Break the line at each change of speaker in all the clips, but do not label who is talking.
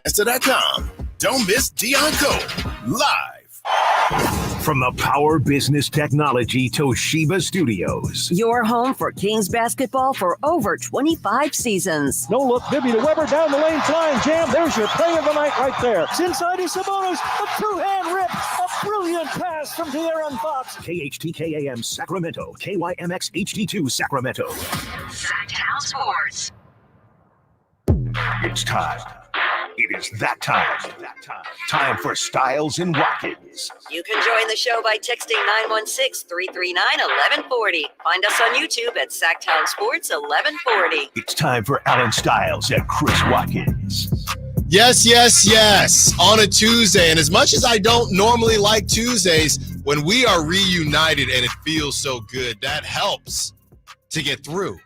Fiesta.com. Don't miss Dion live.
From the Power Business Technology Toshiba Studios.
Your home for Kings basketball for over 25 seasons.
No look, Bibby to Weber, down the lane, flying jam. There's your play of the night right there. It's inside is Sabonis, a two-hand rip, a brilliant pass from De'Aaron Fox.
KHTKAM Sacramento, KYMX HD2 Sacramento.
Sacktown Sports.
It's time. It is that time. Time for Stiles and Watkins.
You can join the show by texting 916-339-1140. Find us on YouTube at Sacktown Sports 1140.
It's time for Alan Stiles and Chris Watkins.
Yes. On a Tuesday. And as much as I don't normally like Tuesdays, when we are reunited and it feels so good, that helps to get through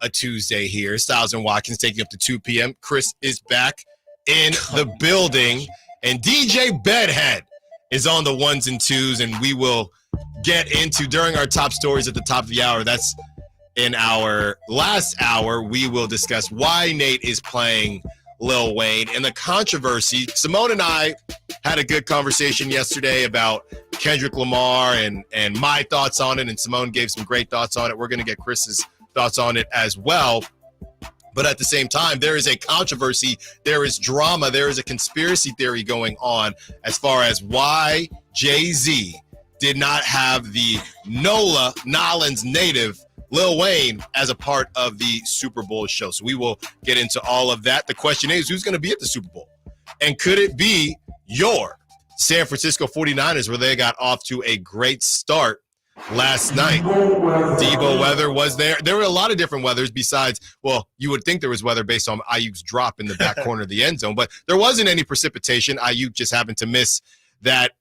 a Tuesday here. Stiles and Watkins taking up to 2 p.m. Chris is back in the building, and DJ Bedhead is on the ones and twos, and we will get into during our top stories at the top of the hour. That's in our last hour. We will discuss why Nate is playing Lil Wayne and the controversy. Simone and I had a good conversation yesterday about Kendrick Lamar and my thoughts on it, and Simone gave some great thoughts on it. We're going to get Chris's thoughts on it as well. But at the same time, there is a controversy, there is drama, there is a conspiracy theory going on as far as why Jay-Z did not have the NOLA, Nolans native, Lil Wayne, as a part of the Super Bowl show. So we will get into all of that. The question is, who's going to be at the Super Bowl? And could it be your San Francisco 49ers, where they got off to a great start last night? Debo weather was there. There were a lot of different weathers besides, well, you would think there was weather based on Aiyuk's drop in the back corner of the end zone, but there wasn't any precipitation. Aiyuk just happened to miss that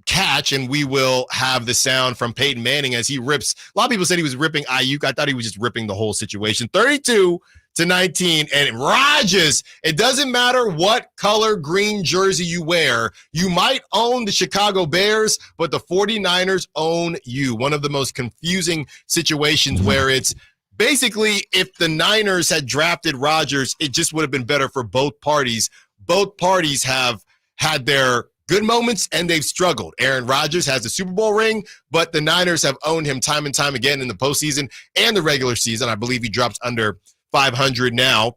catch, and we will have the sound from Peyton Manning as he rips. A lot of people said he was ripping Aiyuk. I thought he was just ripping the whole situation. 32-19, and Rodgers, it doesn't matter what color green jersey you wear. You might own the Chicago Bears, but the 49ers own you. One of the most confusing situations where it's basically if the Niners had drafted Rodgers, it just would have been better for both parties. Both parties have had their good moments, and they've struggled. Aaron Rodgers has the Super Bowl ring, but the Niners have owned him time and time again in the postseason and the regular season. I believe he drops under 500 now.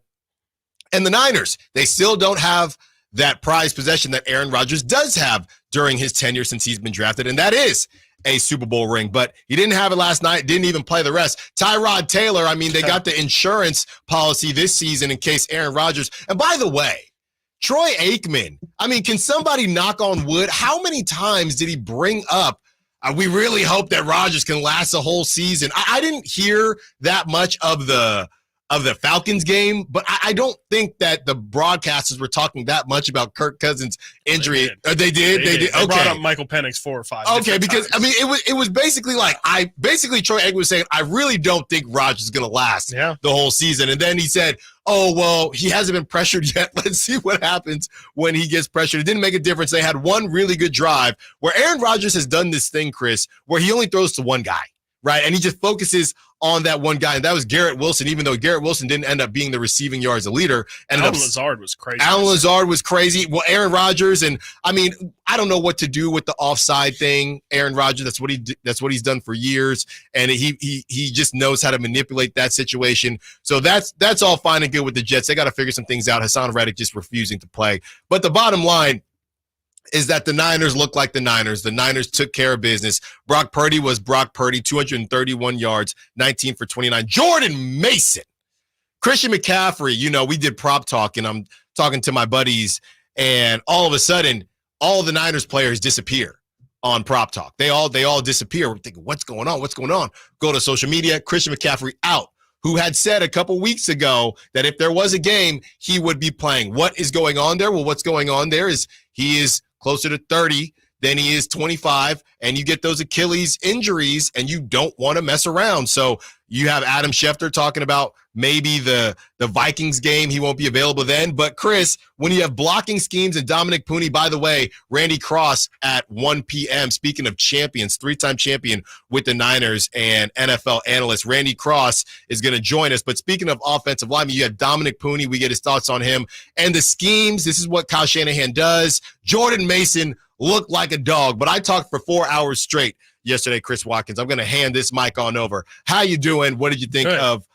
And the Niners, they still don't have that prized possession that Aaron Rodgers does have during his tenure since he's been drafted, and that is a Super Bowl ring. But he didn't have it last night, didn't even play the rest. Tyrod Taylor, I mean, they got the insurance policy this season in case Aaron Rodgers. And by the way, Troy Aikman, I mean, can somebody knock on wood? How many times did he bring up, we really hope that Rodgers can last a whole season? I didn't hear that much of the Falcons game, but I don't think that the broadcasters were talking that much about Kirk Cousins' injury. They did. They
Okay. Brought up Michael Penix 4 or 5.
Okay, because
times.
I mean, it was basically like Troy Aikman was saying, I really don't think Rodgers is going to last the whole season, and then he said, oh, well, he hasn't been pressured yet. Let's see what happens when he gets pressured. It didn't make a difference. They had one really good drive where Aaron Rodgers has done this thing, Chris, where he only throws to one guy, right? And he just focuses on that one guy, and that was Garrett Wilson, even though Garrett Wilson didn't end up being the receiving yards leader.
Alan Lazard was crazy.
Alan Lazard was crazy. Well, Aaron Rodgers, and I mean, I don't know what to do with the offside thing. Aaron Rodgers, that's what he's done for years, and he just knows how to manipulate that situation. So that's all fine and good with the Jets. They got to figure some things out. Hassan Reddick just refusing to play. But the bottom line is that the Niners look like the Niners. The Niners took care of business. Brock Purdy was Brock Purdy, 231 yards, 19 for 29. Jordan Mason. Christian McCaffrey, you know, we did prop talk, and I'm talking to my buddies, and all of a sudden, all the Niners players disappear on prop talk. They all disappear. We're thinking, what's going on? What's going on? Go to social media. Christian McCaffrey out, who had said a couple weeks ago that if there was a game, he would be playing. What is going on there? Well, what's going on there is he is closer to 30 than he is 25, and you get those Achilles injuries, and you don't want to mess around. So you have Adam Schefter talking about maybe the Vikings game. He won't be available then. But, Chris, when you have blocking schemes and Dominic Pooney, by the way, Randy Cross at 1 p.m., speaking of champions, 3-time champion with the Niners and NFL analyst, Randy Cross is going to join us. But speaking of offensive linemen, you have Dominic Pooney. We get his thoughts on him. And the schemes, this is what Kyle Shanahan does. Jordan Mason looked like a dog, but I talked for 4 hours straight yesterday, Chris Watkins. I'm going to hand this mic on over. How you doing? What did you think of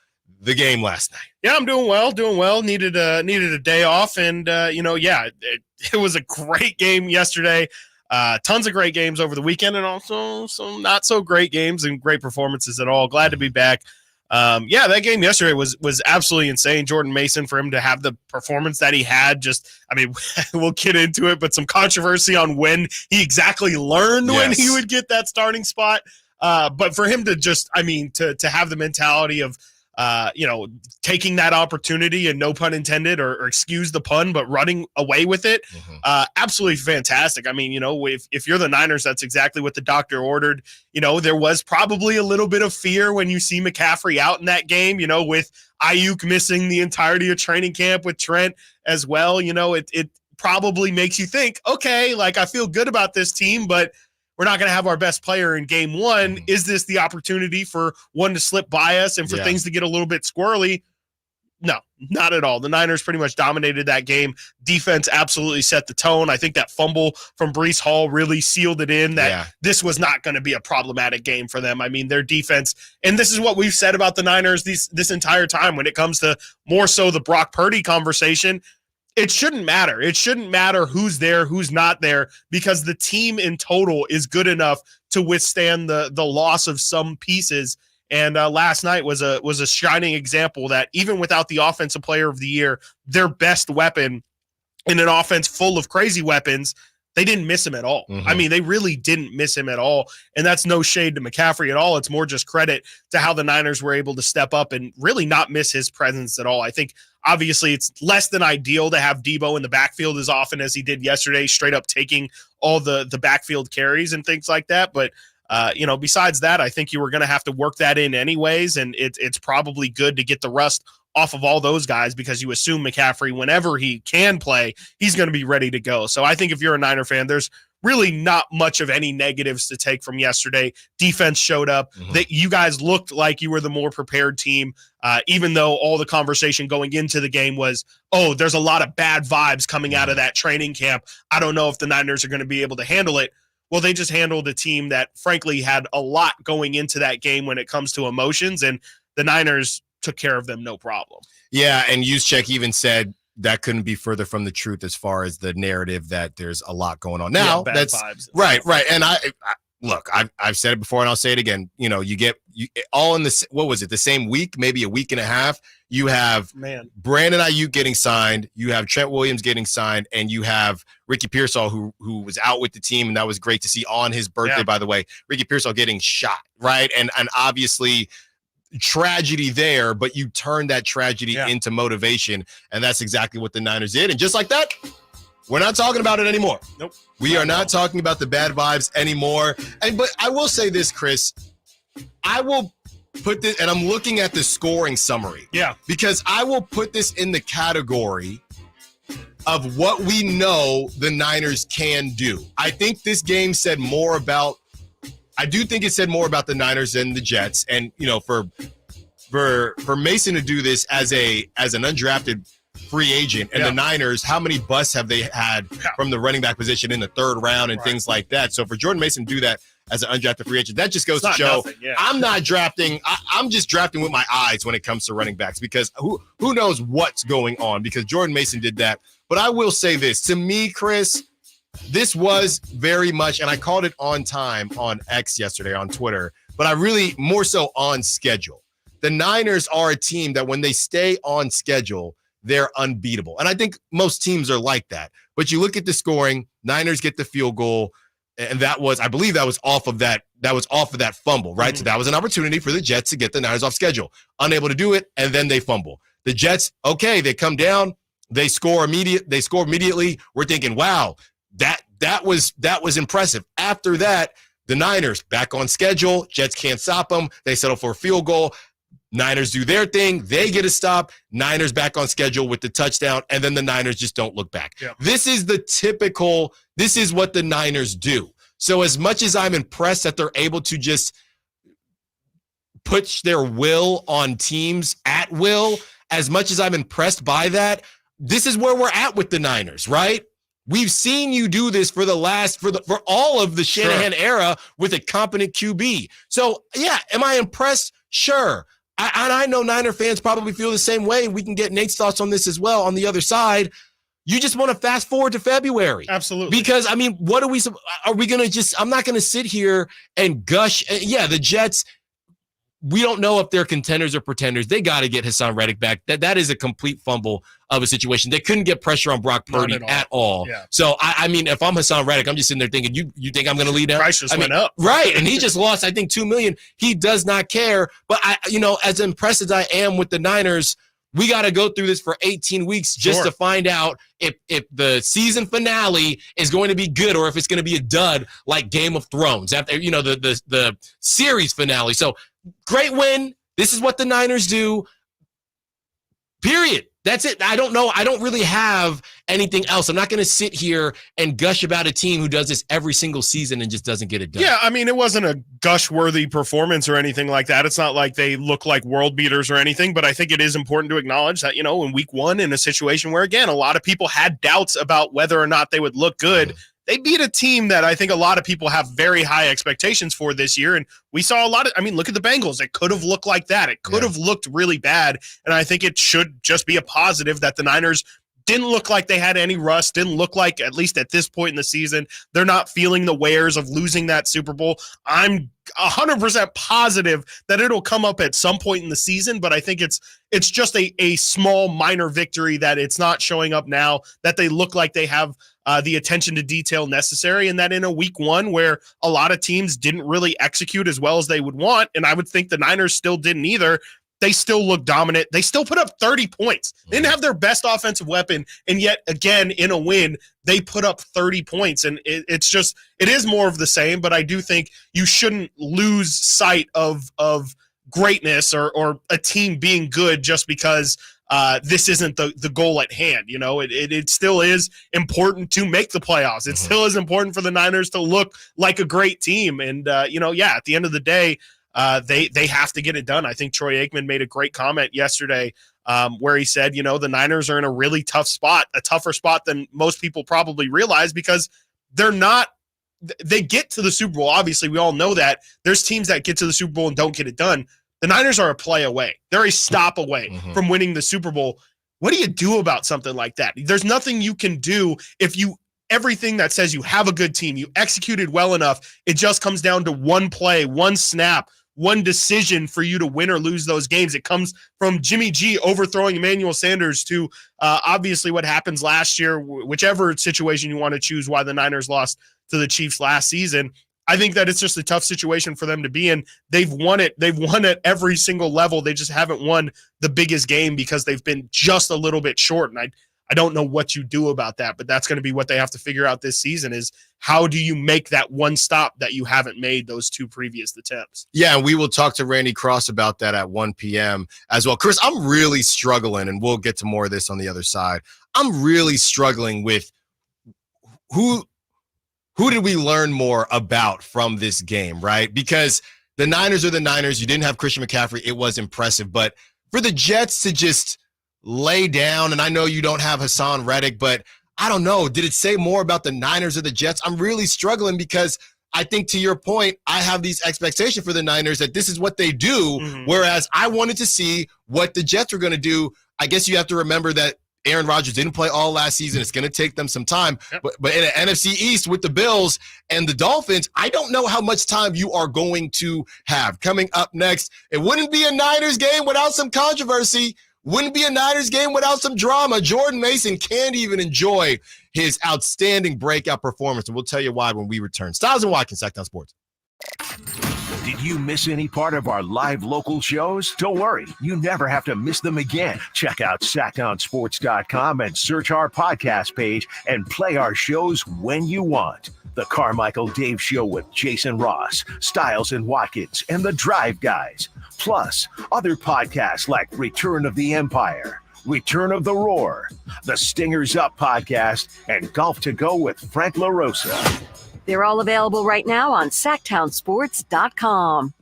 the game last night?
Yeah, I'm doing well. Needed a day off, and it was a great game yesterday. Tons of great games over the weekend, and also some not so great games and great performances at all. Glad to be back. That game yesterday was absolutely insane. Jordan Mason, for him to have the performance that he had, we'll get into it, but some controversy on when he exactly learned when he would get that starting spot. But for him to to have the mentality of, taking that opportunity, and no pun intended, or excuse the pun, but running away with it. Absolutely fantastic. If you're the Niners, that's exactly what the doctor ordered. There was probably a little bit of fear when you see McCaffrey out in that game, with Aiyuk missing the entirety of training camp, with Trent as well. It probably makes you think, okay, I feel good about this team, but we're not going to have our best player in game one. Is this the opportunity for one to slip by us and for things to get a little bit squirrely? No, not at all. The Niners pretty much dominated that game. Defense absolutely set the tone. I think that fumble from Breece Hall really sealed it in that this was not going to be a problematic game for them. Their defense, and this is what we've said about the Niners this entire time when it comes to more so the Brock Purdy conversation. It shouldn't matter. It shouldn't matter who's there, who's not there, because the team in total is good enough to withstand the loss of some pieces. And last night was a shining example that even without the Offensive Player of the Year, their best weapon in an offense full of crazy weapons, they didn't miss him at all. They really didn't miss him at all. And that's no shade to McCaffrey at all. It's more just credit to how the Niners were able to step up and really not miss his presence at all. I think obviously it's less than ideal to have Debo in the backfield as often as he did yesterday, straight up taking all the backfield carries and things like that. But besides that, I think you were going to have to work that in anyways. And it's probably good to get the rust off of all those guys, because you assume McCaffrey, whenever he can play, he's going to be ready to go. So I think if you're a Niner fan, there's really not much of any negatives to take from yesterday. Defense showed up. That you guys looked like you were the more prepared team, even though all the conversation going into the game was, oh, there's a lot of bad vibes coming out of that training camp. I don't know if the Niners are going to be able to handle it. Well, they just handled a team that, frankly, had a lot going into that game when it comes to emotions, and the Niners took care of them no problem. Yeah,
and Juszczyk even said that couldn't be further from the truth as far as the narrative that there's a lot going on. Now, that's vibes. Right. And I look, I've said it before and I'll say it again. You get all in this, what was it, the same week, maybe a week and a half. You have Brandon Aiyuk getting signed, you have Trent Williams getting signed, and you have Ricky Pearsall, who was out with the team, and that was great to see on his birthday, by the way. Ricky Pearsall getting shot, right? And obviously tragedy there, but you turn that tragedy into motivation, and that's exactly what the Niners did. And just like that, we're not talking about it anymore.
Nope.
We are not talking about the bad vibes anymore. But I will say this, Chris. I will put this, and I'm looking at the scoring summary. Yeah. Because I will put this in the category of what we know the Niners can do. I think this game said more about I do think it said more about the Niners than the Jets. And, for Mason to do this as an undrafted free agent and the Niners, how many busts have they had from the running back position in the third round and things like that? So for Jordan Mason to do that as an undrafted free agent, that just goes to show I'm not drafting. I'm just drafting with my eyes when it comes to running backs, because who knows what's going on, because Jordan Mason did that. But I will say this, to me, Chris, this was very much, and I called it on time on X yesterday on Twitter, but I really more so on schedule. The Niners are a team that when they stay on schedule, they're unbeatable. And I think most teams are like that. But you look at the scoring, Niners get the field goal, and I believe that was off of that fumble, right? Mm-hmm. So that was an opportunity for the Jets to get the Niners off schedule. Unable to do it, and then they fumble. The Jets, okay, they come down, they score immediately. We're thinking, wow, that was impressive. After that, the Niners back on schedule. Jets can't stop them. They settle for a field goal. Niners do their thing. They get a stop. Niners back on schedule with the touchdown, and then the Niners just don't look back.
Yeah.
This is what the Niners do. So as much as I'm impressed that they're able to just put their will on teams at will, as much as I'm impressed by that, this is where we're at with the Niners, right? We've seen you do this for all of the Shanahan era with a competent QB. So, yeah, am I impressed? Sure. I know Niner fans probably feel the same way. We can get Nate's thoughts on this as well on the other side. You just want to fast forward to February.
Absolutely.
Because, I mean, are we going to just – I'm not going to sit here and gush. Yeah, the Jets – we don't know if they're contenders or pretenders. They got to get Hassan Reddick back. That is a complete fumble of a situation. They couldn't get pressure on Brock Purdy at all. Yeah. So, I mean, if I'm Hassan Reddick, I'm just sitting there thinking, you think I'm going to lead him?
Price just went up.
Right, and he just lost, I think, $2 million. He does not care. But, as impressed as I am with the Niners, we got to go through this for 18 weeks just to find out if the season finale is going to be good or if it's going to be a dud like Game of Thrones after, the series finale. So, great win. This is what the Niners do. Period. That's it. I don't know. I don't really have anything else. I'm not going to sit here and gush about a team who does this every single season and just doesn't get it done.
Yeah, I mean, it wasn't a gush-worthy performance or anything like that. It's not like they look like world beaters or anything, but I think it is important to acknowledge that, in week one, in a situation where, again, a lot of people had doubts about whether or not they would look good, they beat a team that I think a lot of people have very high expectations for this year. And we saw look at the Bengals. It could have looked like that. It could have looked really bad. And I think it should just be a positive that the Niners didn't look like they had any rust, didn't look like, at least at this point in the season, they're not feeling the wares of losing that Super Bowl. I'm 100% positive that it'll come up at some point in the season, but I think it's just a small minor victory that it's not showing up now, that they look like they have the attention to detail necessary, and that in a week one where a lot of teams didn't really execute as well as they would want, and I would think the Niners still didn't either, they still look dominant. They still put up 30 points. They didn't have their best offensive weapon, and yet, again, in a win, they put up 30 points. And it is more of the same, but I do think you shouldn't lose sight of greatness or a team being good just because this isn't the goal at hand. It still is important to make the playoffs. It still is important for the Niners to look like a great team. And, at the end of the day, they have to get it done. I think Troy Aikman made a great comment yesterday where he said, the Niners are in a really tough spot, a tougher spot than most people probably realize, because they get to the Super Bowl. Obviously, we all know that. There's teams that get to the Super Bowl and don't get it done. The Niners are a play away. They're a stop away from winning the Super Bowl. What do you do about something like that? There's nothing you can do if everything that says you have a good team, you executed well enough, it just comes down to one play, one snap, one decision for you to win or lose those games. It comes from Jimmy G overthrowing Emmanuel Sanders to obviously what happens last year, whichever situation you want to choose why the Niners lost to the Chiefs last season. I think that it's just a tough situation for them to be in. They've won it. They've won at every single level. They just haven't won the biggest game because they've been just a little bit short. And I don't know what you do about that, but that's going to be what they have to figure out this season is how do you make that one stop that you haven't made those two previous attempts?
Yeah, and we will talk to Randy Cross about that at 1 p.m. as well. Chris, I'm really struggling, and we'll get to more of this on the other side. I'm really struggling with who did we learn more about from this game, right? Because the Niners are the Niners. You didn't have Christian McCaffrey. It was impressive. But for the Jets to just lay down, and I know you don't have Hassan Reddick, but I don't know. Did it say more about the Niners or the Jets? I'm really struggling because I think, to your point, I have these expectations for the Niners that this is what they do, whereas I wanted to see what the Jets were going to do. I guess you have to remember that Aaron Rodgers didn't play all last season. It's going to take them some time. Yep. But in the NFC East with the Bills and the Dolphins, I don't know how much time you are going to have. Coming up next, it wouldn't be a Niners game without some controversy. Wouldn't be a Niners game without some drama. Jordan Mason can't even enjoy his outstanding breakout performance, and we'll tell you why when we return. Stiles and Watkins, Sacktown Sports.
Did you miss any part of our live local shows? Don't worry, you never have to miss them again. Check out sacktownsports.com and search our podcast page and play our shows when you want. The Carmichael Dave Show with Jason Ross, Stiles and Watkins, and the Drive Guys. Plus, other podcasts like Return of the Empire, Return of the Roar, the Stingers Up podcast, and Golf to Go with Frank LaRosa.
They're all available right now on sacktownsports.com.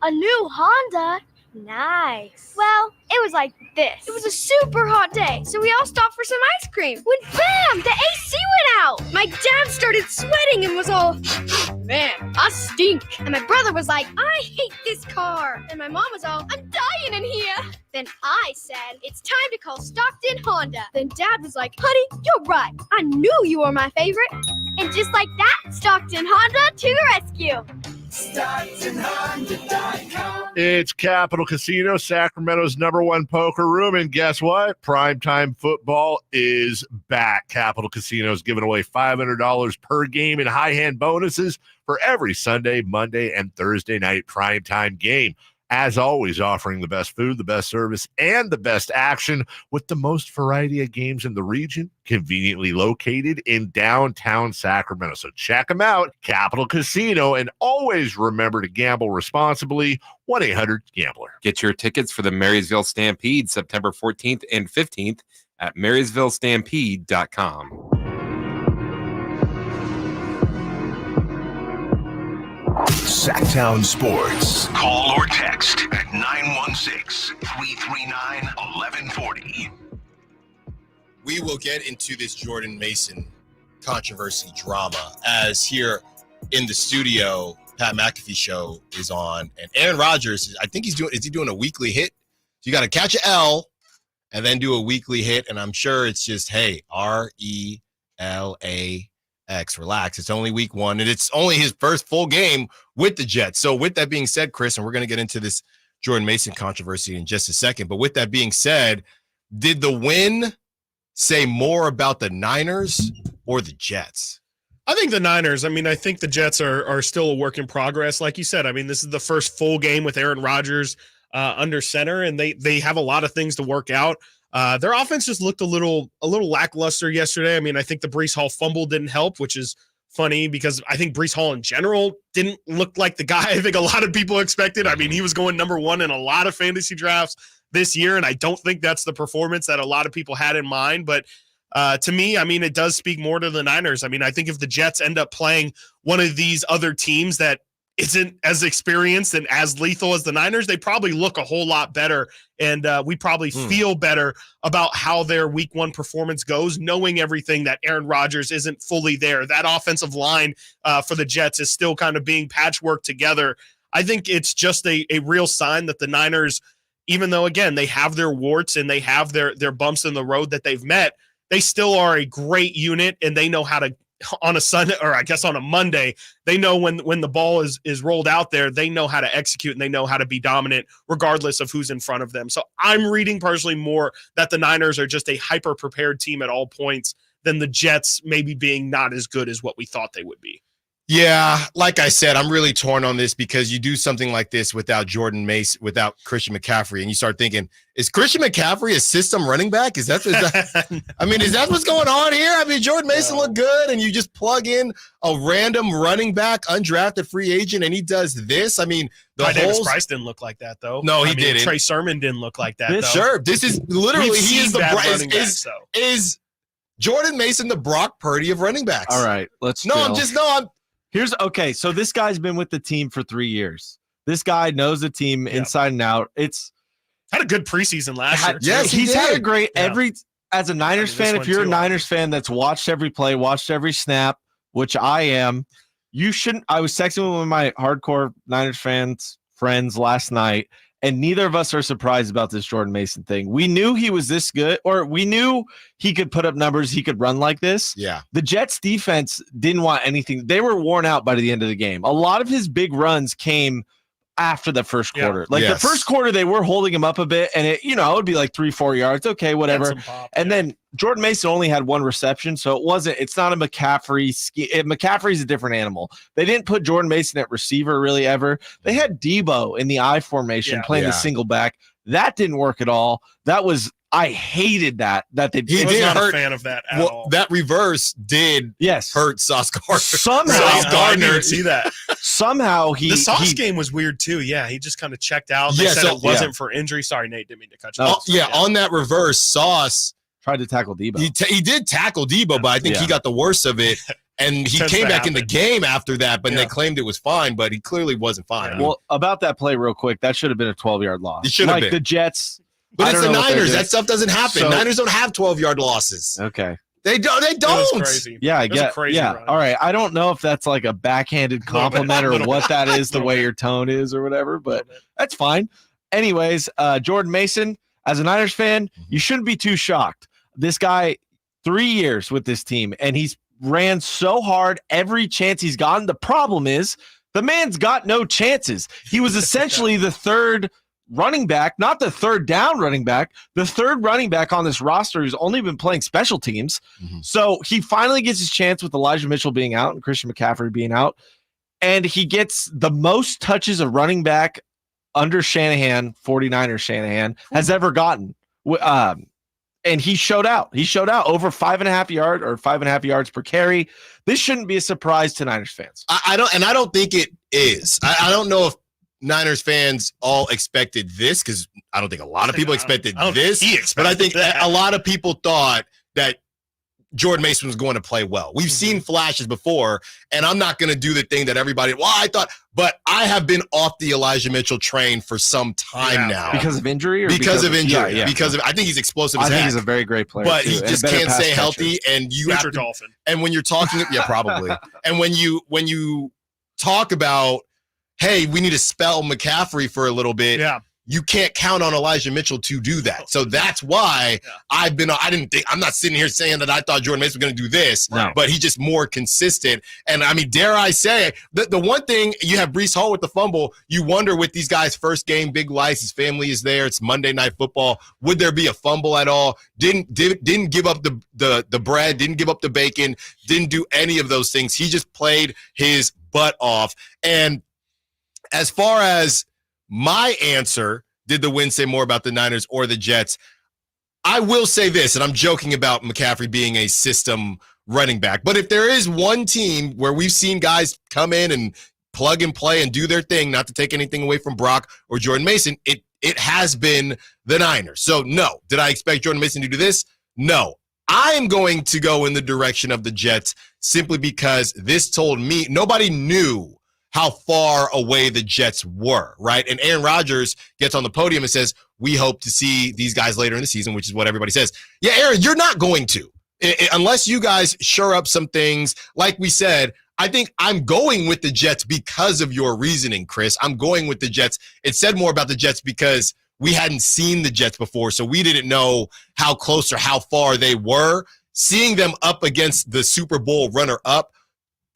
A new Honda? Nice. Well, it was like this. It was a super hot day, so we all stopped for some ice cream. When bam, the AC went out. My dad started sweating and was all, man, I stink. And my brother was like, I hate this car. And my mom was all, I'm dying in here. Then I said, it's time to call Stockton Honda. Then Dad was like, honey, you're right. I knew you were my favorite. And just like that, Stockton Honda to the rescue.
It's Capital Casino, Sacramento's #1 poker room. And guess what? Primetime football is back. Capital Casino is giving away $500 per game in high hand bonuses for every Sunday, Monday, and Thursday night primetime game. As always, offering the best food, the best service, and the best action with the most variety of games in the region, conveniently located in downtown Sacramento. So check them out, Capital Casino, and always remember to gamble responsibly. 1-800-GAMBLER.
Get your tickets for the Marysville Stampede September 14th and 15th at MarysvilleStampede.com.
Sacktown Sports. Call or text at 916-339-1140.
We will get into this Jordan Mason controversy drama as here in the studio, Pat McAfee show is on, and Aaron Rodgers, I think is he doing a weekly hit? So you got to catch an L and then do a weekly hit, and I'm sure it's just, hey, RELAX, relax. It's only week 1, and it's only his first full game with the Jets. So with that being said, Chris, and we're going to get into this Jordan Mason controversy in just a second, but with that being said, did the win say more about the Niners or the Jets?
I think the Niners. I mean, I think the Jets are still a work in progress. Like you said, I mean, this is the first full game with Aaron Rodgers under center, and they have a lot of things to work out. Their offense just looked a little lackluster yesterday. I mean, I think the Breece Hall fumble didn't help, which is funny because I think Breece Hall in general didn't look like the guy I think a lot of people expected. I mean, he was going #1 in a lot of fantasy drafts this year, and I don't think that's the performance that a lot of people had in mind. But to me, I mean, it does speak more to the Niners. I mean, I think if the Jets end up playing one of these other teams that isn't as experienced and as lethal as the Niners, they probably look a whole lot better. And we probably feel better about how their week 1 performance goes, knowing everything that Aaron Rodgers isn't fully there. That offensive line for the Jets is still kind of being patchworked together. I think it's just a real sign that the Niners, even though, again, they have their warts and they have their bumps in the road that they've met, they still are a great unit, and they know how to, on a Sunday, or I guess on a Monday, they know when the ball is rolled out there, they know how to execute and they know how to be dominant regardless of who's in front of them. So I'm reading personally more that the Niners are just a hyper prepared team at all points than the Jets maybe being not as good as what we thought they would be.
Yeah, like I said, I'm really torn on this because you do something like this without Jordan Mason, without Christian McCaffrey, and you start thinking, is Christian McCaffrey a system running back? Is that I mean, is that what's going on here? I mean, Jordan Mason looked good, and you just plug in a random running back, undrafted free agent, and he does this. I mean,
Davis Price didn't look like that, though.
No, he didn't.
Trey Sermon didn't look like that, though.
Sure, this is literally, he is the
running back,
is Jordan Mason the Brock Purdy of running backs?
All right, let's Okay, so this guy's been with the team for 3 years. This guy knows the team inside and out. It's
had a good preseason last year.
Yes,
he's had a great as a Niners fan, if you're a Niners fan that's watched every play, watched every snap, which I am, you shouldn't. I was texting with one of my hardcore Niners friends last night, and neither of us are surprised about this Jordan Mason thing. We knew he was this good, or we knew he could put up numbers, he could run like this.
Yeah.
The Jets defense didn't want anything. They were worn out by the end of the game. A lot of his big runs came after the first quarter.
Yeah.
Like
Yes.
the first quarter, they were holding him up a bit, and it would be like 3-4 yards. Okay, whatever. And then Jordan Mason only had one reception, so it's not a McCaffrey. McCaffrey's a different animal. They didn't put Jordan Mason at receiver really ever. They had Debo in the I formation playing the single back. That didn't work at all. I hated that they did.
I was not a fan of that at all.
That reverse did hurt Sauce Gardner.
Somehow,
I didn't see that.
Somehow
the Sauce game was weird too. Yeah, he just kind of checked out. They said it wasn't for injury. Sorry, Nate, didn't mean to cut you off.
On that reverse, Sauce
tried to tackle Debo.
He did tackle Debo, but I think he got the worst of it. And he came back in the game after that, but they claimed it was fine, but he clearly wasn't fine.
Well, about that play real quick, that should have been a 12-yard loss.
It should have been.
The Jets.
But it's the Niners. That stuff doesn't happen.
So,
Niners don't have 12-yard losses.
Okay.
They don't.
It was crazy.
Yeah, I get. Yeah.
Run.
All right. I don't know if that's like a backhanded compliment or what that is, the way your tone is or whatever, but that's fine. Anyways, Jordan Mason, as a Niners fan, you shouldn't be too shocked. This guy, 3 years with this team, and he's ran so hard every chance he's gotten. The problem is the man's got no chances. He was essentially the third running back, not the third down running back, the third running back on this roster who's only been playing special teams. So he finally gets his chance with Elijah Mitchell being out and Christian McCaffrey being out. And he gets the most touches of running back under Shanahan, 49ers Shanahan, has ever gotten. And he showed out. He showed out over 5.5 yards per carry. This shouldn't be a surprise to Niners fans.
I don't think it is. I don't know if Niners fans all expected this, because I don't think a lot of people expected this. But I think a lot of people thought that Jordan Mason was going to play well. We've seen flashes before, and I'm not going to do the thing that everybody, but I have been off the Elijah Mitchell train for some time now.
Because of injury? Or
because of injury.
Yeah.
Because I think he's explosive as
I think
heck,
he's a very great player.
But
too,
he just can't stay healthy, and you have to,
Dolphin.
and when you're talking, probably. And when you talk about, hey, we need to spell McCaffrey for a little bit.
Yeah.
You can't count on Elijah Mitchell to do that. So that's why I'm not sitting here saying that I thought Jordan Mason was going to do this, but he's just more consistent. And I mean, dare I say, the one thing, you have Breece Hall with the fumble, you wonder with these guys' first game, big life, his family is there, it's Monday Night Football, would there be a fumble at all? Didn't give up the bread, didn't give up the bacon, didn't do any of those things. He just played his butt off. And as far as my answer, did the win say more about the Niners or the Jets? I will say this, and I'm joking about McCaffrey being a system running back, but if there is one team where we've seen guys come in and plug and play and do their thing, not to take anything away from Brock or Jordan Mason, it has been the Niners. So no, did I expect Jordan Mason to do this? No. I am going to go in the direction of the Jets simply because this told me nobody knew how far away the Jets were, right? And Aaron Rodgers gets on the podium and says, we hope to see these guys later in the season, which is what everybody says. Yeah, Aaron, you're not going to. Unless you guys shore up some things. Like we said, I think I'm going with the Jets because of your reasoning, Chris. I'm going with the Jets. It said more about the Jets because we hadn't seen the Jets before, so we didn't know how close or how far they were. Seeing them up against the Super Bowl runner-up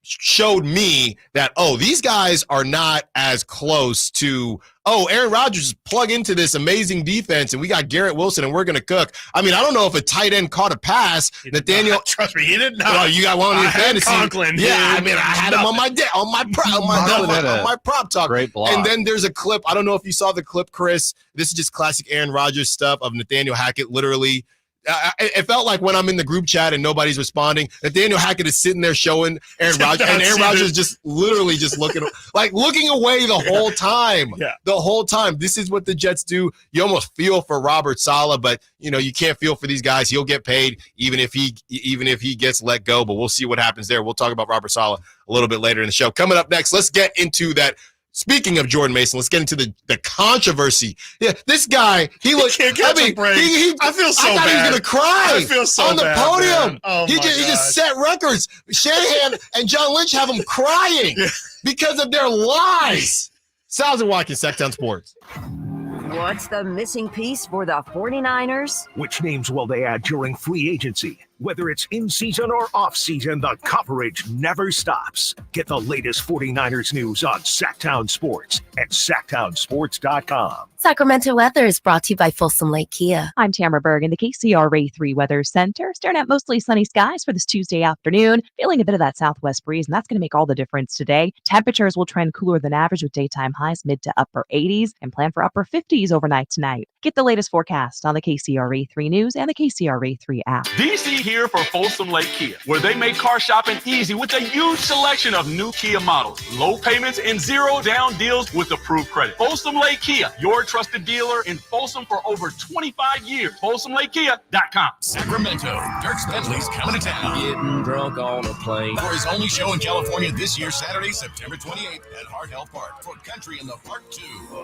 showed me that, these guys are not as close to, Aaron Rodgers plug into this amazing defense and we got Garrett Wilson and we're going to cook. I mean, I don't know if a tight end caught a pass. Nathaniel,
trust me, he did not.
You got one on your fantasy.
Conklin,
I mean, I had him on my prop talk.
Great block.
And then there's a clip. I don't know if you saw the clip, Chris. This is just classic Aaron Rodgers stuff of Nathaniel Hackett literally. It felt like when I'm in the group chat and nobody's responding, Nathaniel Hackett is sitting there showing Aaron Rodgers, and Aaron Rodgers just literally just looking away the whole time. The whole time. This is what the Jets do. You almost feel for Robert Saleh, but you can't feel for these guys. He'll get paid even if he gets let go. But we'll see what happens there. We'll talk about Robert Saleh a little bit later in the show. Coming up next, let's get into that. Speaking of Jordan Mason, let's get into the controversy. Yeah, this guy, he looked. I
feel so
I thought
bad.
he was gonna cry.
I feel so
on the
bad,
podium.
Man. Oh
he just set records. Shanahan and John Lynch have him crying because of their lies. Stiles Watkins, Sacktown Sports.
What's the missing piece for the 49ers?
Which names will they add during free agency? Whether it's in season or off season, the coverage never stops. Get the latest 49ers news on Sacktown Sports at sacktownsports.com.
Sacramento weather is brought to you by Folsom Lake Kia.
I'm Tamara Berg in the KCRA 3 Weather Center, staring at mostly sunny skies for this Tuesday afternoon, feeling a bit of that southwest breeze, and that's going to make all the difference today. Temperatures will trend cooler than average with daytime highs mid to upper 80s and plan for upper 50s overnight tonight. Get the latest forecast on the KCRA 3 News and the KCRA 3 app.
DC here for Folsom Lake Kia, where they make car shopping easy with a huge selection of new Kia models, low payments, and zero down deals with approved credit. Folsom Lake Kia, your trusted dealer in Folsom for over 25 years. FolsomLakeKia.com.
Sacramento, Dirk Bentley's coming to town.
Getting drunk on a plane.
For his only show in California this year, Saturday, September 28th at Hard Health Park for Country in the Park 2.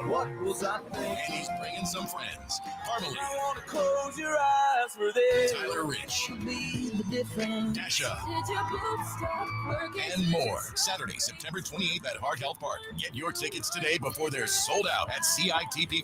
What was I thinking?
And he's bringing some friends. Parmalee.
I want to close your eyes for this.
Tyler Rich. Dasha.
Did your boots stop working?
And more. Saturday, September 28th at Hard Health Park. Get your tickets today before they're sold out at CITPfest.com.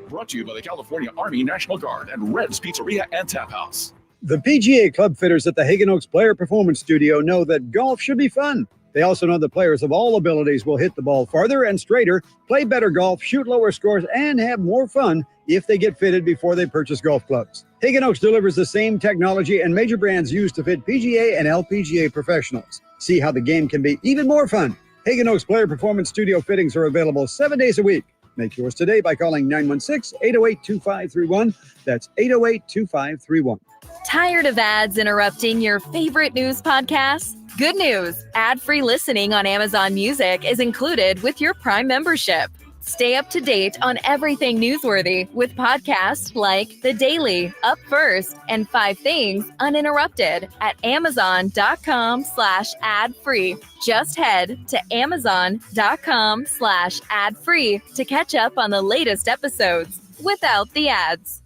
Brought to you by the California Army National Guard and Red's Pizzeria and Tap House.
The PGA club fitters at the Hagen Oaks Player Performance Studio know that golf should be fun. They also know that players of all abilities will hit the ball farther and straighter, play better golf, shoot lower scores, and have more fun if they get fitted before they purchase golf clubs. Hagen Oaks delivers the same technology and major brands used to fit PGA and LPGA professionals. See how the game can be even more fun. Hagen Oaks Player Performance Studio fittings are available 7 days a week. Make yours today by calling 916-808-2531. That's 808-2531.
Tired of ads interrupting your favorite news podcasts? Good news! Ad-free listening on Amazon Music is included with your Prime membership. Stay up to date on everything newsworthy with podcasts like The Daily, Up First, and 5 Things Uninterrupted at amazon.com/ad-free. Just head to amazon.com/ad-free to catch up on the latest episodes without the ads.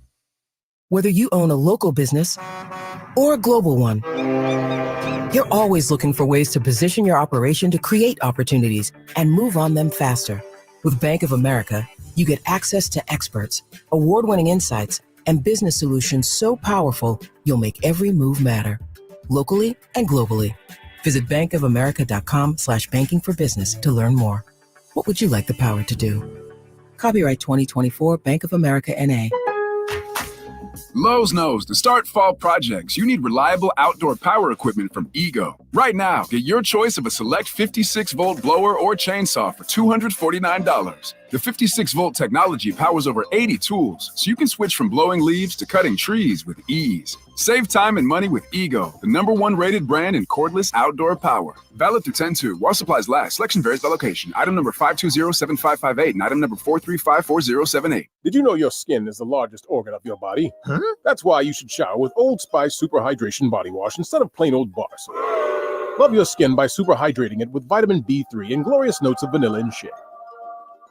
Whether you own a local business or a global one, you're always looking for ways to position your operation to create opportunities and move on them faster. With Bank of America, you get access to experts, award-winning insights, and business solutions so powerful, you'll make every move matter, locally and globally. Visit bankofamerica.com/banking for business to learn more. What would you like the power to do? Copyright 2024 Bank of America NA.
Lowe's knows to start fall projects, you need reliable outdoor power equipment from Ego. Right now, get your choice of a select 56-volt blower or chainsaw for $249. The 56-volt technology powers over 80 tools, so you can switch from blowing leaves to cutting trees with ease. Save time and money with Ego, the #1 rated brand in cordless outdoor power. Valid through 10/2 while supplies last. Selection varies by location. Item number 5207558 and item number 4354078.
Did you know your skin is the largest organ of your body? Huh? That's why you should shower with Old Spice Super Hydration Body Wash instead of plain old bar soap. Love your skin by super hydrating it with vitamin B3 and glorious notes of vanilla and shea.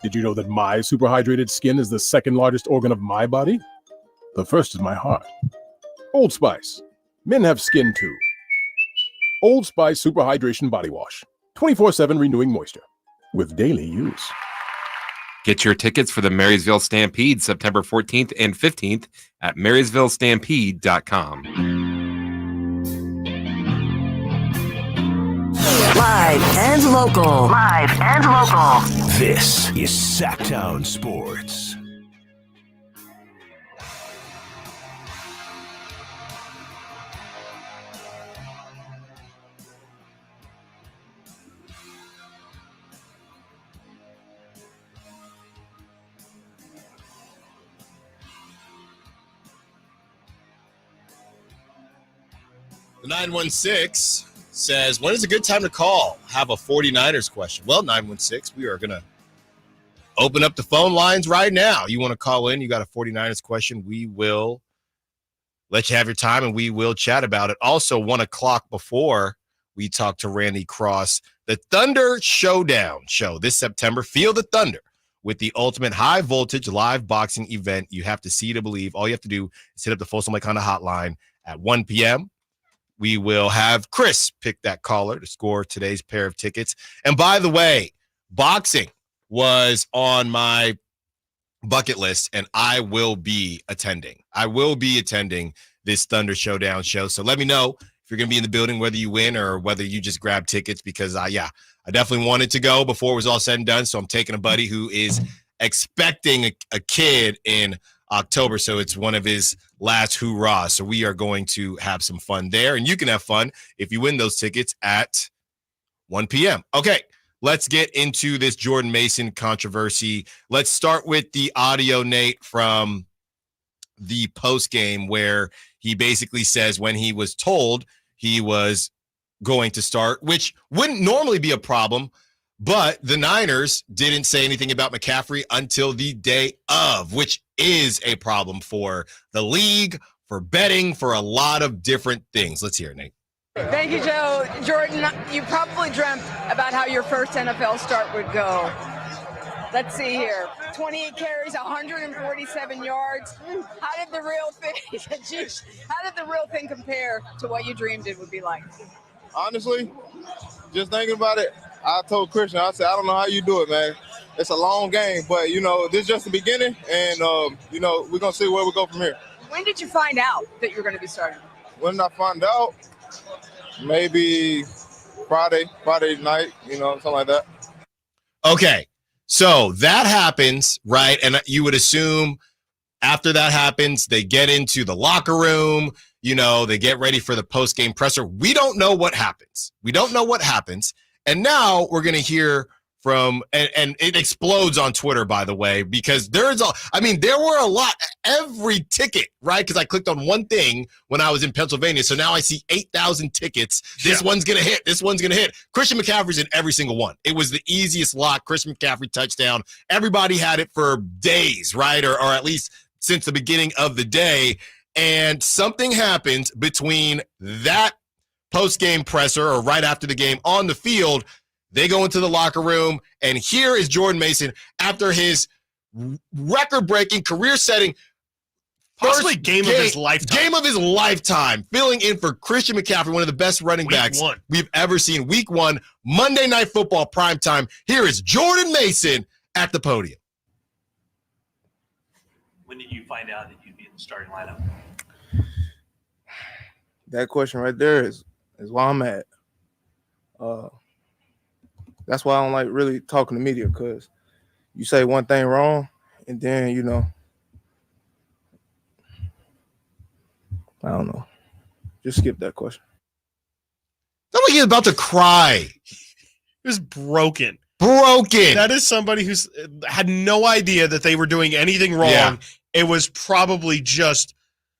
Did you know that my super hydrated skin is the second largest organ of my body? The first is my heart. Old Spice. Men have skin too. Old Spice Super Hydration Body Wash. 24/7 renewing moisture with daily use.
Get your tickets for the Marysville Stampede September 14th and 15th at marysvillestampede.com.
Live and local. Live and local.
This is Sacktown Sports.
The 916 says, when is a good time to call? Have a 49ers question. Well, 916, we are going to open up the phone lines right now. You want to call in, you got a 49ers question, we will let you have your time and we will chat about it. Also, 1 o'clock before we talk to Randy Cross, the Thunder Showdown show this September. Feel the Thunder with the ultimate high voltage live boxing event. You have to see to believe. All you have to do is hit up the Folsom Lake Honda hotline at 1 p.m. We will have Chris pick that caller to score today's pair of tickets. And by the way, boxing was on my bucket list, and I will be attending. I will be attending this Thunder Showdown show. So let me know if you're going to be in the building, whether you win or whether you just grab tickets, because I definitely wanted to go before it was all said and done. So I'm taking a buddy who is expecting a kid in October. So it's one of his last hoorahs. So we are going to have some fun there, and you can have fun if you win those tickets at 1 p.m. Okay, let's get into this Jordan Mason controversy. Let's start with the audio, Nate, from the post game, where he basically says when he was told he was going to start, which wouldn't normally be a problem, but the Niners didn't say anything about McCaffrey until the day of, which is a problem for the league, for betting, for a lot of different things. Let's hear it, Nate.
Thank you, Joe. Jordan, you probably dreamt about how your first NFL start would go. Let's see here. 28 carries, 147 yards. How did the real thing compare to what you dreamed it would be like?
Honestly, just thinking about it, I told Christian, I said, I don't know how you do it, man. It's a long game, but, this is just the beginning, and, we're going to see where we go from here.
When did you find out that you were going to be starting?
When did I find out? Maybe Friday night, something like that.
Okay, so that happens, right? And you would assume after that happens, they get into the locker room, they get ready for the post-game presser. We don't know what happens. And now we're going to hear from, and it explodes on Twitter, by the way, because there were a lot, every ticket, right? Because I clicked on one thing when I was in Pennsylvania. So now I see 8,000 tickets. This one's going to hit. This one's going to hit. Christian McCaffrey's in every single one. It was the easiest lock. Christian McCaffrey touchdown. Everybody had it for days, right? Or at least since the beginning of the day. And something happened between that post-game presser or right after the game on the field. They go into the locker room, and here is Jordan Mason after his record-breaking, career-setting,
possibly game of his lifetime,
filling in for Christian McCaffrey, one of the best running backs we've ever seen. Week 1, Monday Night Football primetime. Here is Jordan Mason at the podium.
When did you find out that you'd be in the starting lineup?
That question right there is why I'm at. That's why I don't like really talking to media, because you say one thing wrong, and then, I don't know. Just skip that question.
Sounds like he's about to cry.
He was broken.
That
is somebody who's had no idea that they were doing anything wrong.
Yeah.
It was probably just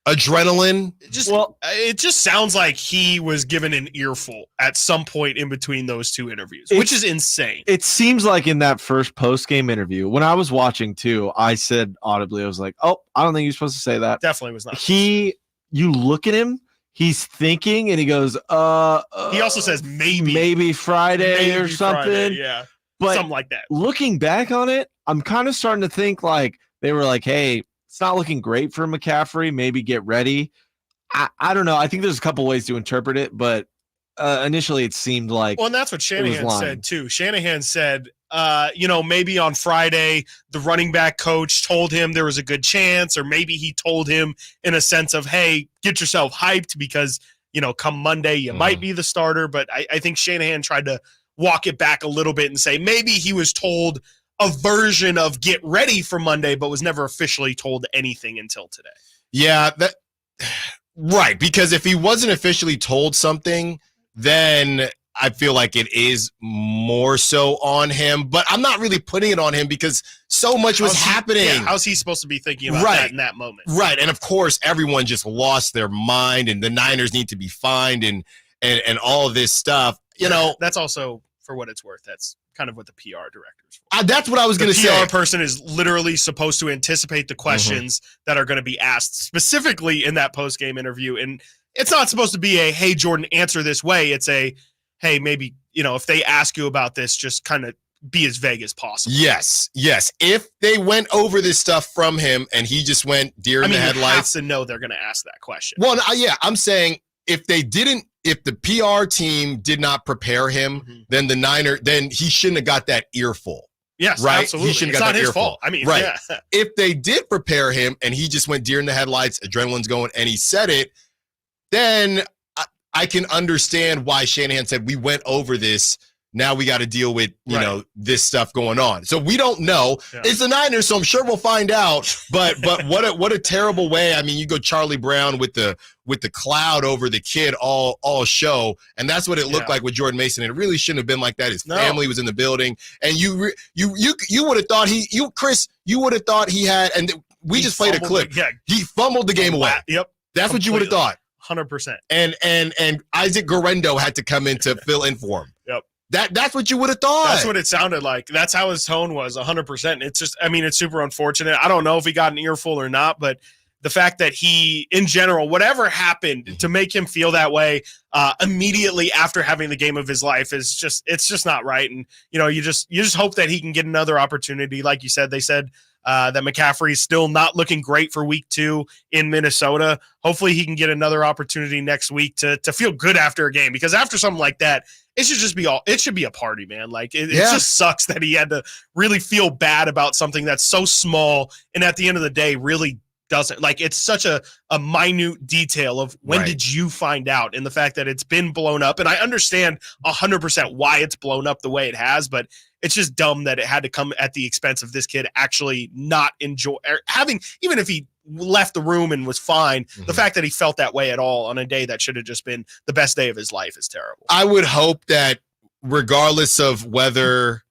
adrenaline.
It just sounds like he was given an earful at some point in between those two interviews, which is insane.
It seems like in that first post-game interview, when I was watching too, I said audibly, I was like, oh, I don't think you're supposed to say that.
Definitely was not.
You look at him, he's thinking, and he goes,
he also says
maybe Friday or something.
Friday, yeah.
But
something like that.
Looking back on it, I'm kind of starting to think like they were like, hey, it's not looking great for McCaffrey. Maybe get ready. I don't know. I think there's a couple ways to interpret it, but initially it seemed like.
Well, and that's what Shanahan said too. Shanahan said, maybe on Friday the running back coach told him there was a good chance, or maybe he told him in a sense of, hey, get yourself hyped because, come Monday you might be the starter. But I think Shanahan tried to walk it back a little bit and say maybe he was told a version of get ready for Monday, but was never officially told anything until today.
Yeah, right. Because if he wasn't officially told something, then I feel like it is more so on him. But I'm not really putting it on him because so much was happening.
How's he supposed to be thinking about that in that moment?
Right. And of course, everyone just lost their mind, and the Niners need to be fined and all of this stuff.
That's also, for what it's worth, that's kind of what the PR directors.
That's what I was going to say.
The PR person is literally supposed to anticipate the questions that are going to be asked specifically in that post-game interview. And it's not supposed to be a, hey, Jordan, answer this way. It's a, hey, maybe, if they ask you about this, just kind of be as vague as possible.
Yes. If they went over this stuff from him and he just went deer in the headlights.
You have to know they're going to ask that question.
Well, I'm saying if the PR team did not prepare him, then he shouldn't have got that earful.
Yes,
right?
absolutely.
He shouldn't
It's
got
not
that
his
earful.
fault. I mean,
right.
yeah.
If they did prepare him and he just went deer in the headlights, adrenaline's going, and he said it, then I can understand why Shanahan said, we went over this. Now we got to deal with, you know, this stuff going on. So we don't know. Yeah. It's the Niners, so I'm sure we'll find out. But what a terrible way. I mean, you go Charlie Brown with the cloud over the kid all show, and that's what it looked like with Jordan Mason. And it really shouldn't have been like that. His family was in the building, and you would have thought Chris, you would have thought he had. And we just played a clip. He fumbled the game away.
Yep,
that's what you would have thought.
100%.
And Isaac Guerrero had to come in to fill in for him.
Yep.
That's what you would have thought.
That's what it sounded like. That's how his tone was, 100%. It's just, I mean, it's super unfortunate. I don't know if he got an earful or not, but the fact that he, in general, whatever happened to make him feel that way immediately after having the game of his life is just, it's just not right. And, you know, you just hope that he can get another opportunity. Like you said, they said that McCaffrey is still not looking great for week 2 in Minnesota. Hopefully he can get another opportunity next week to feel good after a game, because after something like that, it should be a party, man. Like it just sucks that he had to really feel bad about something that's so small. And at the end of the day, really doesn't, like, it's such a minute detail of when did you find out, and the fact that it's been blown up. And I understand 100% why it's blown up the way it has, but it's just dumb that it had to come at the expense of this kid actually not enjoy having, even if he left the room and was fine, the fact that he felt that way at all on a day that should have just been the best day of his life is terrible.
I would hope that regardless of whether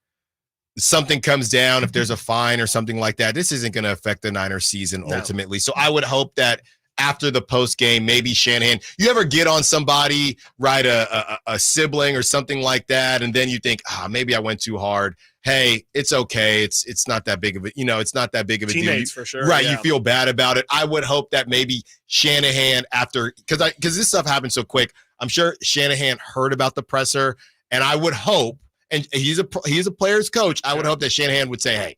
something comes down, if there's a fine or something like that, this isn't going to affect the Niners season ultimately. So I would hope that after the post game, maybe Shanahan, you ever get on somebody, right, a sibling or something like that, and then you think, maybe I went too hard. Hey, it's okay. It's not that big of a, it's not that big of a
Teammates
deal.
for sure.
Right.
Yeah.
You feel bad about it. I would hope that maybe Shanahan, after, because this stuff happened so quick, I'm sure Shanahan heard about the presser, and I would hope, and he's a player's coach, I would hope that Shanahan would say, hey,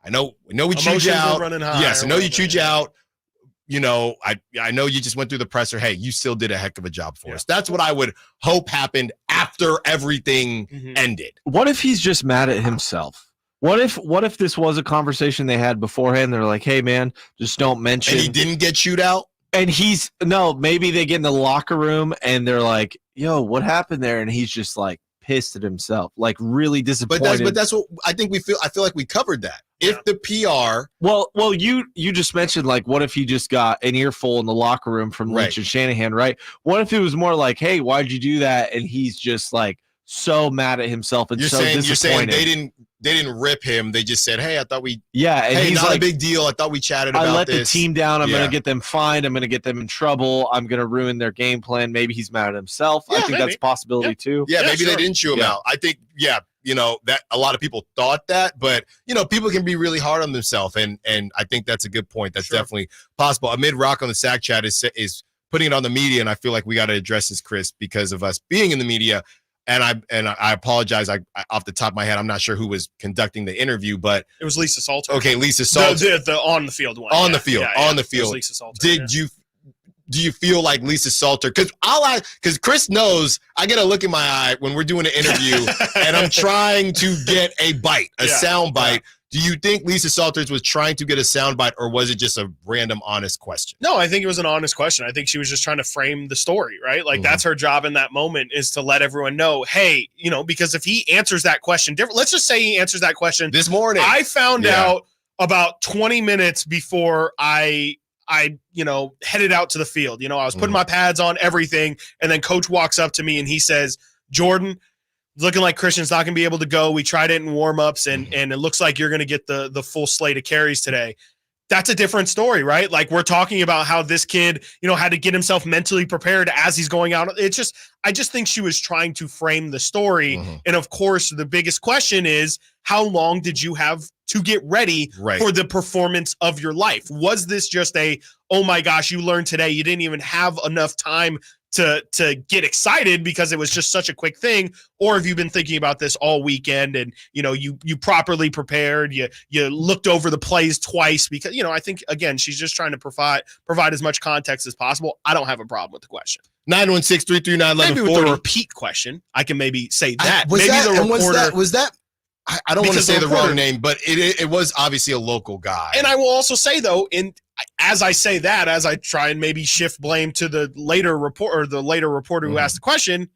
I know we chewed you out. Yes, I know you chewed you out. I know you just went through the presser. Hey, you still did a heck of a job for us. That's what I would hope happened after everything ended.
What if he's just mad at himself? What if this was a conversation they had beforehand? They're like, hey, man, just don't mention.
And he didn't get chewed out?
And maybe they get in the locker room and they're like, yo, what happened there? And he's just like pissed at himself, like really disappointed.
But that's what I think I feel like we covered that. If the PR,
well, you just mentioned, like, what if he just got an earful in the locker room from Lynch and Shanahan, right? What if it was more like, hey, why'd you do that? And he's just like so mad at himself and disappointed.
You're saying they didn't rip him. They just said, hey, I thought we,
and
hey,
he's
not
like,
a big deal. I thought we chatted about this.
I let the team down. I'm going to get them fined. I'm going to get them in trouble. I'm going to ruin their game plan. Maybe he's mad at himself. I think that's a possibility too.
Yeah, maybe they didn't chew him out. I think, that a lot of people thought that, but people can be really hard on themselves, and I think that's a good point. That's definitely possible. Amid Rock on the Sack Chat is putting it on the media, and I feel like we got to address this, Chris, because of us being in the media. And I apologize. I off the top of my head, I'm not sure who was conducting the interview, but
it was Lisa Salter.
Okay, Lisa Salter,
the on the field one.
On the field.
It was Lisa Salter.
Do you feel like Lisa Salter? Because Chris knows I get a look in my eye when we're doing an interview, and I'm trying to get a bite, a sound bite. Do you think Lisa Salters was trying to get a soundbite, or was it just a random, honest question?
No, I think it was an honest question. I think she was just trying to frame the story, right? Like that's her job in that moment, is to let everyone know, hey, because if he answers that question different, let's just say he answers that question
this morning.
I found out about 20 minutes before I headed out to the field. I was putting my pads on, everything, and then coach walks up to me and he says, Jordan, looking like Christian's not going to be able to go. We tried it in warmups, and it looks like you're going to get the full slate of carries today. That's a different story, right? Like, we're talking about how this kid, had to get himself mentally prepared as he's going out. I just think she was trying to frame the story. And of course, the biggest question is, how long did you have to get ready for the performance of your life? Was this just oh my gosh, you learned today, you didn't even have enough time to get excited because it was just such a quick thing? Or have you been thinking about this all weekend, and you properly prepared, you looked over the plays twice? Because I think, again, she's just trying to provide as much context as possible. I don't have a problem with the question.
916-339-1140.
Maybe with the repeat question, I can maybe say that.
Was
maybe
that,
the reporter
was that I don't want to
Because
say the
reporter-
wrong name, but it was obviously a local guy.
And I will also say, though, as I say that, as I try and maybe shift blame to the later reporter who asked the question,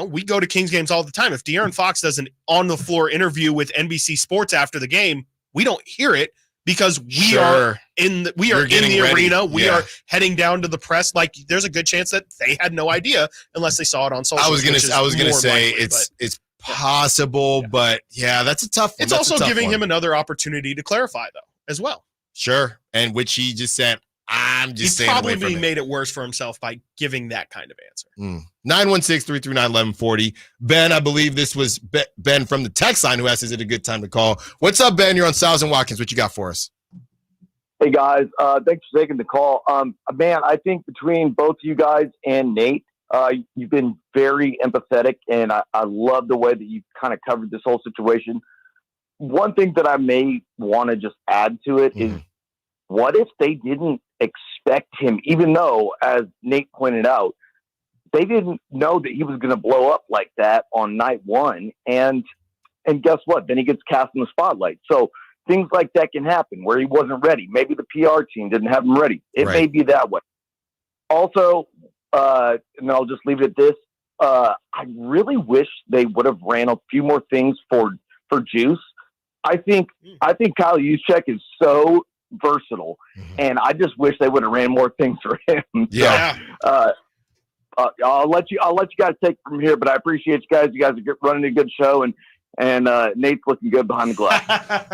we go to Kings games all the time. If De'Aaron Fox does an on-the-floor interview with NBC Sports after the game, we don't hear it because we are in the arena. We are heading down to the press. Like, there's a good chance that they had no idea unless they saw it on social.
I was gonna say it's possible, but that's a tough one.
It's also giving him another opportunity to clarify, though, as well.
Sure, and which he just said, I'm just
He
staying away from
probably
it.
made it worse for himself by giving that kind of answer.
916-339-1140. Ben, I believe this was Ben from the text line who asked, is it a good time to call? What's up, Ben? You're on Stiles and Watkins. What you got for us?
Hey, guys. Thanks for taking the call. Man, I think between both you guys and Nate, you've been very empathetic, and I love the way that you've kind of covered this whole situation. One thing that I may want to just add to it is, what if they didn't expect him, even though, as Nate pointed out, they didn't know that he was going to blow up like that on night one. And guess what? Then he gets cast in the spotlight. So things like that can happen where he wasn't ready. Maybe the PR team didn't have him ready. It may be that way. Also, and I'll just leave it at this. I really wish they would have ran a few more things for Juice. I think Kyle Juszczyk is so versatile, and I just wish they would have ran more things for him.
Yeah.
So, I'll let you guys take it from here, but I appreciate you guys. You guys are running a good show, and Nate's looking good behind the glass.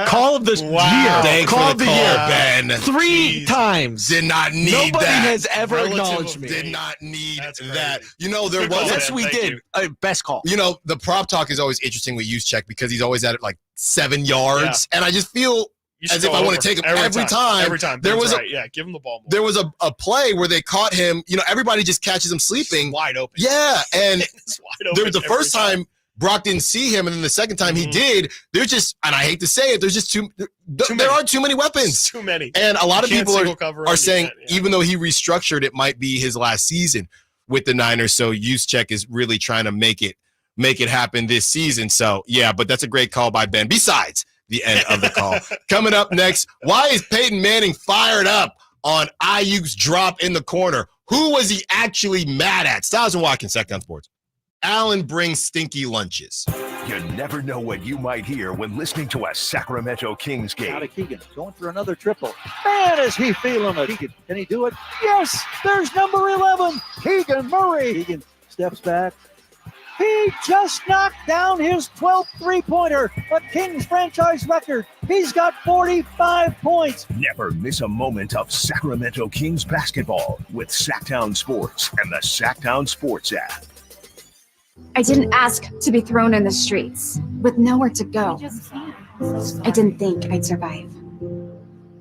Call of the year.
Thanks
Call
for
of
the
the
call,
year.
Ben.
3 times.
Did not need
Nobody
that.
has ever acknowledged me.
Did not need that.
There was. Yes, we did. Best call.
The prop talk is always interesting with Juszczyk because he's always at it like 7 yards, and I just feel as if I want to take him every time.
Every time.
There was
give him the ball more.
There was a play where they caught him. Everybody just catches him sleeping.
It's wide open.
Yeah, and
open
the first time Brock didn't see him, and then the second time he did. There's just, and I hate to say it, there's just there are too many weapons.
Too many.
And a lot of people
are
saying even though he restructured, it might be his last season with the Niners. So Juszczyk is really trying to make it happen this season. So yeah, but that's a great call by Ben. Besides the end of the call. Coming up next, why is Peyton Manning fired up on Aiyuk's drop in the corner? Who was he actually mad at? Stiles and Watkins, Sacktown Sports. Allen brings stinky lunches.
You never know what you might hear when listening to a Sacramento Kings game.
Out of Keegan, going for another triple. Man, is he feeling it. Keegan, can he do it? Yes, there's number 11, Keegan Murray. Keegan steps back. He just knocked down his 12th three-pointer, a Kings franchise record. He's got 45 points.
Never miss a moment of Sacramento Kings basketball with Sacktown Sports and the Sacktown Sports app.
I didn't ask to be thrown in the streets with nowhere to go. I didn't think I'd survive.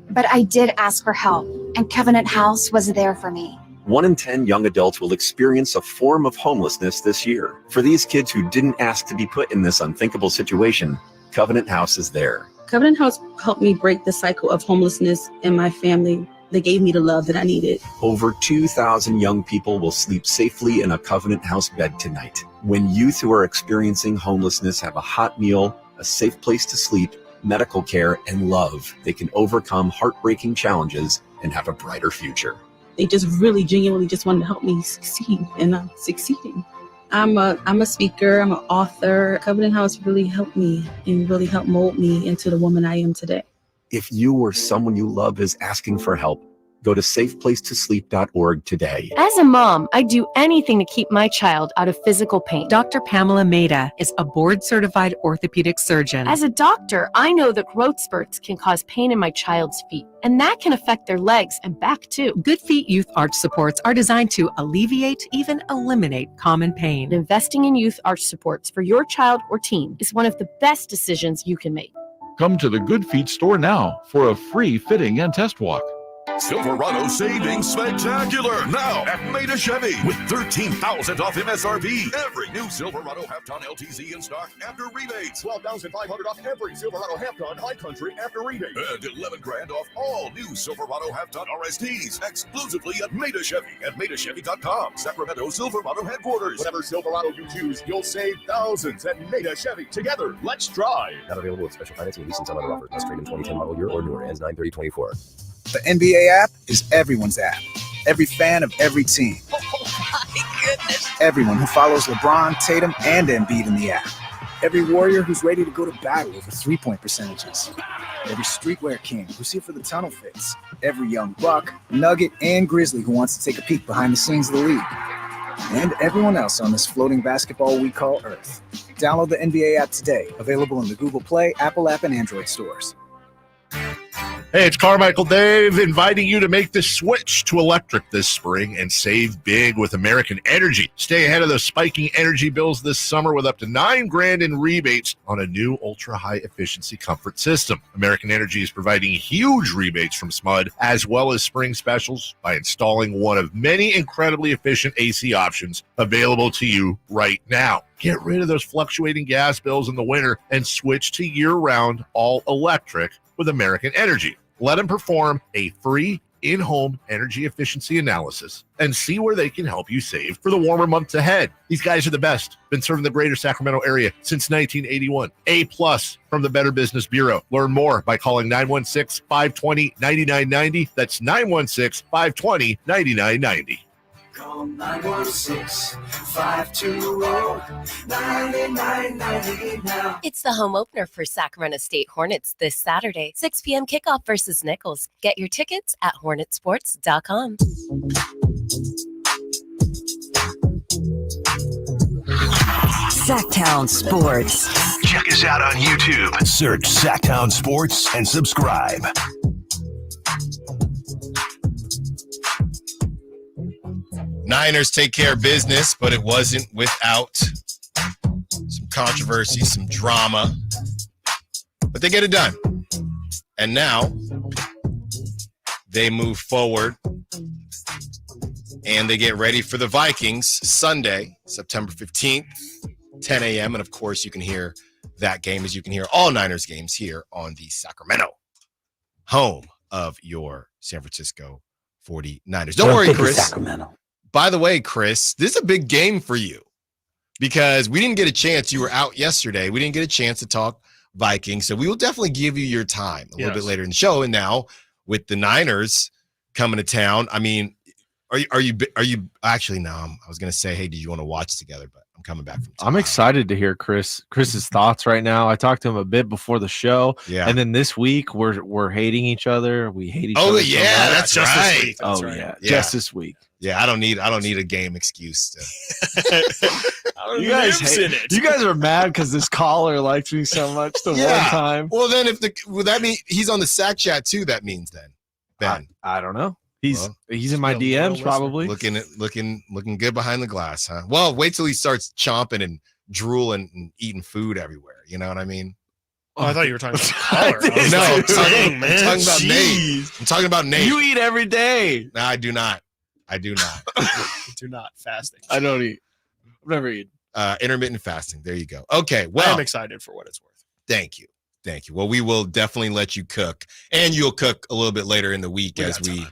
But I did ask for help, and Covenant House was there for me.
1 in 10 young adults will experience a form of homelessness this year. For these kids who didn't ask to be put in this unthinkable situation, Covenant House is there.
Covenant House helped me break the cycle of homelessness in my family. They gave me the love that I needed.
Over 2,000 young people will sleep safely in a Covenant House bed tonight. When youth who are experiencing homelessness have a hot meal, a safe place to sleep, medical care, and love, they can overcome heartbreaking challenges and have a brighter future.
They just really genuinely just wanted to help me succeed, and I'm succeeding. I'm a speaker, I'm an author. Covenant House really helped me and really helped mold me into the woman I am today.
If you or someone you love is asking for help, go to safeplacetosleep.org today.
As a mom, I'd do anything to keep my child out of physical pain. Dr. Pamela Maida is a board-certified orthopedic surgeon. As a doctor, I know that growth spurts can cause pain in my child's feet, and that can affect their legs and back too. Good Feet Youth Arch Supports are designed to alleviate, even eliminate common pain. Investing in youth arch supports for your child or teen is one of the best decisions you can make.
Come to the Good Feet store now for a free fitting and test walk.
Silverado Savings Spectacular now at Maida Chevy with $13,000 off MSRP. Every new Silverado half-ton LTZ in stock after rebates. $12,500 off every Silverado half-ton High Country after rebate. And $11,000 off all new Silverado half-ton RSTs exclusively at Maida Chevy at MaidaChevy.com. Sacramento Silverado headquarters.
Whatever Silverado you choose, you'll save thousands at Maida Chevy. Together, let's drive.
Not available with special financing and leasing on other offers. Must trade in 2010 model year or newer. Ends 9/30/24.
The NBA app is everyone's app. Every fan of every team.
Oh my goodness.
Everyone who follows LeBron, Tatum, and Embiid in the app. Every warrior who's ready to go to battle over three-point percentages. Every streetwear king who's here for the tunnel fits. Every young buck, nugget, and grizzly who wants to take a peek behind the scenes of the league. And everyone else on this floating basketball we call Earth. Download the NBA app today. Available in the Google Play, Apple app, and Android stores.
Hey, it's Carmichael Dave inviting you to make the switch to electric this spring and save big with American Energy. Stay ahead of those spiking energy bills this summer with up to $9,000 in rebates on a new ultra-high efficiency comfort system. American Energy is providing huge rebates from SMUD as well as spring specials by installing one of many incredibly efficient AC options available to you right now. Get rid of those fluctuating gas bills in the winter and switch to year-round all-electric with American Energy. Let them perform a free in-home energy efficiency analysis and see where they can help you save for the warmer months ahead. These guys are the best. Been serving the greater Sacramento area since 1981. A+ from the Better Business Bureau. Learn more by calling 916-520-9990. That's 916-520-9990.
Call 916-520-9990 now.
It's the home opener for Sacramento State Hornets this Saturday, 6 p.m. kickoff versus Nichols. Get your tickets at hornetsports.com.
Sacktown Sports.
Check us out on YouTube. Search Sacktown Sports and subscribe.
Niners take care of business, but it wasn't without some controversy, some drama. But they get it done. And now they move forward and they get ready for the Vikings Sunday, September 15th, 10 a.m. And, of course, you can hear that game as you can hear all Niners games here on the Sacramento, home of your San Francisco 49ers. Don't worry, Chris.
Sacramento.
By the way, Chris, this is a big game for you because we didn't get a chance. You were out yesterday. We didn't get a chance to talk Vikings. So we will definitely give you your time a little bit later in the show. And now with the Niners coming to town, I mean, are you actually, no, I was going to say, hey, did you want to watch together? But I'm coming back from
I'm excited to hear Chris's thoughts right now. I talked to him a bit before the show.
Yeah.
And then this week we're hating each other. We hate each other.
Oh, yeah, that's
just
right.
This week.
That's
oh,
right.
yeah.
Yeah.
Just this week.
Yeah, I don't need a game excuse to.
You guys are mad because this caller likes me so much the one time.
Well, then that mean he's on the Sack Chat too? That means then, Ben.
I don't know. He's in my DMs probably.
Looking good behind the glass, huh? Well, wait till he starts chomping and drooling and eating food everywhere. You know what I mean?
Oh, I thought you were talking about the caller.
No,
I'm talking about
Nate. I'm talking about Nate.
You eat every day.
No, I do not. Do
not fasting.
I don't eat. I've never eaten.
Intermittent fasting. There you go. Okay. Well,
I'm excited for what it's worth.
Thank you. Well, we will definitely let you cook, and you'll cook a little bit later in the week as we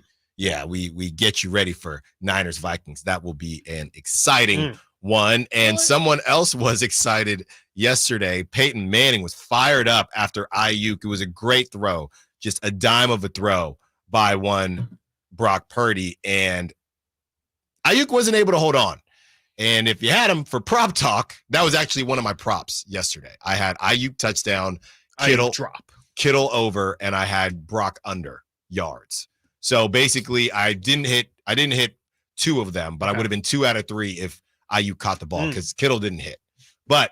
get you ready for Niners Vikings. That will be an exciting one. And someone else was excited yesterday. Peyton Manning was fired up after Aiyuk. It was a great throw, just a dime of a throw by one Brock Purdy, and Aiyuk wasn't able to hold on. And if you had him for prop talk, that was actually one of my props yesterday. I had Aiyuk touchdown, Kittle
drop,
Kittle over, and I had Brock under yards. So basically, I didn't hit two of them, but I would have been 2 out of 3 if Aiyuk caught the ball because Kittle didn't hit. But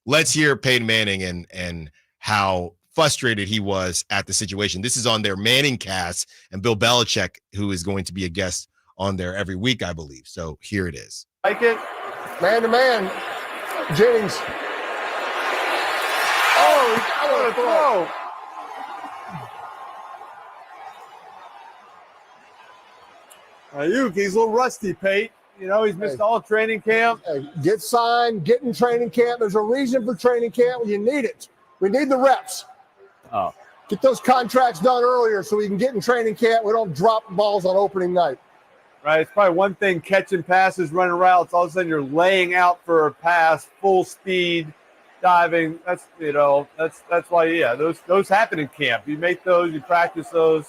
let's hear Peyton Manning and how frustrated he was at the situation. This is on their Manning cast, and Bill Belichick, who is going to be a guest on there every week, I believe. So here it is.
Like it, man to man, Jennings. Oh, he got a throw.
Aiyuk, he's a little rusty, Pate. You know, he's missed all training camp.
Get signed, get in training camp. There's a reason for training camp. You need it. We need the reps.
Oh.
Get those contracts done earlier so we can get in training camp. We don't drop balls on opening night.
Right, it's probably one thing catching passes, running routes. All of a sudden, you're laying out for a pass, full speed, diving. That's why. Yeah, those happen in camp. You make those, you practice those.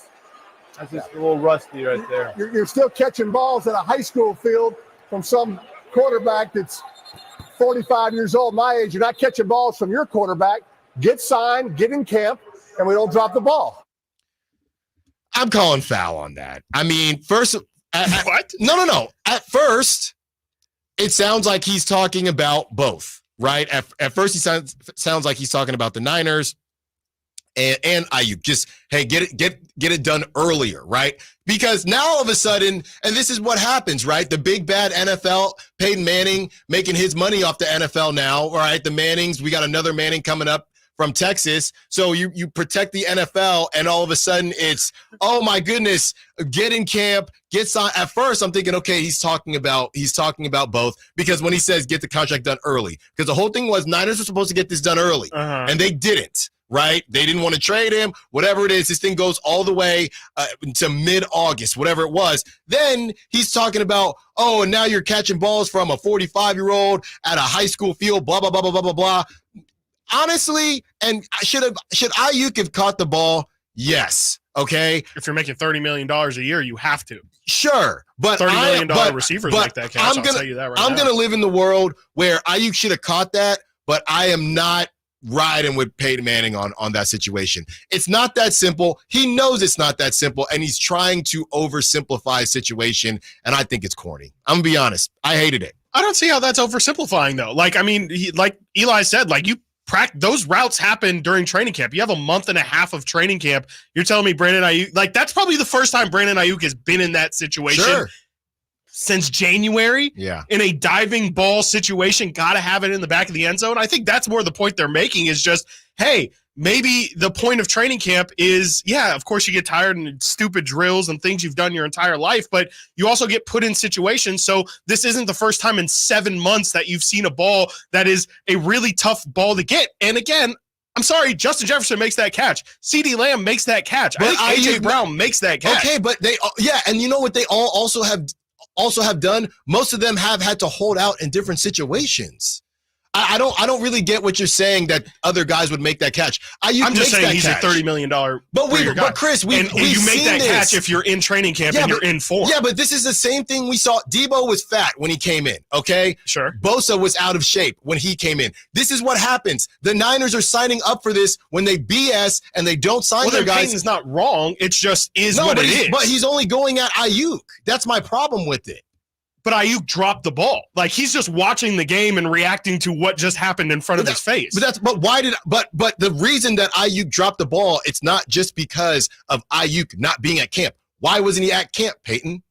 That's just a little rusty right there.
You're still catching balls at a high school field from some quarterback that's 45 years old, my age. You're not catching balls from your quarterback. Get signed, get in camp, and we don't drop the ball.
I'm calling foul on that. I mean, first.
What?
No. At first, it sounds like he's talking about both, right? At first, he sounds like he's talking about the Niners and Aiyuk. Just, hey, get it done earlier, right? Because now all of a sudden, and this is what happens, right? The big bad NFL, Peyton Manning making his money off the NFL now, all right? The Mannings, we got another Manning coming up from Texas. So you protect the NFL, and all of a sudden it's, oh my goodness, get in camp, get signed. At first I'm thinking, okay, he's talking about both, because when he says get the contract done early, because the whole thing was Niners were supposed to get this done early, and they didn't, right? They didn't want to trade him, whatever it is. This thing goes all the way to mid-August, whatever it was. Then he's talking about, oh, and now you're catching balls from a 45-year-old at a high school field, blah, blah, blah, blah, blah, blah, blah. Honestly, and should Aiyuk have caught the ball? Yes. Okay.
If you're making $30 million a year, you have to.
Sure, but
$30 million receivers make that catch. I'll tell you that right now.
I'm going to live in the world where Aiyuk should have caught that, but I am not riding with Peyton Manning on that situation. It's not that simple. He knows it's not that simple, and he's trying to oversimplify a situation, and I think it's corny. I'm going to be honest. I hated it.
I don't see how that's oversimplifying, though. Like, I mean, like Eli said, like, those routes happen during training camp. You have a month and a half of training camp. You're telling me Brandon Aiyuk, like, that's probably the first time Brandon Aiyuk has been in that situation since January.
Yeah.
In a diving ball situation, got to have it in the back of the end zone. I think that's more the point they're making, is just, hey, maybe the point of training camp is, yeah, of course you get tired and stupid drills and things you've done your entire life, but you also get put in situations. So this isn't the first time in 7 months that you've seen a ball that is a really tough ball to get. And again, I'm sorry, Justin Jefferson makes that catch. CeeDee Lamb makes that catch. I think A.J. Brown makes that catch.
Okay, but and you know what they all also have done? Most of them have had to hold out in different situations. I don't really get what you're saying that other guys would make that catch. I'm
just saying he's
catch.
a $30 million.
But Chris,
you make that catch if you're in training camp and you're in form.
Yeah, but this is the same thing we saw. Debo was fat when he came in. Okay,
sure.
Bosa was out of shape when he came in. This is what happens. The Niners are signing up for this when they BS and they don't sign their guys.
Peyton's not wrong. It's just what it is.
But he's only going at Aiyuk. That's my problem with it.
But Aiyuk dropped the ball. Like, he's just watching the game and reacting to what just happened in front of his face.
But the reason that Aiyuk dropped the ball, it's not just because of Aiyuk not being at camp. Why wasn't he at camp, Peyton?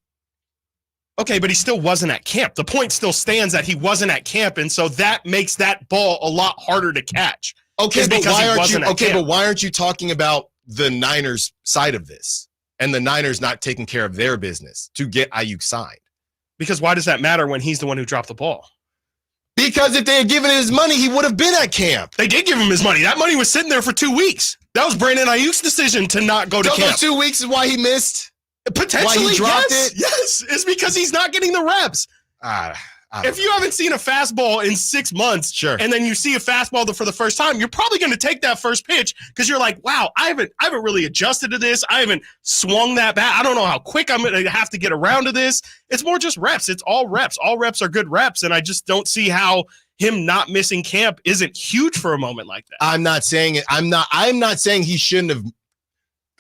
Okay, but he still wasn't at camp. The point still stands that he wasn't at camp, and so that makes that ball a lot harder to catch.
Okay, but why aren't you talking about the Niners side of this and the Niners not taking care of their business to get Aiyuk signed?
Because why does that matter when he's the one who dropped the ball?
Because if they had given him his money, he would have been at camp.
They did give him his money. That money was sitting there for 2 weeks. That was Brandon Aiyuk's decision to not go to camp.
Those 2 weeks is why he missed?
Potentially,
why he dropped it?
Yes, it's because he's not getting the reps. If you haven't seen a fastball in 6 months,
sure,
and then you see a fastball for the first time, you're probably going to take that first pitch because you're like, wow, I haven't really adjusted to this. I haven't swung that bat. I don't know how quick I'm going to have to get around to this. It's more just reps. It's all reps. All reps are good reps, and I just don't see how him not missing camp isn't huge for a moment like that.
I'm not saying it. I'm not saying he shouldn't have.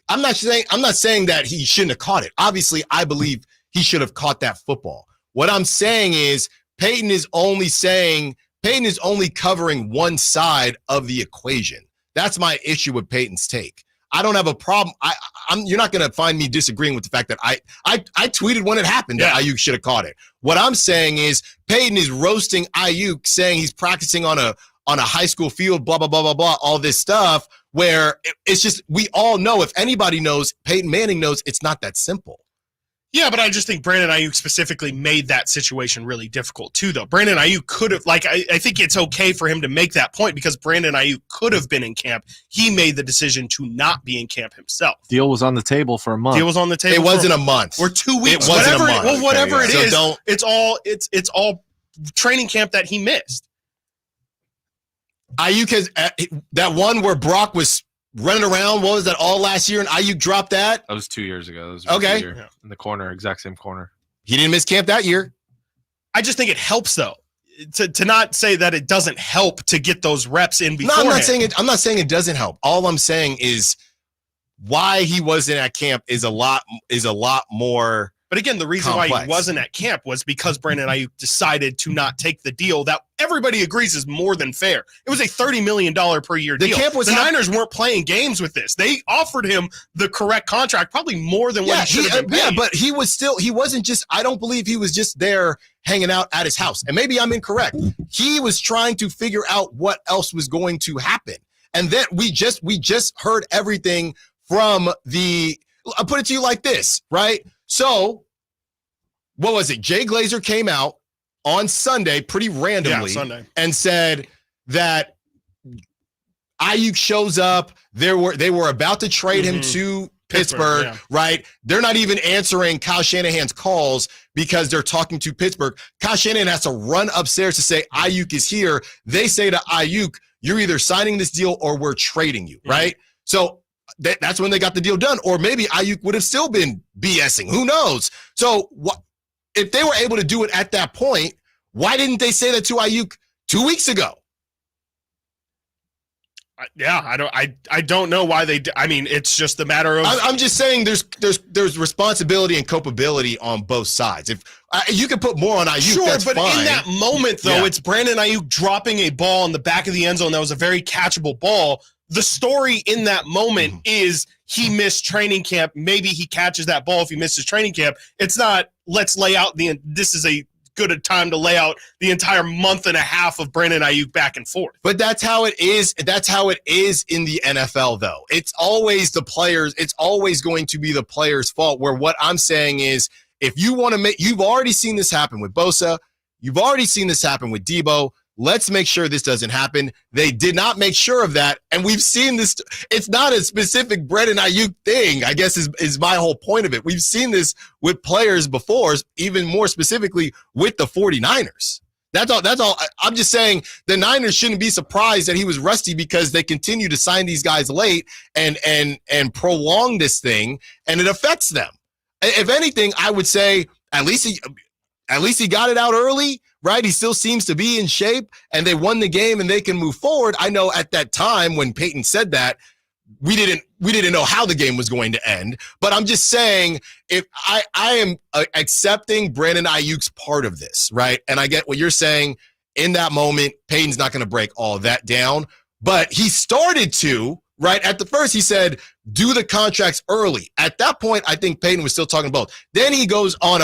I'm not saying that he shouldn't have caught it. Obviously, I believe he should have caught that football. What I'm saying is Peyton is only covering one side of the equation. That's my issue with Peyton's take. I don't have a problem. You're not going to find me disagreeing with the fact that I tweeted when it happened that Aiyuk should have caught it. What I'm saying is Peyton is roasting Aiyuk, saying he's practicing on a high school field, blah, blah, blah, blah, blah, all this stuff, where it's just, we all know, if anybody knows, Peyton Manning knows, it's not that simple.
Yeah, but I just think Brandon Aiyuk specifically made that situation really difficult too, though. Brandon Aiyuk could have, I think it's okay for him to make that point because Brandon Aiyuk could have been in camp. He made the decision to not be in camp himself.
Deal was on the table for a month.
Deal was on the table.
It wasn't a month.
Or 2 weeks.
It wasn't
whatever
a month.
Well, whatever it is,
So
it's all training camp that he missed.
Aiyuk has that one where Brock was running around. What was that, all last year? And Aiyuk dropped that?
That was 2 years ago. That was
okay.
In the corner, exact same corner.
He didn't miss camp that year.
I just think it helps, though, to not say that it doesn't help to get those reps in beforehand.
No, I'm not saying it doesn't help. All I'm saying is why he wasn't at camp is a lot more.
But again, the reason
complex.
why he wasn't at camp was because Brandon Aiyuk decided to not take the deal that everybody agrees is more than fair. It was a $30 million per year deal. The Niners weren't playing games with this. They offered him the correct contract, probably more than what he should have been paid.
Yeah, but he wasn't just, I don't believe he was just there hanging out at his house. And maybe I'm incorrect. He was trying to figure out what else was going to happen. And then we just heard everything from I'll put it to you like this, right? So, what was it? Jay Glazer came out on Sunday pretty randomly and said that Aiyuk shows up. They were about to trade him to Pittsburgh, right? They're not even answering Kyle Shanahan's calls because they're talking to Pittsburgh. Kyle Shanahan has to run upstairs to say Aiyuk is here. They say to Aiyuk, you're either signing this deal or we're trading you, right? So that's when they got the deal done. Or maybe Aiyuk would have still been BSing. Who knows? So if they were able to do it at that point, why didn't they say that to Aiyuk 2 weeks ago?
I don't know why they. I mean, it's just a matter of.
I'm just saying there's responsibility and culpability on both sides. If you can put more on Aiyuk,
sure,
that's
but
fine.
in that moment, though, it's Brandon Aiyuk dropping a ball in the back of the end zone that was a very catchable ball. The story in that moment is he missed training camp. Maybe he catches that ball if he misses training camp. It's not, let's lay out this is a good time to lay out the entire month and a half of Brandon Aiyuk back and forth.
But that's how it is. That's how it is in the NFL, though. It's always the players. It's always going to be the players' fault. Where what I'm saying is, if you want to you've already seen this happen with Bosa. You've already seen this happen with Debo. Let's make sure this doesn't happen. They did not make sure of that. And we've seen this. It's not a specific Brandon Aiyuk thing, I guess is my whole point of it. We've seen this with players before, even more specifically with the 49ers. That's all. I'm just saying the Niners shouldn't be surprised that he was rusty because they continue to sign these guys late and prolong this thing, and it affects them. If anything, I would say at least he got it out early. Right, he still seems to be in shape, and they won the game, and they can move forward. I know at that time when Peyton said that, we didn't know how the game was going to end. But I'm just saying, if I am accepting Brandon Aiyuk's part of this, right? And I get what you're saying. In that moment, Peyton's not going to break all of that down, but he started to. Right at the first, he said, "Do the contracts early." At that point, I think Peyton was still talking both. Then he goes on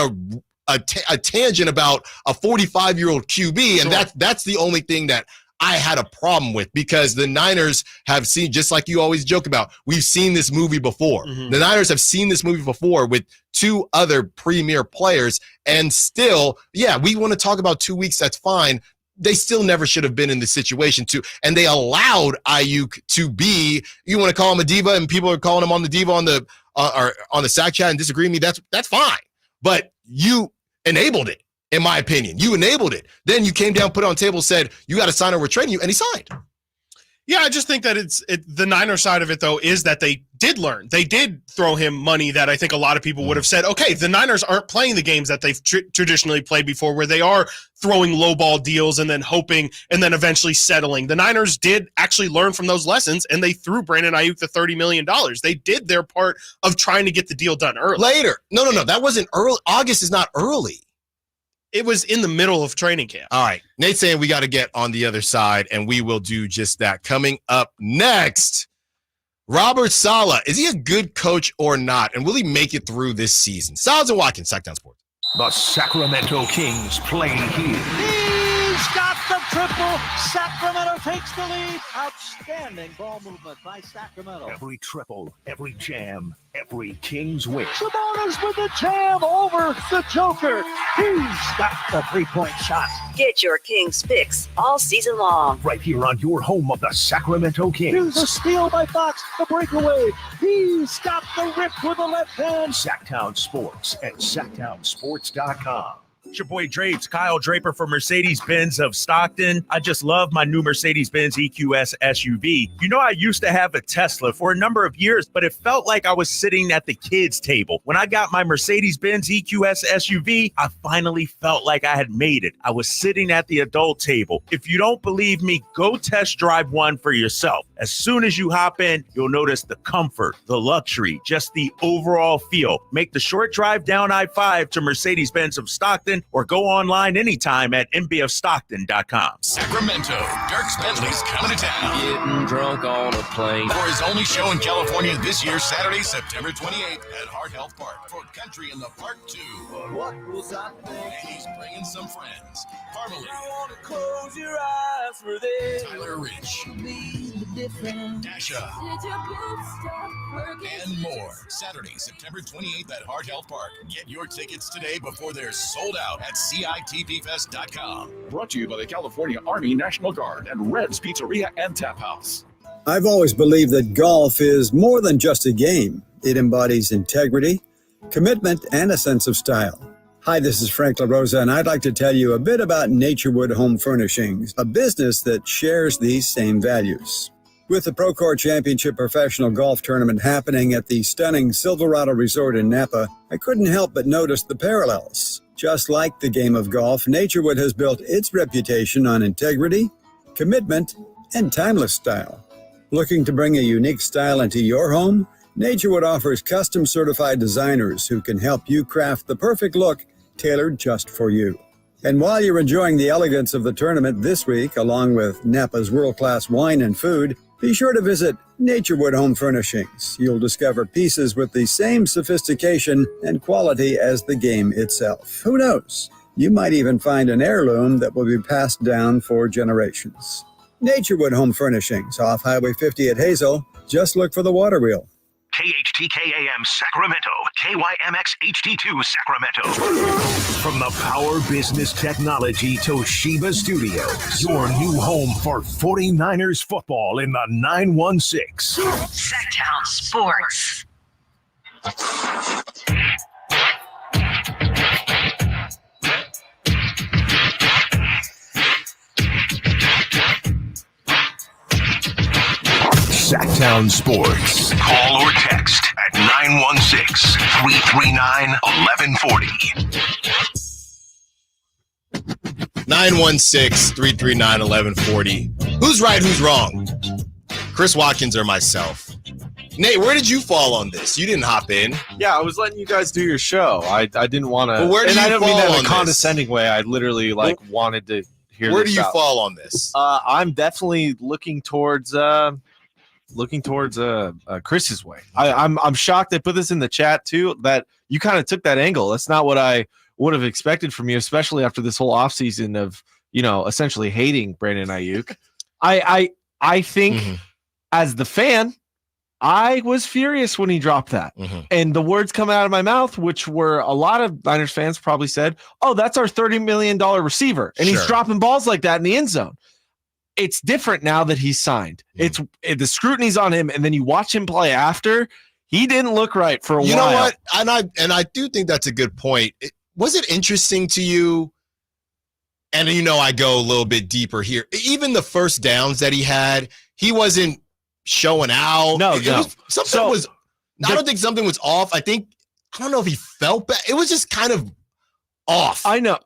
a tangent about a 45-year-old QB, and that's the only thing that I had a problem with, because the Niners have seen, just like you always joke about, we've seen this movie before. The Niners have seen this movie before with two other premier players, and still, we want to talk about 2 weeks, that's fine. They still never should have been in this situation and they allowed Aiyuk to be, you want to call him a diva, and people are calling him on the diva on the Sack Chat and disagree with me, that's fine. But you enabled it, in my opinion. You enabled it. Then you came down, put it on the table, said, you got to sign or we're trading you, and he signed.
Yeah, I just think that the Niner side of it, though, is that they did learn. They did throw him money that I think a lot of people would have said, okay, the Niners aren't playing the games that they've traditionally played before, where they are throwing lowball deals and then hoping and then eventually settling. The Niners did actually learn from those lessons, and they threw Brandon Aiyuk the $30 million. They did their part of trying to get the deal done early.
Later. No. That wasn't early. August is not early.
It was in the middle of training camp.
All right. Nate's saying we got to get on the other side, and we will do just that. Coming up next, Robert Saleh. Is he a good coach or not? And will he make it through this season? Stiles and Watkins, Sacktown Sports.
The Sacramento Kings play here.
He's got the triple. Sacramento takes the lead. Outstanding ball movement by Sacramento.
Every triple, every jam, every Kings win.
Sabonis with the jam over the Joker. He's got the three-point shot.
Get your Kings fix all season long.
Right here on your home of the Sacramento Kings.
Here's a steal by Fox. The breakaway. He's got the rip with the left hand.
Sacktown Sports at sacktownsports.com.
It's your boy Drapes, Kyle Draper for Mercedes-Benz of Stockton. I just love my new Mercedes-Benz EQS SUV. You know, I used to have a Tesla for a number of years, but it felt like I was sitting at the kids' table. When I got my Mercedes-Benz EQS SUV, I finally felt like I had made it. I was sitting at the adult table. If you don't believe me, go test drive one for yourself. As soon as you hop in, you'll notice the comfort, the luxury, just the overall feel. Make the short drive down I-5 to Mercedes-Benz of Stockton, or go online anytime at mbofstockton.com.
Sacramento, Dirk Bentley's coming to town.
Getting drunk on a plane.
For his only show in California this year, Saturday, September 28th at Heart Health Park for Country in the Park 2.
What was I thinking?
And he's bringing some friends. Parmalee.
I want to close your eyes for this.
Tyler Rich. Dasha. And more. Saturday, September 28th at Heart Health Park. Get your tickets today before they're sold out at CITPFest.com.
Brought to you by the California Army National Guard and Red's Pizzeria and Tap House.
I've always believed that golf is more than just a game. It embodies integrity, commitment, and a sense of style. Hi, this is Frank LaRosa, and I'd like to tell you a bit about Naturewood Home Furnishings, a business that shares these same values. With the Procore Championship Professional Golf Tournament happening at the stunning Silverado Resort in Napa, I couldn't help but notice the parallels. Just like the game of golf, Naturewood has built its reputation on integrity, commitment, and timeless style. Looking to bring a unique style into your home? Naturewood offers custom certified designers who can help you craft the perfect look tailored just for you. And while you're enjoying the elegance of the tournament this week, along with Napa's world-class wine and food, be sure to visit Naturewood Home Furnishings. You'll discover pieces with the same sophistication and quality as the game itself. Who knows? You might even find an heirloom that will be passed down for generations. Naturewood Home Furnishings, off Highway 50 at Hazel. Just look for the water wheel.
KHTKAM Sacramento, KYMX HD2 Sacramento. From the Power Business Technology Toshiba Studios, your new home for 49ers football in the 916.
Sacktown Sports.
Sacktown Sports. Call or text at 916-339-1140.
916-339-1140. Who's right, who's wrong? Chris Watkins or myself? Nate, where did you fall on this? You didn't hop in.
Yeah, I was letting you guys do your show. I didn't want to.
But where do you
I don't mean
fall
that in
on
a condescending way. I literally wanted to hear.
Where
this
do you
out.
fall on this?
I'm definitely looking towards Chris's way. I'm shocked. I put this in the chat too, that you kind of took that angle. That's not what I would have expected from you, especially after this whole offseason of, essentially hating Brandon Aiyuk. I think as the fan, I was furious when he dropped that. And the words coming out of my mouth, which were a lot of Niners fans probably said, oh, that's our $30 million receiver. And he's dropping balls like that in the end zone. It's different now that he's signed. It's the scrutiny's on him, and then you watch him play after. He didn't look right for a while.
You know what? And I do think that's a good point. Was it interesting to you? And I go a little bit deeper here. Even the first downs that he had, he wasn't showing out.
No.
I don't think something was off. I don't know if he felt bad. It was just kind of off.
I know.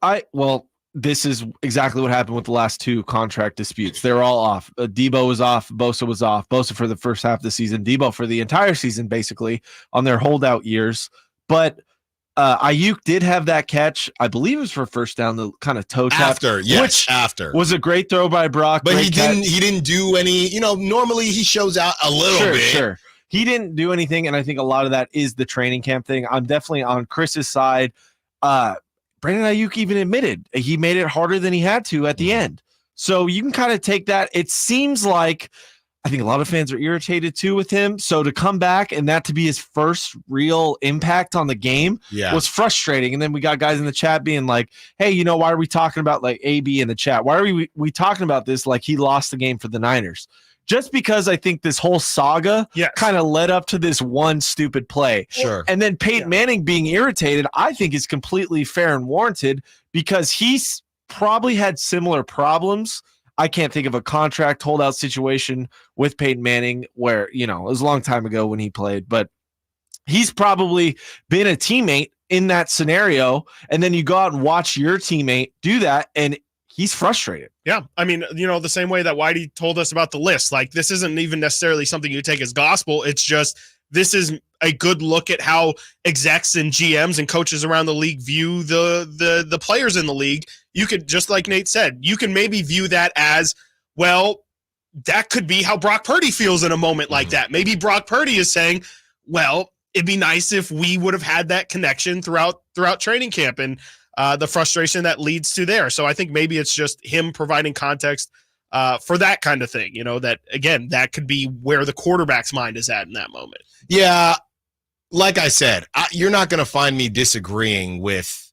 This is exactly what happened with the last two contract disputes. They're all off. Debo was off. Bosa was off. Bosa for the first half of the season. Debo for the entire season, basically, on their holdout years. But Aiyuk did have that catch. I believe it was for first down, the kind of toe tap. Which was a great throw by Brock.
But he didn't do any, normally he shows out a little bit.
Sure. He didn't do anything, and I think a lot of that is the training camp thing. I'm definitely on Chris's side. Brandon Aiyuk even admitted he made it harder than he had to at the end. So you can kind of take that. It seems like I think a lot of fans are irritated too with him. So to come back and that to be his first real impact on the game was frustrating. And then we got guys in the chat being like, hey, why are we talking about like AB in the chat? Why are we talking about this like he lost the game for the Niners? Just because I think this whole saga kind of led up to this one stupid play.
Sure.
And then Peyton Manning being irritated, I think is completely fair and warranted because he's probably had similar problems. I can't think of a contract holdout situation with Peyton Manning where, it was a long time ago when he played, but he's probably been a teammate in that scenario. And then you go out and watch your teammate do that, and he's frustrated.
Yeah. I mean, the same way that Whitey told us about the list, like this isn't even necessarily something you take as gospel. It's just, this is a good look at how execs and GMs and coaches around the league view the players in the league. You could, just like Nate said, you can maybe view that as, well, that could be how Brock Purdy feels in a moment like that. Maybe Brock Purdy is saying, well, it'd be nice if we would have had that connection throughout training camp and the frustration that leads to there. So I think maybe it's just him providing context for that kind of thing, that, again, that could be where the quarterback's mind is at in that moment.
Yeah, like I said, you're not going to find me disagreeing with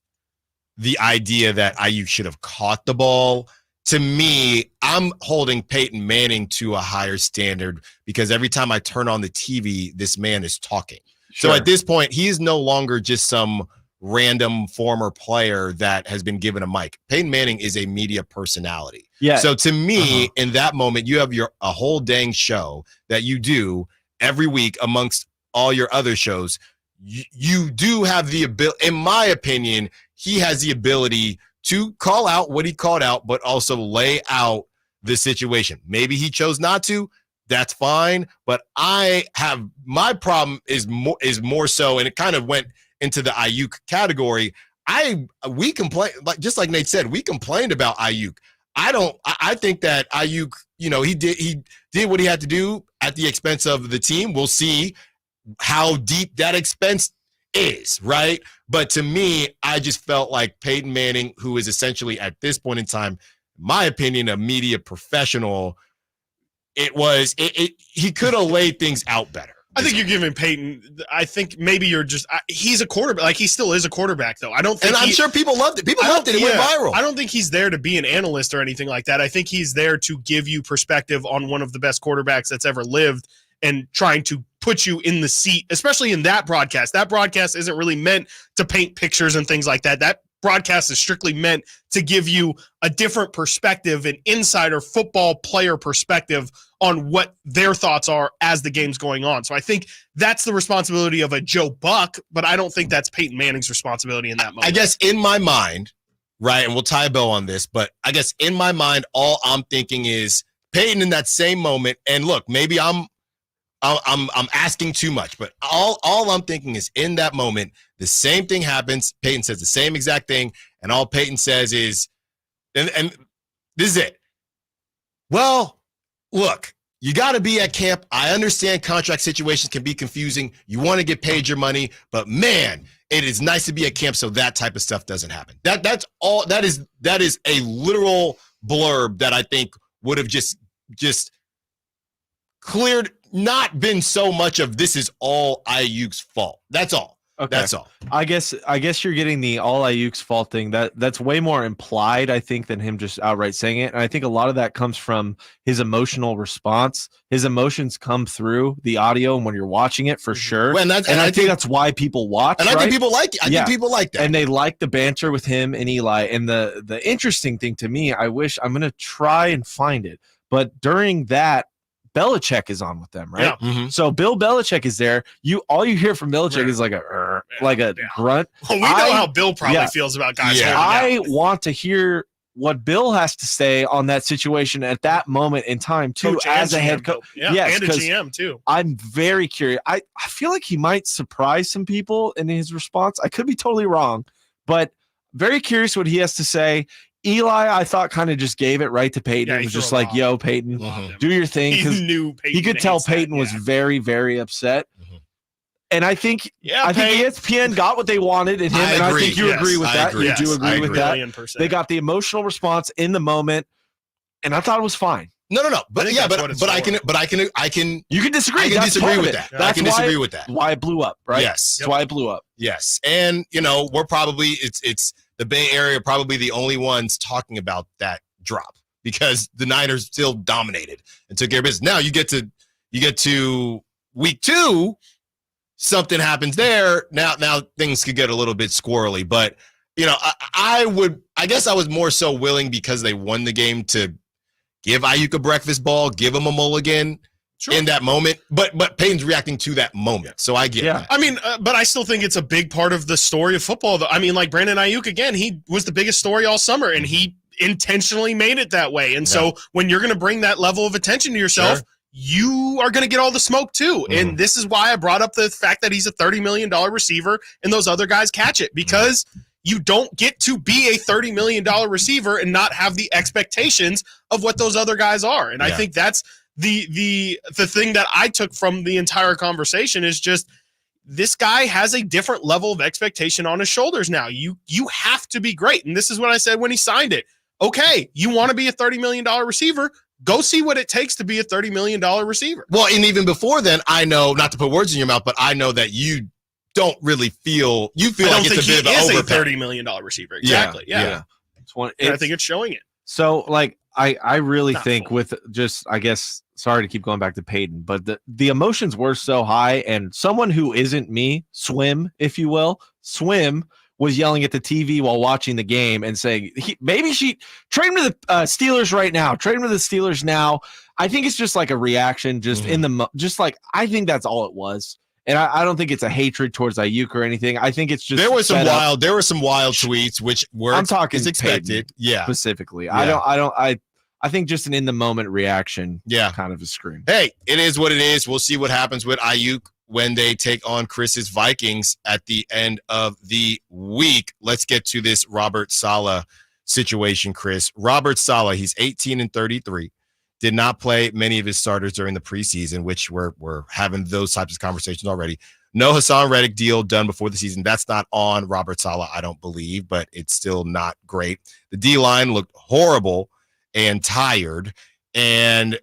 the idea that Aiyuk should have caught the ball. To me, I'm holding Peyton Manning to a higher standard because every time I turn on the TV, this man is talking. Sure. So at this point, he is no longer just some random former player that has been given a mic. Peyton Manning is a media personality.
Yeah.
So to me, in that moment, you have a whole dang show that you do every week amongst all your other shows. You do have the ability, in my opinion, he has the ability to call out what he called out, but also lay out the situation. Maybe he chose not to. That's fine. But my problem is more so, and it kind of went into the Aiyuk category. We complain, just like Nate said, we complained about Aiyuk. I think that Aiyuk, he did what he had to do at the expense of the team. We'll see how deep that expense is, right? But to me, I just felt like Peyton Manning, who is essentially at this point in time, in my opinion, a media professional, he could have laid things out better.
I think you're giving Peyton. I think maybe you're just. He's a quarterback. Like he still is a quarterback, though. I don't think.
And I'm sure people loved it. People loved it. It went viral.
I don't think he's there to be an analyst or anything like that. I think he's there to give you perspective on one of the best quarterbacks that's ever lived and trying to put you in the seat, especially in that broadcast. That broadcast isn't really meant to paint pictures and things like that. That broadcast is strictly meant to give you a different perspective, an insider football player perspective on what their thoughts are as the game's going on. So I think that's the responsibility of a Joe Buck, but I don't think that's Peyton Manning's responsibility in that moment.
I guess in my mind, right, and we'll tie a bow on this, but I guess in my mind, all I'm thinking is Peyton in that same moment, and look, maybe I'm asking too much, but all I'm thinking is in that moment, the same thing happens. Peyton says the same exact thing, and all Peyton says is, and this is it. Well, look, you got to be at camp. I understand contract situations can be confusing. You want to get paid your money, but man, it is nice to be at camp so that type of stuff doesn't happen. That's all. That is a literal blurb that I think would have just cleared, not been so much of this is all Aiyuk's fault. That's all. Okay. That's all.
I guess you're getting the all Aiyuk's fault thing. That's way more implied, I think, than him just outright saying it. And I think a lot of that comes from his emotional response. His emotions come through the audio and when you're watching it for sure.
Well, and I think that's
why people watch.
And I think people like it. I think people like that.
And they like the banter with him and Eli. And the interesting thing to me, I'm going to try and find it. But during that, Belichick is on with them, right?
Yeah.
Mm-hmm.
So Bill Belichick is there. All you hear from Belichick is like a grunt.
Well, we know how Bill probably feels about guys.
Yeah.
I want to hear what Bill has to say on that situation at that moment in time too,
Coach
as a
and
head
GM,
coach.
yeah,
Yes,
and a GM too.
I'm very curious. I feel like he might surprise some people in his response. I could be totally wrong, but very curious what he has to say. Eli, I thought, kind of just gave it right to Peyton.
Yeah,
It was just like, yo, Peyton, do your thing.
He knew Peyton.
He could tell
hates that,
Peyton was very, very upset. And I think
Yeah,
think ESPN got what they wanted in him, and I think you agree with that. You do agree with that. They got the emotional response in the moment. and I thought it was fine.
No. But I can.
You can disagree.
I can disagree with that. I can disagree with that.
Why it blew up, right?
Yes.
That's why it blew up.
Yes. And we're probably it's the Bay Area probably the only ones talking about that drop because the Niners still dominated and took care of business. Now you get to week 2, something happens there. Now things could get a little bit squirrely, but I guess I was more so willing because they won the game to give Aiyuk a breakfast ball, give him a mulligan in that moment. But Peyton's reacting to that moment, so I get that.
I mean, but I still think it's a big part of the story of football. I mean, like Brandon Aiyuk, again, he was the biggest story all summer, and he intentionally made it that way. And so when you're going to bring that level of attention to yourself, you are going to get all the smoke too. And this is why I brought up the fact that he's a $30 million receiver and those other guys catch it, because you don't get to be a $30 million receiver and not have the expectations of what those other guys are. And I think that's the thing that I took from the entire conversation is just this guy has a different level of expectation on his shoulders now. You have to be great. And this is what I said when he signed it. Okay, you want to be a $30 million receiver, go see what it takes to be a $30 million receiver.
Well, and even before then, I know, not to put words in your mouth, but I know that you don't really feel like it's a bit of an overpay.
$30 million receiver. Exactly. Yeah. I think it's showing it.
So, like, I really think with just, I guess, sorry to keep going back to Peyton, but the emotions were so high, and someone who isn't me, Swim, if you will, was yelling at the TV while watching the game and saying, maybe she trade him to the Steelers right now. Trade him to the Steelers now. I think it's just like a reaction, just I think that's all it was. And I don't think it's a hatred towards Aiyuk or anything. I think it's just
there were some wild tweets which were as expected.
Peyton specifically. Yeah. I think just an in the moment reaction.
Yeah,
kind of a scream.
Hey, it is what it is. We'll see what happens with Aiyuk when they take on Chris's Vikings at the end of the week. Let's get to this Robert Saleh situation, Chris. Robert Saleh, he's 18-33. Did not play many of his starters during the preseason, which we're having those types of conversations already. No Hassan Reddick deal done before the season. That's not on Robert Saleh, I don't believe, but it's still not great. The D-line looked horrible and tired. And,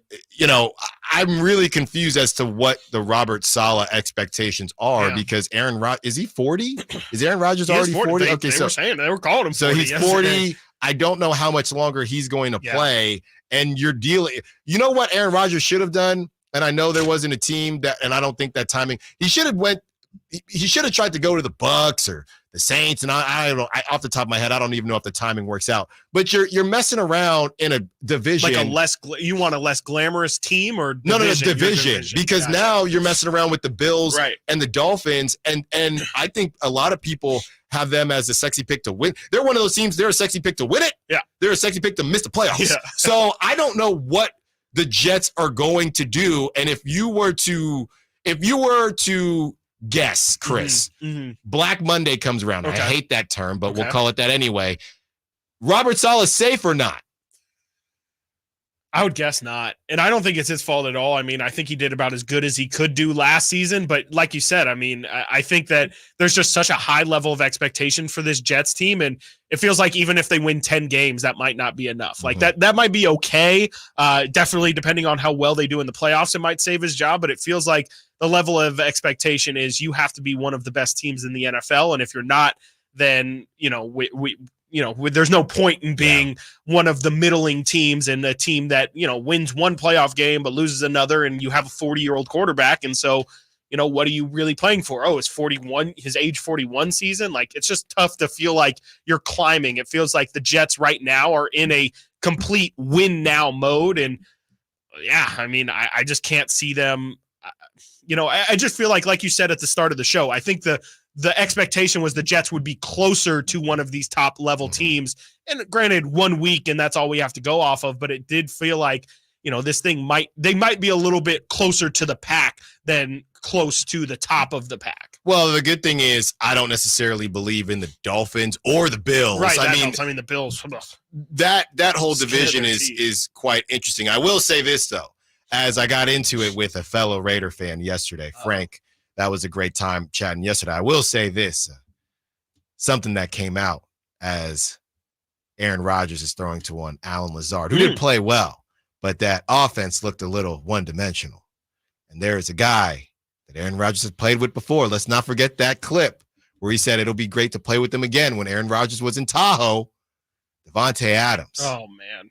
I'm really confused as to what the Robert Saleh expectations are because Aaron Rodgers, is he 40? Is Aaron Rodgers already 40?
They were calling him 40.
So he's 40. I don't know how much longer he's going to play. And you're dealing, you know what Aaron Rodgers should have done? And I know there wasn't a team and I don't think that timing, he should have tried to go to the Bucks or the Saints. And I don't know, off the top of my head, I don't even know if the timing works out, but you're messing around in a division.
Like you want a less glamorous team or division?
No, division. Because now you're messing around with the Bills and the Dolphins. And I think a lot of people have them as a sexy pick to win. They're one of those teams, they're a sexy pick to win it.
Yeah.
They're a sexy pick to miss the playoffs. Yeah. So I don't know what the Jets are going to do. And if you were to guess, Chris, Black Monday comes around. Okay. I hate that term, but we'll call it that anyway. Robert Saleh safe or not?
I would guess not. And I don't think it's his fault at all. I mean, I think he did about as good as he could do last season. But like you said, I mean, I think that there's just such a high level of expectation for this Jets team. And it feels like even if they win 10 games, that might not be enough. Like that might be okay. Definitely depending on how well they do in the playoffs, it might save his job. But it feels like the level of expectation is you have to be one of the best teams in the NFL. And if you're not, then, there's no point in being one of the middling teams and a team that, wins one playoff game but loses another, and you have a 40-year-old quarterback. And so, what are you really playing for? Oh, it's 41, his age 41 season. Like, it's just tough to feel like you're climbing. It feels like the Jets right now are in a complete win now mode. And I mean, I just can't see them. I just feel like you said at the start of the show, I think the expectation was the Jets would be closer to one of these top level teams. And granted, 1 week, and that's all we have to go off of. But it did feel like, this thing they might be a little bit closer to the pack than close to the top of the pack.
Well, the good thing is I don't necessarily believe in the Dolphins or the Bills.
Right. I mean, the Bills.
That whole division is quite interesting. I will say this, though, as I got into it with a fellow Raider fan yesterday, Frank. That was a great time chatting yesterday. I will say this, something that came out as Aaron Rodgers is throwing to one Allen Lazard, who did play well, but that offense looked a little one-dimensional. And there is a guy that Aaron Rodgers has played with before. Let's not forget that clip where he said it'll be great to play with him again when Aaron Rodgers was in Tahoe. Devontae Adams.
Oh, man.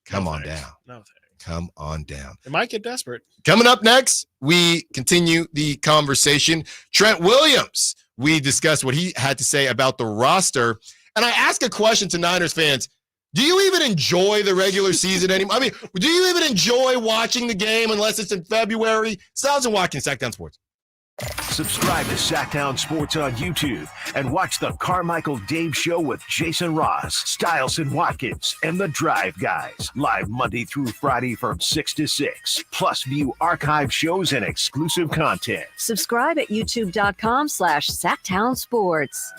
Come on down.
No thanks.
Come on down.
It might get desperate.
Coming up next, we continue the conversation. Trent Williams, we discussed what he had to say about the roster. And I ask a question to Niners fans. Do you even enjoy the regular season anymore? I mean, do you even enjoy watching the game unless it's in February? Stiles and Watkins, Sackdown Sports.
Subscribe to Sacktown Sports on YouTube and watch the Carmichael Dave Show with Jason Ross, Stiles and Watkins, and the Drive Guys. Live Monday through Friday from 6 to 6. Plus view archive shows and exclusive content.
Subscribe at youtube.com/Sacktown Sports.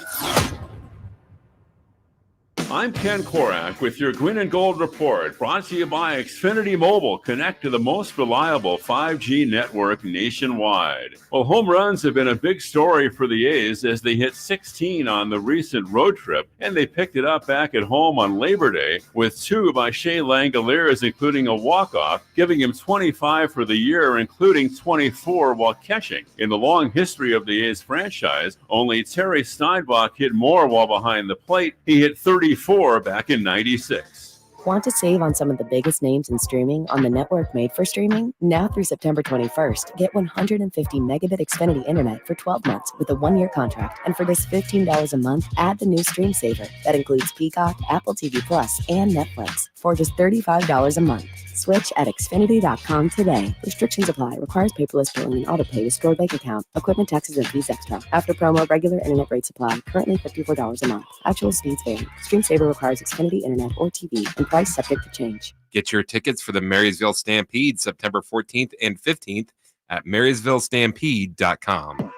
I'm Ken Korak with your Green and Gold Report, brought to you by Xfinity Mobile. Connect to the most reliable 5G network nationwide. Well, home runs have been a big story for the A's as they hit 16 on the recent road trip, and they picked it up back at home on Labor Day with 2 by Shea Langoliers, including a walk-off, giving him 25 for the year, including 24 while catching. In the long history of the A's franchise, only Terry Steinbach hit more while behind the plate. He hit 34 back in 96.
Want to save on some of the biggest names in streaming on the network made for streaming? Now through September 21st, get 150 megabit Xfinity internet for 12 months with a 1-year contract. And for just $15 a month, add the new Stream Saver. That includes Peacock, Apple TV Plus, and Netflix for just $35 a month. Switch at Xfinity.com today. Restrictions apply. Requires paperless billing and auto pay to store bank account. Equipment taxes and fees extra. After promo, regular internet rates apply. Currently $54 a month. Actual speeds vary. Stream Saver requires Xfinity internet or TV and price subject to change.
Get your tickets for the Marysville Stampede September 14th and 15th at MarysvilleStampede.com.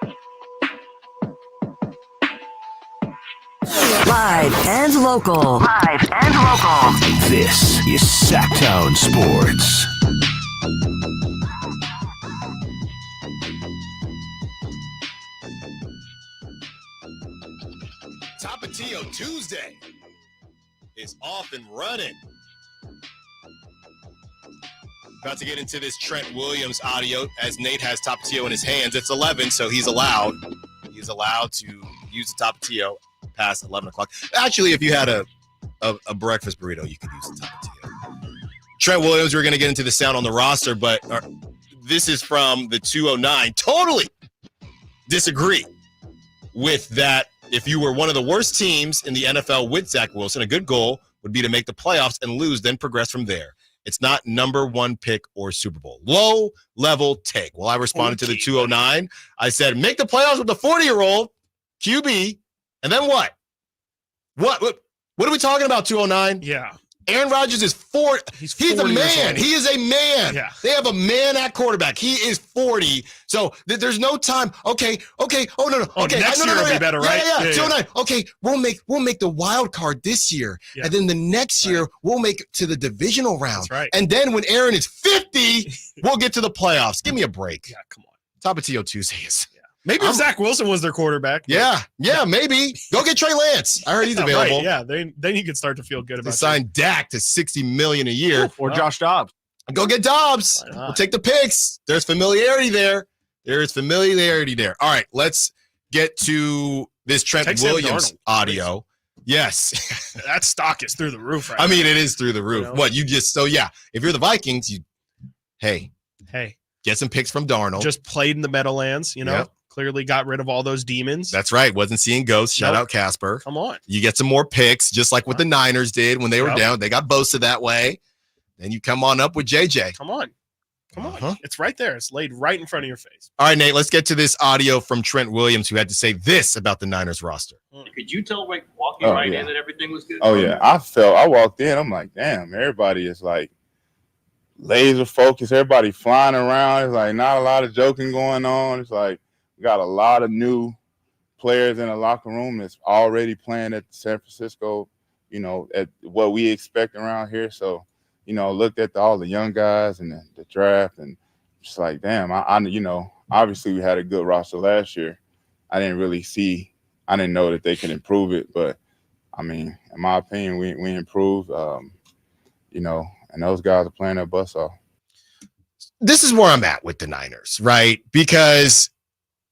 Live and local. Live and local.
This is Sacktown Sports.
Tapatio Tuesday is off and running. About to get into this Trent Williams audio as Nate has Tapatio in his hands. It's 11, so he's allowed. He's allowed to use the Tapatio past 11 o'clock. Actually, if you had a breakfast burrito, you could use the Tapatio. Trent Williams, we're going to get into the sound on the roster, but this is from the 209. Totally disagree with that. If you were one of the worst teams in the NFL with Zach Wilson, a good goal would be to make the playoffs and lose, then progress from there. It's not number 1 pick or Super Bowl. Low level take. Well, I responded to the 209. I said, make the playoffs with the 40-year-old QB. And then what? What are we talking about, 209?
Yeah.
Aaron Rodgers is 40. He's a man. He is a man.
Yeah.
They have a man at quarterback. He is 40. So there's no time. Okay. Oh, no. Okay.
Next year will be better, right?
Yeah. 209. Okay. We'll make the wild card this year. Yeah. And then the next year, we'll make it to the divisional round.
That's right.
And then when Aaron is 50, we'll get to the playoffs. Give me a break.
Yeah, come on.
Tapatio Tuesday is.
Maybe if Zach Wilson was their quarterback.
Yeah, maybe. Go get Trey Lance. I heard he's available.
Right, yeah, then you can start to feel good about it.
Sign Dak to $60 million a year.
Or Josh Dobbs.
Go get Dobbs. We'll take the picks. There's familiarity there. All right, let's get to this Trent Williams audio. Yes.
That stock is through the roof right
now. I mean,
now.
it is through the roof. You know? If you're the Vikings, hey, get some picks from Darnold.
Just played in the Meadowlands,
Yep.
Clearly got rid of all those demons.
That's right. Wasn't seeing ghosts. Shout out Casper.
Come on.
You get some more picks, just like what the Niners did when they were down. They got Bosa that way. Then you come on up with JJ.
Come on. It's right there. It's laid right in front of your face.
All right, Nate, let's get to this audio from Trent Williams, who had to say this about the Niners roster.
Could you tell, walking in that everything was good?
Oh, yeah. I walked in, I'm like, damn, everybody is like laser focused. Everybody flying around. It's like not a lot of joking going on. It's like we got a lot of new players in the locker room that's already playing at San Francisco, at what we expect around here. So, looked at all the young guys and the draft and just like, damn, I obviously we had a good roster last year. I didn't know that they could improve it, but I mean, in my opinion, we improved. You know, and those guys are playing their butts off.
This is where I'm at with the Niners, right? Because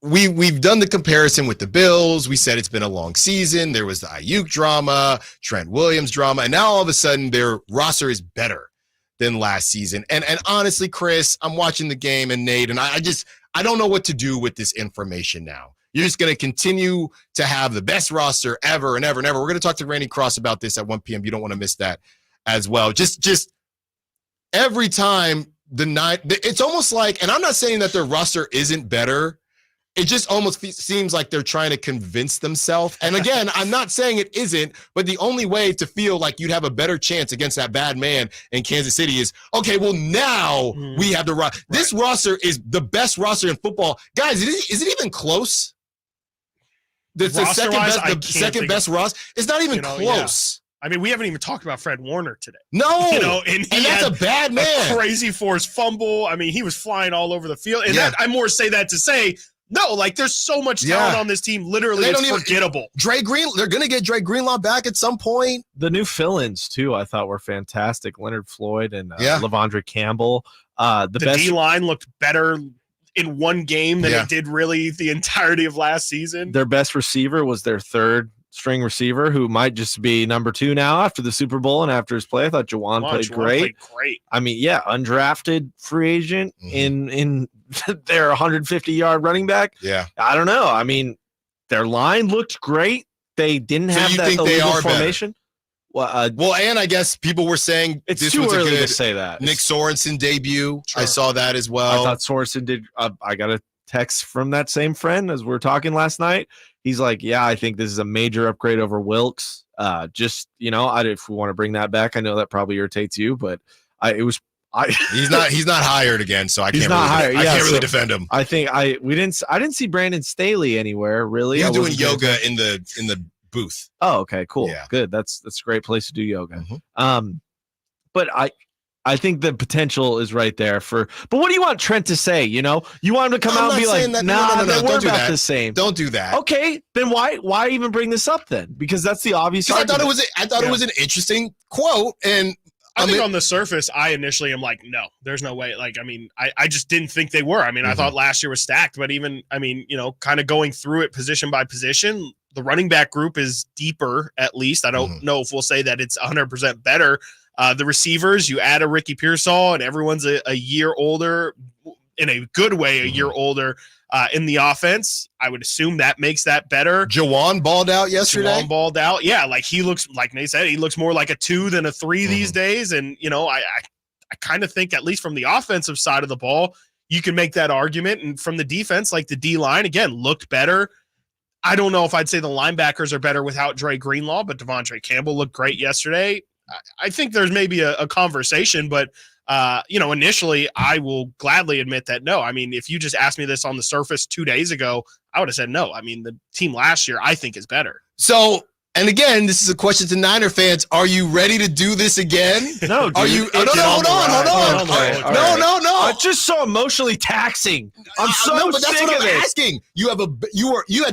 we've done the comparison with the Bills. We said it's been a long season. There was the Aiyuk drama, Trent Williams drama, and now all of a sudden their roster is better than last season. And honestly, Chris, I'm watching the game and Nate, and I don't know what to do with this information now. You're just going to continue to have the best roster ever and ever and ever. We're going to talk to Randy Cross about this at 1 p.m. You don't want to miss that as well. Just every time it's almost like, and I'm not saying that their roster isn't better. It just almost seems like they're trying to convince themselves. And again, I'm not saying it isn't, but the only way to feel like you'd have a better chance against that bad man in Kansas City is, okay, well, now we have the roster. Right. This roster is the best roster in football. Guys, is it even close? The second best roster. It's not even close.
Yeah. I mean, we haven't even talked about Fred Warner today.
No,
and
that's a bad man.
A crazy forced fumble. I mean, he was flying all over the field. And I more say that to say, no, like there's so much talent on this team. Literally, it's forgettable.
They're going to get Dre Greenlaw back at some point.
The new fill-ins, too, I thought were fantastic. Leonard Floyd and Lavondre Campbell. The best
D-line looked better in one game than it did really the entirety of last season.
Their best receiver was their third string receiver, who might just be number 2 now after the Super Bowl and after his play. I thought Juwan played great. I mean, undrafted free agent in their 150-yard running back.
Yeah.
I don't know. I mean, their line looked great. They didn't have that illegal formation.
Well, and I guess people were saying
it's
this
too
was
early
a good
to say that.
Nick Sorensen debut.
Sure.
I saw that as well.
I thought Sorensen did. I got a text from that same friend as we were talking last night. He's like, yeah, I think this is a major upgrade over Wilkes. Just, if we want to bring that back, I know that probably irritates you, but
he's not hired again, so I can't really defend him.
I think I didn't see Brandon Staley anywhere really.
He's doing yoga in the booth.
Oh, okay, cool.
Yeah.
Good. That's a great place to do yoga. But I think the potential is right there but what do you want Trent to say? You want him to come out and be like, no, we're about the same.
Don't do that.
Okay, then why even bring this up then? Because that's the obvious argument.
I thought it was an interesting quote, and
I think on the surface, I initially am like, no, there's no way. Like, I mean, I just didn't think they were. I mean, I thought last year was stacked, but even, I mean, kind of going through it position by position, the running back group is deeper, at least. I don't know if we'll say that it's 100% better. The receivers, you add a Ricky Pearsall, and everyone's a year older, in a good way, a year older in the offense. I would assume that makes that better.
Juwan balled out yesterday.
Yeah, like he looks, like Nate said, he looks more like a 2 than a 3 these days. And, I kind of think, at least from the offensive side of the ball, you can make that argument. And from the defense, like the D-line, again, looked better. I don't know if I'd say the linebackers are better without Dre Greenlaw, but Devondre Campbell looked great yesterday. I think there's maybe a conversation, but initially I will gladly admit that no. I mean, if you just asked me this on the surface 2 days ago, I would have said no. I mean, the team last year I think is better.
So, and again, this is a question to Niner fans: are you ready to do this again?
No, dude.
Are you? Hold on. No.
It's just so emotionally taxing. I'm so
no, but that's
sick
what
of
I'm
this.
asking. You had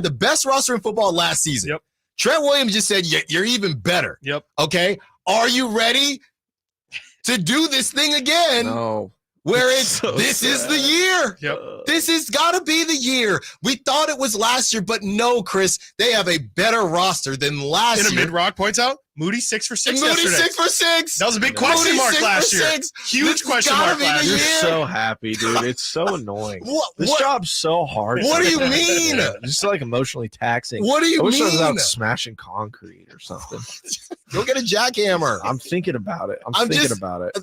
the best roster in football last season.
Yep.
Trent Williams just said you're even better.
Yep.
Okay. Are you ready to do this thing again?
No.
Where it's this is the year.
Yep.
This has got to be the year. We thought it was last year, but no, Chris, they have a better roster than last year.
Mid-Rock points out Moody 6 for 6
Moody
yesterday.
6 for 6.
That was a big question mark last year. Huge question mark last year.
You're so happy, dude. It's so annoing. This job's so hard.
What do you mean?
Just like emotionally taxing.
What do you
I wish I was
mean?
out smashing concrete or something.
Go get a jackhammer.
I'm thinking about it. I'm thinking about it.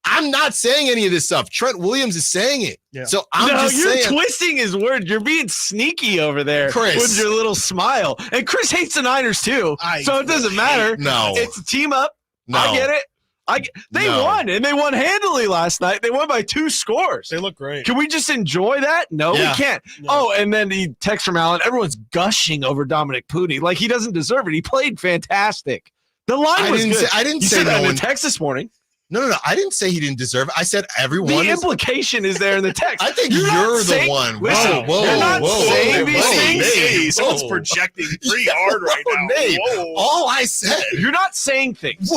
I'm not saying any of this stuff. Trent Williams is saying it.
Yeah.
So you're
saying, twisting his words. You're being sneaky over there,
Chris,
with your little smile. And Chris hates the Niners too, so it doesn't matter.
No,
it's a team up.
No.
I get it. They won, and they won handily last night. They won by 2 scores.
They look great.
Can we just enjoy that? No, we can't. No. Oh, and then he texts from Allen. Everyone's gushing over Dominic Pooty like he doesn't deserve it. He played fantastic. The line was good.
I didn't
you
say
said
no
that in
one.
the text this morning.
No. I didn't say he didn't deserve it. I said everyone.
The implication is there in the text.
I think you're the one.
Listen,
whoa,
you're not saying these things.
Nate, someone's projecting pretty hard right now.
Nate,
Whoa.
all I said.
You're not saying things.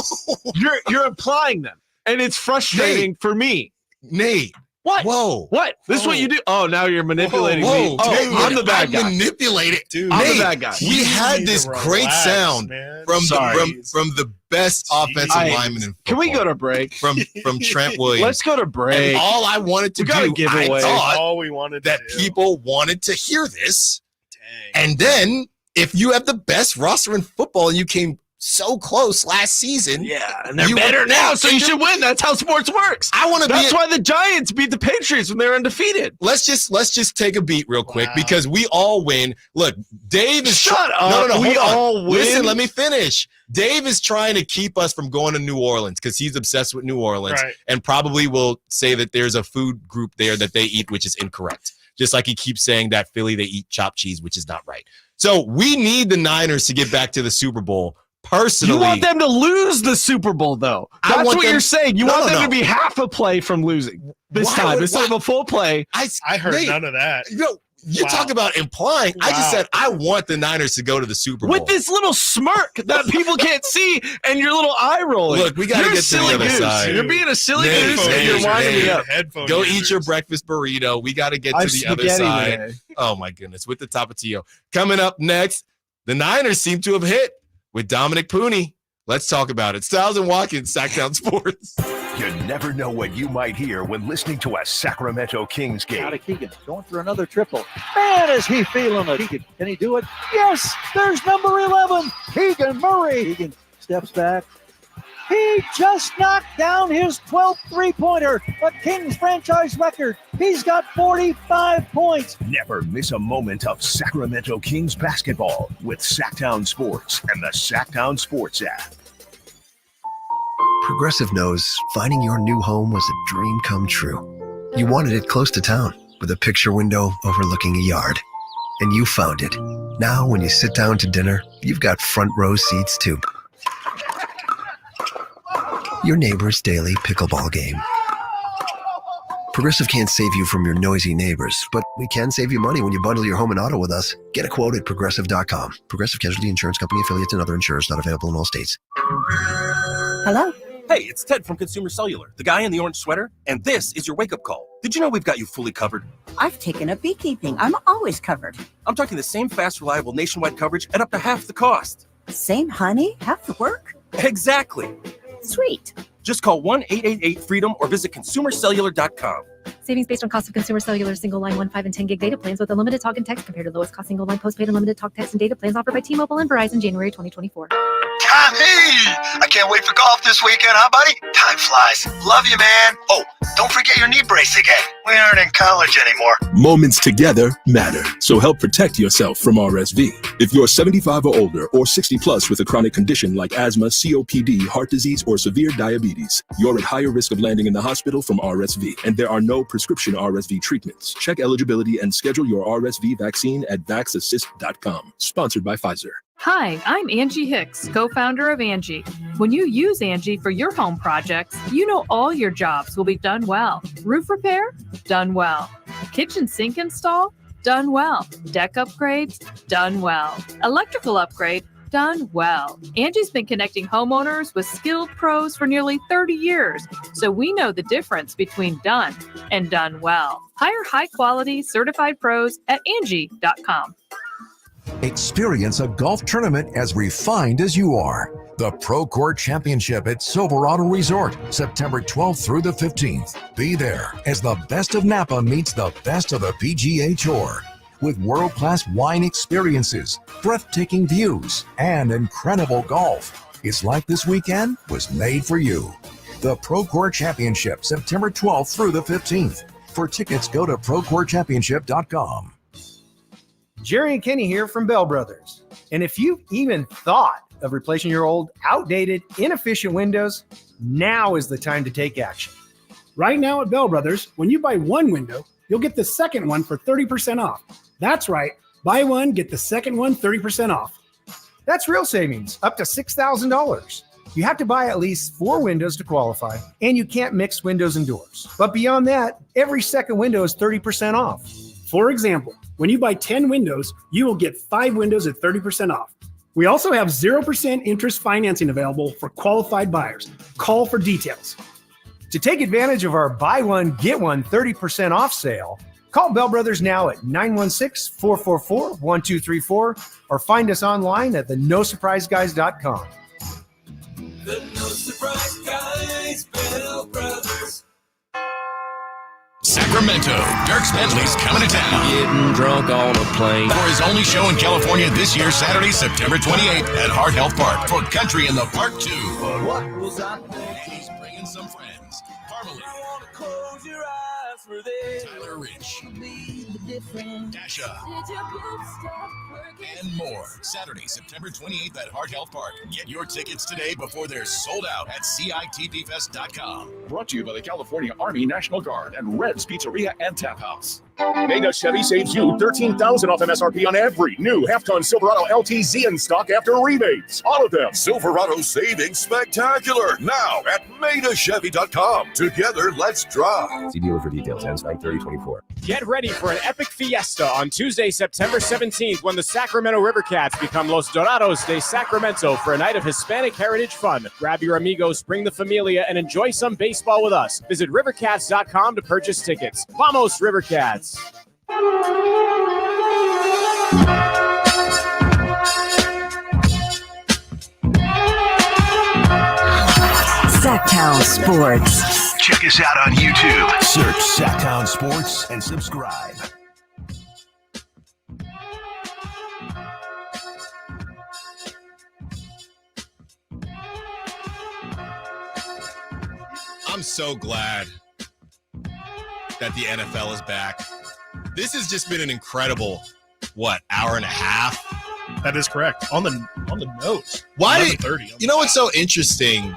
You're implying them, and it's frustrating for me.
Nate.
What?
Whoa.
What? This is what you do? Oh, now you're manipulating me. Oh,
dude,
I'm the bad guy.
Manipulate it.
Dude,
I'm
Nate,
the bad guy.
We had this great sound from the best offensive lineman in football.
Can we go to break?
From Trent Williams.
Let's go to break.
And all I wanted to do,
give away.
I thought
all we wanted
that people wanted to hear this. Dang. And then if you have the best roster in football and you came so close last season.
Yeah, and they're better now, so you should win. That's how sports works. That's why the Giants beat the Patriots when they were undefeated.
Let's just take a beat real quick because we all win. Look, Dave is
Shut up.
No,
we all win.
Listen, let me finish. Dave is trying to keep us from going to New Orleans because he's obsessed with New Orleans and probably will say that there's a food group there that they eat, which is incorrect. Just like he keeps saying that Philly, they eat chopped cheese, which is not right. So we need the Niners to get back to the Super Bowl. Personally,
you want them to lose the Super Bowl, though. That's what you're saying. You want them to be half a play from losing this time instead of a full play.
I heard none of that.
You talk about implying. I just said I want the Niners to go to the Super Bowl.
With this little smirk that people can't see and your little eye rolling.
Look, we got to get to the other side.
You're being a silly goose and you're winding me up.
Go eat your breakfast burrito. We got to get to the other side. Today. Oh, my goodness. With the Tapatio. Coming up next, the Niners seem to have hit with Dominic Pooney. Let's talk about it. Stiles and Watkins, Sacktown Sports.
You never know what you might hear when listening to a Sacramento Kings game.
Out of Keegan, going for another triple. Man, is he feeling it. Keegan, can he do it? Yes, there's number 11, Keegan Murray. Keegan steps back. He just knocked down his 12th three-pointer, a Kings franchise record. He's got 45 points.
Never miss a moment of Sacramento Kings basketball with Sacktown Sports and the Sacktown Sports app.
Progressive knows finding your new home was a dream come true. You wanted it close to town with a picture window overlooking a yard. And you found it. Now when you sit down to dinner, you've got front row seats too. Your neighbor's daily pickleball game. Progressive can't save you from your noisy neighbors, but we can save you money when you bundle your home and auto with us. Get a quote at Progressive.com. Progressive Casualty Insurance Company, affiliates, and other insurers not available in all states.
Hello? Hey, it's Ted from Consumer Cellular, the guy in the orange sweater, and this is your wake-up call. Did you know we've got you fully covered?
I've taken up beekeeping. I'm always covered.
I'm talking the same fast, reliable nationwide coverage at up to half the cost.
Same honey, half the work?
Exactly.
Sweet.
Just call 1-888-FREEDOM or visit consumercellular.com.
Savings based on cost of consumer cellular single line 1, 5, and 10 gig data plans with unlimited talk and text compared to lowest cost single line postpaid unlimited talk, text, and data plans offered by T-Mobile and Verizon January 2024.
Hey, I can't wait for golf this weekend, huh, buddy? Time flies. Love you, man. Oh, don't forget your knee brace again. We aren't in college anymore.
Moments together matter, so help protect yourself from RSV. If you're 75 or older or 60 plus with a chronic condition like asthma, COPD, heart disease, or severe diabetes, you're at higher risk of landing in the hospital from RSV, and there are no prescription RSV treatments. Check eligibility and schedule your RSV vaccine at vaxassist.com. Sponsored by Pfizer.
Hi, I'm Angie Hicks, co-founder of Angie. When you use Angie for your home projects, you know all your jobs will be done well. Roof repair? Done well. Kitchen sink install? Done well. Deck upgrades? Done well. Electrical upgrade? Done well. Angie's been connecting homeowners with skilled pros for nearly 30 years, so we know the difference between done and done well. Hire high-quality, certified pros at Angie.com.
Experience a golf tournament as refined as you are. The Pro Court Championship at Silverado Resort, September 12th through the 15th. Be there as the best of Napa meets the best of the PGA Tour. With world-class wine experiences, breathtaking views, and incredible golf. It's like this weekend was made for you. The Pro Court Championship, September 12th through the 15th. For tickets, go to ProCourtChampionship.com.
Jerry and Kenny here from Bell Brothers. And if you've even thought of replacing your old, outdated, inefficient windows, now is the time to take action.
Right now at Bell Brothers, when you buy one window, you'll get the second one for 30% off. That's right. Buy one, get the second one 30% off.
That's real savings, up to $6,000. You have to buy at least 4 windows to qualify, and you can't mix windows and doors. But beyond that, every second window is 30% off.
For example, when you buy 10 windows, you will get 5 windows at 30% off. We also have 0% interest financing available for qualified buyers. Call for details.
To take advantage of our buy one, get one 30% off sale, call Bell Brothers now at 916-444-1234 or find us online at thenosurpriseguys.com.
The No Surprise Guys, Bell Brothers.
Sacramento, Dierks Bentley's coming to town.
Getting drunk on a plane.
For his only show in California this year, Saturday, September 28th at Heart Health Park for Country in the Park 2.
What was I thinking?
And he's bringing some friends. Parmalee.
I want to close your eyes for this.
Tyler Rich. Dasha. And more. Saturday, September 28th at Heart Health Park. Get your tickets today before they're sold out at CITDFest.com.
Brought to you by the California Army National Guard and Red's Pizzeria and Tap House. Mega Chevy saves you $13,000 off MSRP on every new half-ton Silverado LTZ in stock after rebates. All of them.
Silverado savings spectacular now at MaidaChevy.com. Together, let's drive.
See dealer for details. Ends 9/30/24.
Get ready for an epic fiesta on Tuesday, September 17th, when the Sacramento Rivercats become Los Dorados de Sacramento for a night of Hispanic heritage fun. Grab your amigos, bring the familia, and enjoy some baseball with us. Visit rivercats.com to purchase tickets. Vamos, Rivercats!
Sacktown Sports.
Check us out on YouTube. Search Sacktown Sports and subscribe.
I'm so glad that the NFL is back. This has just been an incredible, hour and a half?
That is correct. On the nose.
Why? You know what's so interesting?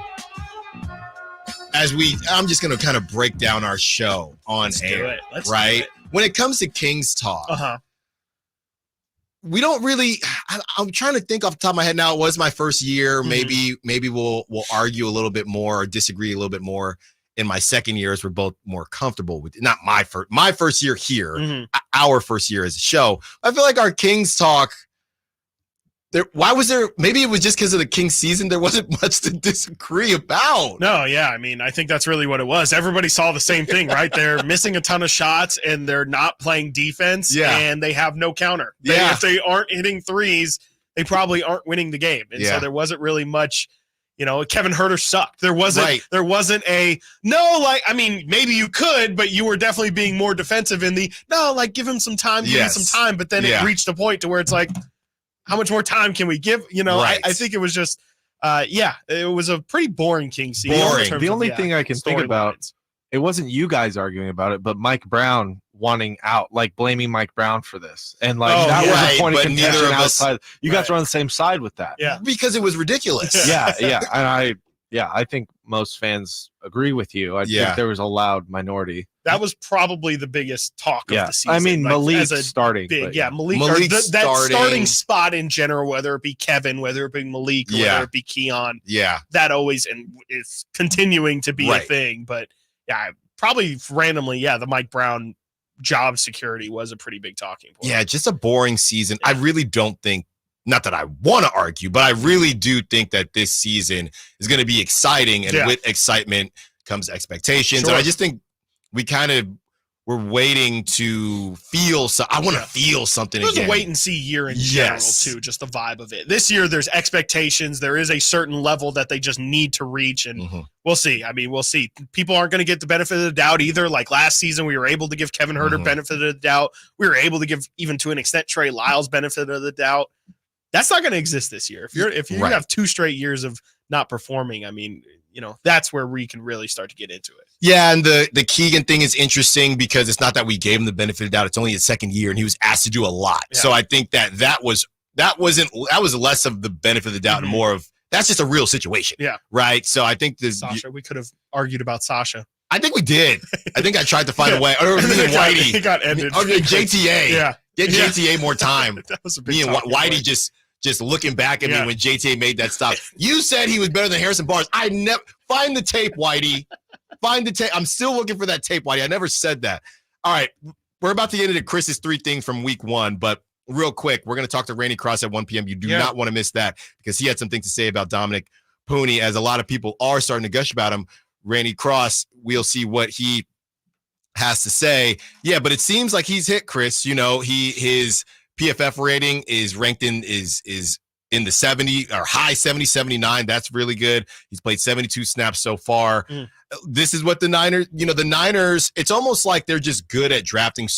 I'm just going to kind of break down our show on air, right? When it comes to Kings talk, we don't really. I'm trying to think off the top of my head now. It was my first year. Maybe we'll argue a little bit more or disagree a little bit more in my second year as we're both more comfortable with it. Not my first year here, our first year as a show. I feel like our Kings talk. Maybe it was just because of the Kings season. There wasn't much to disagree about.
No, yeah. I mean, I think that's really what it was. Everybody saw the same thing, right? They're missing a ton of shots and they're not playing defense and they have no counter. If they aren't hitting threes, they probably aren't winning the game. And so there wasn't really much, Kevin Huerter sucked. There wasn't maybe you could, but you were definitely being more defensive in give him some time, give him some time. But then it reached a point to where it's like, how much more time can we give? I think it was just, it was a pretty boring Kings season.
The only thing I can think about, it wasn't you guys arguing about it, but Mike Brown wanting out, blaming Mike Brown for this. And that was a point of contention outside. You guys were on the same side with that.
Yeah. Because it was ridiculous.
Yeah. And I think most fans agree with you. I think there was a loud minority.
That was probably the biggest talk of the season.
I mean, Malik starting.
Malik that starting spot in general, whether it be Kevin, whether it be Malik, or whether it be Keon.
Yeah.
That always is continuing to be a thing. But probably randomly, the Mike Brown job security was a pretty big talking point.
Yeah, just a boring season. I really don't think, not that I want to argue, but I really do think that this season is going to be exciting. And with excitement comes expectations. And I just think we kind of were waiting to feel. I want to feel something again.
It was a wait and see year in general, too, just the vibe of it. This year, there's expectations. There is a certain level that they just need to reach. And we'll see. I mean, we'll see. People aren't going to get the benefit of the doubt either. Like last season, we were able to give Kevin Huerter benefit of the doubt. We were able to give, even to an extent, Trey Lyles benefit of the doubt. That's not going to exist this year. If you have 2 straight years of not performing, I mean, that's where we can really start to get into it.
Yeah, and the Keegan thing is interesting because it's not that we gave him the benefit of the doubt. It's only his second year, and he was asked to do a lot. Yeah. So I think that was less of the benefit of the doubt and more of that's just a real situation.
Yeah.
Right. So I think
Sasha, we could have argued about Sasha.
I think we did. I think I tried to find a way. Or me and Whitey.
It got ended.
JTA.
Yeah.
Get JTA more time.
That was a big
Me and Whitey just just looking back at me when JT made that stop. You said he was better than Harrison Barnes. I never find the tape, Whitey. Find the tape. I'm still looking for that tape, Whitey. I never said that. All right, we're about to get into Chris's 3 things from week 1, but real quick, we're going to talk to Randy Cross at 1 p.m. You do not want to miss that because he had something to say about Dominic Pooney, as a lot of people are starting to gush about him. Randy Cross, we'll see what he has to say. Yeah, but it seems like he's hit, Chris. You know, his PFF rating is ranked is in the 70 or high 70, 79. That's really good. He's played 72 snaps so far. This is what the Niners, it's almost like they're just good at drafting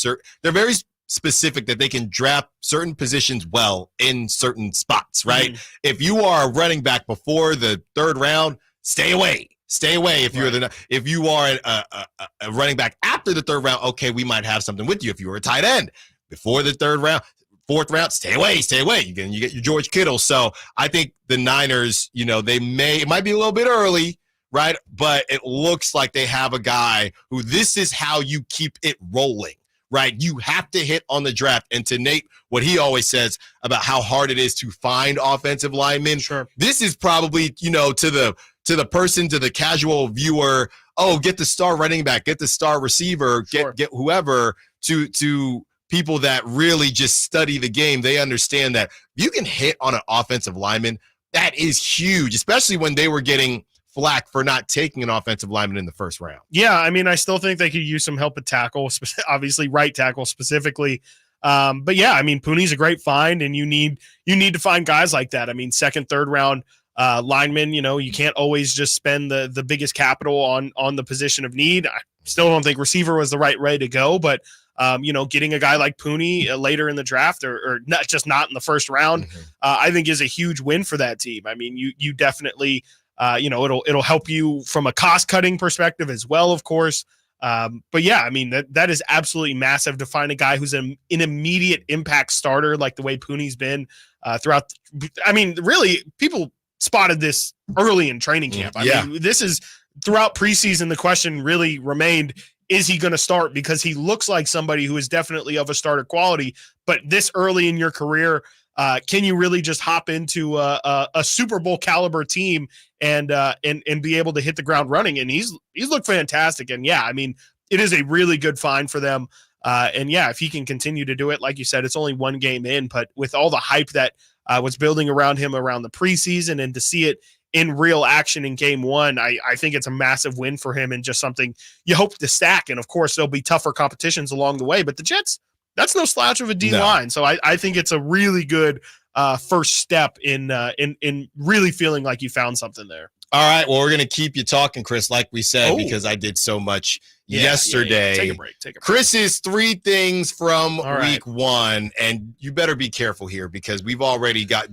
they're very specific that they can draft certain positions well in certain spots, right? If you are a running back before the 3rd round, stay away. Stay away. If you are a running back after the 3rd round, okay, we might have something with you. If you were a tight end before the 3rd round, 4th round, stay away. You get your George Kittle. So I think the Niners, it might be a little bit early, right? But it looks like they have a guy who this is how you keep it rolling, right? You have to hit on the draft. And to Nate, what he always says about how hard it is to find offensive linemen. Sure. This is probably, to the person, to the casual viewer, get the star running back, get the star receiver, get whoever, to people that really just study the game. They understand that you can hit on an offensive lineman. That is huge, especially when they were getting flack for not taking an offensive lineman in the 1st round. Yeah, I mean, I still think they could use some help at tackle, obviously right tackle specifically. But yeah, I mean, Pooney's a great find, and you need to find guys like that. I mean, 2nd, 3rd round linemen, you can't always just spend the biggest capital on the position of need. I still don't think receiver was the right way to go, but getting a guy like Pooney later in the draft or not in the 1st round, I think is a huge win for that team. I mean, you definitely, it'll help you from a cost cutting perspective as well, of course. But yeah, I mean, that is absolutely massive to find a guy who's an immediate impact starter, like the way Pooney's been throughout. I mean, really, people spotted this early in training camp. I mean, this is throughout preseason. The question really remained, is he going to start? Because he looks like somebody who is definitely of a starter quality, but this early in your career, can you really just hop into a Super Bowl caliber team and be able to hit the ground running? And he's looked fantastic. And yeah, I mean, it is a really good find for them. And yeah, if he can continue to do it, like you said, it's only 1 game in, but with all the hype that was building around him around the preseason, and to see it in real action in game 1, I think it's a massive win for him and just something you hope to stack. And of course, there'll be tougher competitions along the way, but the Jets, that's no slouch of a D line. So I think it's a really good first step in really feeling like you found something there. All right. Well, we're going to keep you talking, Chris, like we said, because I did so much yesterday. Take a break. Chris's 3 things from week 1, and you better be careful here because we've already got.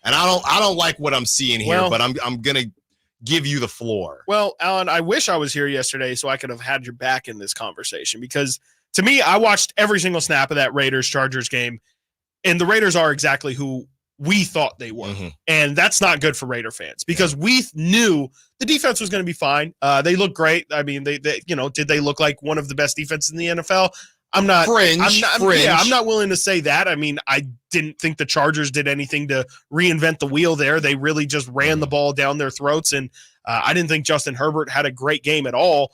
And I don't like what I'm seeing here, but I'm gonna give you the floor. Well, Alan, I wish I was here yesterday so I could have had your back in this conversation, because to me, I watched every single snap of that Raiders-Chargers game, and the Raiders are exactly who we thought they were. And that's not good for Raider fans because we knew the defense was going to be fine. They look great. I mean, they did they look like one of the best defenses in the NFL? I'm not I'm not willing to say that. I mean, I didn't think the Chargers did anything to reinvent the wheel there. They really just ran the ball down their throats. And I didn't think Justin Herbert had a great game at all.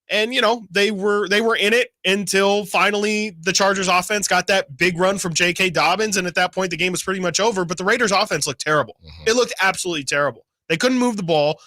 And, they were in it until finally the Chargers offense got that big run from J.K. Dobbins. And at that point, the game was pretty much over. But the Raiders offense looked terrible. It looked absolutely terrible. They couldn't move the ball.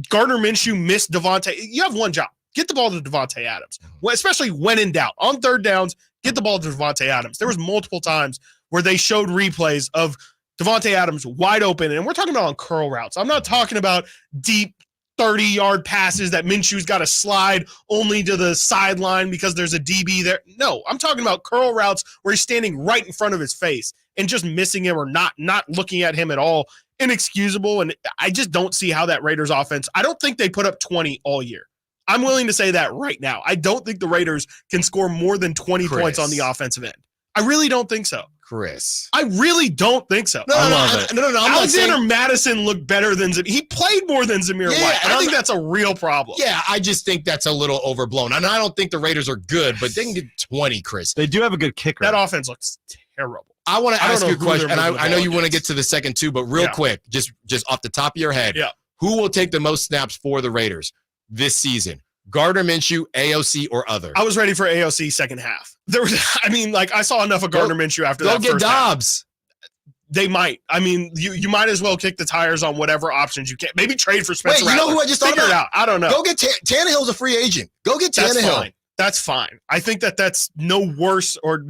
Gardner Minshew missed Devontae. You have one job. Get the ball to Devontae Adams, especially when in doubt. On 3rd downs, get the ball to Devontae Adams. There was multiple times where they showed replays of Devontae Adams wide open, and we're talking about on curl routes. I'm not talking about deep 30-yard passes that Minshew's got to slide only to the sideline because there's a DB there. No, I'm talking about curl routes where he's standing right in front of his face and just missing him or not looking at him at all. Inexcusable, and I just don't see how that Raiders offense, I don't think they put up 20 all year. I'm willing to say that right now. I don't think the Raiders can score more than 20 points on the offensive end. I really don't think so. Chris. I really don't think so. No. Alexander Madison looked better than he played more than Zamir White. I think that's a real problem. Yeah, I just think that's a little overblown. And I don't think the Raiders are good, but they can get 20, Chris.
They do have a good kicker.
That offense looks terrible.
I want to ask you a question, and I know you want to get
against.
to the second too, but real quick, just off the top of your head, who will take the most snaps for the Raiders this season? Gardner Minshew, AOC, or other?
I was ready for AOC second half. I saw enough of Gardner Minshew after that.
Go get
first
Dobbs.
Half. They might. I mean, you might as well kick the tires on whatever options you can. Maybe trade for Spencer.
Wait, you know who I just thought
Figure it out. I don't know.
Go get Tannehill's a free agent. Go get Tannehill.
That's fine. I think that's no worse or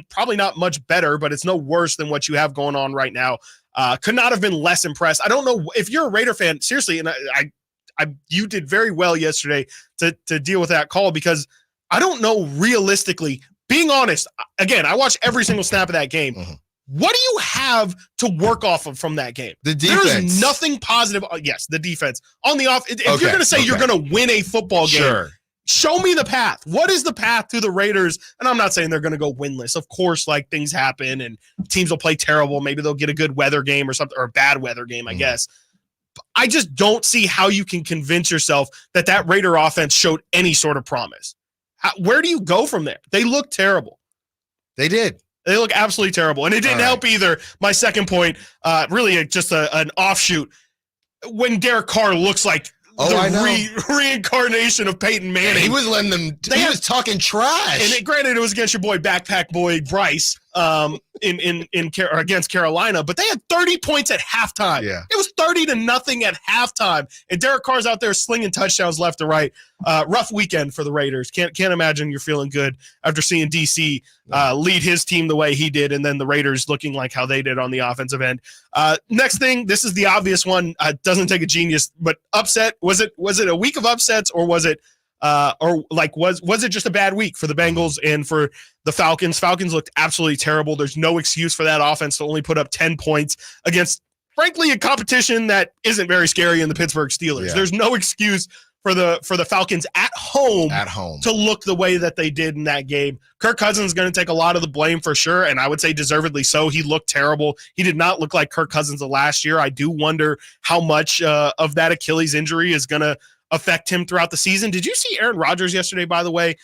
probably not much better, but it's no worse than what you have going on right now. Could not have been less impressed. I don't know if you're a Raider fan, seriously, and you did very well yesterday to deal with that call, because I don't know realistically, being honest, again, I watched every single snap of that game.
Mm-hmm.
What do you have to work off of from that game?
The defense.
There's nothing positive. Yes, the defense. On the off, if you're going to say you're going to win a football game, show me the path. What is the path to the Raiders? And I'm not saying they're going to go winless. Of course, like, things happen and teams will play terrible. Maybe they'll get a good weather game or something, or a bad weather game, I guess. I just don't see how you can convince yourself that Raider offense showed any sort of promise. Where do you go from there? They look terrible.
They did.
They look absolutely terrible. And it didn't help either. My second point, really just an offshoot. When Derek Carr looks like reincarnation of Peyton Manning.
Yeah, he was letting them. He was talking trash.
And granted, it was against your boy Backpack Boy Bryce against Carolina, but they had 30 points at halftime.
Yeah,
it was 30-0 at halftime, and Derek Carr's out there slinging touchdowns left to right. Rough weekend for the Raiders. Can't imagine you're feeling good after seeing DC lead his team the way he did, and then the Raiders looking like how they did on the offensive end. Next thing, this is the obvious one. Doesn't take a genius, but upset. Was it a week of upsets, or was it was it just a bad week for the Bengals and for the Falcons? Falcons looked absolutely terrible. There's no excuse for that offense to only put up 10 points against, frankly, a competition that isn't very scary in the Pittsburgh Steelers.
Yeah.
There's no excuse for the Falcons at home to look the way that they did in that game. Kirk Cousins is going to take a lot of the blame for sure, and I would say deservedly so. He looked terrible. He did not look like Kirk Cousins of last year. I do wonder how much of that Achilles injury is going to affect him throughout the season. Did you see Aaron Rodgers yesterday, by the way?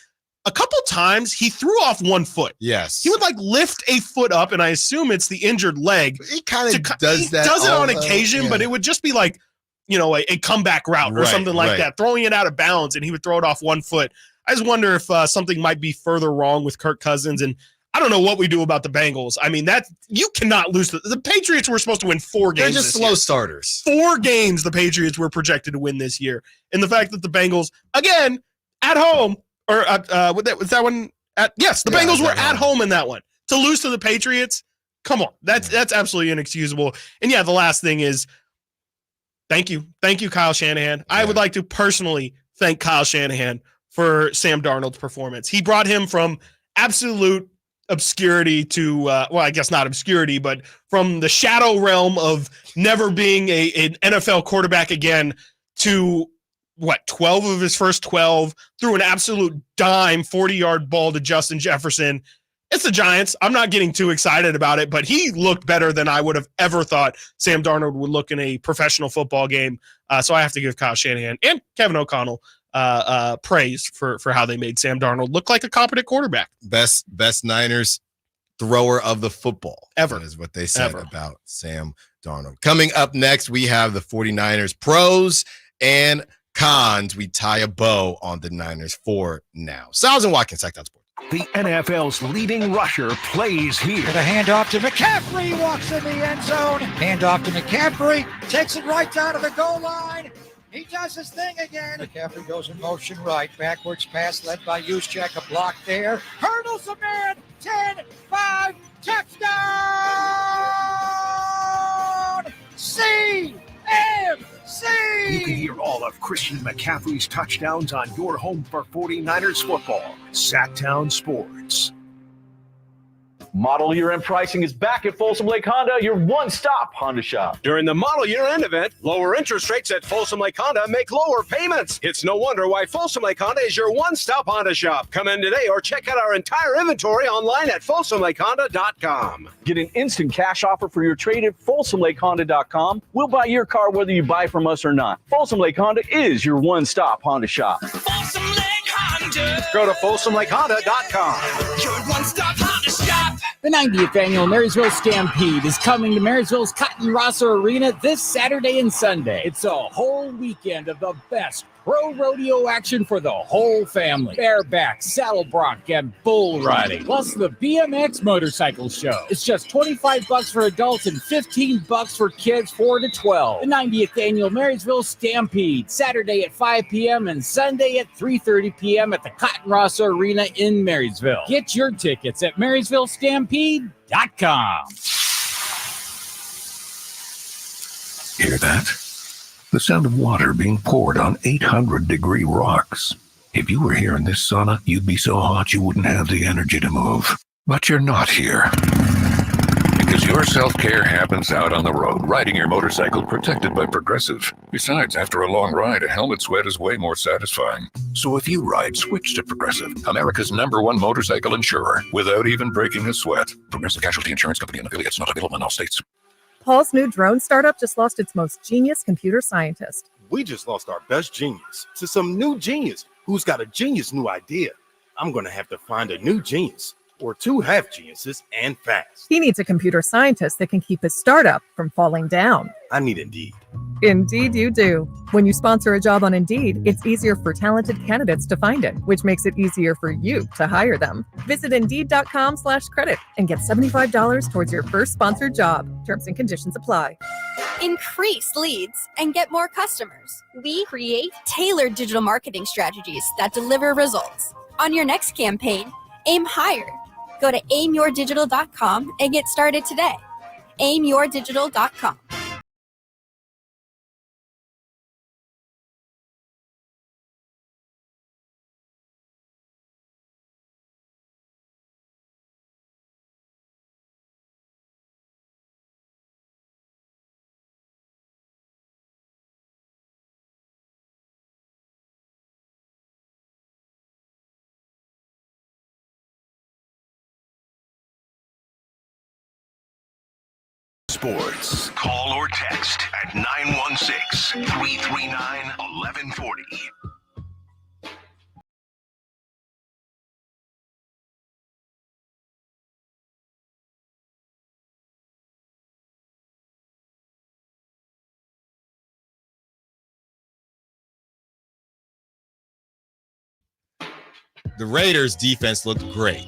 A couple times he threw off one foot.
Yes.
He would lift a foot up, and I assume it's the injured leg.
He kind of does that.
He does it on occasion, but it would just be a comeback route or something like that, throwing it out of bounds, and he would throw it off one foot. I just wonder if something might be further wrong with Kirk Cousins, and I don't know what we do about the Bengals. I mean, you cannot lose. The Patriots were supposed to win 4 games.
They're just slow starters.
4 games the Patriots were projected to win this year. And the fact that the Bengals, again, at home, or was that one? The Bengals were at home in that one. To lose to the Patriots, come on. That's absolutely inexcusable. And the last thing is, thank you, Kyle Shanahan. I would like to personally thank Kyle Shanahan for Sam Darnold's performance. He brought him from absolute obscurity to, I guess not obscurity, but from the shadow realm of never being an NFL quarterback again to 12 of his first 12, threw an absolute dime 40-yard ball to Justin Jefferson. It's the Giants. I'm not getting too excited about it, but he looked better than I would have ever thought Sam Darnold would look in a professional football game. So I have to give Kyle Shanahan and Kevin O'Connell praise for how they made Sam Darnold look like a competent quarterback.
Best Niners thrower of the football
ever
is what they said about Sam Darnold. Coming up next, we have the 49ers pros and cons. We tie a bow on the Niners for now. Stiles and Watkins, Sacktown Sports.
The NFL's leading rusher plays here.
The handoff to McCaffrey, walks in the end zone. Handoff to McCaffrey, takes it right down to the goal line. He does his thing again. McCaffrey goes in motion right. Backwards pass led by Juszczyk. A block there. Hurdles a man. 10-5. Touchdown. CMC.
You can hear all of Christian McCaffrey's touchdowns on your home for 49ers football. Sacktown Sports.
Model Year End pricing is back at Folsom Lake Honda, your one-stop Honda shop.
During the Model Year End event, lower interest rates at Folsom Lake Honda make lower payments. It's no wonder why Folsom Lake Honda is your one-stop Honda shop. Come in today or check out our entire inventory online at folsomlakehonda.com.
Get an instant cash offer for your trade at folsomlakehonda.com. We'll buy your car whether you buy from us or not. Folsom Lake Honda is your one-stop Honda shop.
Folsom Lake Honda.
Go to folsomlakehonda.com.
Your one-stop Honda shop.
The 90th annual Marysville Stampede is coming to Marysville's Cotton Rosser Arena this Saturday and Sunday. It's a whole weekend of the best pro rodeo action for the whole family. Bareback, saddle bronc, and bull riding. Plus the BMX motorcycle show. It's just $25 for adults and $15 for kids 4 to 12. The 90th annual Marysville Stampede, Saturday at 5 p.m. and Sunday at 3:30 p.m. at the Cotton Rosser Arena in Marysville. Get your tickets at MarysvilleStampede.com.
Hear that? The sound of water being poured on 800-degree rocks. If you were here in this sauna, you'd be so hot you wouldn't have the energy to move. But you're not here. Because your self-care happens out on the road, riding your motorcycle protected by Progressive. Besides, after a long ride, a helmet sweat is way more satisfying. So if you ride, switch to Progressive, America's #1 motorcycle insurer, without even breaking a sweat. Progressive Casualty Insurance Company and affiliates, not available in all states.
Paul's new drone startup just lost its most genius computer scientist.
We just lost our best genius to some new genius who's got a genius new idea. I'm going to have to find a new genius or two half geniuses and fast.
He needs a computer scientist that can keep his startup from falling down.
I need Indeed.
Indeed you do. When you sponsor a job on Indeed, it's easier for talented candidates to find it, which makes it easier for you to hire them. Visit Indeed.com/credit and get $75 towards your first sponsored job. Terms and conditions apply.
Increase leads and get more customers. We create tailored digital marketing strategies that deliver results. On your next campaign, aim higher. Go to aimyourdigital.com and get started today. aimyourdigital.com.
Sports. Call or text at 916-339-1140.
The Raiders' defense looked great.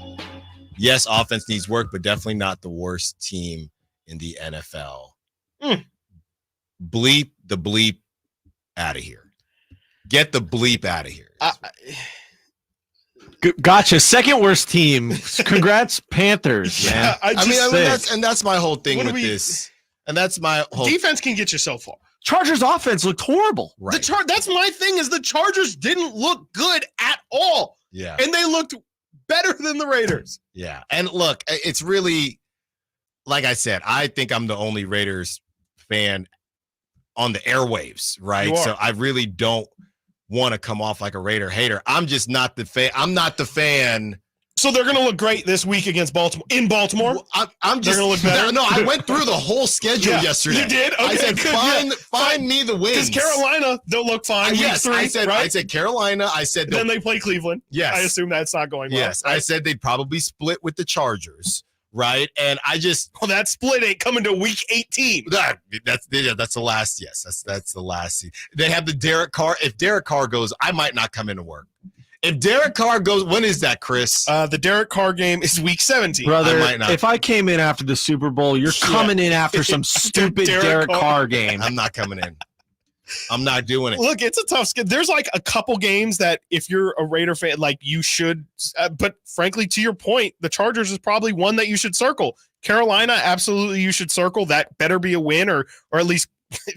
Yes, offense needs work, but definitely not the worst team in the NFL. Bleep the bleep out of here. Get the bleep out of here.
Gotcha. Second worst team. Congrats, Panthers. Man.
That's my whole thing with this. And that's my whole
defense can get you so far.
Chargers offense looked horrible.
Right.
That's my thing is the Chargers didn't look good at all.
Yeah.
And they looked better than the Raiders.
Yeah. And look, it's really, like I said, I think I'm the only Raiders fan on the airwaves, right? So I really don't want to come off like a Raider hater. I'm just not the fan. I'm not the fan.
So they're going to look great this week against Baltimore. In Baltimore?
I'm just
going to look better?
No, I went through the whole schedule yesterday.
You did? Okay,
I said, find me the wins.
Because Carolina, they'll look fine.
Yes,
week 3,
I said Carolina. I said
then they play Cleveland.
Yes.
I assume that's not going well.
Yes, right? I said they'd probably split with the Chargers. Right, and I just
that split ain't coming to week 18.
That's the last. Yes, that's the last. They have the Derek Carr. If Derek Carr goes, I might not come into work. If Derek Carr goes, when is that, Chris?
The Derek Carr game is week 17.
Brother, if I came in after the Super Bowl, you're coming in after some stupid Derek Carr game.
I'm not coming in. I'm not doing it.
Look, it's a tough schedule. There's like a couple games that if you're a Raider fan, like you should, but frankly, to your point, the Chargers is probably one that you should circle. Carolina, absolutely you should circle. That better be a win or at least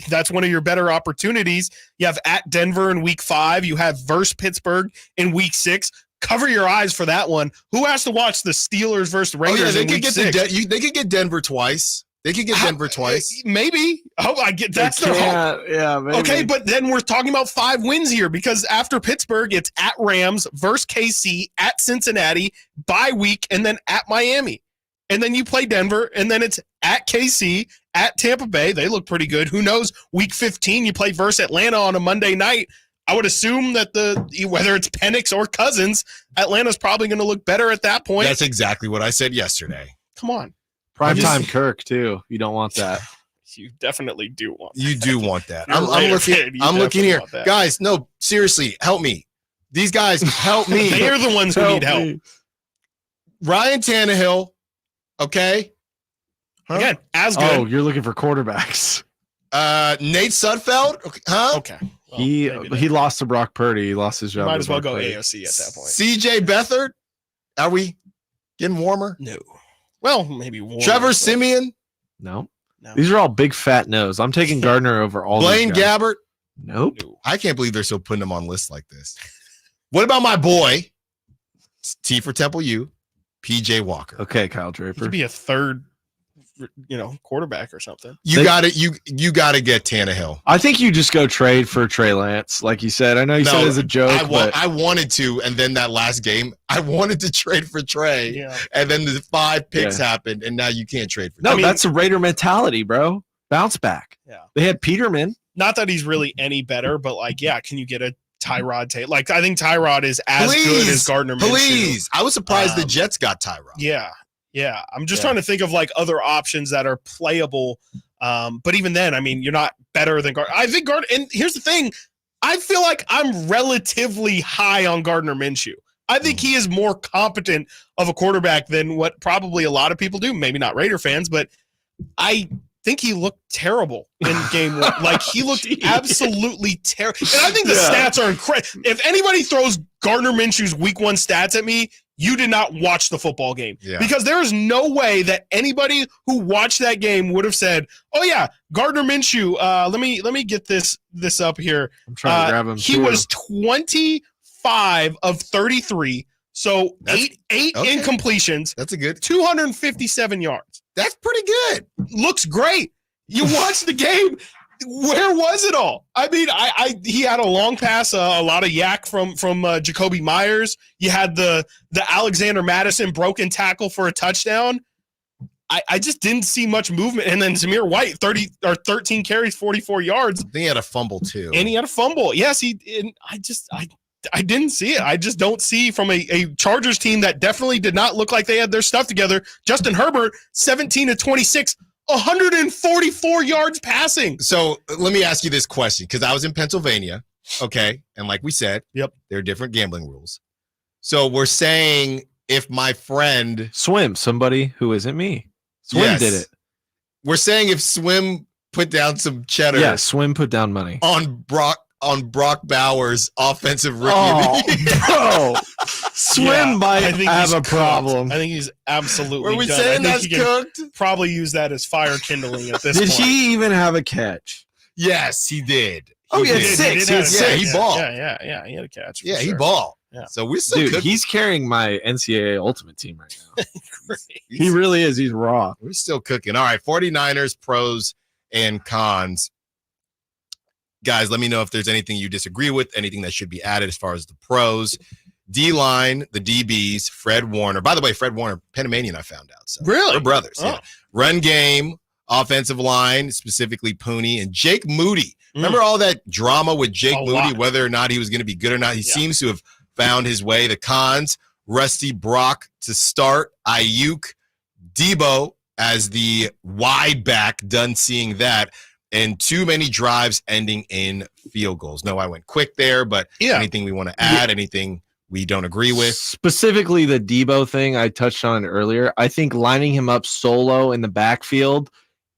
that's one of your better opportunities. You have at Denver in week 5. You have versus Pittsburgh in week 6. Cover your eyes for that one. Who has to watch the Steelers versus Raiders in week 6?
They could get Denver twice. They could get Denver twice.
Maybe. Oh, I get that's their hope.
Yeah, maybe.
Okay, but then we're talking about 5 wins here because after Pittsburgh, it's at Rams versus KC, at Cincinnati, bye week, and then at Miami. And then you play Denver, and then it's at KC, at Tampa Bay. They look pretty good. Who knows? Week 15, you play versus Atlanta on a Monday night. I would assume that whether it's Penix or Cousins, Atlanta's probably going to look better at that point.
That's exactly what I said yesterday.
Come on.
Primetime Kirk, too. You don't want that.
You definitely do want that.
You do want that.
You're
I'm looking here. Guys, no, seriously, help me. These guys, help me.
They're the ones who need help.
Ryan Tannehill, okay?
Huh? Again, as good.
Oh, you're looking for quarterbacks.
Nate Sudfeld, huh?
Okay. Well,
he lost to Brock Purdy. He lost his job.
Might as well go
Purdy.
AOC at that point.
CJ Beathard, are we getting warmer?
No. Well, maybe warmer.
Trevor Siemian?
No. These are all big fat no's. I'm taking Gardner over all
Blaine
these guys.
Gabbert?
Nope.
I can't believe they're still putting him on lists like this. What about my boy, T for Temple U, PJ Walker?
Okay, Kyle
He
Draper.
could be a third, quarterback or something.
You got to get Tannehill.
I think you just go trade for Trey Lance, like you said. I know you said it as a joke.
I wanted to, and then that last game, I wanted to trade for Trey, and then the 5 picks happened, and now you can't trade for Trey.
No, that's a Raider mentality, bro. Bounce back.
Yeah.
They had Peterman.
Not that he's really any better, but can you get a Tyrod Taylor? Like, I think Tyrod is as good as Gardner Minshew.
Please. I was surprised the Jets got Tyrod.
Yeah. Yeah. I'm just trying to think of other options that are playable. But even then, I mean, you're not better than Gardner. I think Gardner, and here's the thing. I feel like I'm relatively high on Gardner Minshew. I think he is more competent of a quarterback than what probably a lot of people do. Maybe not Raider fans, but I think he looked terrible in game one. Like, he looked absolutely terrible. And I think the stats are incredible. If anybody throws Gardner Minshew's week 1 stats at me, you did not watch the football game.
Yeah.
Because there is no way that anybody who watched that game would have said, oh, yeah, Gardner Minshew, let me get this up here.
I'm trying to grab him.
He was 25 of 33, so eight incompletions.
That's a good
257 yards.
That's pretty good.
Looks great. You watched the game. Where was it all? I mean, he had a long pass, a lot of yak from Jacoby Myers. You had the Alexander Madison broken tackle for a touchdown. I just didn't see much movement. And then Zamir White, 13 carries, 44 yards.
I think he had a fumble too.
And he had a fumble. Yes, I didn't see it. I just don't see from a Chargers team that definitely did not look like they had their stuff together. Justin Herbert, 17 to 26. 144 yards passing.
So let me ask you this question, because I was in Pennsylvania, okay? And like we said, there are different gambling rules. So we're saying if my friend...
Swim, somebody who isn't me. Swim did it.
We're saying if Swim put down some cheddar...
Yeah, Swim put down money.
On Brock Bowers' offensive rookie.
Bro. Swim might have a problem.
I think he's absolutely
Were we
done.
saying that's cooked?
Probably use that as fire kindling at this point.
Did he even have a catch?
Yes, he did.
He had 6.
He balled.
Yeah, he had a catch.
Yeah, he balled.
Yeah.
So we're still
Dude, he's carrying my NCAA Ultimate Team right now. He really is. He's raw.
We're still cooking. All right, 49ers, pros and cons. Guys, let me know if there's anything you disagree with, anything that should be added as far as the pros. D-line, the DBs, Fred Warner. By the way, Fred Warner, Panamanian, I found out. So
really?
We're brothers.
Oh.
Yeah. Run game, offensive line, specifically Pooney, and Jake Moody. Remember all that drama with Jake Moody, whether or not he was going to be good or not? He seems to have found his way. The cons, Rusty Brock to start, Aiyuk, Debo as the wide back, done seeing that, and too many drives ending in field goals. No, I went quick there, but anything we want to add, anything we don't agree with?
Specifically the Debo thing I touched on earlier. I think lining him up solo in the backfield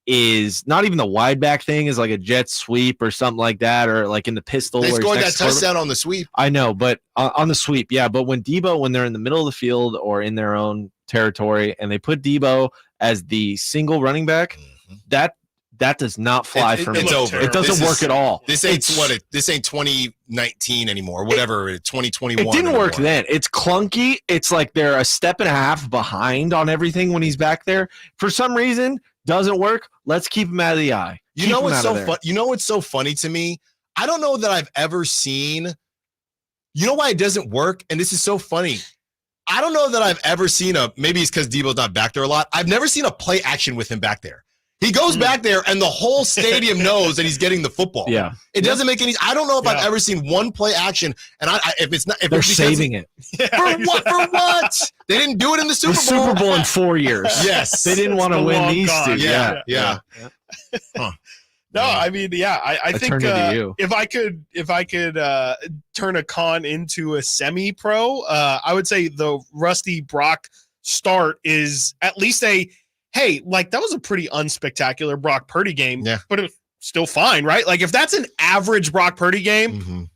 is not even the wide back thing, is like a jet sweep or something like that, or like in the pistol.
They scored that touchdown on the sweep.
I know, but on the sweep, yeah. But when they're in the middle of the field or in their own territory and they put Debo as the single running back, that does not fly for me.
It's over.
It doesn't work at all.
This ain't 2019 anymore, whatever, 2021.
It didn't
anymore.
work then. It's clunky. It's like they're a step and a half behind on everything when he's back there. For some reason, doesn't work. Let's keep him out of the eye.
You know what's so fun? You know what's so funny to me? I don't know that I've ever seen. You know why it doesn't work? And this is so funny. I don't know that I've ever seen maybe it's because Debo's not back there a lot. I've never seen a play action with him back there.
He goes back there, and the whole stadium knows that he's getting the football.
Yeah.
It doesn't make any. I don't know if I've ever seen one play action, and if it's not, if
They're
it's
saving it.
For what? For what? They didn't do it in the Super Bowl.
The Super Bowl in 4 years.
Yes.
They didn't want to win these two.
Yeah.
Huh. No, I mean, I think if I could turn a con into a semi-pro, I would say the Rusty Brock start is at least hey, like that was a pretty unspectacular Brock Purdy game, but it was still fine, right? Like if that's an average Brock Purdy game,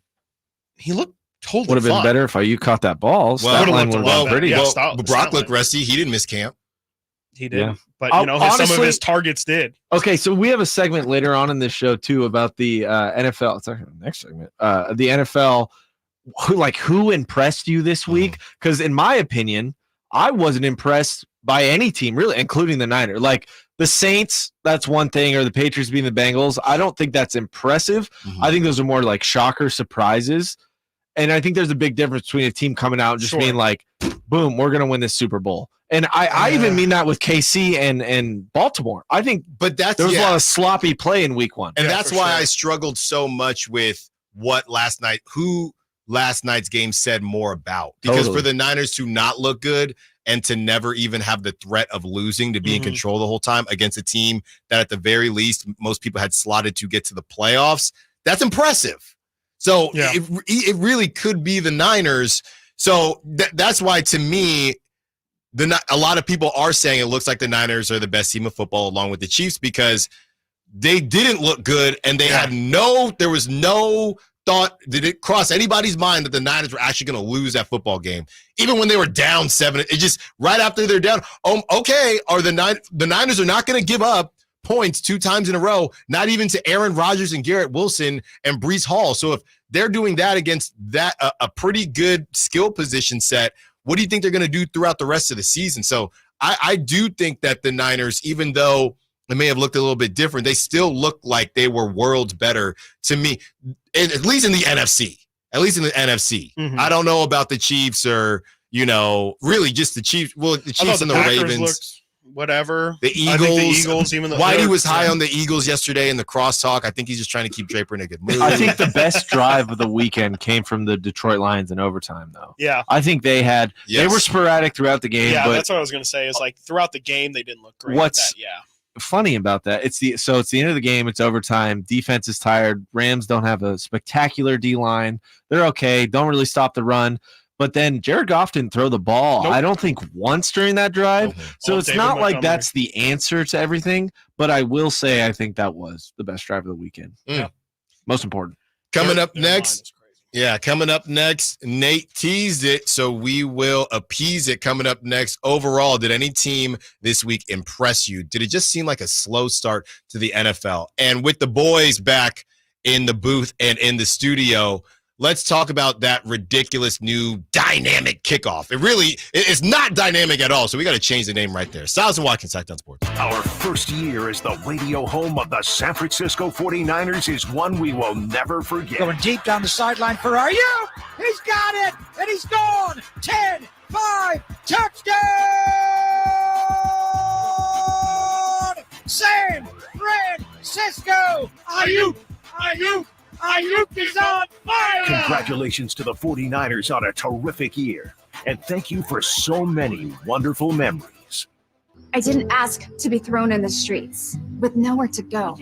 he looked totally
would have been better if you caught that ball.
Well,
pretty.
Brock looked rusty. He didn't miss camp.
He did, but
honestly,
some of his targets did.
Okay, so we have a segment later on in this show too about the NFL. It's our next segment. The NFL, who impressed you this week? Because in my opinion, I wasn't impressed by any team really, including the Niners. Like the Saints, that's one thing, or the Patriots being the Bengals. I don't think that's impressive. I think those are more like shocker surprises. And I think there's a big difference between a team coming out and just being like, boom, we're going to win this Super Bowl. And I even mean that with KC and Baltimore. I think there was a lot of sloppy play in week one.
And that's why I struggled so much with who last night's game said more about. Because for the Niners to not look good and to never even have the threat of losing, to be in control the whole time against a team that at the very least most people had slotted to get to the playoffs, that's impressive. So it really could be the Niners. So that's why, to me, a lot of people are saying it looks like the Niners are the best team of football along with the Chiefs because they didn't look good and they had there was no thought, did it cross anybody's mind that the Niners were actually going to lose that football game? Even when they were down 7, it just right after they're down, okay, the Niners are not going to give up points 2 times in a row, not even to Aaron Rodgers and Garrett Wilson and Breece Hall. So if they're doing that against that a pretty good skill position set, what do you think they're going to do throughout the rest of the season? So I do think that the Niners, even though it may have looked a little bit different, they still look like they were worlds better to me, at least in the NFC. At least in the NFC. I don't know about the Chiefs or, really just the Chiefs. Well, the Chiefs and the
Packers
Ravens.
Whatever.
The Eagles.
I think the Eagles, even though
Whitey was high on the Eagles yesterday in the crosstalk. I think he's just trying to keep Draper in a good mood.
I think the best drive of the weekend came from the Detroit Lions in overtime, though.
Yeah.
I think they were sporadic throughout the game.
Yeah,
but
that's what I was going to say. Is like throughout the game, they didn't look great.
What's funny about that? It's the end of the game. It's overtime. Defense is tired. Rams don't have a spectacular D line. They're okay. Don't really stop the run. But then Jared Goff didn't throw the ball, I don't think, once during that drive. So it's not like that's the answer to everything. But I will say I think that was the best drive of the weekend. Yeah. Most important.
Coming up next. Yeah, coming up next, Nate teased it, so we will appease it. Coming up next, overall, did any team this week impress you? Did it just seem like a slow start to the NFL? And with the boys back in the booth and in the studio, let's talk about that ridiculous new dynamic kickoff. It's not dynamic at all, so we got to change the name right there. Stiles Watkins, Sacktown Sports.
Our first year as the radio home of the San Francisco 49ers is one we will never forget.
Going deep down the sideline for Aiyuk. He's got it, and he's gone. 10, 5, touchdown! San Francisco! Aiyuk! Aiyuk is on fire!
Congratulations to the 49ers on a terrific year. And thank you for so many wonderful memories.
I didn't ask to be thrown in the streets with nowhere to go.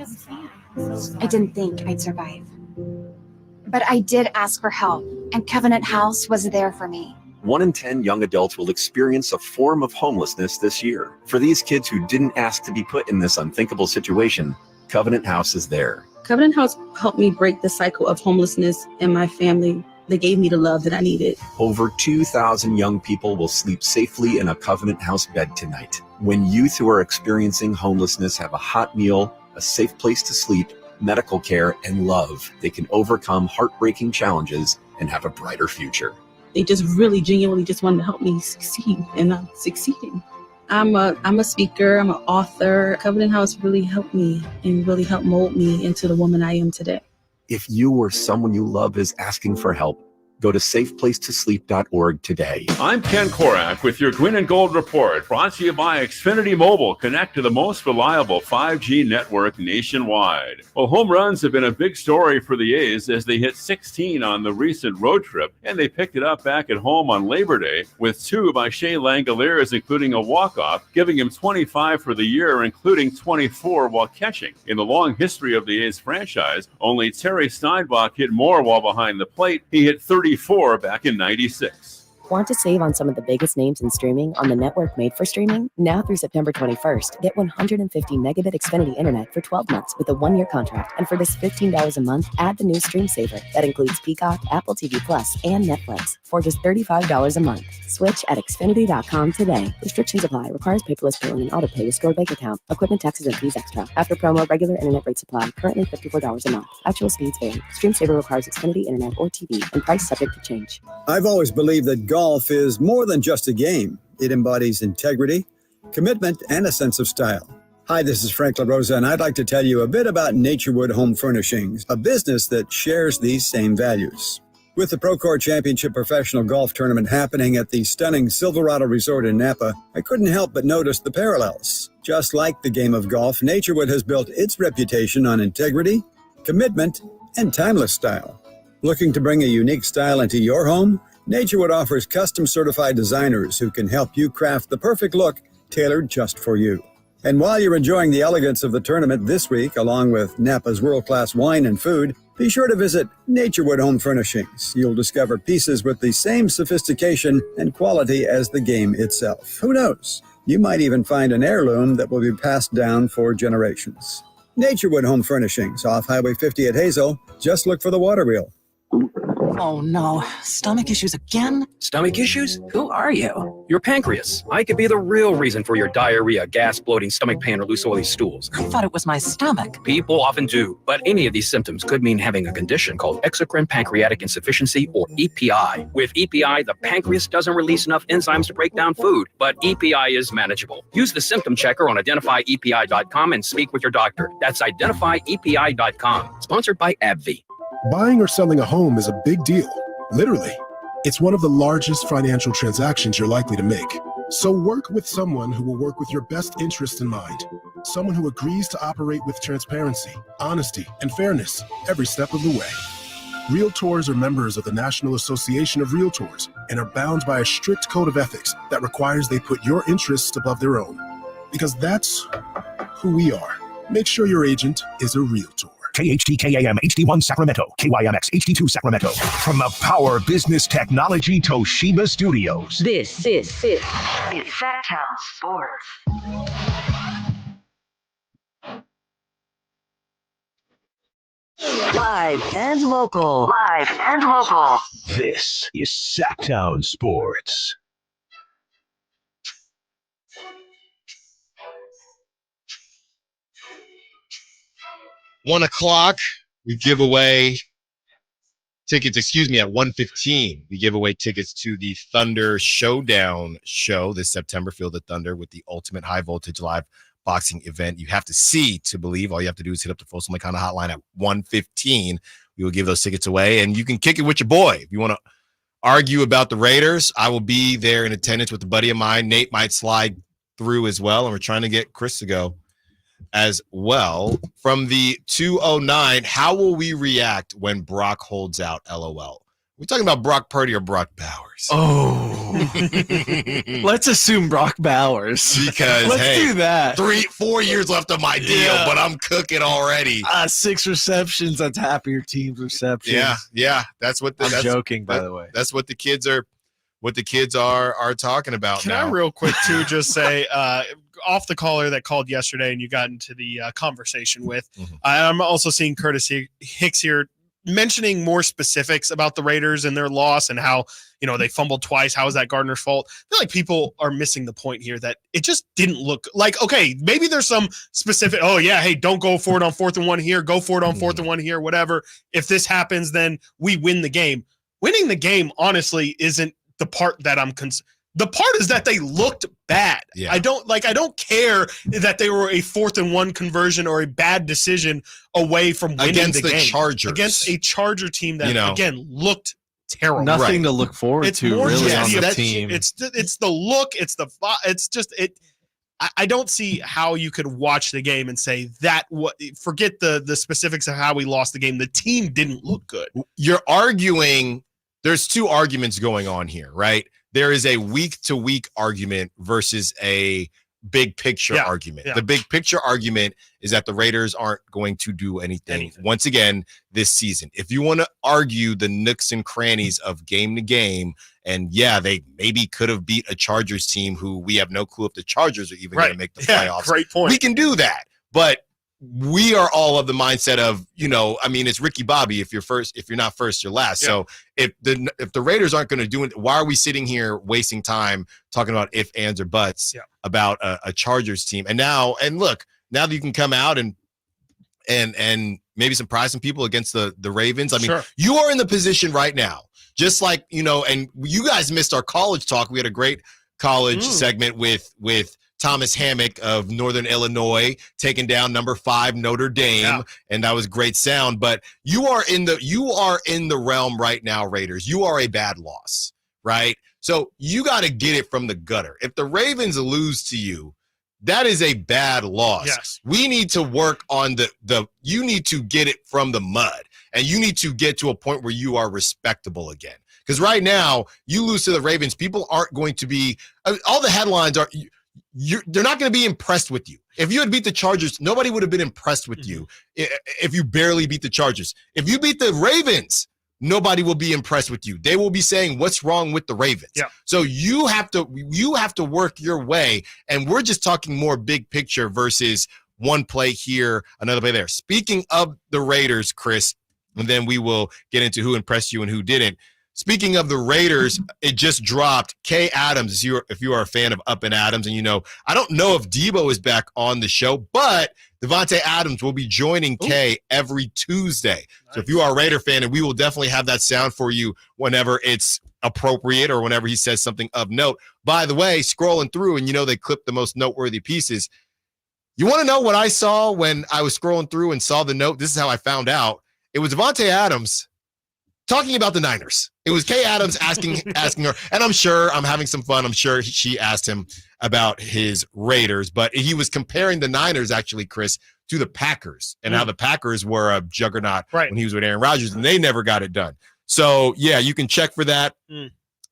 I didn't think I'd survive. But I did ask for help, and Covenant House was there for me.
1 in 10 young adults will experience a form of homelessness this year. For these kids who didn't ask to be put in this unthinkable situation, Covenant House is there.
Covenant House helped me break the cycle of homelessness in my family. They gave me the love that I needed.
Over 2,000 young people will sleep safely in a Covenant House bed tonight. When youth who are experiencing homelessness have a hot meal, a safe place to sleep, medical care, and love, they can overcome heartbreaking challenges and have a brighter future.
They just really genuinely just wanted to help me succeed, and I'm succeeding. I'm a speaker, I'm an author. Covenant House really helped me and really helped mold me into the woman I am today.
If you or someone you love is asking for help, Go to safeplacetosleep.org today.
I'm Ken Korak with your Green and Gold Report, brought to you by Xfinity Mobile. Connect to the most reliable 5G network nationwide. Well, home runs have been a big story for the A's as they hit 16 on the recent road trip, and they picked it up back at home on Labor Day with 2 by Shea Langoliers, including a walk-off, giving him 25 for the year, including 24 while catching. In the long history of the A's franchise, only Terry Steinbach hit more while behind the plate. He hit 34 back in 96.
Want to save on some of the biggest names in streaming on the network made for streaming? Now through September 21st, get 150 megabit Xfinity internet for 12 months with a 1-year contract. And for just $15 a month, add the new Stream Saver that includes Peacock, Apple TV Plus, and Netflix for just $35 a month. Switch at Xfinity.com today. Restrictions apply. Requires paperless billing and autopay with stored bank account. Equipment, taxes, and fees extra. After promo, regular internet rate supply. Currently $54 a month. Actual speeds vary. Stream Saver requires Xfinity internet or TV and price subject to change.
I've always believed that golf is more than just a game. It embodies integrity, commitment, and a sense of style. Hi, this is Frank LaRosa, and I'd like to tell you a bit about Naturewood Home Furnishings, a business that shares these same values. With the Procore Championship Professional Golf Tournament happening at the stunning Silverado Resort in Napa, I couldn't help but notice the parallels. Just like the game of golf, Naturewood has built its reputation on integrity, commitment, and timeless style. Looking to bring a unique style into your home? Naturewood offers custom certified designers who can help you craft the perfect look tailored just for you. And while you're enjoying the elegance of the tournament this week, along with Napa's world-class wine and food, be sure to visit Naturewood Home Furnishings. You'll discover pieces with the same sophistication and quality as the game itself. Who knows? You might even find an heirloom that will be passed down for generations. Naturewood Home Furnishings, off Highway 50 at Hazel. Just look for the water wheel.
Oh no, stomach issues again?
Stomach issues? Who are you? Your pancreas. I could be the real reason for your diarrhea, gas, bloating, stomach pain, or loose oily stools.
I thought it was my stomach.
People often do, but any of these symptoms could mean having a condition called exocrine pancreatic insufficiency, or EPI. With EPI, the pancreas doesn't release enough enzymes to break down food, but EPI is manageable. Use the symptom checker on identifyepi.com and speak with your doctor. That's identifyepi.com. Sponsored by AbbVie.
Buying or selling a home is a big deal. Literally. It's one of the largest financial transactions you're likely to make. So work with someone who will work with your best interests in mind. Someone who agrees to operate with transparency, honesty, and fairness every step of the way. Realtors are members of the National Association of Realtors and are bound by a strict code of ethics that requires they put your interests above their own. Because that's who we are. Make sure your agent is a realtor.
KHTKAM HD1 Sacramento, KYMX HD2 Sacramento. From the Power Business Technology Toshiba Studios.
This is Sacktown Sports. Live and local.
This is Sacktown Sports.
$1:00, we give away tickets, at 1:15. We give away tickets to the Thunder Showdown show this September. Feel the Thunder with the ultimate high voltage live boxing event. You have to see to believe. All you have to do is hit up the Folsom Lake Honda hotline at 1:15. We will give those tickets away, and you can kick it with your boy. If you want to argue about the Raiders, I will be there in attendance with a buddy of mine. Nate might slide through as well, and we're trying to get Chris to go as well. From the 209, how will we react when Brock holds out? LOL. We're talking about Brock Purdy or Brock Bowers.
Oh, let's assume Brock Bowers.
Because
let's do that.
4 years left of my deal, but I'm cooking already.
6 receptions. That's half of your team's receptions.
Yeah. That's what.
I'm joking, by the way.
That's what the kids are. What the kids are talking about
Can
now.
I real quick too just say off the caller that called yesterday and you got into the conversation with, I'm also seeing Curtis Hicks here mentioning more specifics about the Raiders and their loss and how, they fumbled twice. How is that Gardner's fault? I feel like people are missing the point here that it just didn't look like, okay, maybe there's some specific, hey, don't go for it on 4th and 1 here. Go for it on 4th and 1 here, whatever. If this happens, then we win the game. Winning the game, honestly, isn't the part that I'm concerned. The part is that they looked bad.
Yeah.
I don't care that they were a 4th and 1 conversion or a bad decision away from winning
against
the game.
Chargers.
Against a Charger team that, again, looked terrible.
Nothing to look forward
It's
to
more
really
just
on the
the-
team.
It's the look. It's just it. I don't see how you could watch the game and say that. Forget the specifics of how we lost the game. The team didn't look good.
You're arguing. There's two arguments going on here, right? There is a week-to-week argument versus a big picture argument.
Yeah.
The big picture argument is that the Raiders aren't going to do anything once again this season. If you want to argue the nooks and crannies of game to game, and they maybe could have beat a Chargers team who we have no clue if the Chargers are even going to make the playoffs.
Great point.
We can do that, but we are all of the mindset of, it's Ricky Bobby. If you're not first, you're last. Yeah. So if the Raiders aren't going to do it, why are we sitting here wasting time talking about if, ands, or buts about a Chargers team? And look, now that you can come out and maybe surprise some people against the Ravens. I mean, you are in the position right now, just like, and you guys missed our college talk. We had a great college segment with Thomas Hammock of Northern Illinois taking down number 5 Notre Dame, and that was great sound. But you are in the realm right now, Raiders. You are a bad loss, right? So you got to get it from the gutter. If the Ravens lose to you, that is a bad loss.
Yes.
We need to work on you need to get it from the mud, and you need to get to a point where you are respectable again. Because right now, you lose to the Ravens, people aren't going to be all the headlines are. They're not going to be impressed with you. If you had beat the Chargers, nobody would have been impressed with you if you barely beat the Chargers. If you beat the Ravens, nobody will be impressed with you. They will be saying, what's wrong with the Ravens?
Yeah.
So you have to work your way, and we're just talking more big picture versus one play here, another play there. Speaking of the Raiders, Chris, and then we will get into who impressed you and who didn't. Speaking of the Raiders, it just dropped. Kay Adams, if you are a fan of Up and Adams, and I don't know if Debo is back on the show, but Devontae Adams will be joining Kay every Tuesday. Nice. So if you are a Raider fan, and we will definitely have that sound for you whenever it's appropriate or whenever he says something of note. By the way, scrolling through, and they clip the most noteworthy pieces. You want to know what I saw when I was scrolling through and saw the note? This is how I found out. It was Devontae Adams talking about the Niners. It was Kay Adams asking her, and I'm sure I'm having some fun. I'm sure she asked him about his Raiders, but he was comparing the Niners, actually, Chris, to the Packers and how the Packers were a juggernaut when he was with Aaron Rodgers, and they never got it done. So, you can check for that.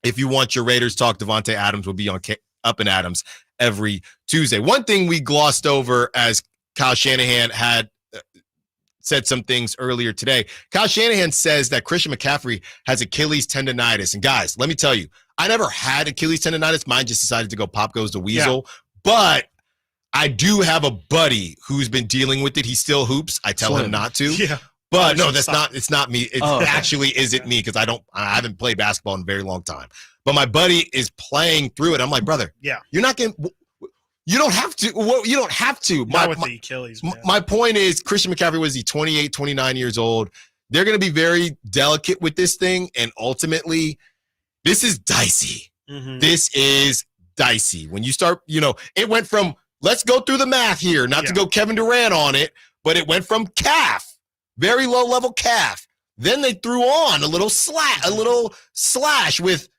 If you want your Raiders talk, Devontae Adams will be on Up and Adams every Tuesday. One thing we glossed over as Kyle Shanahan had said some things earlier today. Kyle Shanahan says that Christian McCaffrey has Achilles tendonitis. And guys, let me tell you, I never had Achilles tendonitis. Mine just decided to go pop goes the weasel. But I do have a buddy who's been dealing with it. He still hoops. I tell him not to.
Yeah.
But no, it's not me. It actually isn't me because I haven't played basketball in a very long time. But my buddy is playing through it. I'm like, brother, you're not getting. You don't have to. Well, you don't have to.
Not with the Achilles, man.
My point is, Christian McCaffrey was 28, 29 years old. They're going to be very delicate with this thing, and ultimately, this is dicey. This is dicey. When you start, it went from, let's go through the math here, not to go Kevin Durant on it, but it went from calf, very low-level calf. Then they threw on a little slash with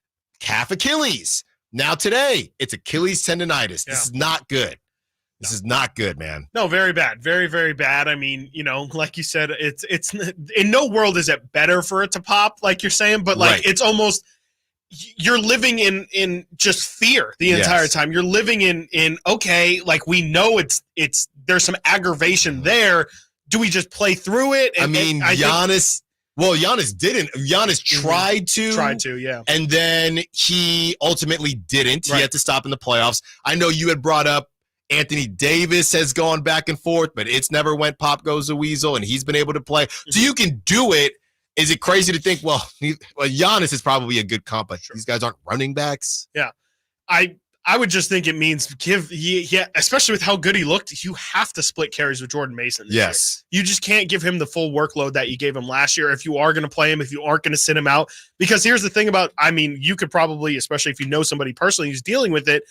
calf Achilles. Now today, it's Achilles tendonitis. This is not good. This is not good, man.
No, very bad. Very, very bad. I mean, like you said, it's in no world is it better for it to pop, like you're saying, but it's almost you're living in just fear the entire time. You're living in okay, like we know it's there's some aggravation there. Do we just play through it? And
Giannis. Well, Giannis didn't. Giannis tried to,
yeah.
And then he ultimately didn't. He had to stop in the playoffs. I know you had brought up Anthony Davis has gone back and forth, but it's never went pop goes the weasel, and he's been able to play. So you can do it. Is it crazy to think, Giannis is probably a good comp, but these guys aren't running backs?
Yeah. I would just think it means especially with how good he looked, you have to split carries with Jordan Mason this year. You just can't give him the full workload that you gave him last year if you are going to play him, if you aren't going to sit him out. Because here's the thing about, you could probably, especially if you know somebody personally who's dealing with it,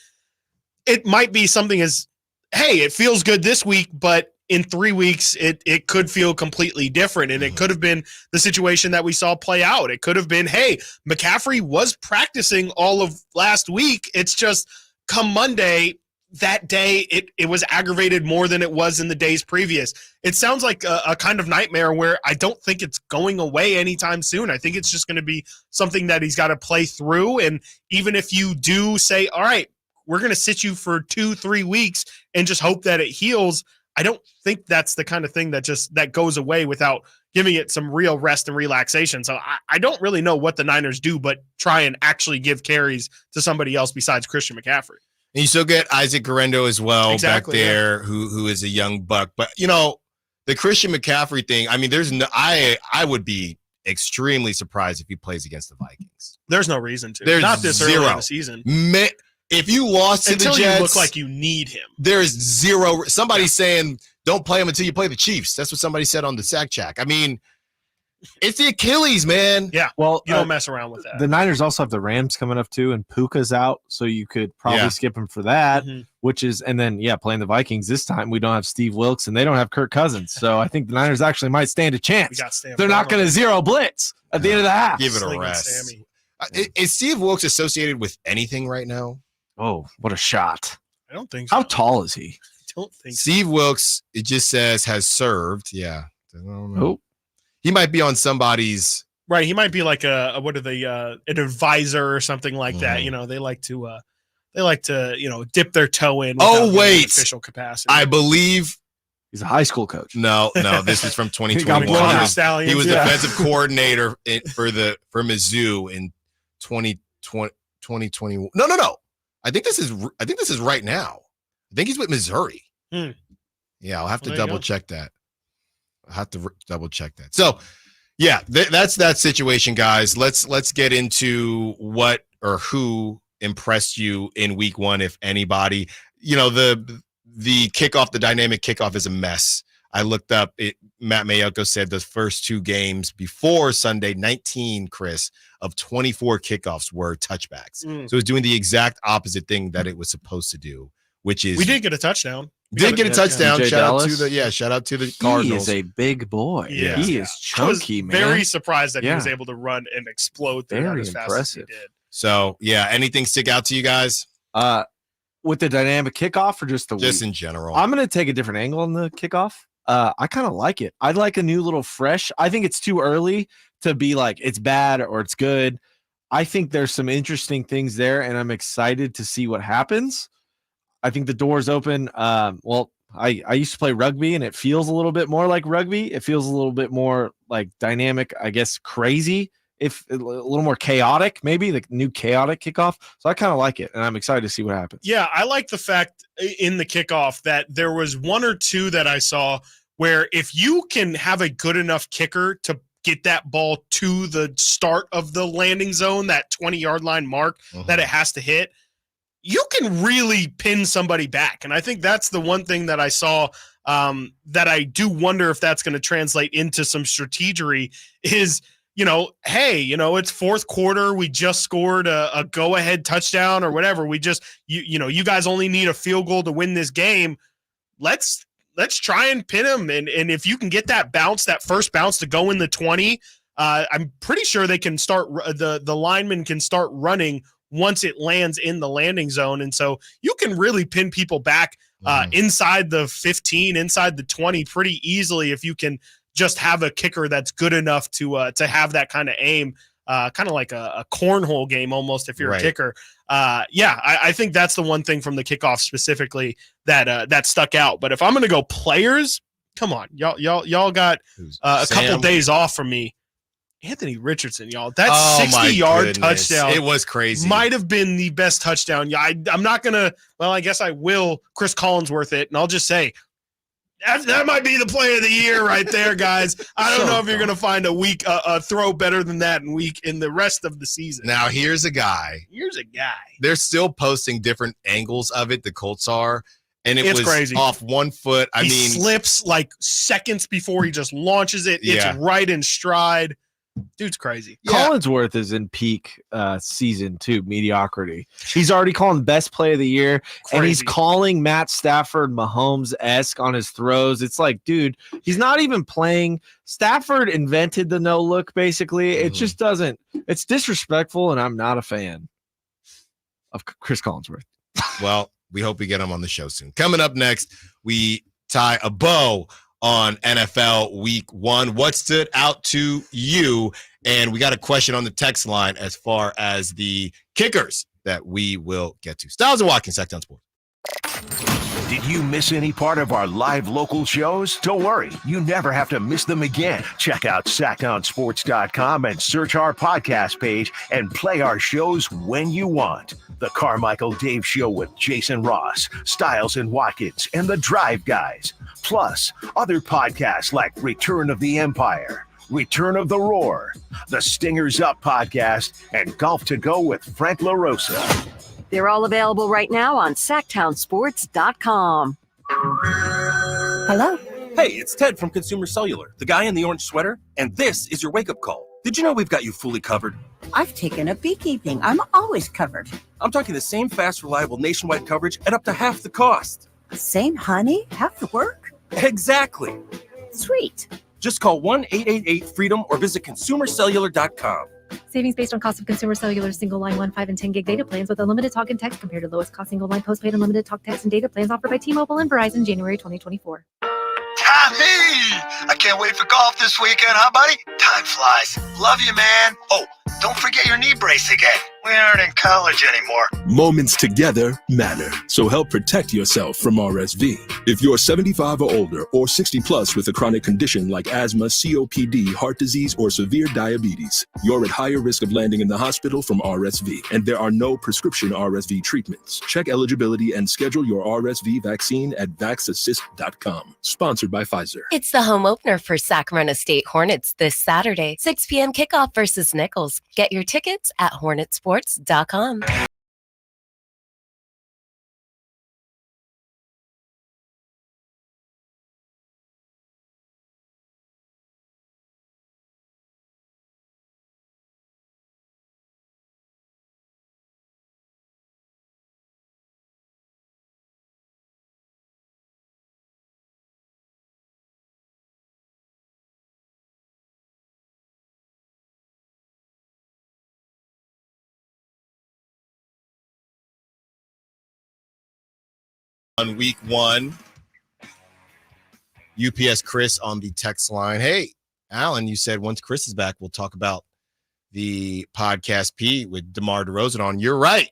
it might be something as, hey, it feels good this week, but in 3 weeks, it could feel completely different, and it could have been the situation that we saw play out. It could have been, hey, McCaffrey was practicing all of last week. It's just come Monday, that day, it was aggravated more than it was in the days previous. It sounds like a kind of nightmare where I don't think it's going away anytime soon. I think it's just going to be something that he's got to play through. And even if you do say, all right, we're going to sit you for 2-3 weeks and just hope that it heals, I don't think that's the kind of thing that goes away without giving it some real rest and relaxation. So I don't really know what the Niners do but try and actually give carries to somebody else besides Christian McCaffrey.
And you still get Isaac Guerrero as well back there,
yeah.
who is a young buck. But, the Christian McCaffrey thing, I mean, I would be extremely surprised if he plays against the Vikings.
There's no reason to.
There's
not this
zero.
early in the season.
If you lost to
until
the Jets,
you look like you need him.
There's zero. Somebody's saying don't play him until you play the Chiefs. That's what somebody said on the Sack Check. I mean, it's the Achilles, man.
Yeah.
Well,
you don't mess around with that.
The Niners also have the Rams coming up too, and Puka's out, so you could probably skip him for that. And then playing the Vikings this time, we don't have Steve Wilkes and they don't have Kirk Cousins, so I think the Niners actually might stand a chance. They're not going to zero blitz at the end of the half.
Give it a rest. Is Steve Wilkes associated with anything right now?
Oh, what a shot!
I don't think so.
How tall is he?
I don't think
Steve Wilkes, it just says has served. Yeah. I don't know.
Oh.
He might be on somebody's
right. He might be like an advisor or something like that. They like to dip their toe in. Official capacity.
I believe
he's a high school coach.
No, this is from 2021. He was defensive coordinator for Mizzou in 2021. No. I think this is right now. I think he's with Missouri. Yeah, I'll have to double check that. So, yeah, that's that situation, guys. Let's get into what or who impressed you in week one, if anybody. The kickoff, the dynamic kickoff is a mess. I looked up it. Matt Mayoko said the first two games before Sunday, 19, Chris, of 24 kickoffs were touchbacks. So it's doing the exact opposite thing that it was supposed to do, which is
we did get a touchdown.
Did get a touchdown.
DJ
Shout out
Dallas.
shout out to the Cardinals.
He is a big boy.
Yeah.
He is chunky, man.
Very surprised that he was able to run and explode through that as fast as he did.
So, anything stick out to you guys?
With the dynamic kickoff or just
in general?
I'm going to take a different angle on the kickoff. I kind of like it. I'd like a new little fresh. I think it's too early to be like it's bad or it's good. I think there's some interesting things there, and I'm excited to see what happens. I think the door's open. I used to play rugby, and it feels a little bit more like rugby. It feels a little bit more like dynamic, I guess, crazy, if a little more chaotic, maybe the new chaotic kickoff. So I kind of like it, and I'm excited to see what happens.
Yeah, I like the fact in the kickoff that there was one or two that I saw where if you can have a good enough kicker to get that ball to the start of the landing zone, that 20-yard line mark that it has to hit, you can really pin somebody back. And I think that's the one thing that I saw that I do wonder if that's going to translate into some strategery is, it's fourth quarter. We just scored a go-ahead touchdown or whatever. We just, you guys only need a field goal to win this game. Let's try and pin them. And if you can get that first bounce to go in the 20, I'm pretty sure they can start, the lineman can start running once it lands in the landing zone. And so you can really pin people back inside the 15, inside the 20 pretty easily if you can just have a kicker that's good enough to have that kind of aim, kind of like a cornhole game almost if you're a kicker. I think that's the one thing from the kickoff specifically that stuck out. But if I'm going to go players, come on, y'all got a couple days off from me. Anthony Richardson, y'all. That 60-yard touchdown.
It was crazy.
Might have been the best touchdown. Yeah, I'm not going to – I guess I will Chris Collinsworth it, and I'll just say that might be the play of the year right there, guys. I don't know if you're going to find a throw better than that in the rest of the season.
Now, here's a guy. They're still posting different angles of it, the Colts are. And it's
crazy.
Off 1 foot.
He slips like seconds before he just launches it. It's right in stride. Dude's crazy.
Collinsworth is in peak season 2 mediocrity. He's already calling best play of the year, and he's calling Matt Stafford Mahomes-esque on his throws. It's like, dude, he's not even playing. Stafford invented the no look, basically. It just doesn't. It's disrespectful, and I'm not a fan of Chris Collinsworth.
Well, we hope we get him on the show soon. Coming up next, we tie a bow on NFL Week 1. What stood out to you? And we got a question on the text line as far as the kickers that we will get to. Stiles Watkins, Sacktown Sports.
Did you miss any part of our live local shows? Don't worry, you never have to miss them again. Check out sacktownsports.com and search our podcast page and play our shows when you want. The Carmichael Dave Show with Jason Ross, Stiles and Watkins, and The Drive Guys. Plus, other podcasts like Return of the Empire, Return of the Roar, The Stingers Up podcast, and Golf to Go with Frank LaRosa.
They're all available right now on sacktownsports.com.
Hello? Hey, it's Ted from Consumer Cellular, the guy in the orange sweater, and this is your wake-up call. Did you know we've got you fully covered?
I've taken up beekeeping. I'm always covered.
I'm talking the same fast, reliable nationwide coverage at up to half the cost.
Same honey? Half the work?
Exactly.
Sweet.
Just call 1-888-FREEDOM or visit consumercellular.com.
Savings based on cost of Consumer Cellular single line 1, 5, and 10 gig data plans with unlimited talk and text compared to lowest cost single line postpaid unlimited talk, text, and data plans offered by T-Mobile and Verizon January 2024.
Tommy! I can't wait for golf this weekend, huh, buddy? Time flies. Love you, man. Oh, don't forget your knee brace again. We aren't in college anymore.
Moments together matter, so help protect yourself from RSV. If you're 75 or older or 60 plus with a chronic condition like asthma, COPD, heart disease, or severe diabetes, you're at higher risk of landing in the hospital from RSV, and there are no prescription RSV treatments. Check eligibility and schedule your RSV vaccine at vaxassist.com. Sponsored by Pfizer.
It's the home opener for Sacramento State Hornets this Saturday, 6 p.m. kickoff versus Nichols. Get your tickets at hornetsports.com.
On week 1, UPS Chris on the text line. Hey, Alan, you said once Chris is back, we'll talk about the podcast P with DeMar DeRozan on. You're right,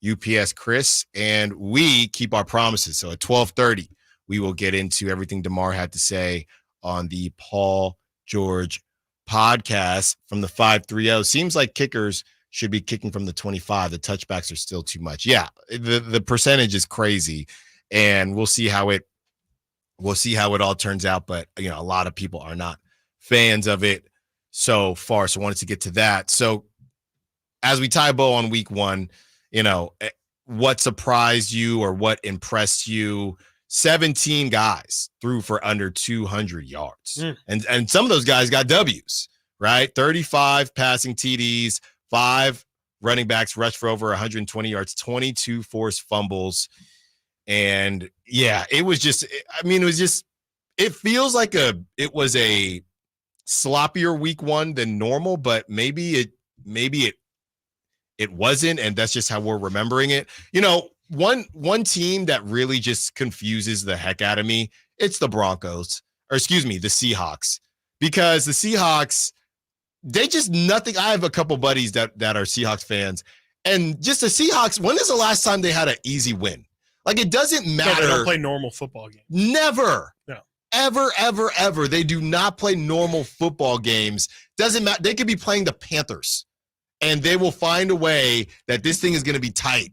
UPS Chris, and we keep our promises. So at 12:30, we will get into everything DeMar had to say on the Paul George podcast from the 530. Seems like kickers should be kicking from the 25. The touchbacks are still too much. Yeah, the percentage is crazy. And we'll see how it all turns out. But, you know, a lot of people are not fans of it so far. So I wanted to get to that. So as we tie a bow on week 1, you know, what surprised you or what impressed you? 17 guys threw for under 200 yards. And some of those guys got W's, right? 35 passing TDs, 5 running backs rushed for over 120 yards, 22 forced fumbles. And yeah, it feels like it was a sloppier week 1 than normal, but maybe it wasn't. And that's just how we're remembering it. You know, one team that really just confuses the heck out of me, it's the Seahawks, because the Seahawks, they just nothing. I have a couple buddies that are Seahawks fans, and just the Seahawks, when is the last time they had an easy win? Like, it doesn't matter.
No, they don't play normal football games.
Never.
No.
Ever. They do not play normal football games. Doesn't matter. They could be playing the Panthers, and they will find a way that this thing is going to be tight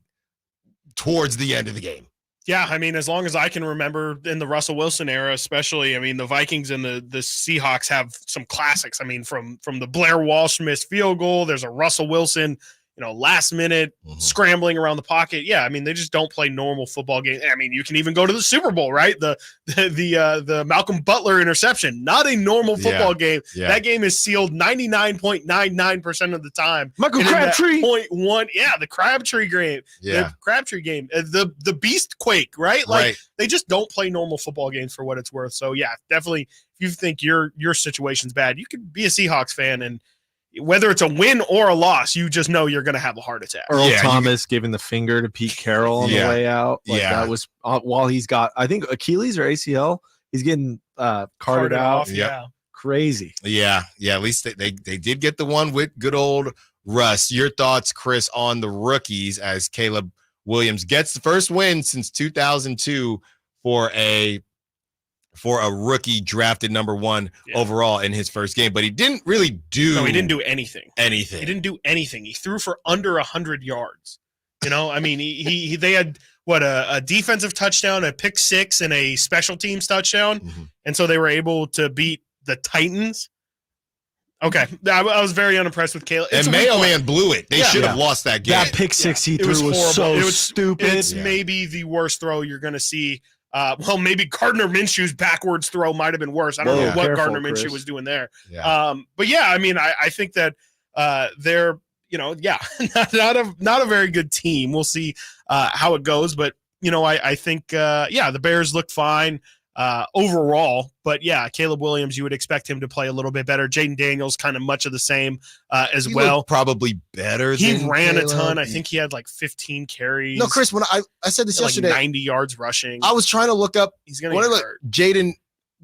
towards the end of the game.
Yeah, I mean, as long as I can remember in the Russell Wilson era, especially, I mean, the Vikings and the Seahawks have some classics. I mean, from the Blair Walsh missed field goal, there's a Russell Wilson, last minute scrambling around the pocket. Yeah, I mean, they just don't play normal football games. I mean, you can even go to the Super Bowl, right? The Malcolm Butler interception, not a normal football game.
Yeah.
That game is sealed 99.99% of the time.
Michael Crabtree.
0.1. Yeah, the Crabtree game.
Yeah.
The Crabtree game. The Beast Quake, right? Like they just don't play normal football games for what it's worth. So yeah, definitely if you think your situation's bad, you could be a Seahawks fan, and whether it's a win or a loss, you just know you're going to have a heart attack.
Earl Thomas giving the finger to Pete Carroll on the way out. That was while he's got, I think, Achilles or ACL. He's getting carted out.
Yeah.
Crazy.
Yeah. At least they did get the one with good old Russ. Your thoughts, Chris, on the rookies as Caleb Williams gets the first win since 2002 for a rookie drafted number 1 overall in his first game, but he didn't really do.
No, he didn't do anything. He
He
didn't do anything. He threw for under 100 yards. I mean, they had a defensive touchdown, a pick 6, and a special teams touchdown, and so they were able to beat the Titans. Okay, I was very unimpressed with Caleb.
And Mayo Man blew it. They should have lost that game.
That pick 6 he threw was so stupid.
It's maybe the worst throw you're going to see. Maybe Gardner Minshew's backwards throw might have been worse. I don't know what Gardner Minshew was doing there.
Yeah.
But yeah, I mean, I think that they're, not a very good team. We'll see how it goes. But, I think, the Bears look fine overall. But yeah, Caleb Williams, you would expect him to play a little bit better. Jaden Daniels, kind of much of the same as
He
well.
looked probably better.
He
than
ran
Caleb.
a ton. I think he had like 15 carries.
No, Chris, when I said this
like
yesterday,
90 yards rushing.
I was trying to look up
He's going to get hurt.
Jaden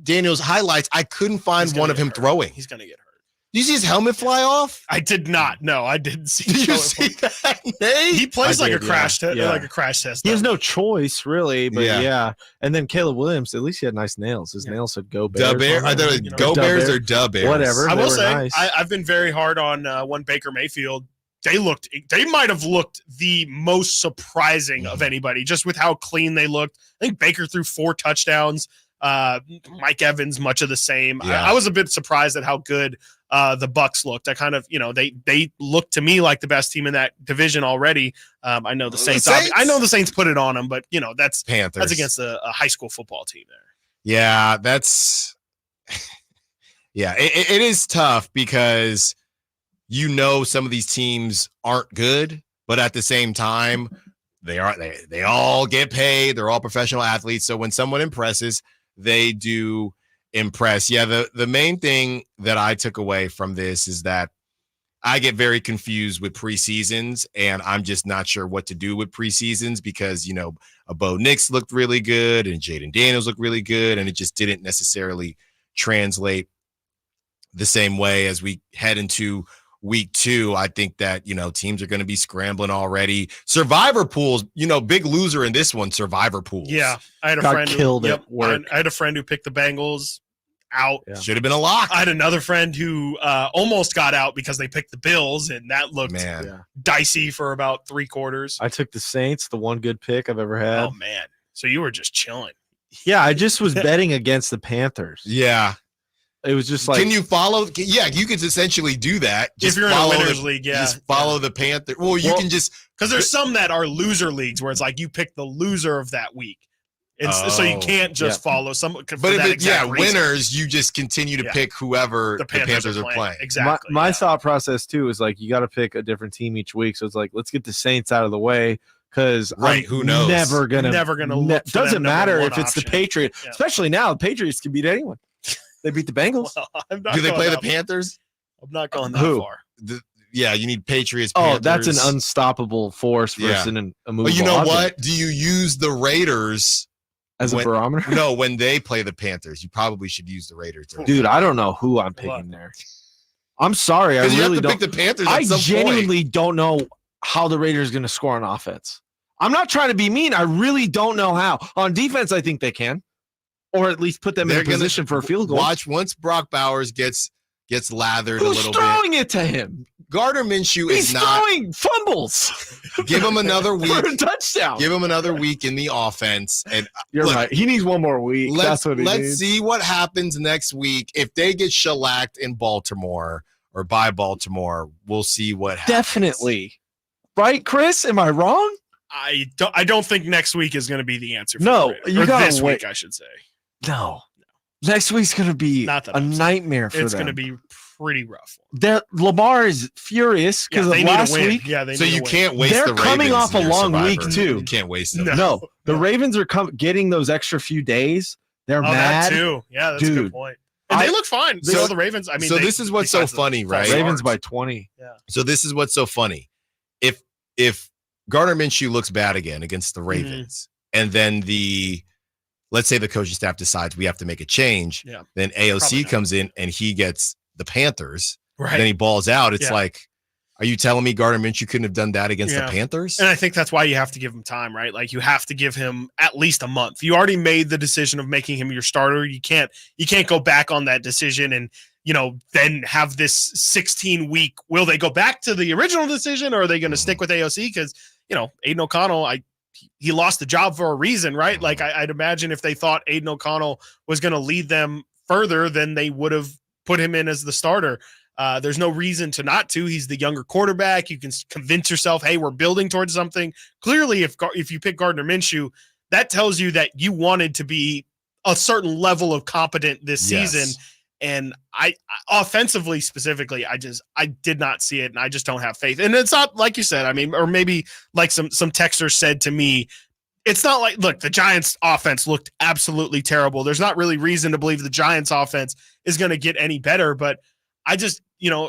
Daniels highlights. I couldn't find one of him throwing.
He's going to get hurt.
Did you see his helmet fly off?
I did not. No, I didn't see.
Did you see that?
He plays like a crash test.
Yeah.
Like a crash test.
He has no choice, really. But
Yeah.
yeah. And then Caleb Williams, at least he had nice nails. His nails said "Go Bears."
Dub Bear? I thought it was Go Bears or Dub Bears.
Whatever.
I
They
will
were
say
nice.
I've been very hard on one Baker Mayfield. They might have looked the most surprising of anybody, just with how clean they looked. I think Baker threw 4 touchdowns. Mike Evans, much of the same.
Yeah.
I was a bit surprised at how good the Bucs looked. I kind of, they looked to me like the best team in that division already. I know the Saints. I know the Saints put it on them, but that's
Panthers.
That's against a high school football team there.
Yeah, that's it is tough because some of these teams aren't good, but at the same time, they all get paid. They're all professional athletes. So when someone impresses, they do impress. Yeah, the main thing that I took away from this is that I get very confused with preseasons, and I'm just not sure what to do with preseasons because, Bo Nix looked really good and Jaden Daniels looked really good, and it just didn't necessarily translate the same way as we head into week 2. I think that, teams are going to be scrambling already. Survivor pools, big loser in this one, survivor pools.
Yeah. I had a friend I had a friend who picked the Bengals out.
Yeah. Should have been a lock.
I had another friend who almost got out because they picked the Bills, and that looked dicey for about 3 quarters.
I took the Saints, the one good pick I've ever had.
Oh, man. So you were just chilling.
Yeah, I just was betting against the Panthers.
Yeah.
It was just like,
can you follow? Yeah, you could essentially do that.
If you're in a winners league,
just follow the Panther. Well, you can just
because there's some that are loser leagues where it's like you pick the loser of that week. So you can't just follow some.
But if winners, you just continue to pick whoever the Panthers are playing.
Exactly.
My thought process too is like you got to pick a different team each week. So it's like let's get the Saints out of the way. Because
who knows?
Never gonna look for
doesn't matter if it's
option.
the Patriots, especially now. The Patriots can beat anyone. They beat the Bengals.
Well,
do they play the Panthers?
I'm not going that far.
You need Patriots.
Oh,
Panthers.
that's an unstoppable force versus a movable
But you know
object.
what? Do you use the Raiders
as a barometer?
No, when they play the Panthers, you probably should use the Raiders.
Dude, I don't know who I'm picking there. I'm sorry, I really don't.
Pick the Panthers.
I genuinely don't know how the Raiders are going to score on offense. I'm not trying to be mean. I really don't know how. On defense, I think they can, or at least put them in a position for a field goal.
Watch once Brock Bowers gets lathered
Who's
a little bit.
Who's throwing it to him?
Gardner Minshew is not
throwing fumbles.
Give him another week
for a touchdown.
Give him another week in the offense. And
you're right. He needs one more week. That's what he needs.
Let's see what happens next week. If they get shellacked in Baltimore or by Baltimore, we'll see what happens.
Definitely. Right, Chris? Am I wrong?
I don't think next week is going to be the answer. For
No,
the Raiders.
you
Or
gotta
this
wait.
week, I should say.
No. Next week's going to be a nightmare for them.
It's going to be pretty rough.
Lamar is furious because
they
of
need
last
to win.
week.
Yeah, they
So
need
you
to win.
can't waste
They're
the
coming
Ravens
off a
in your
long week,
Survivor.
too.
You can't waste them.
No, the Ravens are getting those extra few days. They're mad.
That too. Yeah, that's a good point. And they look fine. So the Ravens, I mean,
so this is what's so funny, right?
Ravens by 20.
Yeah.
So this is what's so funny. If Gardner Minshew looks bad again against the Ravens, and then let's say the coaching staff decides we have to make a change, then AOC comes in and he gets the Panthers,
Right.
then he balls out. It's
Yeah.
like, are you telling me Gardner Minshew couldn't have done that against the Panthers?
And I think that's why you have to give him time, right? Like you have to give him at least a month. You already made the decision of making him your starter. You can't go back on that decision and, then have this 16-week. Will they go back to the original decision, or are they going to stick with AOC? Because, Aiden O'Connell, he lost the job for a reason, right? Like I'd imagine if they thought Aiden O'Connell was going to lead them further, then they would have put him in as the starter. There's no reason to not to. He's the younger quarterback. You can convince yourself, hey, we're building towards something. Clearly, if you pick Gardner Minshew, that tells you that you wanted to be a certain level of competent this season. And I offensively specifically, I did not see it, and I just don't have faith. And it's not like you said, I mean, or maybe like some texters said to me, it's not like, look, the Giants offense looked absolutely terrible. There's not really reason to believe the Giants offense is going to get any better, but I just, I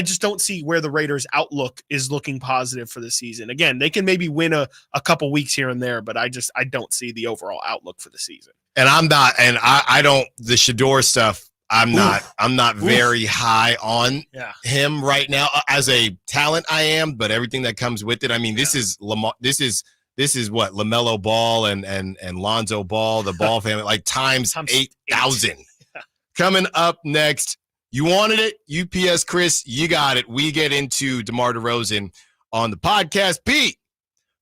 just don't see where the Raiders' outlook is looking positive for the season. Again, they can maybe win a couple weeks here and there, but I don't see the overall outlook for the season.
And I'm not, and I don't, the Shador stuff, I'm not very high on him right now. As a talent, I am, but everything that comes with it. I mean, this is Lamar, this is what LaMelo Ball and Lonzo Ball, the Ball family, like times 8,000. Coming up next, you wanted it, UPS Chris, you got it. We get into DeMar DeRozan on the podcast, Pete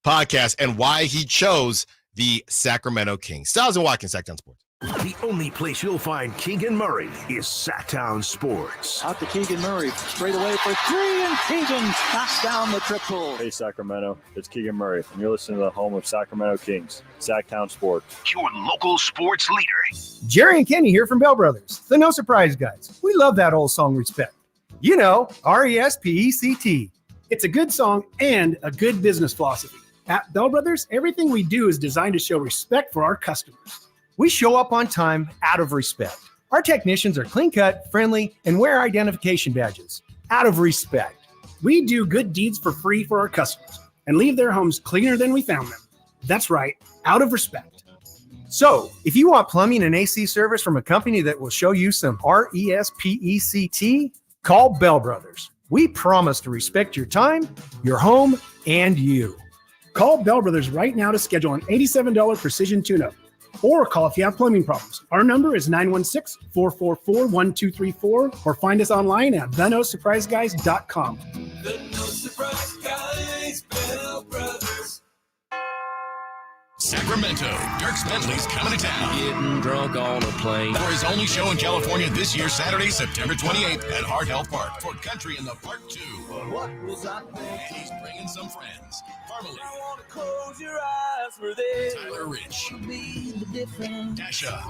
podcast, and why he chose the Sacramento Kings. Stiles and Watkins, Sacktown Sports.
The only place you'll find Keegan Murray is Sacktown Sports.
Out to Keegan Murray, straight away for three, and Keegan knocks down the triple.
Hey, Sacramento, it's Keegan Murray, and you're listening to the home of Sacramento Kings, Sacktown Sports.
Your local sports leader.
Jerry and Kenny here from Bell Brothers, the No Surprise guys. We love that old song, Respect. You know, RESPECT. It's a good song and a good business philosophy. At Bell Brothers, everything we do is designed to show respect for our customers. We show up on time out of respect. Our technicians are clean-cut, friendly, and wear identification badges out of respect. We do good deeds for free for our customers and leave their homes cleaner than we found them. That's right, out of respect. So, if you want plumbing and AC service from a company that will show you some RESPECT, call Bell Brothers. We promise to respect your time, your home, and you. Call Bell Brothers right now to schedule an $87 precision tune-up. Or call if you have plumbing problems. Our number is 916-444-1234 or find us online at thenosurpriseguys.com.
The No Surprise Guys, Bell Brothers.
Sacramento, Dierks Bentley's coming to town.
Getting drunk on a plane.
For his only show in California this year, Saturday, September 28th at Hart Health Park for Country in the Park 2.
What was I thinking?
And he's bringing some friends. Parmalee.
I want to close your eyes for this.
Tyler Rich.
Be the difference.
Dasha.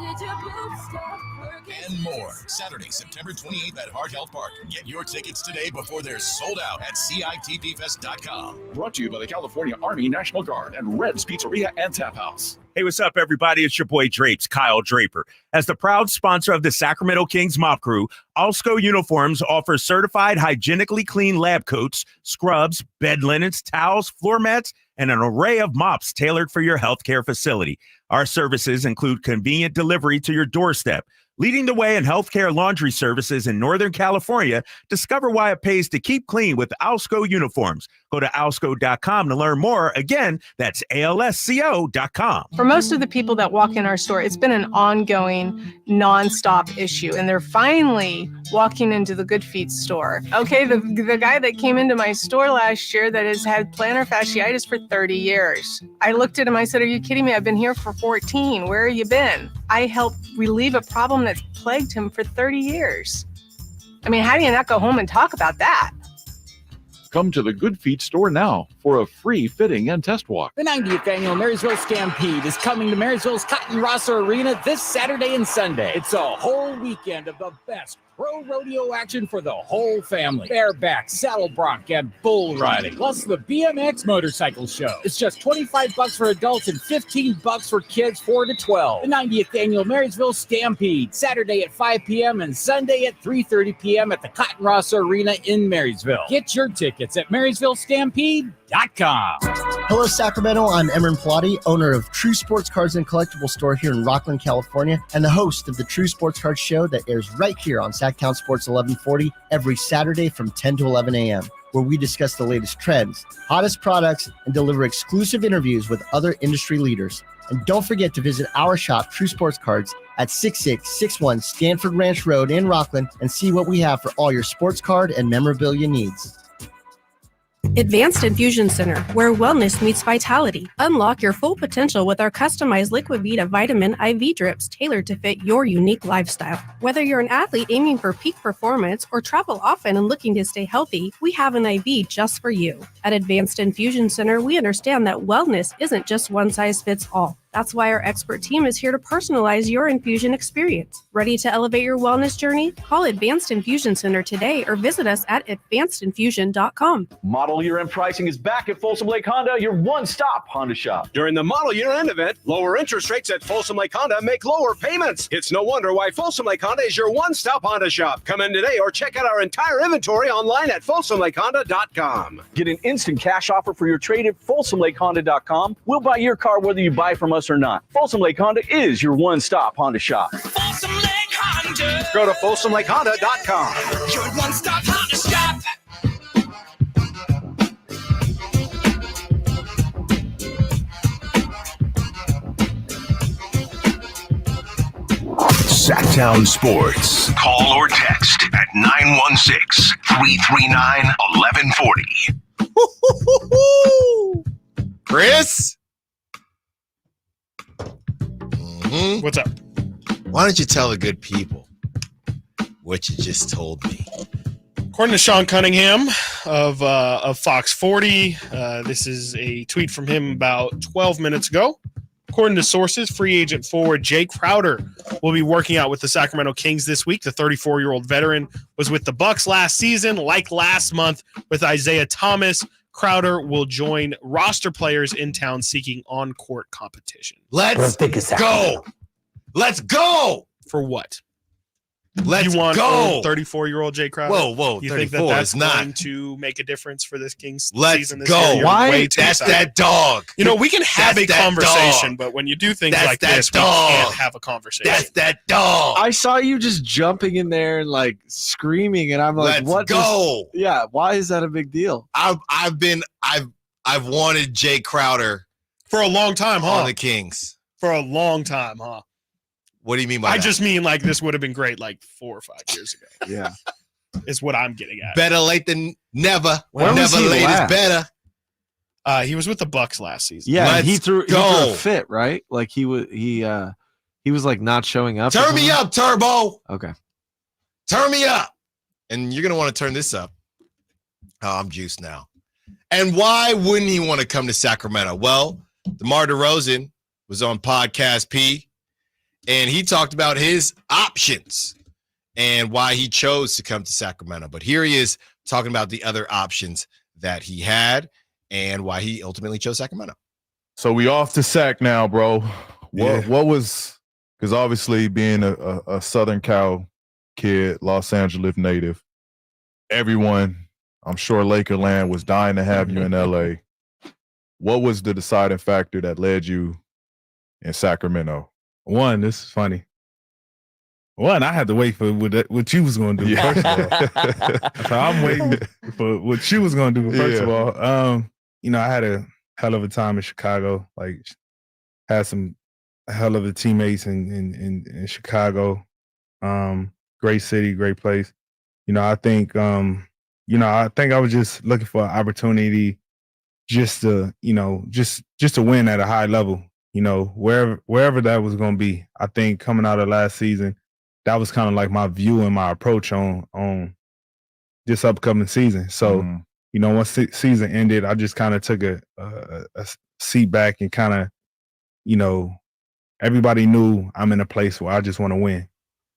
And more. Saturday, September 28th at Hart Health Park. Get your tickets today before they're sold out at CITPFest.com.
Brought to you by the California Army National Guard and Red's Pizzeria and Tap House.
Hey, what's up, everybody? It's your boy Drapes, Kyle Draper. As the proud sponsor of the Sacramento Kings Mop Crew, Alsco Uniforms offers certified hygienically clean lab coats, scrubs, bed linens, towels, floor mats, and an array of mops tailored for your healthcare facility. Our services include convenient delivery to your doorstep. Leading the way in healthcare laundry services in Northern California, discover why it pays to keep clean with Alsco Uniforms. Go to alsco.com to learn more. Again, that's ALSCO.com.
For most of the people that walk in our store, it's been an ongoing, nonstop issue, and they're finally walking into the Good Feet store. Okay, the guy that came into my store last year that has had plantar fasciitis for 30 years. I looked at him, I said, "Are you kidding me? I've been here for 14. Where have you been?" I helped relieve a problem that's plagued him for 30 years. I mean, how do you not go home and talk about that?
Come to the Good Feet store now for a free fitting and test walk.
The 90th annual Marysville Stampede is coming to Marysville's Cotton Rosser Arena this Saturday and Sunday. It's a whole weekend of the best pro rodeo action for the whole family. Bareback, saddle bronc, and bull riding. Plus the BMX motorcycle show. It's just $25 for adults and $15 for kids 4 to 12. The 90th annual Marysville Stampede, Saturday at 5 p.m. and Sunday at 3:30 p.m. at the Cotton Rosser Arena in Marysville. Get your tickets at MarysvilleStampede.com.
Hello, Sacramento. I'm Emran Pilati, owner of True Sports Cards and Collectible Store here in Rockland, California, and the host of the True Sports Cards Show that airs right here on Sacktown Sports 1140 every Saturday from 10 to 11 a.m., where we discuss the latest trends, hottest products, and deliver exclusive interviews with other industry leaders. And don't forget to visit our shop, True Sports Cards, at 6661 Stanford Ranch Road in Rockland and see what we have for all your sports card and memorabilia needs.
Advanced Infusion Center, where wellness meets vitality. Unlock your full potential with our customized Liquid Vita vitamin IV drips tailored to fit your unique lifestyle. Whether you're an athlete aiming for peak performance or travel often and looking to stay healthy, we have an IV just for you. At Advanced Infusion Center, we understand that wellness isn't just one size fits all. That's why our expert team is here to personalize your infusion experience. Ready to elevate your wellness journey? Call Advanced Infusion Center today or visit us at advancedinfusion.com.
Model year-end pricing is back at Folsom Lake Honda, your one-stop Honda shop.
During the model year-end event, lower interest rates at Folsom Lake Honda make lower payments. It's no wonder why Folsom Lake Honda is your one-stop Honda shop. Come in today or check out our entire inventory online at folsomlakehonda.com.
Get an instant cash offer for your trade at folsomlakehonda.com. We'll buy your car whether you buy from us or not. Folsom Lake Honda is your one-stop Honda shop.
Folsom Lake Honda.
Go to folsomlakehonda.com.
Your one-stop Honda shop.
Sacktown Sports. Call or text at 916-339-1140.
Chris?
What's up?
Why don't you tell the good people what you just told me?
According to Sean Cunningham of Fox 40, this is a tweet from him about 12 minutes ago. According to sources, free agent forward Jae Crowder will be working out with the Sacramento Kings this week. The 34-year-old veteran was with the Bucks last season. Like last month with Isaiah Thomas, Crowder will join roster players in town seeking on-court competition.
Let's go. Let's go.
For what?
Let's
you want
go.
34-year-old Jae Crowder?
Whoa.
You think that's going to make a difference for this Kings season this
go.
year?
Why? That's that dog.
You know, we can have a conversation,
dog.
but when you do things like this, we can't have a conversation.
That's that dog.
I saw you just jumping in there and like screaming, and I'm like,
Let's go.
Yeah, why is that a big deal?
I've wanted Jae Crowder
for a long time, huh?
On the Kings.
For a long time, huh?
What do you mean by that?
I just mean like this would have been great like 4 or 5 years ago.
Yeah.
Is what I'm getting at.
Better late than never.
When
never late is better.
He was with the Bucks last season.
Yeah, he threw a fit, right? Like he was like not showing up.
Turn me up, Turbo.
Okay.
Turn me up. And you're gonna want to turn this up. Oh, I'm juiced now. And why wouldn't he want to come to Sacramento? Well, DeMar DeRozan was on Podcast P. And he talked about his options and why he chose to come to Sacramento. But here he is talking about the other options that he had and why he ultimately chose Sacramento.
So we off to Sac now, bro. What was, because obviously being a Southern Cal kid, Los Angeles native, everyone, I'm sure Lakerland was dying to have you in LA. What was the deciding factor that led you in Sacramento?
One, this is funny. One, I had to wait for what you was going to do, first of all. So I'm waiting for what you was going to do, first of all. I had a hell of a time in Chicago. Like, had some hell of a teammates in Chicago. Great city, great place. I think I was just looking for an opportunity just to win at a high level. Wherever that was going to be. I think coming out of last season, that was kind of like my view and my approach on this upcoming season. So once season ended, I just kind of took a seat back and kind of, everybody knew I'm in a place where I just want to win.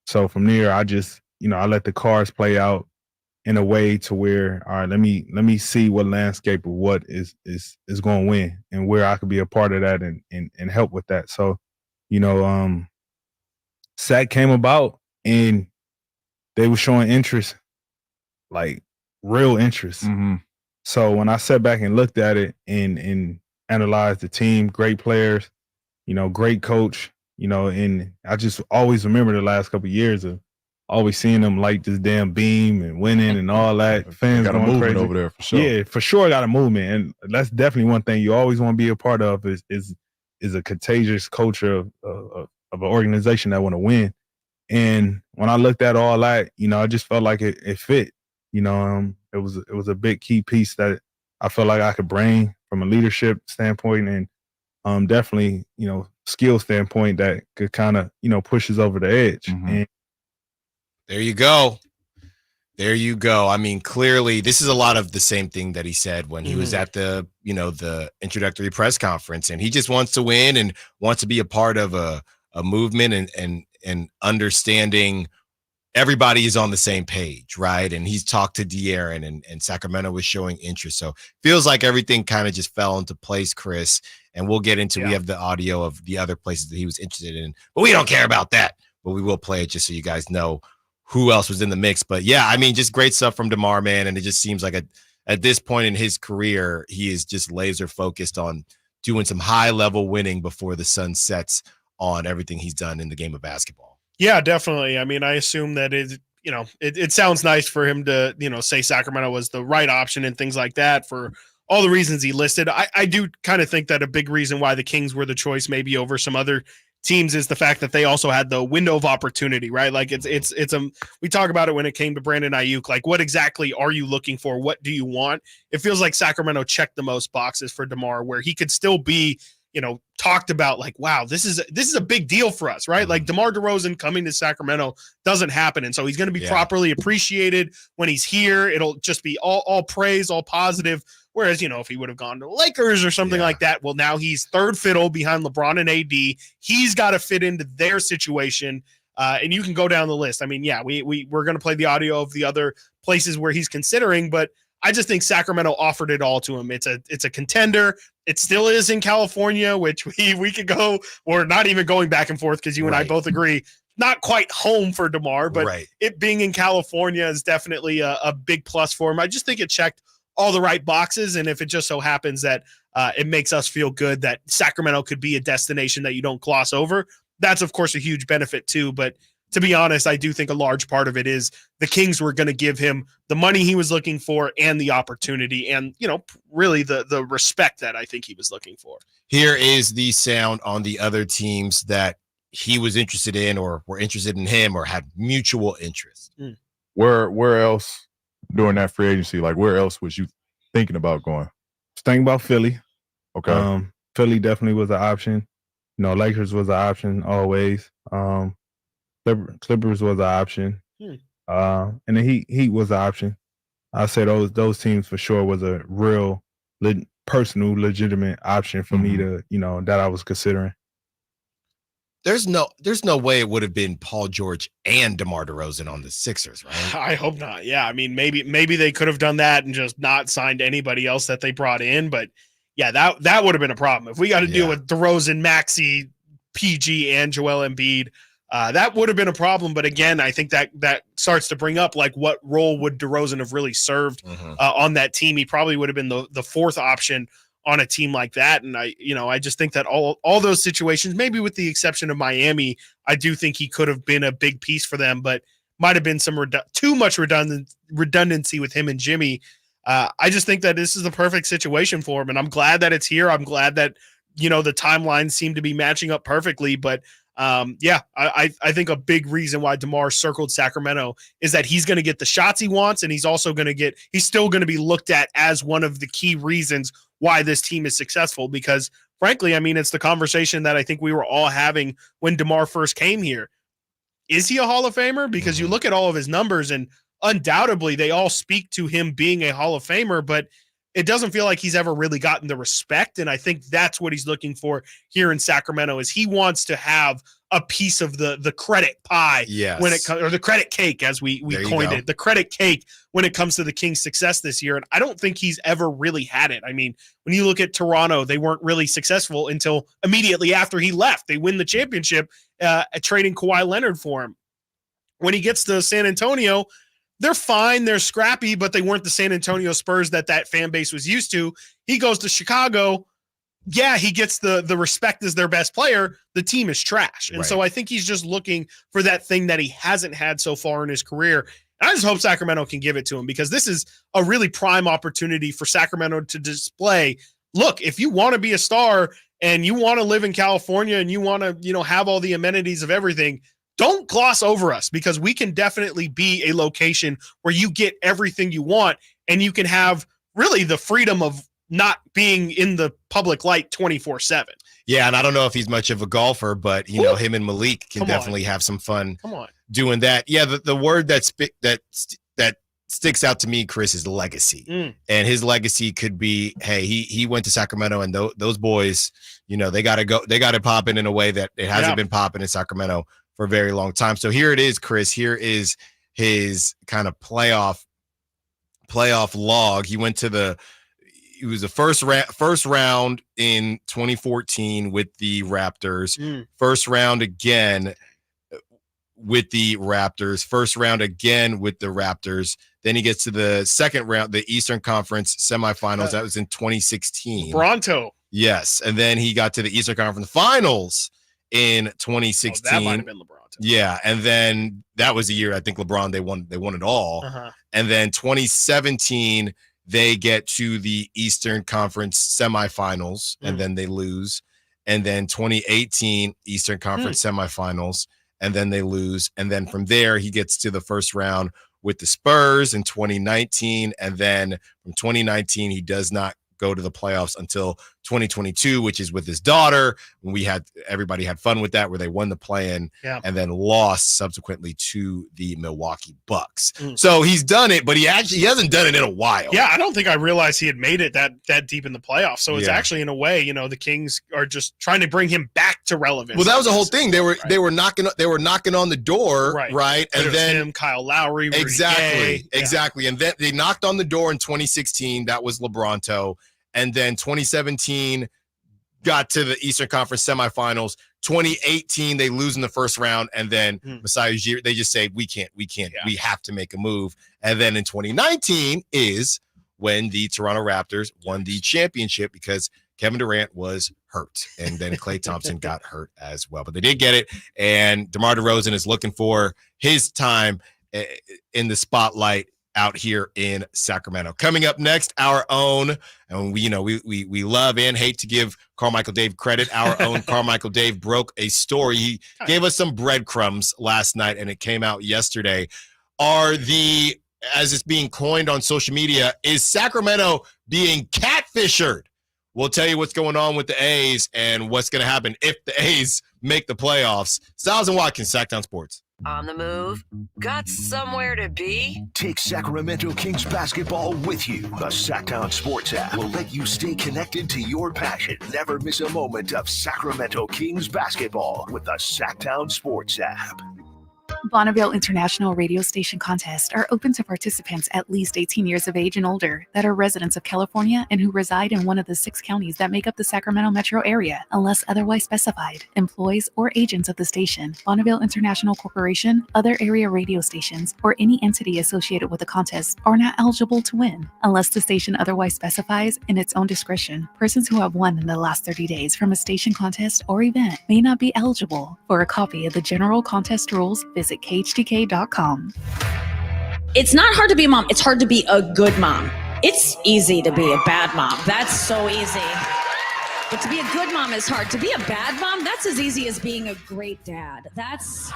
So from there, I just, I let the cards play out in a way to where, all right, let me see what landscape of what is going to win and where I could be a part of that and help with that. So, SAC came about and they were showing interest, like real interest.
Mm-hmm.
So when I sat back and looked at it and analyzed the team, great players, great coach, and I just always remember the last couple of years of always seeing them like this damn beam and winning and all that. Fans
got a
going
movement
crazy
over there for sure.
Yeah, for sure, got a movement, and that's definitely one thing you always want to be a part of is a contagious culture of an organization that want to win. And when I looked at all that, I just felt like it fit. It was a big key piece that I felt like I could bring from a leadership standpoint and definitely, skill standpoint that could kind of, push us over the edge.
Mm-hmm.
And
there you go. There you go. I mean, clearly this is a lot of the same thing that he said when he was at the introductory press conference, and he just wants to win and wants to be a part of a movement and understanding everybody is on the same page, right? And he's talked to De'Aaron and Sacramento was showing interest. So feels like everything kind of just fell into place, Chris. And we'll get into, we have the audio of the other places that he was interested in, but we don't care about that. But we will play it just so you guys know who else was in the mix. But yeah, I mean, just great stuff from DeMar, man. And it just seems like at this point in his career, he is just laser focused on doing some high level winning before the sun sets on everything he's done in the game of basketball.
Yeah, definitely. I mean, I assume that it sounds nice for him to, say Sacramento was the right option and things like that for all the reasons he listed. I do kind of think that a big reason why the Kings were the choice maybe over some other teams is the fact that they also had the window of opportunity, right? Like we talk about it when it came to Brandon Aiyuk, like what exactly are you looking for? What do you want? It feels like Sacramento checked the most boxes for DeMar, where he could still be, talked about like, wow, this is a big deal for us, right? Like DeMar DeRozan coming to Sacramento doesn't happen. And so he's going to be properly appreciated when he's here. It'll just be all praise, all positive. Whereas, if he would have gone to the Lakers or something like that, well, now he's third fiddle behind LeBron and AD. He's got to fit into their situation. And you can go down the list. I mean, we're going to play the audio of the other places where he's considering, but I just think Sacramento offered it all to him. It's a contender. It still is in California, which we could go, or not even going back and forth because you and I both agree, not quite home for DeMar, but it being in California is definitely a big plus for him. I just think it checked all the right boxes. And if it just so happens that it makes us feel good that Sacramento could be a destination that you don't gloss over, that's of course a huge benefit too. But to be honest, I do think a large part of it is the Kings were going to give him the money he was looking for and the opportunity and, really the respect that I think he was looking for.
Here is the sound on the other teams that he was interested in or were interested in him or had mutual interest.
Where else during that free agency, like where else was you thinking about going?
Just thinking about Philly.
Okay.
Philly definitely was an option. Lakers was an option always. Clippers was an option. And the Heat was an option. I say those teams for sure was a real personal, legitimate option for me to, that I was considering.
There's no way it would have been Paul George and DeMar DeRozan on the Sixers, right?
I hope not. Yeah, I mean, maybe they could have done that and just not signed anybody else that they brought in. But yeah, that would have been a problem. If we got to deal with DeRozan, Maxey, PG, and Joel Embiid, that would have been a problem. But again, I think that starts to bring up like what role would DeRozan have really served on that team. He probably would have been the fourth option on a team like that. And I just think that all those situations, maybe with the exception of Miami, I do think he could have been a big piece for them, but might have been some too much redundancy with him and Jimmy. I just think that this is the perfect situation for him. And I'm glad that it's here. I'm glad that, the timelines seem to be matching up perfectly, but I think a big reason why DeMar circled Sacramento is that he's going to get the shots he wants. And he's also he's still going to be looked at as one of the key reasons why this team is successful, because frankly, I mean, it's the conversation that I think we were all having when DeMar first came here. Is he a Hall of Famer? Because you look at all of his numbers and undoubtedly they all speak to him being a Hall of Famer, but it doesn't feel like he's ever really gotten the respect. And I think that's what he's looking for here in Sacramento is he wants to have a piece of the credit pie when it comes, or the credit cake, as we coined it, the credit cake when it comes to the Kings' success this year. And I don't think he's ever really had it. I mean, when you look at Toronto, they weren't really successful until immediately after he left. They win the championship trading Kawhi Leonard for him. When he gets to San Antonio, they're fine. They're scrappy, but they weren't the San Antonio Spurs that fan base was used to. He goes to Chicago. Yeah, he gets the respect as their best player. The team is trash. And so I think he's just looking for that thing that he hasn't had so far in his career. And I just hope Sacramento can give it to him because this is a really prime opportunity for Sacramento to display, look, if you want to be a star and you want to live in California and you want to, have all the amenities of everything, don't gloss over us because we can definitely be a location where you get everything you want and you can have really the freedom of not being in the public light 24/7.
Yeah, and I don't know if he's much of a golfer, but him and Malik can definitely have some fun doing that. Yeah, the word that sticks out to me, Chris, is legacy. And his legacy could be, hey, he went to Sacramento and those boys, they got to pop in a way that it hasn't been popping in Sacramento for a very long time. So here it is, Chris. Here is his kind of playoff log. He was the first round in 2014 with the Raptors. First round again with the Raptors. First round again with the Raptors. Then he gets to the second round, the Eastern Conference semifinals. That was in 2016.
Bronto.
Yes, and then he got to the Eastern Conference Finals in 2016.
That might have been LeBron.
Yeah, and then that was the year I think LeBron they won it all. And then 2017 they get to the Eastern Conference semifinals and then they lose. And then 2018 Eastern Conference semifinals and then they lose. And then from there he gets to the first round with the Spurs in 2019, and then from 2019 he does not go to the playoffs until 2022, which is with his daughter. When everybody had fun with that, where they won the play-in and then lost subsequently to the Milwaukee Bucks. So he's done it, but he hasn't done it in a while.
Yeah, I don't think I realized he had made it that deep in the playoffs. So it's actually, in a way, the Kings are just trying to bring him back to relevance.
Well, that was the whole thing. They were knocking on the door, right? And then
him, Kyle Lowry, Rudy
exactly. And then they knocked on the door in 2016. That was LeBronto. And then 2017 got to the Eastern Conference semifinals. 2018, they lose in the first round. And then Masai Ujiri, they just say, we can't. We have to make a move. And then in 2019 is when the Toronto Raptors won the championship because Kevin Durant was hurt. And then Klay Thompson got hurt as well. But they did get it. And DeMar DeRozan is looking for his time in the spotlight out here in Sacramento. Coming up next, our own, and we love and hate to give Carmichael Dave credit. Our own Carmichael Dave broke a story. He gave us some breadcrumbs last night, and it came out yesterday. As it's being coined on social media, is Sacramento being catfished? We'll tell you what's going on with the A's and what's going to happen if the A's make the playoffs. Stiles and Watkins, Sacktown Sports.
On the move? Got somewhere to be?
Take Sacramento Kings basketball with you. The Sacktown Sports app will let you stay connected to your passion. Never miss a moment of Sacramento Kings basketball with the Sacktown Sports app.
Bonneville International Radio Station contests are open to participants at least 18 years of age and older that are residents of California and who reside in one of the 6 counties that make up the Sacramento metro area, unless otherwise specified. Employees or agents of the station, Bonneville International Corporation, other area radio stations, or any entity associated with the contest are not eligible to win, unless the station otherwise specifies in its own discretion. Persons who have won in the last 30 days from a station contest or event may not be eligible. For a copy of the general contest rules, visit KHTK.com.
It's not hard to be a mom. It's hard to be a good mom. It's easy to be a bad mom. That's so easy. But to be a good mom is hard. To be a bad mom, that's as easy as being a great dad. That's...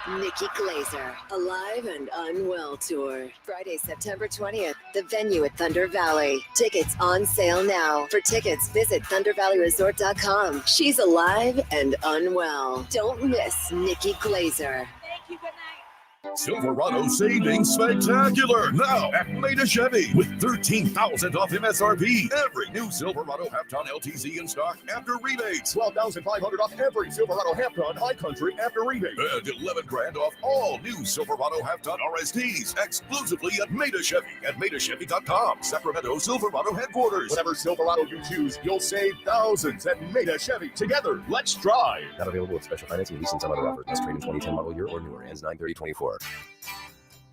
Nikki Glazer, Alive and Unwell Tour. Friday, September 20th. The venue at Thunder Valley. Tickets on sale now. For tickets, visit ThunderValleyResort.com. She's alive and unwell. Don't miss Nikki Glazer.
Thank you. Good night.
Silverado Savings Spectacular now at Meta Chevy with $13,000 off MSRP. Every new Silverado Half-Ton LTZ in stock after rebates. $12,500 off every Silverado Half-Ton High Country after rebate. And $11,000 off all new Silverado Half-Ton RSTs exclusively at Meta Chevy at MetaChevy.com. Sacramento Silverado headquarters.
Whatever Silverado you choose, you'll save thousands at Meta Chevy. Together, let's drive.
Not available with special financing, lease, and some other offers. Must trade in 2010 model year or newer. Ends 9/30/24.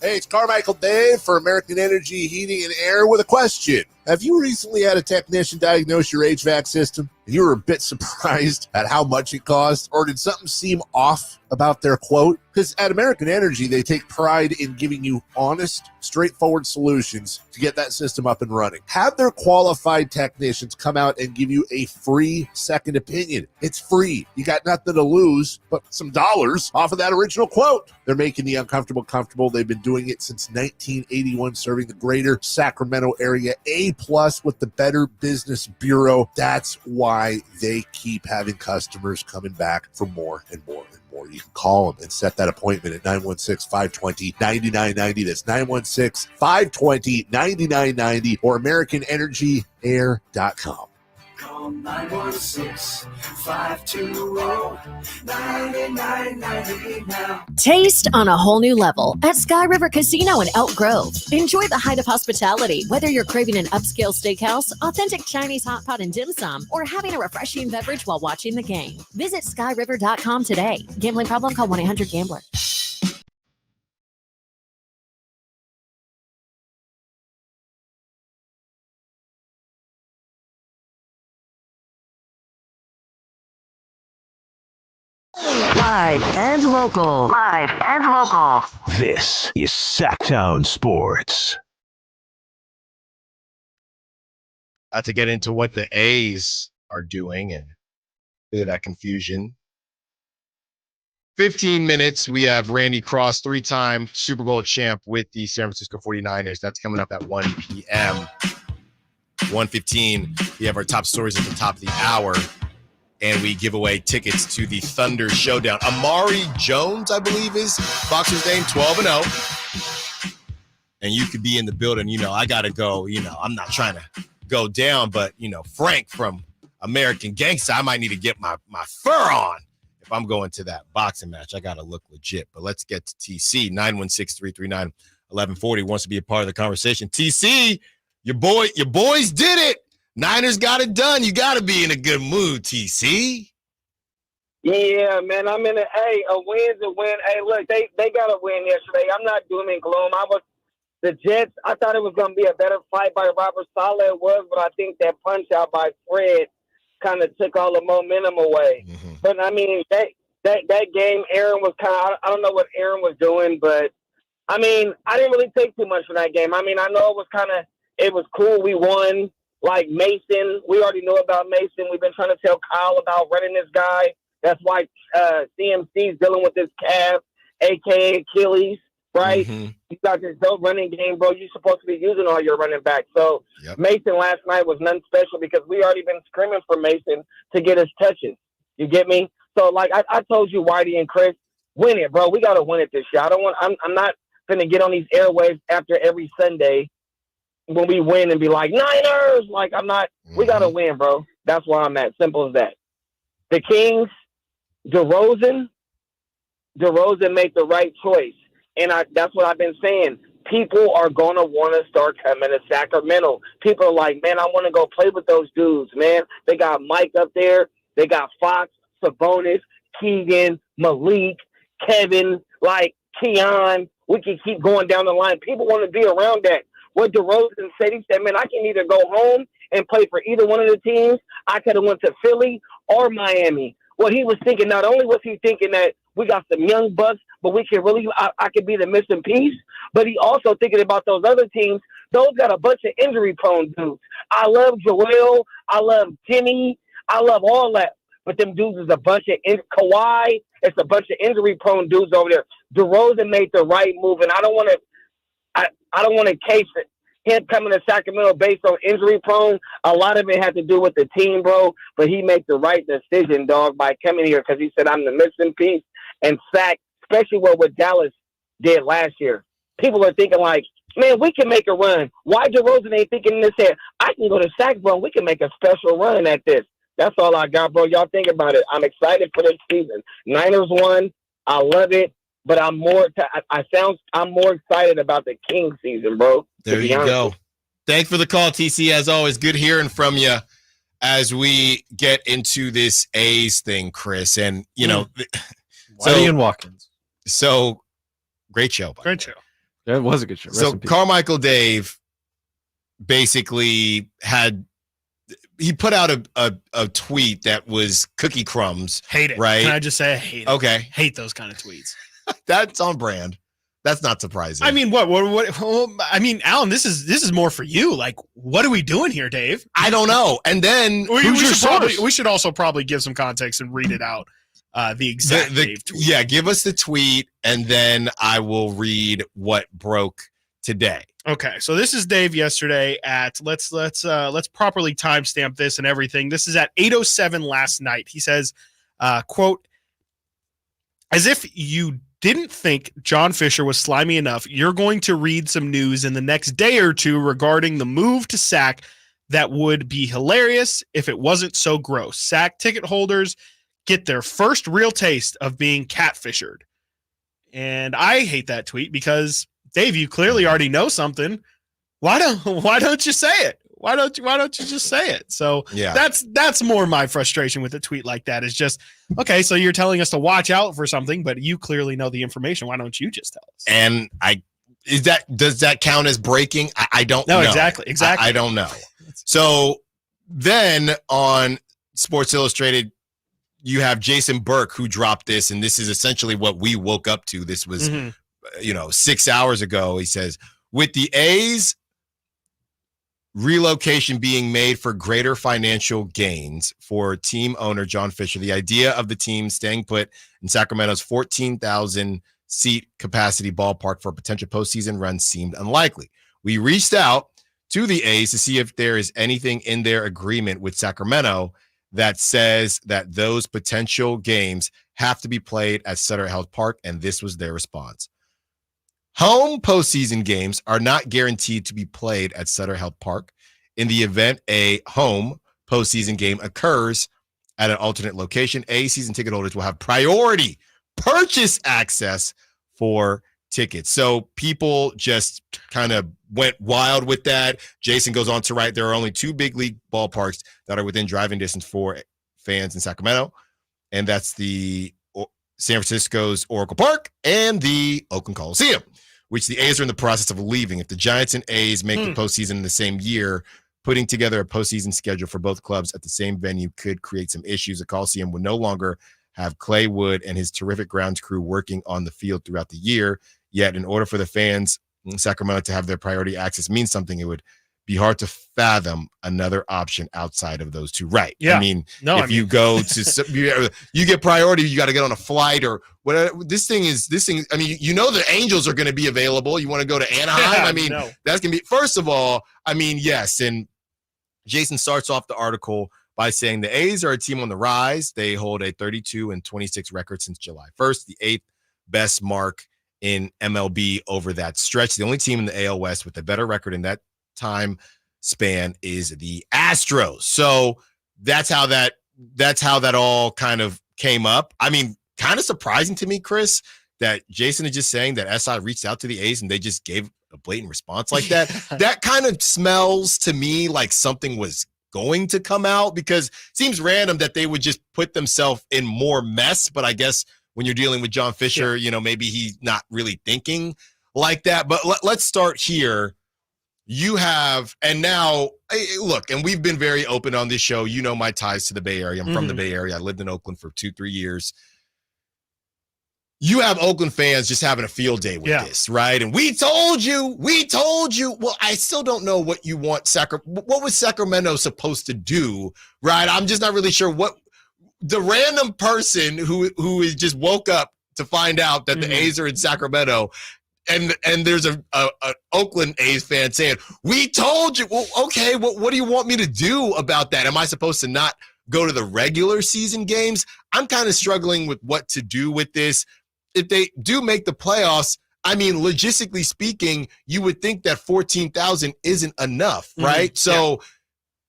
Hey, it's Carmichael Dave for American Energy Heating and Air with a question. Have you recently had a technician diagnose your HVAC system and you were a bit surprised at how much it cost? Or did something seem off about their quote? Because at American Energy, they take pride in giving you honest, straightforward solutions to get that system up and running. Have their qualified technicians come out and give you a free second opinion. It's free. You got nothing to lose but some dollars off of that original quote. They're making the uncomfortable comfortable. They've been doing it since 1981, serving the greater Sacramento area. A+ with the Better Business Bureau. That's why they keep having customers coming back for more and more and more. You can call them and set that appointment at 916-520-9990. That's 916-520-9990 or AmericanEnergyAir.com.
Call 916-520-9990 now.
Taste on a whole new level at Sky River Casino in Elk Grove. Enjoy the height of hospitality, whether you're craving an upscale steakhouse, authentic Chinese hot pot and dim sum, or having a refreshing beverage while watching the game. Visit skyriver.com today. Gambling problem? Call 1-800-GAMBLER.
Live and local. Live and local. This is Sacktown Sports.
To get into what the A's are doing and bit of that confusion. 15 minutes. We have Randy Cross, 3-time Super Bowl champ with the San Francisco 49ers. That's coming up at 1 p.m. 1:15. We have our top stories at the top of the hour. And we give away tickets to the Thunder Showdown. Amari Jones, I believe, is boxer's name, 12-0. And you could be in the building. You know, I got to go. You know, I'm not trying to go down, but, you know, Frank from American Gangsta, I might need to get my fur on if I'm going to that boxing match. I got to look legit. But let's get to TC, 916-339-1140, wants to be a part of the conversation. TC, your boys did it. Niners got it done. You got to be in a good mood, TC.
Yeah, man, I'm in a win's a win. Hey, look, they got a win yesterday. I'm not doom and gloom. The Jets, I thought it was going to be a better fight by Robert Saleh. It was, but I think that punch out by Fred kind of took all the momentum away. Mm-hmm. But, I mean, that game, Aaron was kind of – I don't know what Aaron was doing, but, I mean, I didn't really take too much from that game. I mean, I know it was cool. We won. Like Mason, we already know about Mason. We've been trying to tell Kyle about running this guy. That's why CMC's dealing with this calf, a.k.a. Achilles, right? Mm-hmm. You got this dope running game, bro. You're supposed to be using all your running backs. So Mason last night was nothing special because we already been screaming for Mason to get his touches. You get me? So, like, I told you, Whitey and Chris, win it, bro. We got to win it this year. I'm not going to get on these airwaves after every Sunday when we win and be like, Niners! Like, I'm not – we got to win, bro. That's where I'm at. Simple as that. The Kings, DeRozan made the right choice. And that's what I've been saying. People are going to want to start coming to Sacramento. People are like, man, I want to go play with those dudes, man. They got Mike up there. They got Fox, Sabonis, Keegan, Malik, Kevin, like Keon. We can keep going down the line. People want to be around that. What DeRozan said, he said, man, I can either go home and play for either one of the teams. I could have went to Philly or Miami. What he was thinking, not only was he thinking that we got some young bucks, but we can really, I could be the missing piece, but he also thinking about those other teams. Those got a bunch of injury-prone dudes. I love Joel. I love Jimmy. I love all that. But them dudes is a bunch of Kawhi. It's a bunch of injury-prone dudes over there. DeRozan made the right move, and I don't want to case it. Him coming to Sacramento based on injury prone, a lot of it had to do with the team, bro. But he made the right decision, dog, by coming here because he said, I'm the missing piece. And Sac, especially with Dallas did last year. People are thinking like, man, we can make a run. Why DeRozan ain't thinking in his head, I can go to Sac, bro. We can make a special run at this. That's all I got, bro. Y'all think about it. I'm excited for this season. Niners won. I love it. But I'm more excited about the King season, bro.
There you go. Thanks for the call, TC. As always, good hearing from you as we get into this A's thing, Chris. And, you know,
Whitey Watkins.
So, great show.
Great show.
Yeah, it was a good show.
So, Carmichael Dave basically he put out a tweet that was cookie crumbs.
Hate it.
Right?
Can I just say I hate it?
Okay.
Hate those kind of tweets.
That's on brand. That's not surprising.
I mean, what? I mean, Alan, this is more for you. Like, what are we doing here, Dave?
I don't know. And then
we should also probably give some context and read it out. The exact Dave tweet.
Yeah, give us the tweet, and then I will read what broke today.
Okay, so this is Dave yesterday at let's properly timestamp this and everything. This is at 8:07 last night. He says, quote, as if you didn't think John Fisher was slimy enough, you're going to read some news in the next day or two regarding the move to Sac that would be hilarious if it wasn't so gross. Sac ticket holders get their first real taste of being catfished. And I hate that tweet because, Dave, you clearly already know something. Why don't you say it? Why don't you just say it? So
yeah,
that's more my frustration with a tweet like that is just, okay, so you're telling us to watch out for something, but you clearly know the information. Why don't you just tell us?
And does that count as breaking? I don't know.
Exactly.
I don't know. So then on Sports Illustrated, you have Jason Burke who dropped this, and this is essentially what we woke up to. This was 6 hours ago. He says, with the A's relocation being made for greater financial gains for team owner John Fisher, the idea of the team staying put in Sacramento's 14,000 seat capacity ballpark for a potential postseason run seemed unlikely. We reached out to the A's to see if there is anything in their agreement with Sacramento that says that those potential games have to be played at Sutter Health Park, and this was their response. Home postseason games are not guaranteed to be played at Sutter Health Park. In the event a home postseason game occurs at an alternate location, A season ticket holders will have priority purchase access for tickets. So people just kind of went wild with that. Jason goes on to write, there are only two big league ballparks that are within driving distance for fans in Sacramento, and that's the San Francisco's Oracle Park and the Oakland Coliseum, which the A's are in the process of leaving. If the Giants and A's make the postseason in the same year, putting together a postseason schedule for both clubs at the same venue could create some issues. The Coliseum would no longer have Clay Wood and his terrific grounds crew working on the field throughout the year. Yet, in order for the fans in Sacramento to have their priority access mean something, it would be hard to fathom another option outside of those two. Right.
Yeah.
I mean, you go to, you get priority, you got to get on a flight or whatever. This thing, I mean, you know, the Angels are going to be available. You want to go to Anaheim?
Yeah,
I mean, that's going to be, first of all, I mean, yes. And Jason starts off the article by saying the A's are a team on the rise. They hold a 32-26 record since July 1st, the 8th best mark in MLB over that stretch. The only team in the AL West with a better record in that time span is the Astros. So that's how that all kind of came up. I mean, kind of surprising to me, Chris, that Jason is just saying that SI reached out to the A's and they just gave a blatant response like that. That kind of smells to me like something was going to come out, because it seems random that they would just put themselves in more mess. But I guess when you're dealing with John Fisher, you know, maybe he's not really thinking like that. But let's start here. You have, and now, look, and we've been very open on this show. You know my ties to the Bay Area. I'm from the Bay Area. I lived in Oakland for 2-3 years. You have Oakland fans just having a field day with this, right? And we told you. Well, I still don't know what you want. What was Sacramento supposed to do, right? I'm just not really sure what the random person who is just woke up to find out that the A's are in Sacramento. And there's a Oakland A's fan saying, we told you. Well, okay, what do you want me to do about that? Am I supposed to not go to the regular season games? I'm kind of struggling with what to do with this. If they do make the playoffs, I mean, logistically speaking, you would think that 14,000 isn't enough, right? So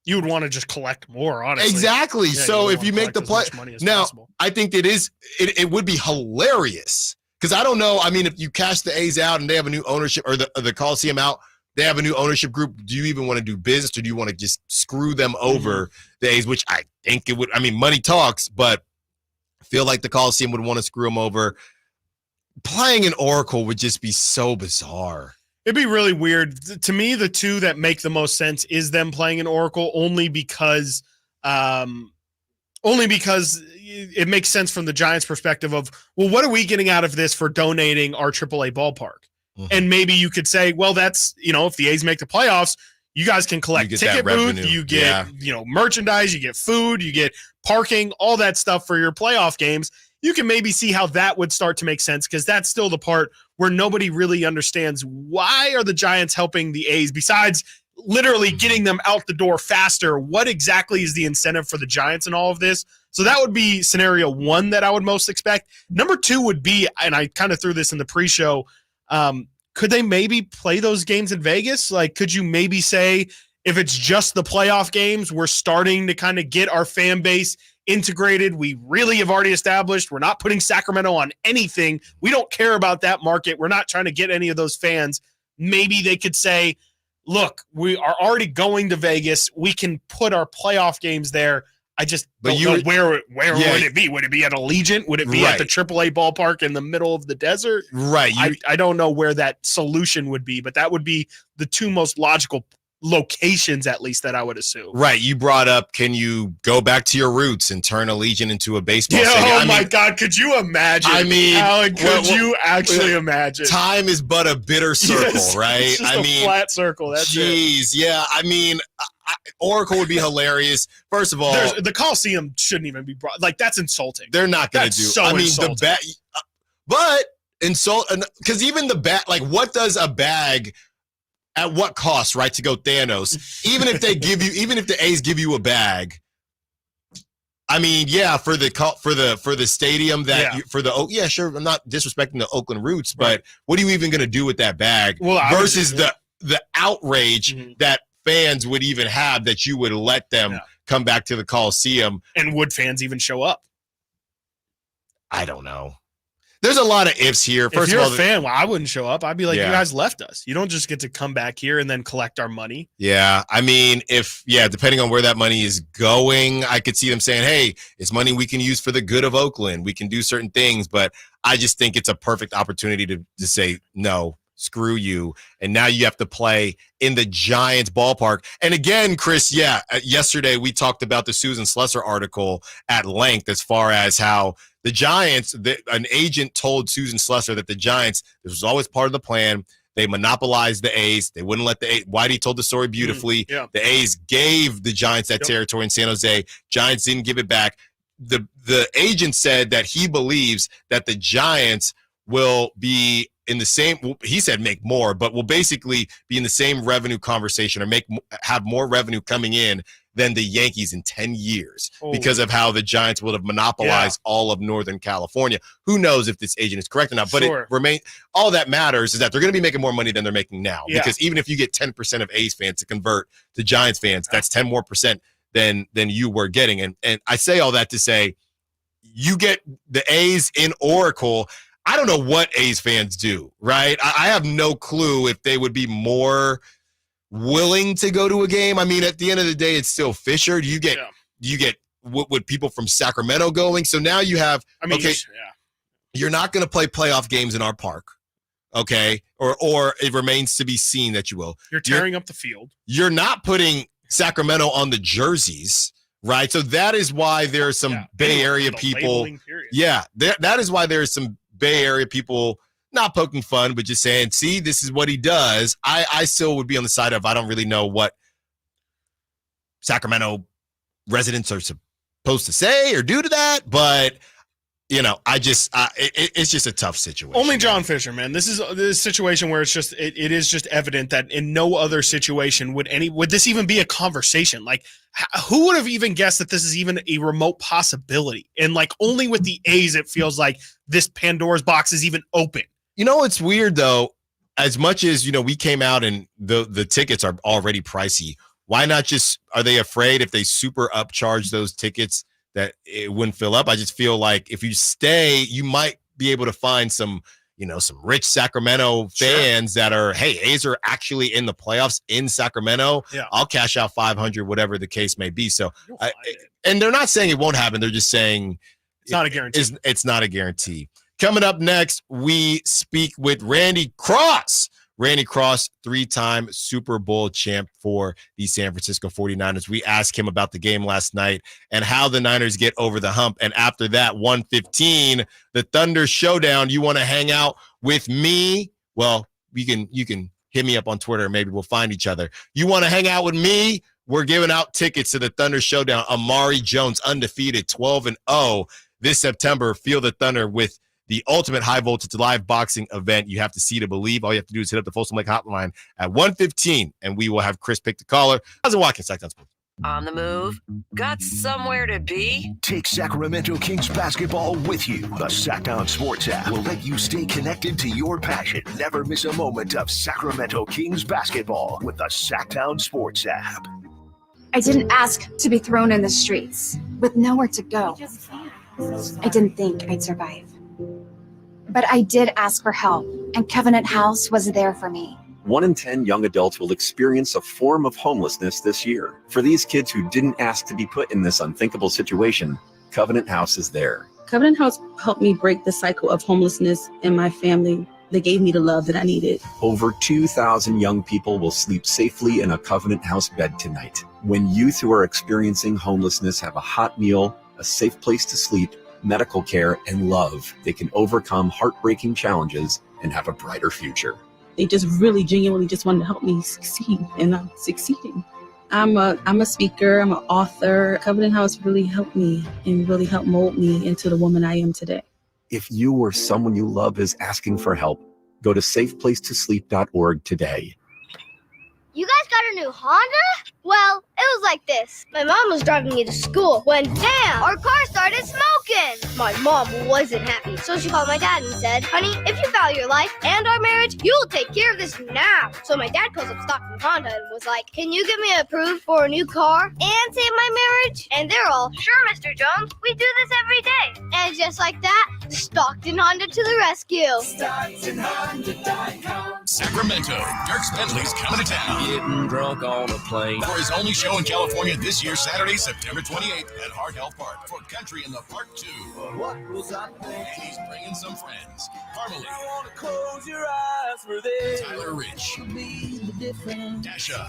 you would want to just collect more, honestly.
Exactly.
Yeah,
so if you make the play now, I think it would be hilarious because I don't know. I mean, if you cash the A's out and they have a new ownership or the Coliseum out, they have a new ownership group. Do you even want to do business or do you want to just screw them over the A's, which I think it would. I mean, money talks, but I feel like the Coliseum would want to screw them over. Playing in Oracle would just be so bizarre.
It'd be really weird. To me, the two that make the most sense is them playing in Oracle only because it makes sense from the Giants' perspective of, well, what are we getting out of this for donating our AAA ballpark? And maybe you could say, well, that's, if the A's make the playoffs, you guys can collect ticket booth, you get, merchandise, you get food, you get parking, all that stuff for your playoff games. You can maybe see how that would start to make sense because that's still the part where nobody really understands why are the Giants helping the A's besides literally getting them out the door faster. What exactly is the incentive for the Giants in all of this? So that would be scenario one that I would most expect. Number two would be, and I kind of threw this in the pre-show, could they maybe play those games in Vegas? Like, could you maybe say if it's just the playoff games, we're starting to kind of get our fan base integrated. We really have already established we're not putting Sacramento on anything. We don't care about that market. We're not trying to get any of those fans. Maybe they could say, look, we are already going to Vegas. We can put our playoff games there. I just don't know where would it be? Would it be at Allegiant? Would it be at the AAA ballpark in the middle of the desert?
Right.
I don't know where that solution would be, but that would be the two most logical locations, at least, that I would assume.
Right. You brought up, can you go back to your roots and turn Allegiant into a baseball stadium?
Oh my God. Could you imagine?
I mean,
Alan, could you actually imagine?
Time is but a bitter circle, right?
It's just a flat circle. That's it.
Yeah. I mean, Oracle would be hilarious. First of all,
the Coliseum shouldn't even be brought. Like, that's insulting.
They're not going to do.
So
I mean,
insulting.
but because even the bag, like, what does a bag? At what cost, right, to go Thanos? Even if the A's give you a bag, I mean, for the stadium sure. I'm not disrespecting the Oakland roots, but what are you even going to do with that bag versus the outrage that fans would even have that you would let them come back to the Coliseum?
And would fans even show up?
I don't know. There's a lot of ifs here.
If you're a fan, I wouldn't show up. I'd be like, you guys left us. You don't just get to come back here and then collect our money.
Yeah. I mean, depending on where that money is going, I could see them saying, hey, it's money we can use for the good of Oakland. We can do certain things. But I just think it's a perfect opportunity to say, no, screw you. And now you have to play in the Giants ballpark. And again, Chris, yesterday we talked about the Susan Slusser article at length as far as how the Giants, an agent told Susan Slusser that the Giants, this was always part of the plan. They monopolized the A's. They wouldn't let the A's. Whitey told the story beautifully. The A's gave the Giants that territory in San Jose. Giants didn't give it back. The agent said that he believes that the Giants will be in the same, he said make more, but will basically be in the same revenue conversation or have more revenue coming in than the Yankees in 10 years because of how the Giants will have monopolized all of Northern California. Who knows if this agent is correct or not, but it remains, all that matters is that they're going to be making more money than they're making now because even if you get 10% of A's fans to convert to Giants fans, that's 10 more percent than you were getting. And I say all that to say, you get the A's in Oracle. I don't know what A's fans do, right? I have no clue if they would be more willing to go to a game. I mean, at the end of the day, it's still Fisher. Do you get what people from Sacramento going? So now you have, you're not going to play playoff games in our park, okay? Or it remains to be seen that you will.
You're tearing up the field.
You're not putting Sacramento on the jerseys, right? So that is why there are some Bay Area people. Yeah, that is why there are some Bay Area people not poking fun, but just saying, see, this is what he does. I still would be on the side of I don't really know what Sacramento residents are supposed to say or do to that, but it's just a tough situation.
Only John Fisher, man. This is a situation where it's just it is just evident that in no other situation would this even be a conversation. Like, who would have even guessed that this is even a remote possibility? And like only with the A's, it feels like this Pandora's box is even open.
You know, it's weird though. As much as, we came out and the tickets are already pricey, why not just, are they afraid if they super upcharge those tickets that it wouldn't fill up? I just feel like if you stay, you might be able to find some rich Sacramento fans that are, hey, A's are actually in the playoffs in Sacramento. Yeah. I'll cash out $500, whatever the case may be. So, and they're not saying it won't happen. They're just saying
it's not a guarantee.
It's not a guarantee. Coming up next, we speak with Randy Cross. Randy Cross, 3-time Super Bowl champ for the San Francisco 49ers. We asked him about the game last night and how the Niners get over the hump. And after that, 1:15, the Thunder showdown. You want to hang out with me? Well, you can hit me up on Twitter. Maybe we'll find each other. You want to hang out with me? We're giving out tickets to the Thunder showdown. Amari Jones, undefeated, 12-0 this September. Feel the Thunder with the ultimate high-voltage live boxing event. You have to see to believe. All you have to do is hit up the Folsom Lake hotline at 1:15, and we will have Chris pick the caller. Stiles Watkins, Sacktown Sports.
On the move? Got somewhere to be?
Take Sacramento Kings basketball with you. The Sacktown Sports app will let you stay connected to your passion. Never miss a moment of Sacramento Kings basketball with the Sacktown Sports app.
I didn't ask to be thrown in the streets with nowhere to go. I didn't think I'd survive. But I did ask for help, and Covenant House was there for me.
1 in 10 young adults will experience a form of homelessness this year. For these kids who didn't ask to be put in this unthinkable situation, Covenant House is there.
Covenant House helped me break the cycle of homelessness in my family. They gave me the love that I needed.
Over 2,000 young people will sleep safely in a Covenant House bed tonight. When youth who are experiencing homelessness have a hot meal, a safe place to sleep, medical care, and love, they can overcome heartbreaking challenges and have a brighter future.
They just really genuinely just wanted to help me succeed, and I'm succeeding. I'm a speaker, I'm an author. Covenant House really helped me and really helped mold me into the woman I am today.
If you or someone you love is asking for help, go to safeplacetosleep.org today.
You guys got a new Honda? Well, it was like this. My mom was driving me to school when, damn, our car started smoking. My mom wasn't happy, so she called my dad and said, honey, if you value your life and our marriage, you will take care of this now. So my dad calls up Stockton Honda and was like, can you get me approved for a new car and save my marriage? And they're all, sure, Mr. Jones, we do this every day. And just like that, Stockton Honda to the rescue.
StocktonHonda.com. Sacramento, Dirk Bentley's coming to town.
Getting drunk on a plane.
For his only show in California this year, Saturday, September 28th at Hard Health Park for Country in the Park 2.
What was I thinking?
And he's bringing some friends. Carmelie.
I want to close your eyes for this.
Tyler Rich. Dasha.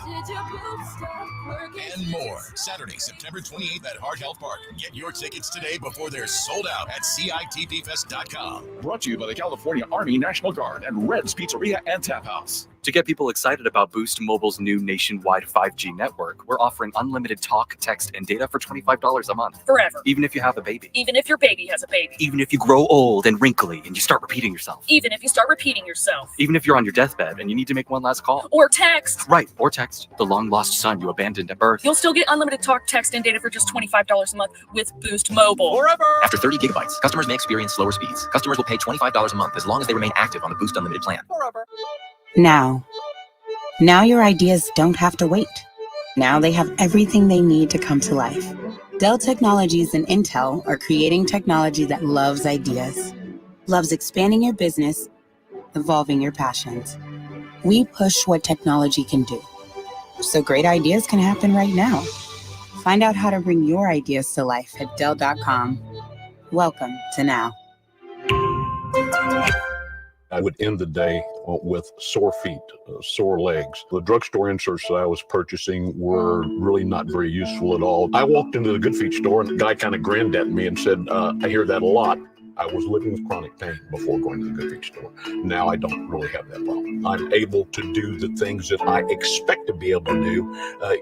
And more. Saturday, September 28th at Hard Health Park. Get your tickets today before they're sold out at CITPFest.com.
Brought to you by the California Army National Guard and Red's Pizzeria and Tap House.
To get people excited about Boost Mobile's new nationwide 5G network, we're offering unlimited talk, text, and data for $25 a month.
Forever.
Even if you have a baby.
Even if your baby has a baby.
Even if you grow old and wrinkly and you start repeating yourself.
Even if you start repeating yourself.
Even if you're on your deathbed and you need to make one last call.
Or text.
Right, or text the long-lost son you abandoned at birth.
You'll still get unlimited talk, text, and data for just $25 a month with Boost Mobile.
Forever!
After 30 gigabytes, customers may experience slower speeds. Customers will pay $25 a month as long as they remain active on the Boost Unlimited plan.
Forever.
Now your ideas don't have to wait. Now they have everything they need to come to life. Dell Technologies and Intel are creating technology that loves ideas, loves expanding your business, evolving your passions. We push what technology can do, so great ideas can happen right now. Find out how to bring your ideas to life at Dell.com. Welcome to now.
I would end the day with sore feet, sore legs. The drugstore inserts that I was purchasing were really not very useful at all. I walked into the Good Feet store and the guy kind of grinned at me and said, I hear that a lot. I was living with chronic pain before going to the Good Feet store. Now I don't really have that problem. I'm able to do the things that I expect to be able to do,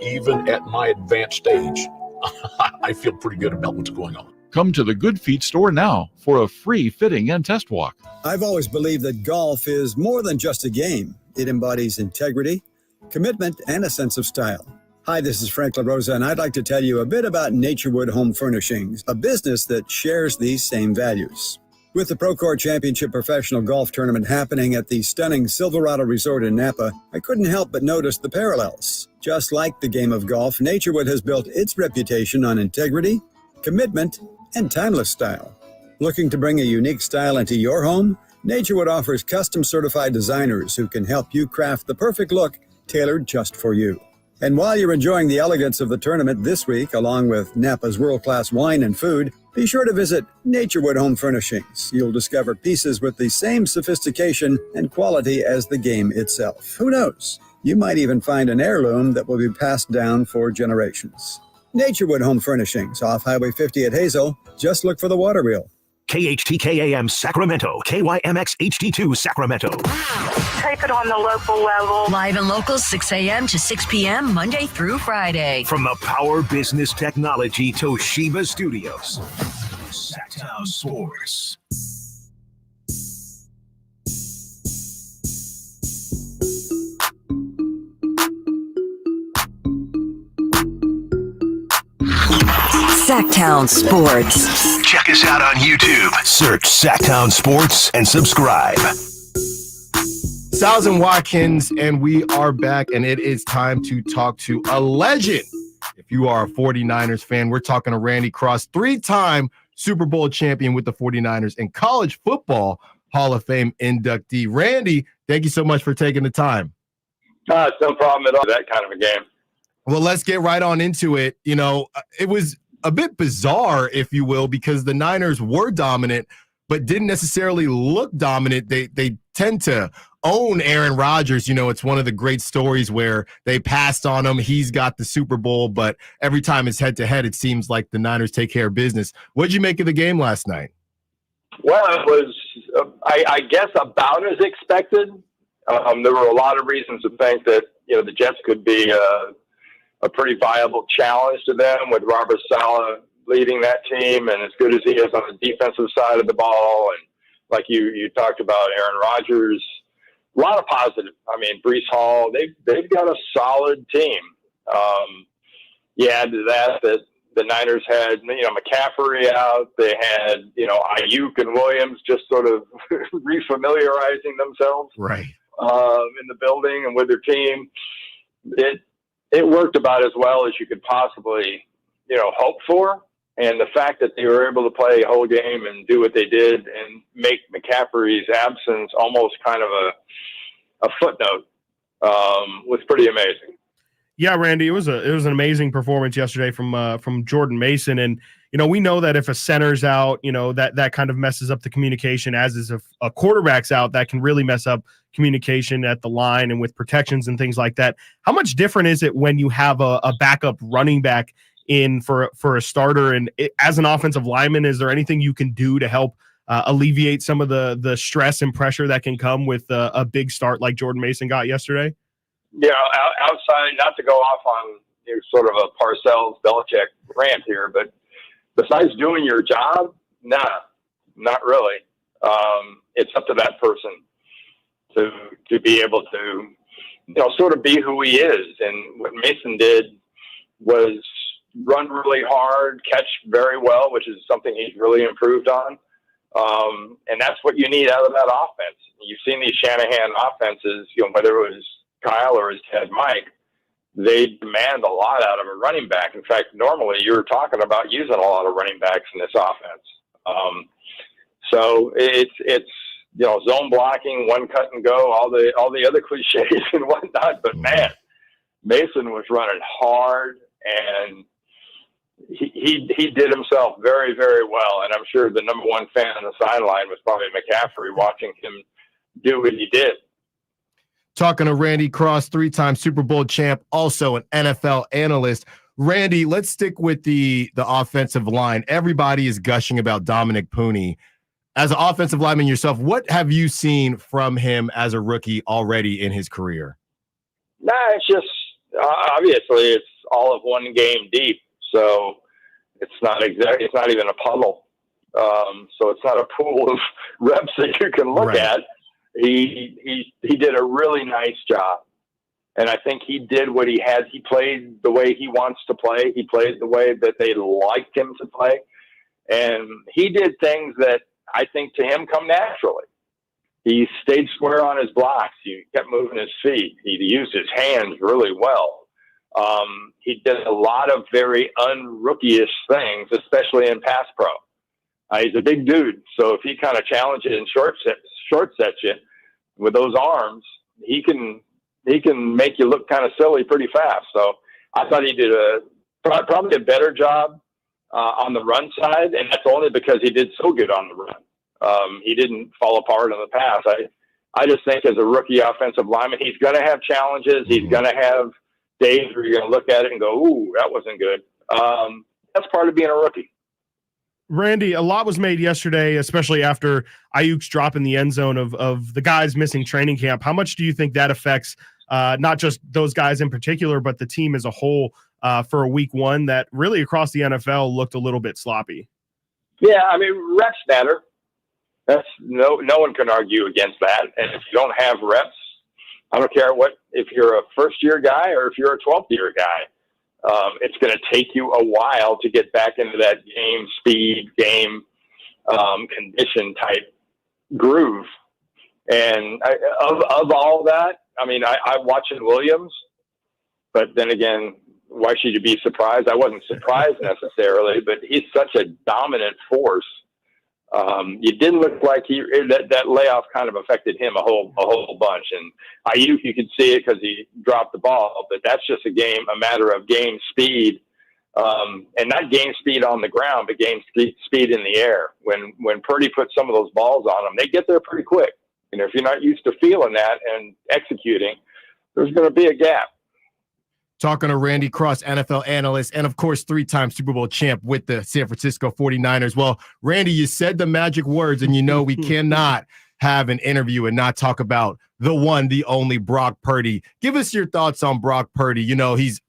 even at my advanced stage. I feel pretty good about what's going on.
Come to the Good Feet store now for a free fitting and test walk.
I've always believed that golf is more than just a game. It embodies integrity, commitment, and a sense of style. Hi, this is Frank LaRosa, and I'd like to tell you a bit about Naturewood Home Furnishings, a business that shares these same values. With the Procore Championship Professional Golf Tournament happening at the stunning Silverado Resort in Napa, I couldn't help but notice the parallels. Just like the game of golf, Naturewood has built its reputation on integrity, commitment, and timeless style. Looking to bring a unique style into your home? Naturewood offers custom certified designers who can help you craft the perfect look tailored just for you. And while you're enjoying the elegance of the tournament this week, along with Napa's world-class wine and food, be sure to visit Naturewood Home Furnishings. You'll discover pieces with the same sophistication and quality as the game itself. Who knows? You might even find an heirloom that will be passed down for generations. Naturewood Home Furnishings, off Highway 50 at Hazel. Just look for the water wheel.
KHTKAM Sacramento, KYMX HD2 Sacramento.
Take it on the local level.
Live and local, 6 a.m. to 6 p.m., Monday through Friday.
From the Power Business Technology Toshiba Studios. Sacktown Sports.
Sacktown Sports.
Check us out on YouTube. Search Sacktown Sports and subscribe.
Stiles Watkins, and we are back, and it is time to talk to a legend. If you are a 49ers fan, we're talking to Randy Cross, 3-time Super Bowl champion with the 49ers and College Football Hall of Fame inductee. Randy, thank you so much for taking the time.
It's no problem at all. That kind of a game.
Well, let's get right on into it. You know, it was a bit bizarre, if you will, because the Niners were dominant, but didn't necessarily look dominant. They tend to own Aaron Rodgers. You know, it's one of the great stories where they passed on him. He's got the Super Bowl, but every time it's head-to-head, it seems like the Niners take care of business. What did you make of the game last night?
Well, it was, I guess, about as expected. There were a lot of reasons to think that, you know, the Jets could be a pretty viable challenge to them with Robert Saleh leading that team, and as good as he is on the defensive side of the ball, and like you talked about Aaron Rodgers, a lot of positive. I mean, Breece Hall, they've got a solid team. You add to that the Niners had, you know, McCaffrey out. They had, you know, Aiyuk and Williams just sort of refamiliarizing themselves
right
in the building and with their team. It worked about as well as you could possibly, you know, hope for. And the fact that they were able to play a whole game and do what they did and make McCaffrey's absence almost kind of a footnote was pretty amazing.
Yeah, Randy, it was an amazing performance yesterday from Jordan Mason. And, you know, we know that if a center's out, you know, that kind of messes up the communication, as is if a quarterback's out, that can really mess up communication at the line and with protections and things like that. How much different is it when you have a backup running back in for a starter? And as an offensive lineman, is there anything you can do to help alleviate some of the stress and pressure that can come with a big start like Jordan Mason got yesterday?
Yeah, outside, not to go off on, you know, sort of a Parcells-Belichick rant here, but besides doing your job, nah, not really. It's up to that person to be able to, you know, sort of be who he is. And what Mason did was run really hard, catch very well, which is something he's really improved on. And that's what you need out of that offense. You've seen these Shanahan offenses, you know, whether it was Kyle or his dad Mike, they demand a lot out of a running back. In fact, normally you're talking about using a lot of running backs in this offense. So it's you know, zone blocking, one cut and go, all the other cliches and whatnot. But man, Mason was running hard, and he did himself very, very well. And I'm sure the number one fan on the sideline was probably McCaffrey, watching him do what he did.
Talking to Randy Cross, 3-time Super Bowl champ, also an NFL analyst. Randy, let's stick with the offensive line. Everybody is gushing about Dominic Pooney. As an offensive lineman yourself, what have you seen from him as a rookie already in his career?
Nah, it's just obviously it's all of one game deep, so it's not even a puddle. So it's not a pool of reps that you can look at. He did a really nice job, and I think he did what he had. He played the way he wants to play. He played the way that they liked him to play, and he did things that I think, to him come naturally. He stayed square on his blocks. He kept moving his feet. He used his hands really well. He did a lot of very un-rookie-ish things, especially in pass pro. He's a big dude, so if he kind of challenges and short sets you with those arms, he can make you look kind of silly pretty fast. So I thought he did probably a better job on the run side, and that's only because he did so good on the run. He didn't fall apart on the pass. I just think as a rookie offensive lineman, he's going to have challenges. He's going to have days where you're going to look at it and go, ooh, that wasn't good. That's part of being a rookie.
Randy, a lot was made yesterday, especially after Aiyuk's drop in the end zone of the guys missing training camp. How much do you think that affects not just those guys in particular, but the team as a whole for a week one that really across the NFL looked a little bit sloppy? Yeah, I mean, reps matter. That's no one can argue against that. And if you don't have reps, I don't care if you're a first-year guy or if you're a 12th-year guy. It's going to take you a while to get back into that game speed, game condition type groove. And of all that, I mean, I'm watching Williams, but then again, why should you be surprised? I wasn't surprised necessarily, but he's such a dominant force. It didn't look like that layoff kind of affected him a whole bunch. And Aiyuk, you could see it because he dropped the ball, but that's just a matter of game speed, and not game speed on the ground, but game speed in the air. When Purdy puts some of those balls on them, they get there pretty quick. And if you're not used to feeling that and executing, there's going to be a gap.
Talking to Randy Cross, NFL analyst, and of course, 3-time Super Bowl champ with the San Francisco 49ers. Well, Randy, you said the magic words, and you know we cannot have an interview and not talk about the one, the only Brock Purdy. Give us your thoughts on Brock Purdy. You know, he's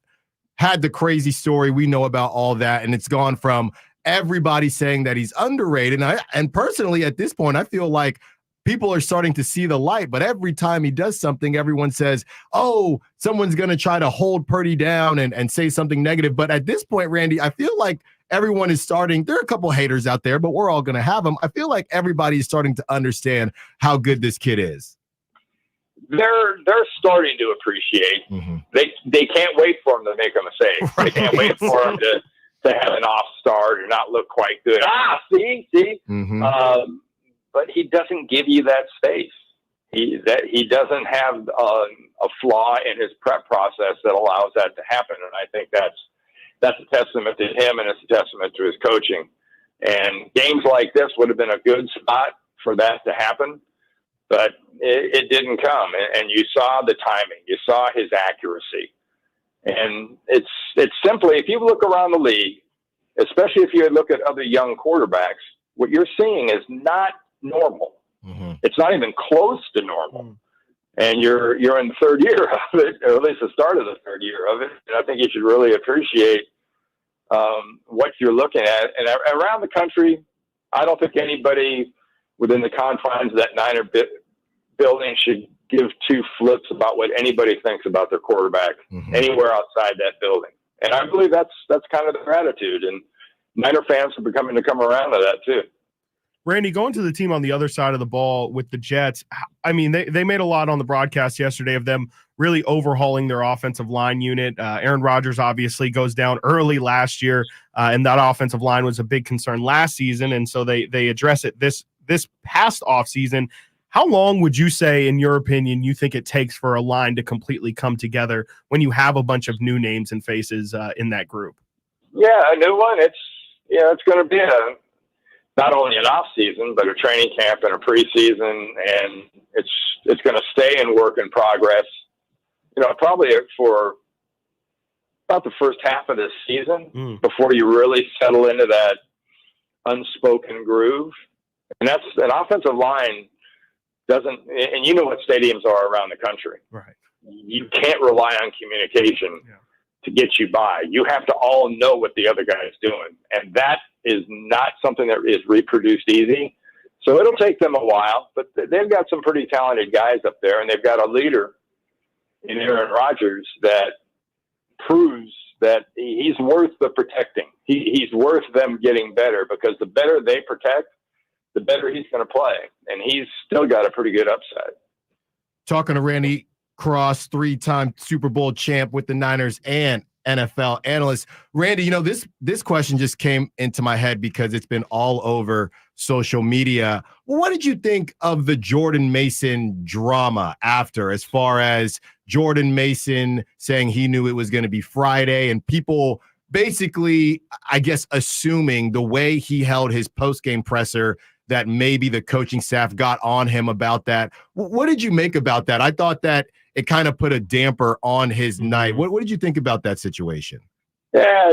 had the crazy story. We know about all that, and it's gone from everybody saying that he's underrated. And personally, at this point, I feel like people are starting to see the light, but every time he does something, everyone says, oh, someone's going to try to hold Purdy down and say something negative. But at this point, Randy, I feel like everyone is starting. There are a couple haters out there, but we're all going to have them. I feel like everybody is starting to understand how good this kid is.
They're starting to appreciate. Mm-hmm. They can't wait for him to make a mistake. Right. They can't wait for him to have an off start or not look quite good. See? Mm-hmm. But he doesn't give you that space. He doesn't have a flaw in his prep process that allows that to happen. And I think that's a testament to him, and it's a testament to his coaching. And games like this would have been a good spot for that to happen, but it didn't come. And you saw the timing. You saw his accuracy. And it's simply, if you look around the league, especially if you look at other young quarterbacks, what you're seeing is not normal. Mm-hmm. It's not even close to normal. And you're in the third year of it, or at least the start of the third year of it. And I think you should really appreciate what you're looking at. And around the country, I don't think anybody within the confines of that Niner building should give two flips about what anybody thinks about their quarterback anywhere outside that building. And I believe that's kind of their attitude. And Niner fans are beginning to come around to that too.
Randy, going to the team on the other side of the ball with the Jets, I mean, they made a lot on the broadcast yesterday of them really overhauling their offensive line unit. Aaron Rodgers obviously goes down early last year, and that offensive line was a big concern last season, and so they address it this past offseason. How long would you say, in your opinion, you think it takes for a line to completely come together when you have a bunch of new names and faces in that group?
Yeah, a new one. It's going to be not only an off season, but a training camp and a preseason, and it's going to stay in work in progress. Probably for about the first half of this season before you really settle into that unspoken groove. And that's an offensive line doesn't, and you know what stadiums are around the country.
Right.
You can't rely on communication to get you by. You have to all know what the other guy is doing. And that is not something that is reproduced easy. So it'll take them a while, but they've got some pretty talented guys up there, and they've got a leader in Aaron Rodgers that proves that he's worth the protecting. He's worth them getting better, because the better they protect, the better he's going to play. And he's still got a pretty good upside.
Talking to Randy Cross, 3-time Super Bowl champ with the Niners and NFL analyst. Randy, this question just came into my head because it's been all over social media. What did you think of the Jordan Mason drama after, as far as Jordan Mason saying he knew it was going to be Friday and people basically, I guess, assuming the way he held his post-game presser that maybe the coaching staff got on him about that? What did you make about that? I thought that it kind of put a damper on his night. What did you think about that situation?
Yeah,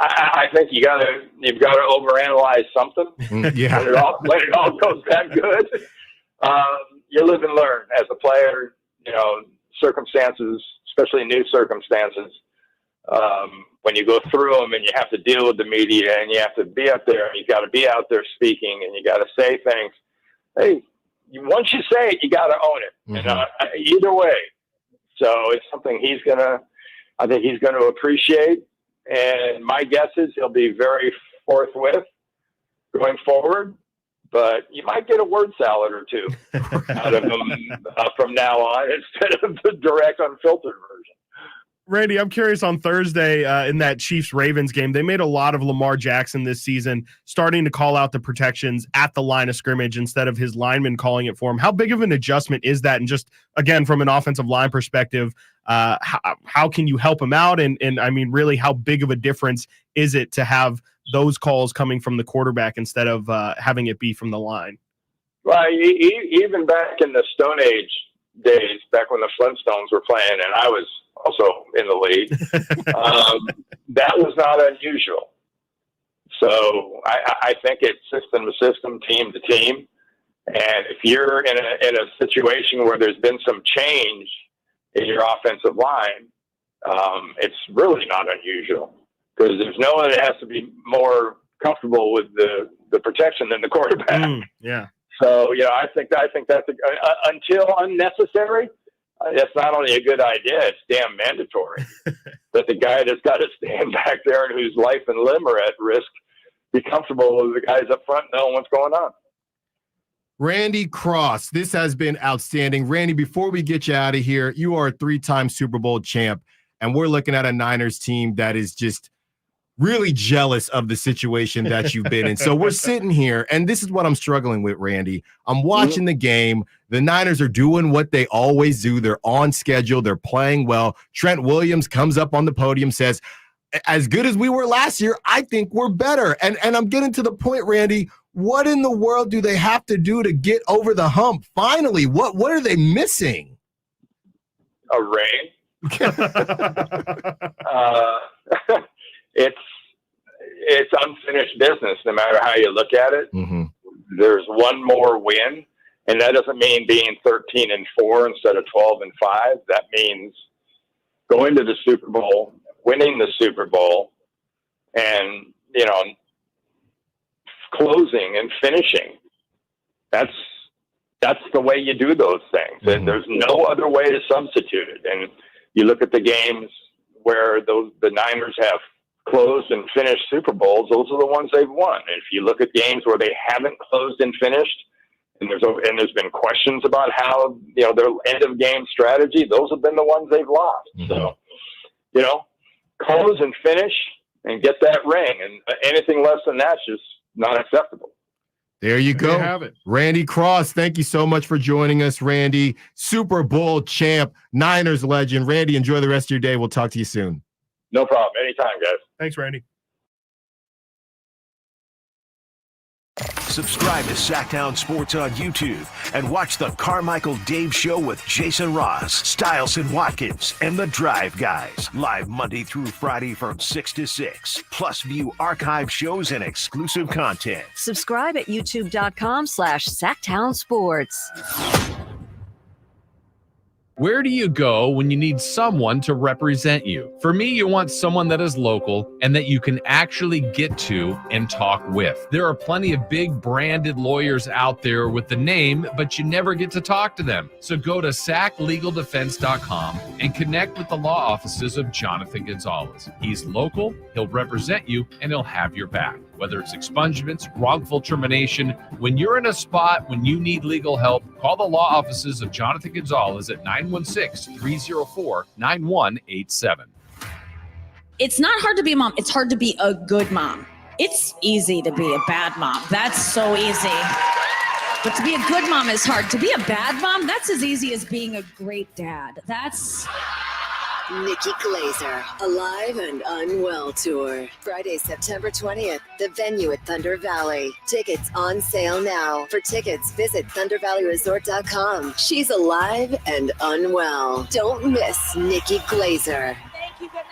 I think you've got to overanalyze something.
Yeah,
when it all goes that good, you live and learn as a player. Circumstances, especially new circumstances, when you go through them and you have to deal with the media and you have to be up there and you got to be out there speaking and you got to say things. Hey, once you say it, you got to own it.
Mm-hmm.
Either way. So it's something I think he's going to appreciate. And my guess is he'll be very forthwith going forward. But you might get a word salad or two out of him from now on instead of the direct, unfiltered version.
Randy, I'm curious, on Thursday in that Chiefs-Ravens game, they made a lot of Lamar Jackson this season, starting to call out the protections at the line of scrimmage instead of his lineman calling it for him. How big of an adjustment is that? And just, again, from an offensive line perspective, how can you help him out? And I mean, really, how big of a difference is it to have those calls coming from the quarterback instead of having it be from the line?
Well, even back in the Stone Age days, back when the Flintstones were playing, and I was also in the league, that was not unusual. So I think it's system to system, team to team. And if you're in a situation where there's been some change in your offensive line, it's really not unusual, because there's no one that has to be more comfortable with the protection than the quarterback.
Yeah.
So, I think that's until unnecessary. It's not only a good idea, it's damn mandatory that the guy that's got to stand back there and whose life and limb are at risk be comfortable with the guys up front knowing what's going on.
Randy Cross, this has been outstanding. Randy, before we get you out of here, you are a 3-time Super Bowl champ, and we're looking at a Niners team that is just really jealous of the situation that you've been in. So we're sitting here, and this is what I'm struggling with, Randy. I'm watching the game. The Niners are doing what they always do. They're on schedule. They're playing well. Trent Williams comes up on the podium, says, as good as we were last year, I think we're better. And I'm getting to the point, Randy, what in the world do they have to do to get over the hump? Finally, what are they missing?
A ring. It's unfinished business, no matter how you look at it.
Mm-hmm.
There's one more win, and that doesn't mean being 13-4 instead of 12-5. That means going to the Super Bowl, winning the Super Bowl, and closing and finishing. That's the way you do those things.
Mm-hmm.
There's no other way to substitute it. And you look at the games where the Niners have closed and finished Super Bowls, those are the ones they've won. And if you look at games where they haven't closed and finished, and there's been questions about how their end of game strategy, those have been the ones they've lost.
Mm-hmm.
So close and finish and get that ring, and anything less than that's just not acceptable.
There you go.
There you have it.
Randy Cross, thank you so much for joining us, Randy. Super Bowl champ, Niners legend. Randy, enjoy the rest of your day. We'll talk to you soon.
No problem. Anytime, guys.
Thanks, Randy.
Subscribe to Sacktown Sports on YouTube and watch the Carmichael Dave Show with Jason Ross, Stiles Watkins, and the Drive Guys. Live Monday through Friday from 6 to 6. Plus view archive shows and exclusive content.
Subscribe at youtube.com/Sacktown Sports.
Where do you go when you need someone to represent you? For me, you want someone that is local and that you can actually get to and talk with. There are plenty of big branded lawyers out there with the name, but you never get to talk to them. So go to sacklegaldefense.com and connect with the law offices of Jonathan Gonzalez. He's local, he'll represent you, and he'll have your back. Whether it's expungements, wrongful termination, when you're in a spot when you need legal help, call the law offices of Jonathan Gonzalez at 916-304-9187.
It's not hard to be a mom. It's hard to be a good mom. It's easy to be a bad mom. That's so easy. But to be a good mom is hard. To be a bad mom, that's as easy as being a great dad. That's...
Nikki Glazer, Alive and Unwell Tour. Friday, September 20th. The venue at Thunder Valley. Tickets on sale now. For tickets, visit ThunderValleyResort.com. She's alive and unwell. Don't miss Nikki Glazer.
Thank you. Good night.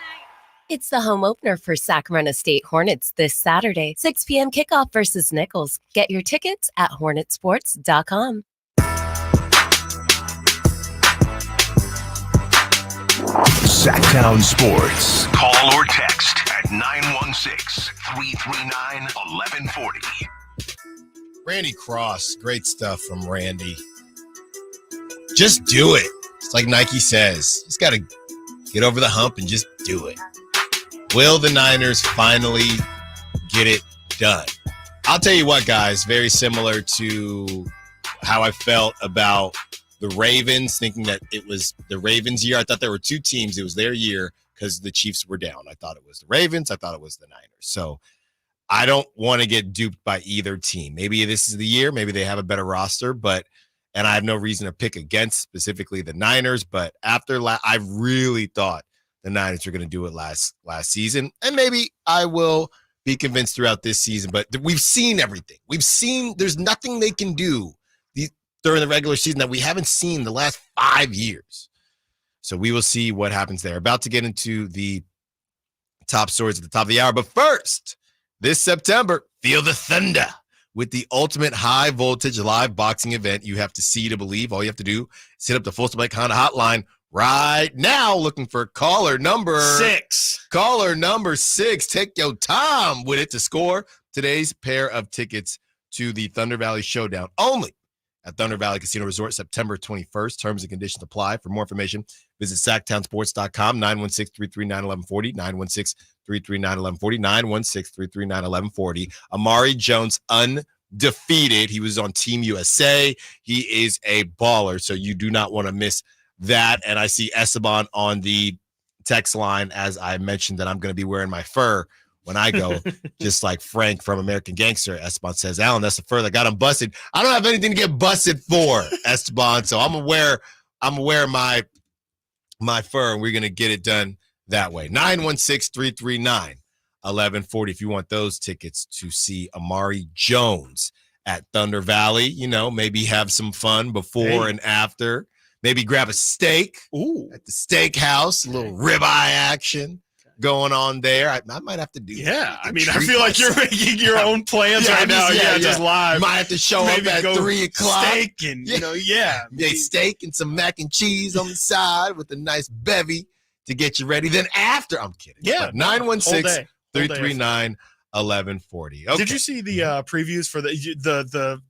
It's the home opener for Sacramento State Hornets this Saturday, 6 p.m. kickoff versus Nichols. Get your tickets at hornetsports.com.
Sacktown Sports. Call or text at 916-339-1140.
Randy Cross, great stuff from Randy. Just do it. It's like Nike says. Just got to get over the hump and just do it. Will the Niners finally get it done? I'll tell you what, guys, very similar to how I felt about the Ravens, thinking that it was the Ravens' year. I thought there were two teams. It was their year because the Chiefs were down. I thought it was the Ravens. I thought it was the Niners. So I don't want to get duped by either team. Maybe this is the year. Maybe they have a better roster, and I have no reason to pick against specifically the Niners. But after I really thought the Niners are going to do it last season, and maybe I will be convinced throughout this season. But we've seen everything. We've seen there's nothing they can do during the regular season that we haven't seen the last 5 years. So we will see what happens there. About to get into the top stories at the top of the hour. But first, this September, feel the thunder with the ultimate high voltage live boxing event. You have to see to believe. All you have to do is hit up the Full Spike Honda hotline right now, looking for caller number 6. Caller number 6. Take your time with it to score today's pair of tickets to the Thunder Valley Showdown only at Thunder Valley Casino Resort, September 21st. Terms and conditions apply. For more information, visit sacktownsports.com, 916-339-1140, 916-339-1140, 916-339-1140. Amari Jones, undefeated. He was on Team USA. He is a baller, so you do not want to miss that. And I see Esteban on the text line, as I mentioned that I'm going to be wearing my fur when I go, just like Frank from American Gangster. Esteban says, Alan, that's the fur that got him busted. I don't have anything to get busted for, Esteban, so I'm gonna wear my fur, and we're gonna get it done that way. 916-339-1140 if you want those tickets to see Amari Jones at Thunder Valley. Maybe have some fun before and after. Maybe grab a steak at the steakhouse, a little ribeye action going on there. I might have to do that.
I feel like you're making your own plans right now. Just live.
Might have to show up at 3 o'clock.
Steak and,
steak and some mac and cheese on the side with a nice bevy to get you ready. Then after, I'm kidding. 916-339-1140. Okay.
Did you see the previews for the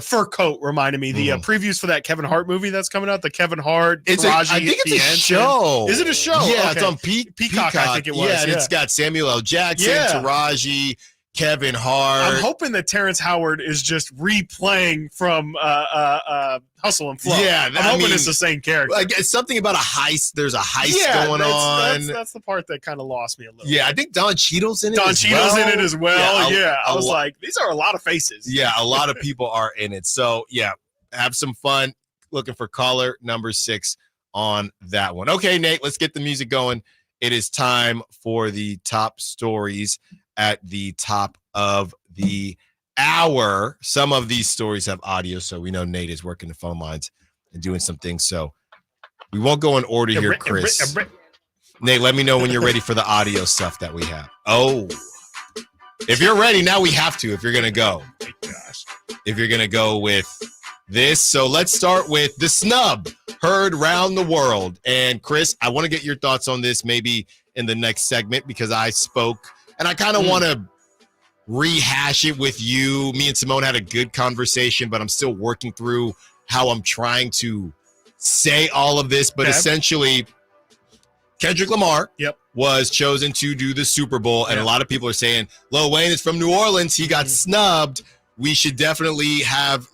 fur coat? Reminded me the previews for that Kevin Hart movie that's coming out. The Kevin Hart.
I think it's a show.
Is it a show?
Yeah,
okay.
It's on Peacock.
I think it was.
Yeah, and it's got Samuel L. Jackson, Taraji, Kevin Hart.
I'm hoping that Terrence Howard is just replaying from Hustle and Flow.
Yeah,
I'm hoping it's the same character.
Like, it's something about a heist. There's a heist going on.
That's the part that kind of lost me a little.
Yeah, I think Don Cheadle's in it.
In it as well. I was like, these are a lot of faces.
Yeah, a lot of people are in it. So yeah, have some fun. Looking for caller number 6 on that one. Okay, Nate, let's get the music going. It is time for the top stories at the top of the hour. Some of these stories have audio, so we know Nate is working the phone lines and doing some things. So we won't go in order here, Chris. Nate, let me know when you're ready for the audio stuff that we have. Oh, if you're ready, now we have to. If you're gonna go, if you're gonna go with this, so let's start with the snub heard round the world. And Chris, I want to get your thoughts on this, maybe in the next segment, because I spoke. And I kind of want to rehash it with you. Me and Simone had a good conversation, but I'm still working through how I'm trying to say all of this. But essentially, Kendrick Lamar was chosen to do the Super Bowl, and a lot of people are saying, Lil Wayne is from New Orleans. He got snubbed. We should definitely have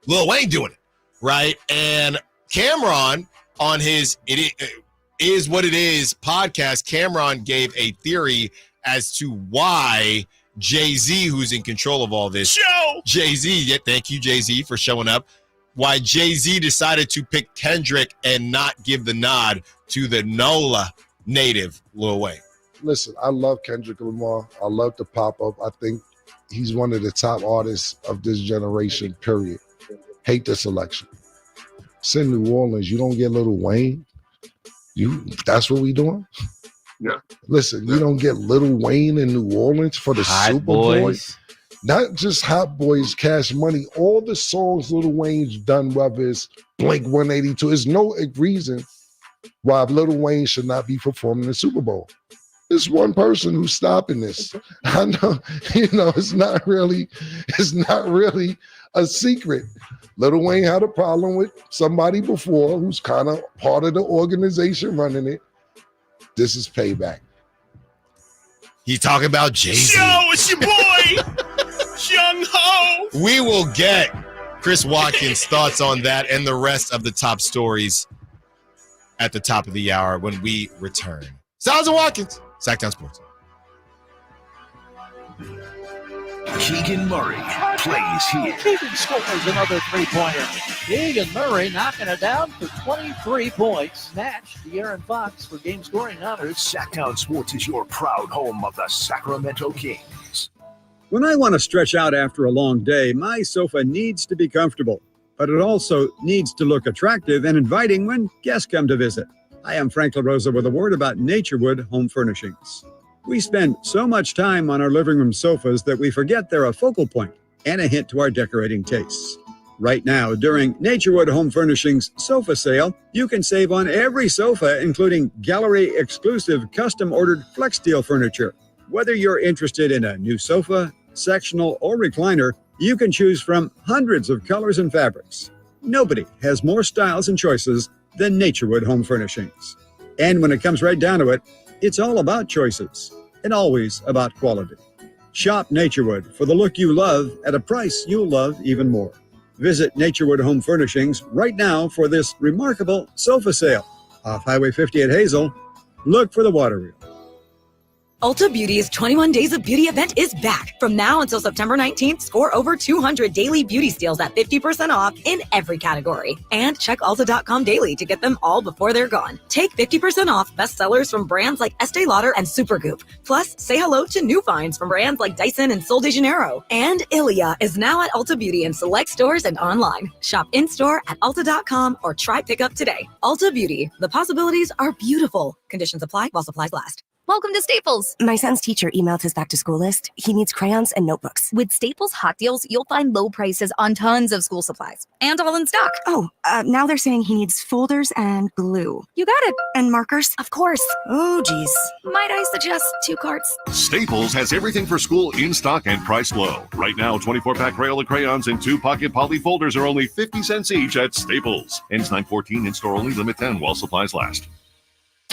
Lil Wayne doing it, right? And Cameron, on his It Is What It Is podcast, Cameron gave a theory as to why Jay-Z, who's in control of all this. Jay-Z, thank you, Jay-Z, for showing up. Why Jay-Z decided to pick Kendrick and not give the nod to the NOLA native Lil Wayne.
Listen, I love Kendrick Lamar. I love the pop-up. I think he's one of the top artists of this generation, period. Hate the selection. It's in New Orleans. You don't get Lil Wayne. That's what we doing?
Yeah.
Listen, you don't get Lil Wayne in New Orleans for the Super Bowl. Not just Hot Boys, Cash Money, all the songs Lil Wayne's done, whether it's Blink 182, there's no reason why Lil Wayne should not be performing the Super Bowl. There's one person who's stopping this. I know, it's not really a secret. Lil Wayne had a problem with somebody before who's kind of part of the organization running it. This is payback.
He's talking about Jay-Z.
Yo, it's your boy, Jung Ho.
We will get Chris Watkins' thoughts on that and the rest of the top stories at the top of the hour when we return. Stiles Watkins, Sacktown Sports.
Keegan Murray plays here.
Keegan scores another three-pointer. Keegan Murray knocking it down for 23 points. Matched De'Aaron Fox for game-scoring honors.
Sacktown Sports is your proud home of the Sacramento Kings.
When I want to stretch out after a long day, my sofa needs to be comfortable, but it also needs to look attractive and inviting when guests come to visit. I am Frank LaRosa with a word about Naturewood Home Furnishings. We spend so much time on our living room sofas that we forget they're a focal point and a hint to our decorating tastes. Right now, during Naturewood Home Furnishings sofa sale, you can save on every sofa, including gallery-exclusive custom-ordered FlexSteel furniture. Whether you're interested in a new sofa, sectional, or recliner, you can choose from hundreds of colors and fabrics. Nobody has more styles and choices than Naturewood Home Furnishings. And when it comes right down to it, it's all about choices and always about quality. Shop Naturewood for the look you love at a price you'll love even more. Visit Naturewood Home Furnishings right now for this remarkable sofa sale. Off Highway 50 at Hazel, look for the water wheel.
Ulta Beauty's 21 Days of Beauty event is back. From now until September 19th, score over 200 daily beauty steals at 50% off in every category. And check Ulta.com daily to get them all before they're gone. Take 50% off bestsellers from brands like Estee Lauder and Supergoop. Plus, say hello to new finds from brands like Dyson and Sol de Janeiro. And Ilia is now at Ulta Beauty in select stores and online. Shop in-store at Ulta.com or try pickup today. Ulta Beauty. The possibilities are beautiful. Conditions apply while supplies last.
Welcome to Staples. My son's teacher emailed his back-to-school list. He needs crayons and notebooks.
With Staples Hot Deals, you'll find low prices on tons of school supplies. And all in stock.
Oh, now they're saying he needs folders and glue.
You got it.
And markers?
Of course.
Oh, geez.
Might I suggest 2 carts?
Staples has everything for school in stock and priced low. Right now, 24-pack Crayola crayons and 2-pocket poly folders are only 50 cents each at Staples. Ends 9/14, in-store only, limit 10 while supplies last.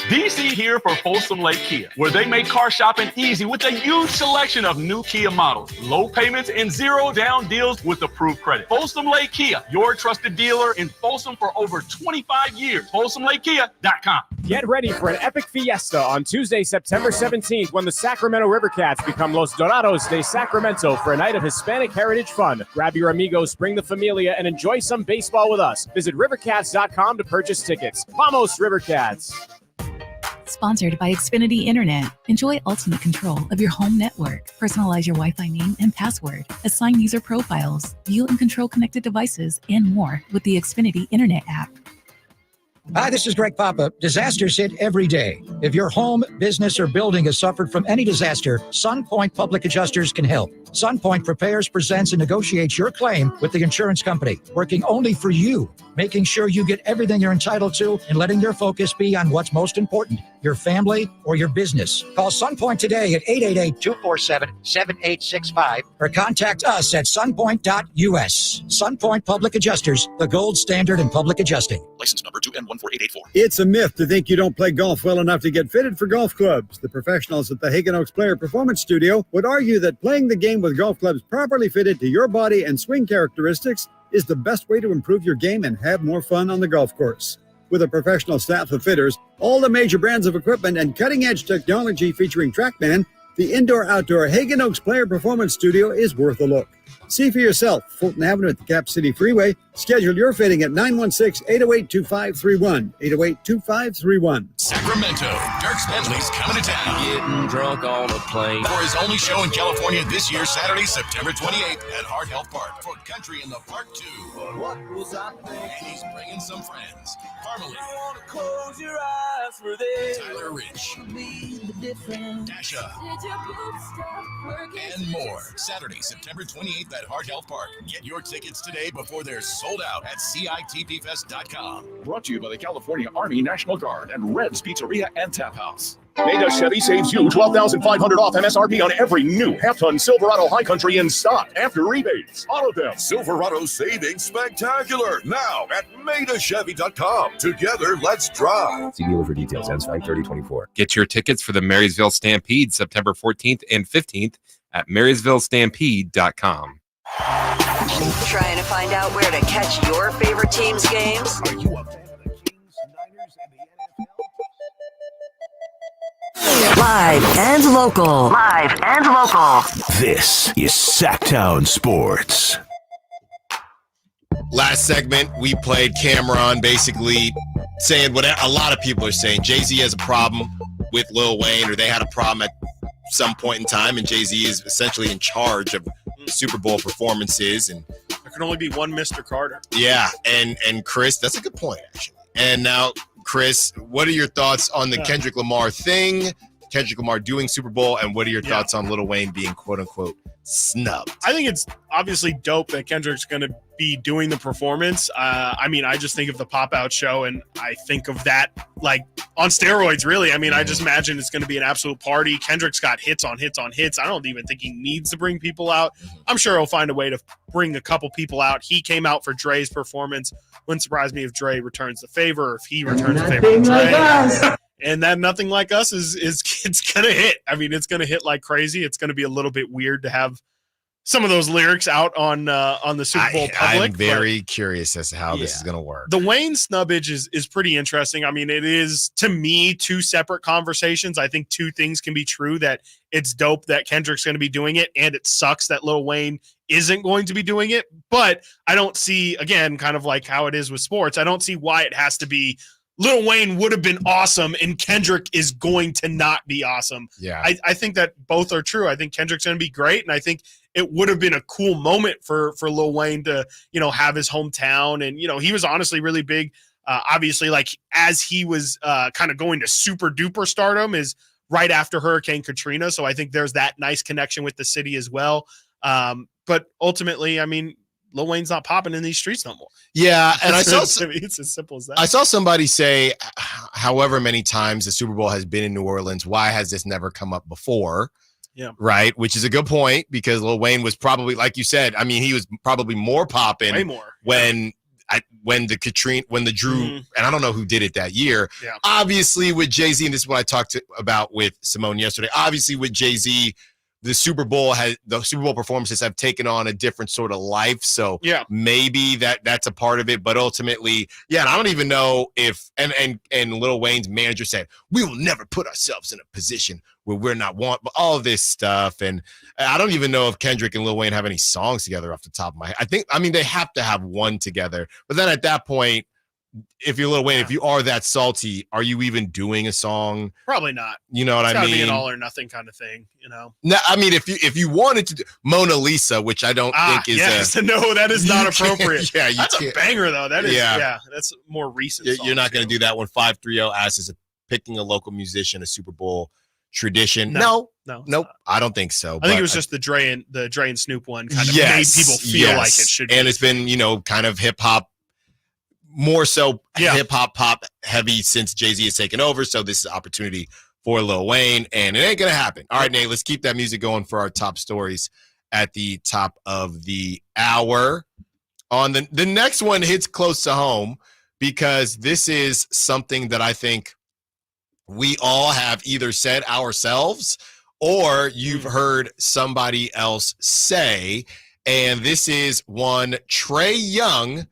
DC here for Folsom Lake Kia, where they make car shopping easy with a huge selection of new Kia models, low payments, and 0 down deals with approved credit. Folsom Lake Kia, your trusted dealer in Folsom for over 25 years. FolsomLakeKia.com.
Get ready for an epic fiesta on Tuesday, September 17th, when the Sacramento Rivercats become Los Dorados de Sacramento for a night of Hispanic heritage fun. Grab your amigos, bring the familia, and enjoy some baseball with us. Visit rivercats.com to purchase tickets. Vamos, Rivercats!
Sponsored by Xfinity Internet. Enjoy ultimate control of your home network. Personalize your Wi-Fi name and password. Assign user profiles. View and control connected devices and more with the Xfinity Internet app.
Hi, this is Greg Papa. Disasters hit every day. If your home, business, or building has suffered from any disaster, SunPoint Public Adjusters can help. SunPoint prepares, presents, and negotiates your claim with the insurance company, working only for you, making sure you get everything you're entitled to and letting your focus be on what's most important, your family or your business. Call SunPoint today at 888-247-7865 or contact us at sunpoint.us. SunPoint Public Adjusters, the gold standard in public adjusting.
License number 2N14884.
It's a myth to think you don't play golf well enough to get fitted for golf clubs. The professionals at the Hagen Oaks Player Performance Studio would argue that playing the game with golf clubs properly fitted to your body and swing characteristics is the best way to improve your game and have more fun on the golf course. With a professional staff of fitters, all the major brands of equipment, and cutting-edge technology featuring TrackMan, the indoor-outdoor Hagen Oaks Player Performance Studio is worth a look. See for yourself, Fulton Avenue at the Cap City Freeway. Schedule your fitting at 916-808-2531, 808-2531.
Sacramento, Dirk Bentley's coming to town.
Getting drunk on a plane.
For his only show in California this year, Saturday, September 28th at Hard Health Park for Country in the Park 2.
What was I thinking?
And he's bringing some friends. Parmalee.
Close your eyes for this.
Tyler Rich. Dasha. And more. Saturday, September 28th at Hard Health Park. Get your tickets today before they're sold out at CITPFest.com.
Brought to you by the California Army National Guard and Red's Pizzeria and Tap House. Ada Chevy saves you $12,500 off MSRP on every new half-ton Silverado High Country in stock after rebates. All of them.
Silverado Savings Spectacular. Now at MaidaChevy.com. Together, let's drive.
See dealer for details. Ends 5/30/24.
Get your tickets for the Marysville Stampede September 14th and 15th at MarysvilleStampede.com.
Trying to find out where to catch your favorite team's games?
Are you a fan of the Kings, Niners, and the NFL?
Live and local. Live and local.
This is Sacktown Sports.
Last segment, we played Cameron basically saying what a lot of people are saying. Jay-Z has a problem with Lil Wayne, or they had a problem at some point in time, and Jay-Z is essentially in charge of Super Bowl performances. And
there can only be one Mr. Carter.
Yeah, and Chris, that's a good point, actually. And now, Chris, what are your thoughts on the Kendrick Lamar thing? Kendrick Lamar doing Super Bowl, and what are your thoughts on Lil Wayne being quote-unquote snubbed?
I think it's obviously dope that Kendrick's going to be doing the performance. I mean, I just think of the pop-out show, and I think of that like on steroids, really. I mean, I just imagine it's going to be an absolute party. Kendrick's got hits on hits on hits. I don't even think he needs to bring people out. I'm sure he'll find a way to bring a couple people out. He came out for Dre's performance. Wouldn't surprise me if Dre returns the favor, or if he returns the favor to Dre. And that Nothing Like Us is it's gonna hit. I mean, it's gonna hit like crazy. It's gonna be a little bit weird to have some of those lyrics out on the Super Bowl public.
I'm very curious as to how this is gonna work.
The Wayne snubbage is pretty interesting. I mean, it is, to me, two separate conversations. I think two things can be true: that it's dope that Kendrick's going to be doing it, and it sucks that Lil Wayne isn't going to be doing it. But I don't see, again, kind of like how it is with sports, I don't see why it has to be Lil Wayne would have been awesome and Kendrick is going to not be awesome.
Yeah.
I think that both are true. I think Kendrick's going to be great, and I think it would have been a cool moment for Lil Wayne to, have his hometown. And, he was honestly really big. Obviously, like, as he was kind of going to super duper stardom is right after Hurricane Katrina. So I think there's that nice connection with the city as well. But ultimately, I mean, Lil Wayne's not popping in these streets no more.
Yeah, and it's
as simple as that.
I saw somebody say, however many times the Super Bowl has been in New Orleans, why has this never come up before?
Yeah.
Right, which is a good point, because Lil Wayne was probably, like you said, I mean, he was probably more popping.
Way more.
When the Drew, and I don't know who did it that year.
Yeah.
Obviously with Jay-Z, and this is what I talked about with Simone yesterday. Obviously with Jay-Z, the Super Bowl performances have taken on a different sort of life. So maybe that's a part of it. But ultimately, and I don't even know if and Lil Wayne's manager said, we will never put ourselves in a position where we're not but all of this stuff. And I don't even know if Kendrick and Lil Wayne have any songs together off the top of my head. I mean, they have to have one together. But then at that point, if you're Lil Wayne, if you are that salty, are you even doing a song?
Probably not.
You know what I mean?
Be an all or nothing kind of thing,
No, I mean, if you wanted to do Mona Lisa, which I don't think is
no, that is not appropriate. That's a
can't.
banger though. That is that's more recent.
You're not going to do that when 530 asks is picking a local musician, a Super Bowl tradition.
No. No.
Nope. I don't think so.
I think it was just the Dre and Snoop one kind of made people feel like it should be.
And it's been, kind of hip hop, more so hip hop pop heavy since Jay-Z has taken over. So this is an opportunity for Lil Wayne, and it ain't going to happen. All right, Nate, let's keep that music going for our top stories at the top of the hour. On the next one hits close to home because this is something that I think we all have either said ourselves or you've heard somebody else say. And this is one Trae Young.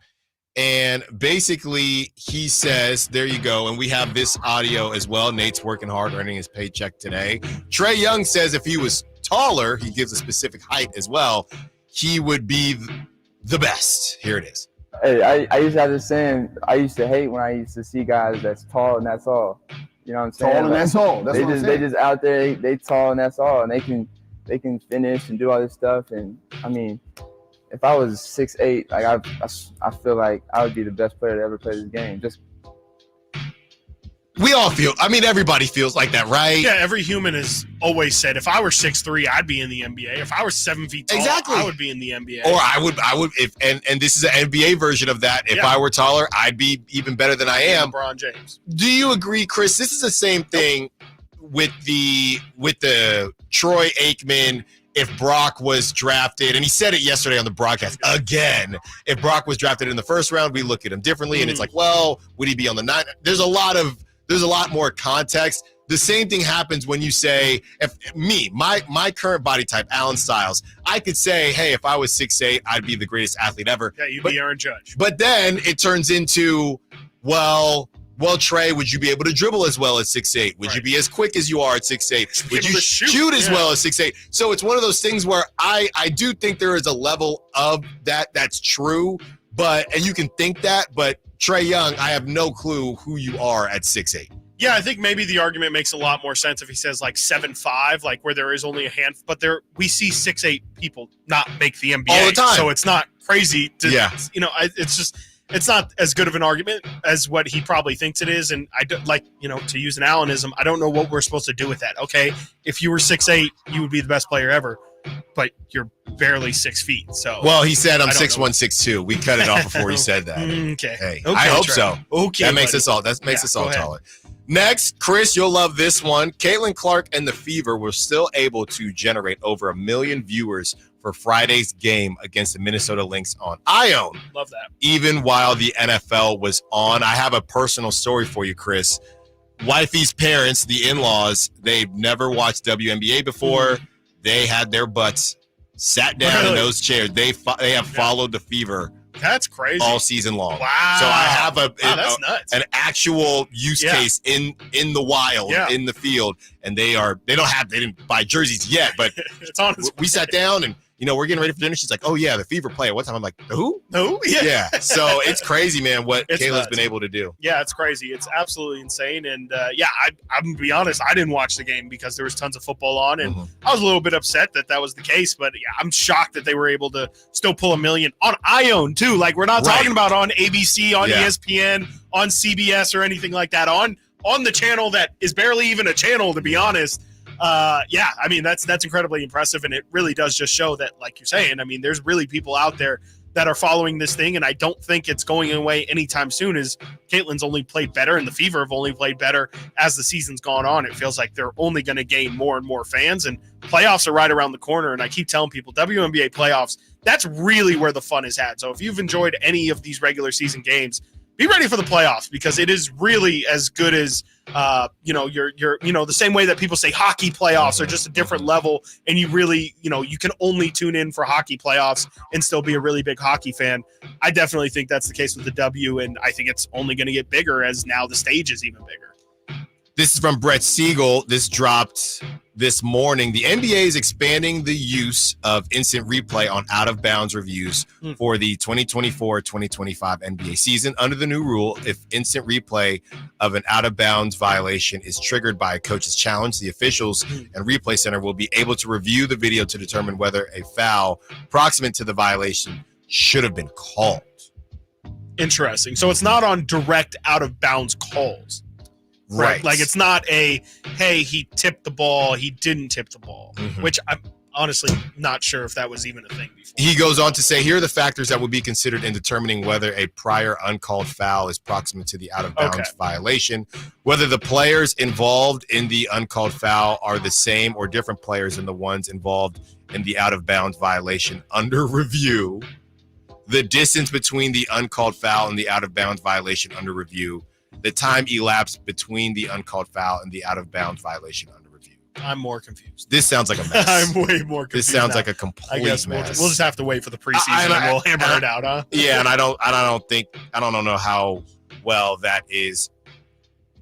And basically he says, there you go. And we have this audio as well. Nate's working hard, earning his paycheck today. Trae Young says if he was taller, he gives a specific height as well, he would be the best. Here it is.
Hey, I used to have this saying, I used to hate when I used to see guys that's tall and that's all. You know what I'm saying?
Tall and that's all. That's
they just out there, they tall and that's all. And they can finish and do all this stuff. And I mean, if I was 6'8", like I feel like I would be the best player to ever play this game.
We all feel, everybody feels like that, right?
Yeah, every human has always said, if I were 6'3", I'd be in the NBA. If I were 7 feet tall, I would be in the NBA.
Or I would, if and this is an NBA version of that. If I were taller, I'd be even better than I am.
LeBron James.
Do you agree, Chris? This is the same thing with the Troy Aikman. If Brock was drafted, and he said it yesterday on the broadcast again, if Brock was drafted in the first round, we look at him differently, and it's like, well, would he be on the 9? There's a lot more context. The same thing happens when you say, my current body type, Alan Stiles, I could say, hey, if I was 6'8", I'd be the greatest athlete ever.
Yeah, you'd be Aaron Judge.
But then it turns into, well, Trey, would you be able to dribble as well at 6'8"? Would you be as quick as you are at 6'8"? Would you shoot as well at 6'8"? So it's one of those things where I do think there is a level of that's true, and you can think that, but Trae Young, I have no clue who you are at 6'8".
Yeah, I think maybe the argument makes a lot more sense if he says like 7'5", like where there is only a handful, but we see 6'8" people not make the NBA
all the time.
So it's not crazy. It's not as good of an argument as what he probably thinks it is. And I don't to use an Alanism, I don't know what we're supposed to do with that. Okay, if you were 6'8", you would be the best player ever, but you're barely 6 feet. So
he said I'm 6'1", 6'2". We cut it off before he said that.
Okay.
Hey, I hope
Trey.
so.
Okay,
that makes us all taller. Next, Chris, you'll love this one. Caitlin Clark and the Fever were still able to generate over 1 million viewers for Friday's game against the Minnesota Lynx on ION.
Love that.
Even while the NFL was on. I have a personal story for you, Chris. Wifey's parents, the in-laws, they've never watched WNBA before. They had their butts sat down in those chairs. They have followed the Fever.
That's crazy.
All season long.
Wow.
So I have
that's nuts.
an actual use case in the wild, in the field, and they didn't buy jerseys yet, but
it's on
we sat down and we're getting ready for dinner. She's like, oh yeah, the Fever play at what time? I'm like, who?
Who?
Yeah. So it's crazy, man, what Kayla's been able to do.
Yeah, it's crazy. It's absolutely insane. And I'm gonna be honest, I didn't watch the game because there was tons of football on, and I was a little bit upset that was the case. But yeah, I'm shocked that they were able to still pull 1 million on ION too. Like we're not talking about on ABC, on ESPN, on CBS, or anything like that. On the channel that is barely even a channel, to be honest. That's incredibly impressive, and it really does just show that, like you're saying, there's really people out there that are following this thing, and I don't think it's going away anytime soon. As Caitlin's only played better, and the Fever have only played better as the season's gone on. It feels like they're only going to gain more and more fans, and playoffs are right around the corner. And I keep telling people, WNBA playoffs, that's really where the fun is at. So if you've enjoyed any of these regular season games, be ready for the playoffs, because it is really as good as the same way that people say hockey playoffs are just a different level, and you really, you can only tune in for hockey playoffs and still be a really big hockey fan. I definitely think that's the case with the W, and I think it's only going to get bigger as now the stage is even bigger.
This is from Brett Siegel. This dropped this morning. The NBA is expanding the use of instant replay on out-of-bounds reviews for the 2024-2025 NBA season. Under the new rule, if instant replay of an out-of-bounds violation is triggered by a coach's challenge, the officials and replay center will be able to review the video to determine whether a foul proximate to the violation should have been called.
Interesting. So it's not on direct out-of-bounds calls. Right. Like it's not hey, he tipped the ball, he didn't tip the ball, which I'm honestly not sure if that was even a thing before.
He goes on to say, here are the factors that would be considered in determining whether a prior uncalled foul is proximate to the out-of-bounds violation, whether the players involved in the uncalled foul are the same or different players than the ones involved in the out-of-bounds violation under review, the distance between the uncalled foul and the out-of-bounds violation under review, the time elapsed between the uncalled foul and the out-of-bounds violation under review.
I'm more confused.
This sounds like a mess.
I'm way more confused.
This sounds
now.
like a complete
mess. We'll just have to wait for the preseason and we'll hammer it out, huh?
Yeah, and I don't know how well that is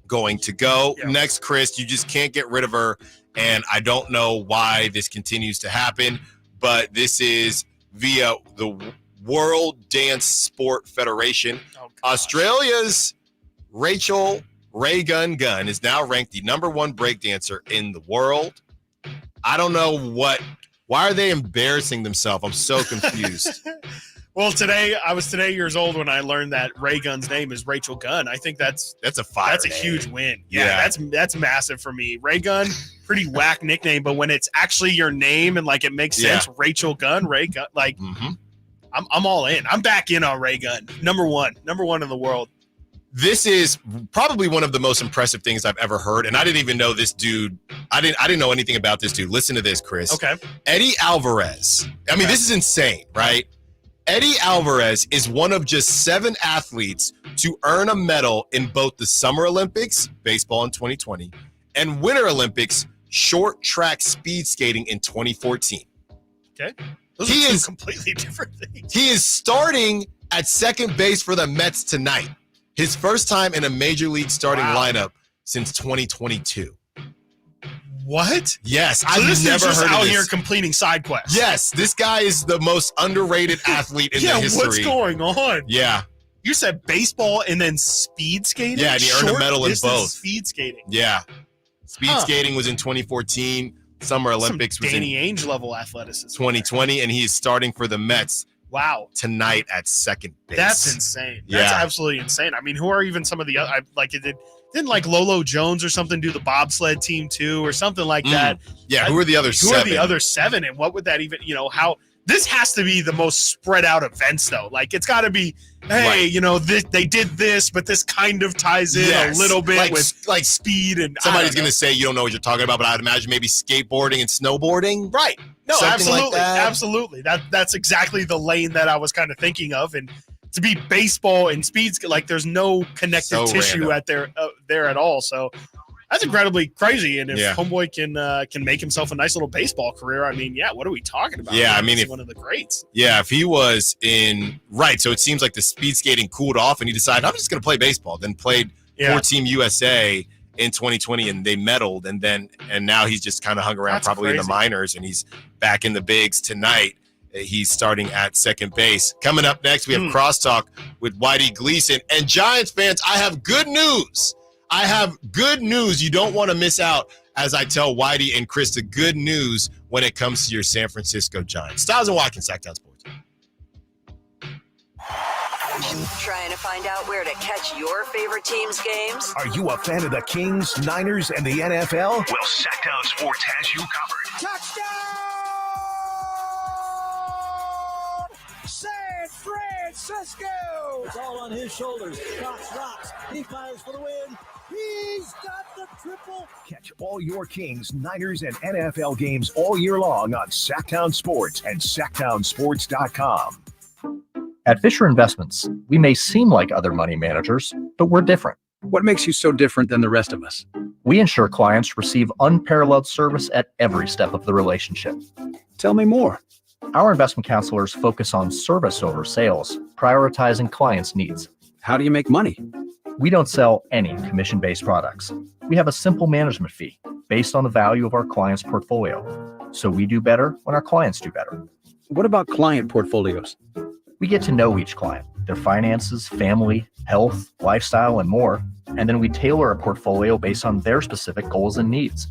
going to go. Yeah. Next, Chris, you just can't get rid of her, and I don't know why this continues to happen, but this is via the World Dance Sport Federation. Australia's Rachel Ray Gun is now ranked the #1 breakdancer in the world. I don't know why are they embarrassing themselves? I'm so confused.
Well, I was years old when I learned that Ray Gun's name is Rachel Gunn. I think that's
a fire.
That's a huge win. Yeah, that's massive for me. Ray Gunn, pretty whack nickname, but when it's actually your name and like it makes sense, Rachel Gunn, Ray Gunn, like I'm all in. I'm back in on Ray Gunn. Number one in the world.
This is probably one of the most impressive things I've ever heard, and I didn't even know this dude. I didn't know anything about this dude. Listen to this, Chris.
Okay.
Eddie Alvarez. I mean, this is insane, right? Eddie Alvarez is one of just 7 athletes to earn a medal in both the Summer Olympics, baseball in 2020, and Winter Olympics, short track speed skating in 2014.
Okay. Those are two completely different things.
He is starting at second base for the Mets tonight. His first time in a major league starting lineup since 2022.
What?
Yes,
so
I've
this
never
is just
heard
out
of this.
here completing side quests.
Yes, this guy is the most underrated athlete in the history.
What's going on?
Yeah.
You said baseball and then speed skating?
Yeah, and he earned a medal in both.
Speed skating.
Yeah. Speed skating was in 2014. Summer Olympics was in
Danny Ainge level athleticism.
2020, and he's starting for the Mets.
Wow.
Tonight at second base.
That's insane. That's absolutely insane. I mean, who are even some of the other, didn't like Lolo Jones or something do the bobsled team too or something like that?
Yeah, who are the other 7?
Who are the other 7? And what would that even, how this has to be the most spread out events though. Like it's got to be, hey, they did this, but this kind of ties in a little bit with like speed and
somebody's going to say you don't know what you're talking about, but I'd imagine maybe skateboarding and snowboarding.
Right. No,
something
absolutely.
Like that.
Absolutely. That's exactly the lane that I was kind of thinking of. And to be baseball and speed, like there's no connective tissue there at all. So that's incredibly crazy. And if Homeboy can make himself a nice little baseball career, I mean, what are we talking about?
Yeah, I mean,
he's one of the greats.
Yeah, if he was so it seems like the speed skating cooled off and he decided, I'm just going to play baseball, then played for Team USA in 2020 and they medaled. And now he's just kind of hung around in the minors and he's back in the bigs tonight. He's starting at second base. Coming up next, we have Crosstalk with Whitey Gleason. And Giants fans, I have good news. You don't want to miss out as I tell Whitey and Chris the good news when it comes to your San Francisco Giants. Stiles and Watkins, Sacktown Sports.
Trying to find out where to catch your favorite team's games?
Are you a fan of the Kings, Niners, and the NFL? Well, Sacktown Sports has you covered.
Touchdown! San Francisco!
It's all on his shoulders. Cox rocks. He fires for the win. He's got the triple.
Catch all your Kings, Niners, and NFL games all year long on Sacktown Sports and SacktownSports.com.
At Fisher Investments, we may seem like other money managers, but we're different.
What makes you so different than the rest of us?
We ensure clients receive unparalleled service at every step of the relationship.
Tell me more.
Our investment counselors focus on service over sales, prioritizing clients' needs.
How do you make money?
We don't sell any commission-based products. We have a simple management fee based on the value of our client's portfolio. So we do better when our clients do better.
What about client portfolios?
We get to know each client, their finances, family, health, lifestyle, and more. And then we tailor a portfolio based on their specific goals and needs.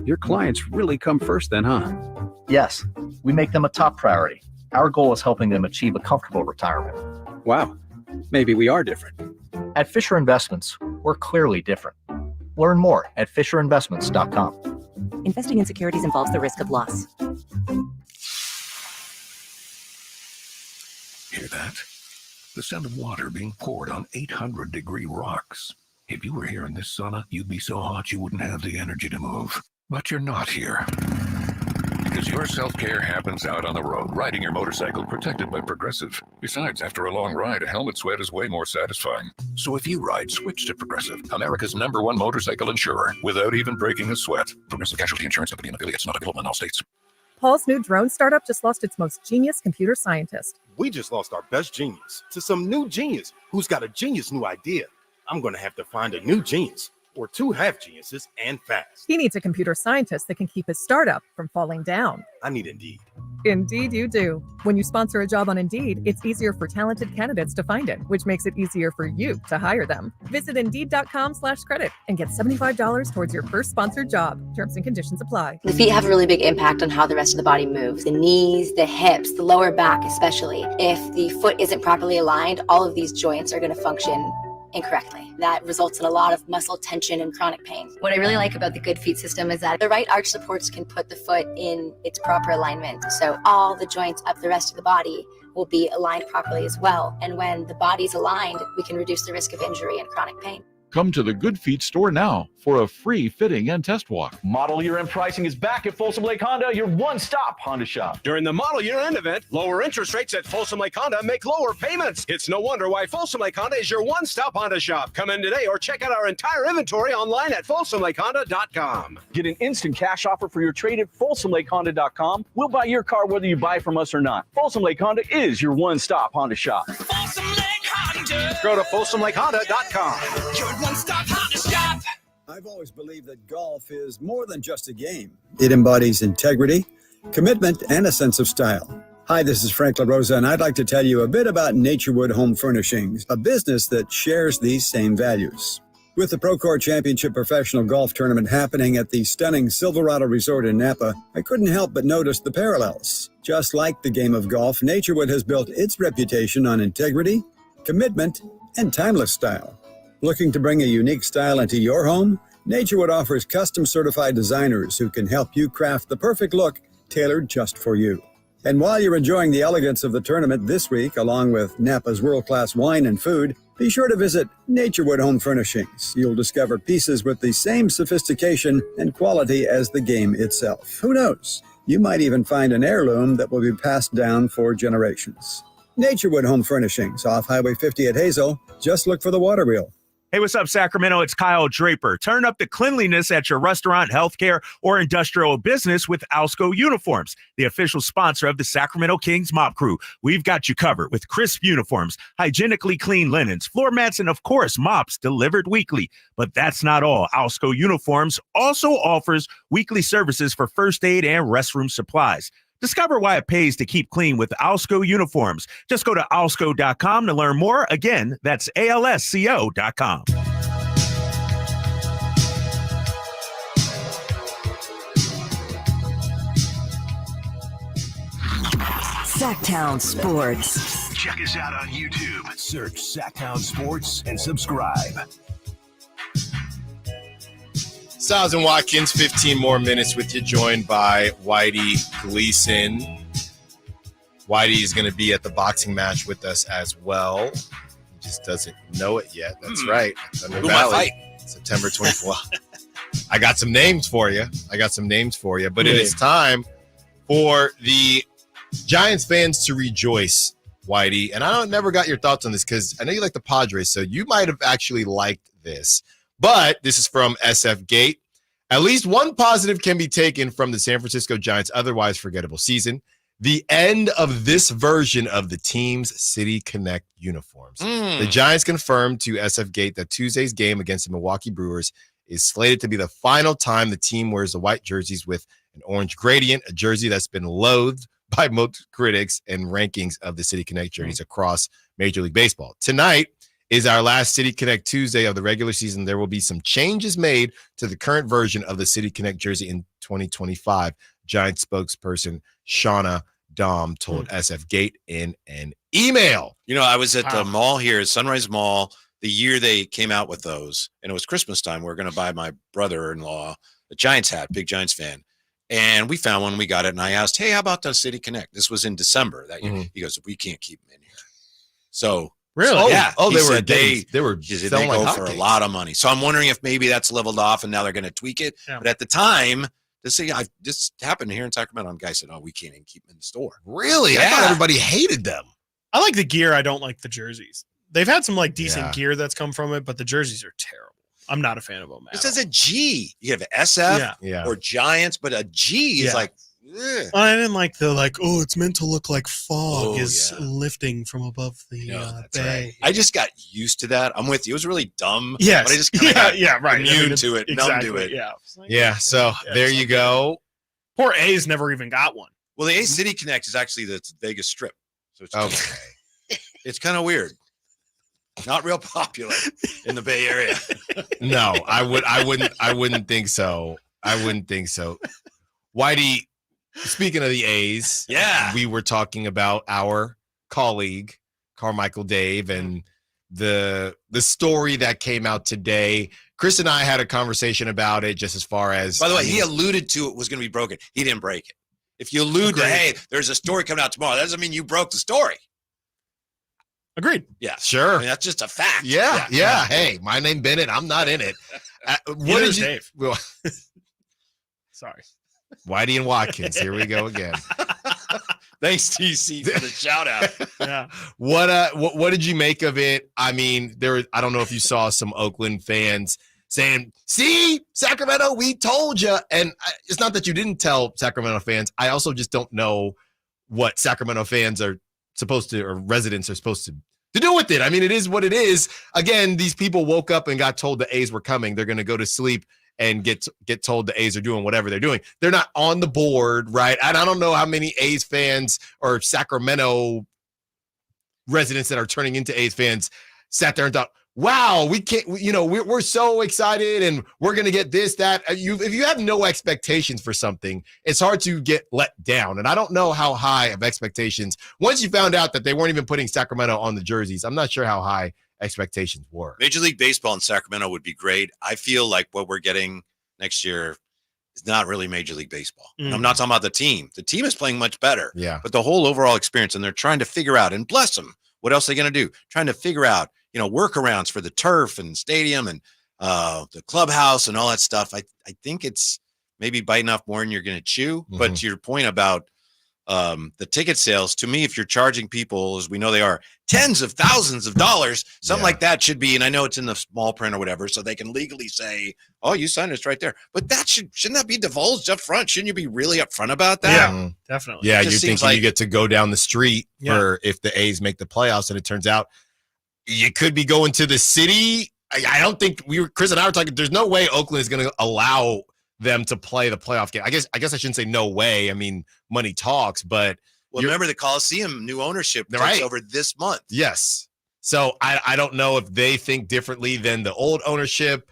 Your clients really come first then, huh?
Yes, we make them a top priority. Our goal is helping them achieve a comfortable retirement.
Wow, maybe we are different.
At Fisher Investments, we're clearly different. Learn more at FisherInvestments.com.
Investing in securities involves the risk of loss.
Hear that? The sound of water being poured on 800-degree rocks. If you were here in this sauna, you'd be so hot you wouldn't have the energy to move. But you're not here. Because your self-care happens out on the road, riding your motorcycle protected by Progressive. Besides, after a long ride, a helmet sweat is way more satisfying. So if you ride, switch to Progressive, America's #1 motorcycle insurer, without even breaking a sweat. Progressive Casualty Insurance Company and affiliates, not available in all states.
Paul's new drone startup just lost its most genius computer scientist.
We just lost our best genius to some new genius who's got a genius new idea. I'm going to have to find a new genius, or 2 half geniuses, and fast.
He needs a computer scientist that can keep his startup from falling down.
I need Indeed.
Indeed you do. When you sponsor a job on Indeed, it's easier for talented candidates to find it, which makes it easier for you to hire them. Visit Indeed.com/credit and get $75 towards your first sponsored job. Terms and conditions apply.
The feet have a really big impact on how the rest of the body moves. The knees, the hips, the lower back especially. If the foot isn't properly aligned, all of these joints are going to function incorrectly. That results in a lot of muscle tension and chronic pain. What I really like about the Good Feet system is that the right arch supports can put the foot in its proper alignment. So all the joints up the rest of the body will be aligned properly as well. And when the body's aligned, we can reduce the risk of injury and chronic pain.
Come to the Good Feet store now for a free fitting and test walk.
Model year-end pricing is back at Folsom Lake Honda, your one-stop Honda shop.
During the model year-end event, lower interest rates at Folsom Lake Honda make lower payments. It's no wonder why Folsom Lake Honda is your one-stop Honda shop. Come in today or check out our entire inventory online at folsomlakehonda.com.
Get an instant cash offer for your trade at folsomlakehonda.com. We'll buy your car whether you buy from us or not. Folsom Lake Honda is your one-stop Honda shop.
Folsom Lake Honda.
Go to folsomlakehonda.com.
Your one-stop Honda shop.
I've always believed that golf is more than just a game. It embodies integrity, commitment, and a sense of style. Hi, this is Frank LaRosa, and I'd like to tell you a bit about Naturewood Home Furnishings, a business that shares these same values. With the Procore Championship Professional Golf Tournament happening at the stunning Silverado Resort in Napa, I couldn't help but notice the parallels. Just like the game of golf, Naturewood has built its reputation on integrity, commitment, and timeless style. Looking to bring a unique style into your home? Naturewood offers custom certified designers who can help you craft the perfect look tailored just for you. And while you're enjoying the elegance of the tournament this week, along with Napa's world-class wine and food, be sure to visit Naturewood Home Furnishings. You'll discover pieces with the same sophistication and quality as the game itself. Who knows? You might even find an heirloom that will be passed down for generations. Naturewood Home Furnishings, off Highway 50 at Hazel. Just look for the water wheel.
Hey, what's up, Sacramento? It's Kyle Draper. Turn up the cleanliness at your restaurant, healthcare, or industrial business with Alsco Uniforms, the official sponsor of the Sacramento Kings Mop Crew. We've got you covered with crisp uniforms, hygienically clean linens, floor mats, and, of course, mops delivered weekly. But that's not all. Alsco Uniforms also offers weekly services for first aid and restroom supplies. Discover why it pays to keep clean with Alsco Uniforms. Just go to alsco.com to learn more. Again, that's ALSCO.com.
Sacktown Sports.
Check us out on YouTube. Search Sacktown Sports and subscribe.
Stiles and Watkins, 15 more minutes with you, joined by Whitey Gleason. Whitey is going to be at the boxing match with us as well. He just doesn't know it yet. That's right. Thunder Valley, September 24th. I got some names for you. But it is time for the Giants fans to rejoice, Whitey. And I never got your thoughts on this because I know you like the Padres, so you might have actually liked this. But this is from SF Gate. At least one positive can be taken from the San Francisco Giants' otherwise forgettable season: the end of this version of the team's City Connect uniforms. The Giants confirmed to SF Gate that Tuesday's game against the Milwaukee Brewers is slated to be the final time the team wears the white jerseys with an orange gradient, a jersey that's been loathed by most critics and rankings of the City Connect jerseys across Major League Baseball. Tonight is our last City Connect Tuesday of the regular season. There will be some changes made to the current version of the City Connect jersey in 2025. Giants spokesperson Shauna Dom told SF Gate in an email.
You know, I was at the mall here, Sunrise Mall,
the year they came out with those, and it was Christmas time. We were going to buy my brother-in-law a Giants hat, big Giants fan. And we found one, we got it. And I asked, hey, how about the City Connect? This was in December that year. He goes, we can't keep them in here. So
really?
They were
they go for a lot of money. So I'm wondering if maybe that's leveled off and now they're going to tweak it. Yeah. But at the time, this happened here in Sacramento. And the guy said, oh, we can't even keep them in the store.
Really? I thought everybody hated them.
I like the gear. I don't like the jerseys. They've had some like decent gear that's come from it, but the jerseys are terrible. I'm not a fan of them.
It says a G. You have an SF or Giants, but a G is like, ugh.
I didn't like it's meant to look like fog lifting from above the bay.
Right. I just got used to that. I'm with you. It was really dumb.
Yes.
But I just kind of got
immune
to it, numb to it.
Yeah.
So there you go.
Poor A's never even got one.
Well, the A City Connect is actually the Vegas Strip. So it's it's kind of weird. Not real popular in the Bay Area.
No, I wouldn't think so. I wouldn't think so. Whitey, speaking of the A's, we were talking about our colleague, Carmichael Dave, and the story that came out today. Chris and I had a conversation about it just as far as...
By the way, he alluded to it was going to be broken. He didn't break it. If you allude to, hey, there's a story coming out tomorrow, that doesn't mean you broke the story.
Agreed.
Yeah.
Sure.
I mean, that's just a fact.
Yeah. Hey, my name Bennett. I'm not in it. What did you...
Dave.
Well,
sorry.
Whitey and Watkins. Here we go again.
Thanks, TC, for the shout out.
Yeah.
What did you make of it? I mean, I don't know if you saw some Oakland fans saying, see, Sacramento, we told you. And it's not that you didn't tell Sacramento fans. I also just don't know what Sacramento fans are supposed to, or residents are supposed to do with it. I mean, it is what it is. Again, these people woke up and got told the A's were coming. They're going to go to sleep and get told the A's are doing whatever they're doing. They're not on the board, right? And I don't know how many A's fans or Sacramento residents that are turning into A's fans sat there and thought, wow, we can't, we're so excited and we're going to get this, that. If you have no expectations for something, it's hard to get let down. And I don't know how high of expectations. Once you found out that they weren't even putting Sacramento on the jerseys, I'm not sure how high expectations were.
Major League Baseball in Sacramento would be great. I feel like what we're getting next year is not really Major League Baseball. And I'm not talking about the team. The team is playing much better.
Yeah.
But the whole overall experience, and they're trying to figure out, and bless them, what else are they going to do? Trying to figure out, workarounds for the turf and stadium and the clubhouse and all that stuff. I think it's maybe biting off more than you're going to chew. Mm-hmm. But to your point about the ticket sales, to me, if you're charging people, as we know they are, tens of thousands of dollars, something like that should be, and I know it's in the small print or whatever, so they can legally say, oh, you signed us right there. But that shouldn't that be divulged up front? Shouldn't you be really upfront about that?
Yeah, definitely.
Yeah, you're thinking you get to go down the street for if the A's make the playoffs, and it turns out you could be going to the city. I don't think Chris and I were talking, there's no way Oakland is going to allow them to play the playoff game. I guess I shouldn't say no way. I mean, money talks, but
remember the Coliseum new ownership takes over this month.
Yes. So I don't know if they think differently than the old ownership.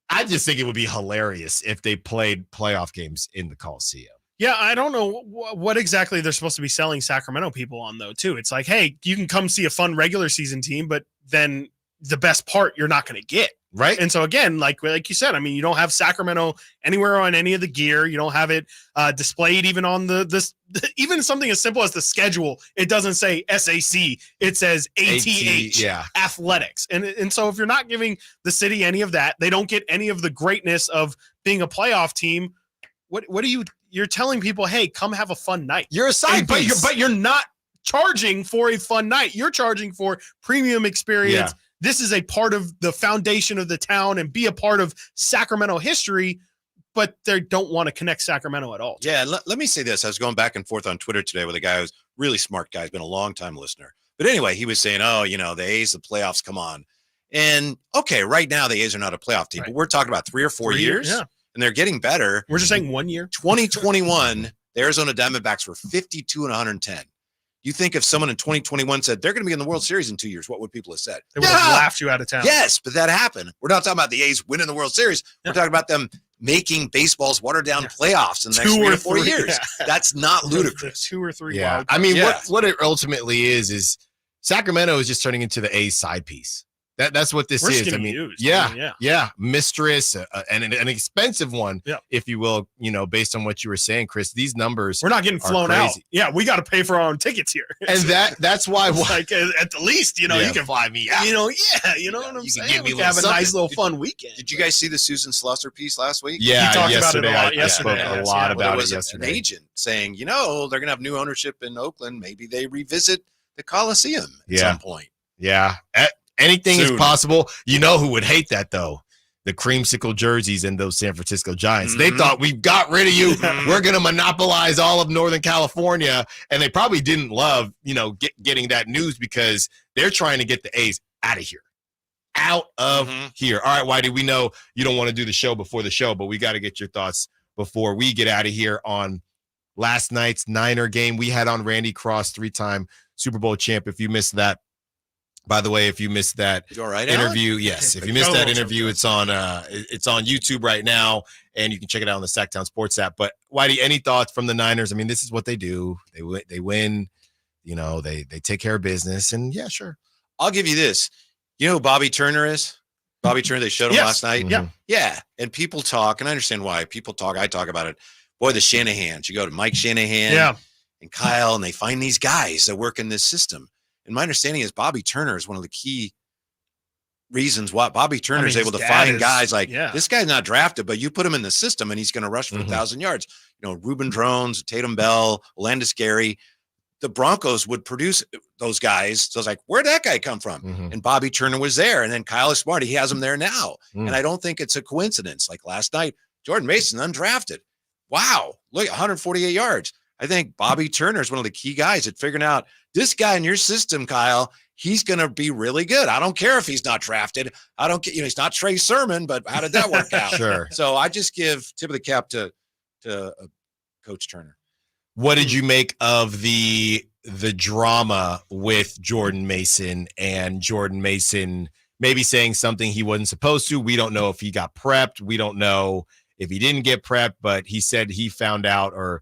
I just think it would be hilarious if they played playoff games in the Coliseum.
Yeah, I don't know what exactly they're supposed to be selling Sacramento people on, though, too. It's like, hey, you can come see a fun regular season team, but then the best part you're not going to get.
Right.
And so, again, like you said, I mean, you don't have Sacramento anywhere on any of the gear. You don't have it displayed even on even something as simple as the schedule. It doesn't say SAC. It says ATH, athletics. And so if you're not giving the city any of that, they don't get any of the greatness of being a playoff team. What are you're telling people, hey, come have a fun night.
You're a side piece.
But you're not charging for a fun night. You're charging for premium experience. Yeah. This is a part of the foundation of the town and be a part of Sacramento history, but they don't want to connect Sacramento at all.
Yeah, let me say this. I was going back and forth on Twitter today with a guy who's a really smart guy. He's been a long-time listener. But anyway, he was saying, the A's, the playoffs, come on. And, okay, right now the A's are not a playoff team, but we're talking about 3 or 4 years.
Yeah.
And they're getting better.
We're just saying 1 year.
2021, the Arizona Diamondbacks were 52 and 110. You think if someone in 2021 said they're going to be in the World Series in 2 years, what would people have said?
They would have laughed you out of town.
Yes, but that happened. We're not talking about the A's winning the World Series. We're talking about them making baseball's watered-down playoffs in the next 3 or 4 years. Yeah. That's not ludicrous.
2 or 3
wild cards. I mean, what it ultimately is Sacramento is just turning into the A's side piece. That's what this
We're
is. I
getting
mean,
used.
yeah, mistress, and an expensive one, if you will. Based on what you were saying, Chris, these numbers
we're not getting flown out. Yeah, we got to pay for our own tickets here,
and that's why.
Like at the least, you can
fly me out.
You know what I'm saying. We can have a nice little fun weekend.
Did you guys see the Susan Slusser piece last week?
Yeah,
he talked
yesterday.
About it a lot
I spoke a lot about it yesterday.
An agent saying, they're going to have new ownership in Oakland. Maybe they revisit the Coliseum at some point.
Yeah. Anything is possible. You know who would hate that, though? The creamsicle jerseys and those San Francisco Giants. They thought, we've got rid of you. We're going to monopolize all of Northern California. And they probably didn't love, getting that news because they're trying to get the A's out of here. Out of here. All right, Whitey, we know you don't want to do the show before the show, but we got to get your thoughts before we get out of here on last night's Niner game. We had on Randy Cross, 3-time Super Bowl champ. If you missed that, by the way, if you missed that interview, yes. If you missed that interview, it's on YouTube right now, and you can check it out on the Sacktown Sports app. But Whitey, any thoughts from the Niners? I mean, this is what they do. They win. They take care of business, and yeah, sure.
I'll give you this. You know who Bobby Turner is? Bobby Turner. They showed him last night. Yeah. And people talk, and I understand why people talk. I talk about it. Boy, the Shanahans. You go to Mike Shanahan, and Kyle, and they find these guys that work in this system. And my understanding is Bobby Turner is one of the key reasons why Bobby Turner is able to find guys like this guy's not drafted, but you put him in the system and he's going to rush for 1,000 yards. Reuben Drones, Tatum Bell, Landis Gary, the Broncos would produce those guys. So I was like, where'd that guy come from? And Bobby Turner was there. And then Kyle is smart. He has him there now. And I don't think it's a coincidence. Like last night, Jordan Mason undrafted. Wow. Look, 148 yards. I think Bobby Turner is one of the key guys at figuring out this guy in your system, Kyle, he's going to be really good. I don't care if he's not drafted. I don't get, he's not Trey Sermon, but how did that work out?
Sure.
So I just give tip of the cap to Coach Turner.
What did you make of the drama with Jordan Mason and Jordan Mason maybe saying something he wasn't supposed to? We don't know if he got prepped. We don't know if he didn't get prepped, but he said he found out, or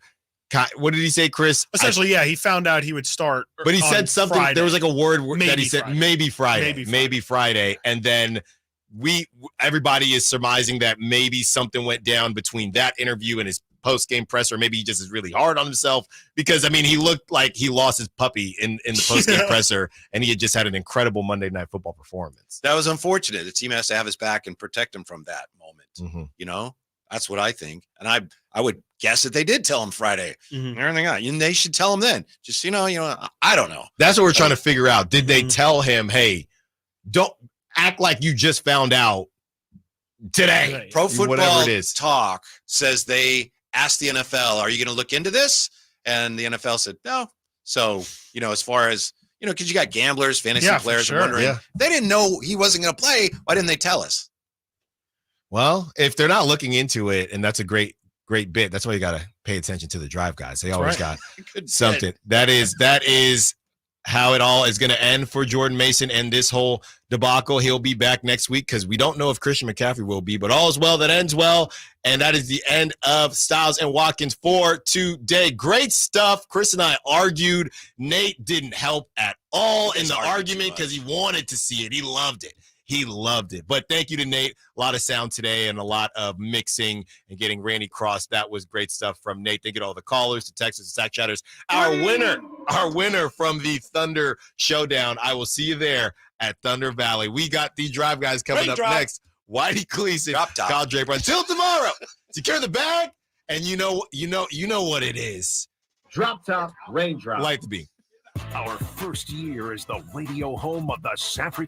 what did he say, Chris?
Essentially, he found out he would start.
But he said something.
Friday.
There was like a word that he said,
Friday.
maybe Friday. And then everybody is surmising that maybe something went down between that interview and his post-game presser. Maybe he just is really hard on himself because, I mean, he looked like he lost his puppy in the post-game presser, and he had just had an incredible Monday Night Football performance.
That was unfortunate. The team has to have his back and protect him from that moment. That's what I think. And I would guess that they did tell him Friday. Everything else. And they should tell him then. Just, I don't know.
That's what we're trying to figure out. Did they tell him, hey, don't act like you just found out today?
Pro Football Talk says they asked the NFL, are you going to look into this? And the NFL said, no. So, as far as, because you got gamblers, fantasy players,
sure.
wondering, they didn't know he wasn't going to play. Why didn't they tell us?
Well, if they're not looking into it, and that's a great bit, that's why you got to pay attention to the drive guys. They always got something. That is how it all is going to end for Jordan Mason and this whole debacle. He'll be back next week because we don't know if Christian McCaffrey will be, but all is well that ends well. And that is the end of Stiles and Watkins for today. Great stuff. Chris and I argued. Nate didn't help at all in the argument because he wanted to see it. He loved it. He loved it. But thank you to Nate. A lot of sound today and a lot of mixing and getting Randy Cross. That was great stuff from Nate. Thank you to all the callers, to Texas, Sack Chatters. Our winner from the Thunder Showdown. I will see you there at Thunder Valley. We got the Drive Guys coming up next. Whitey Gleason, Kyle Draper. Until tomorrow, secure the bag, and you know what it is.
Drop top, raindrop.
Like to be.
Our first year as the radio home of the San Francisco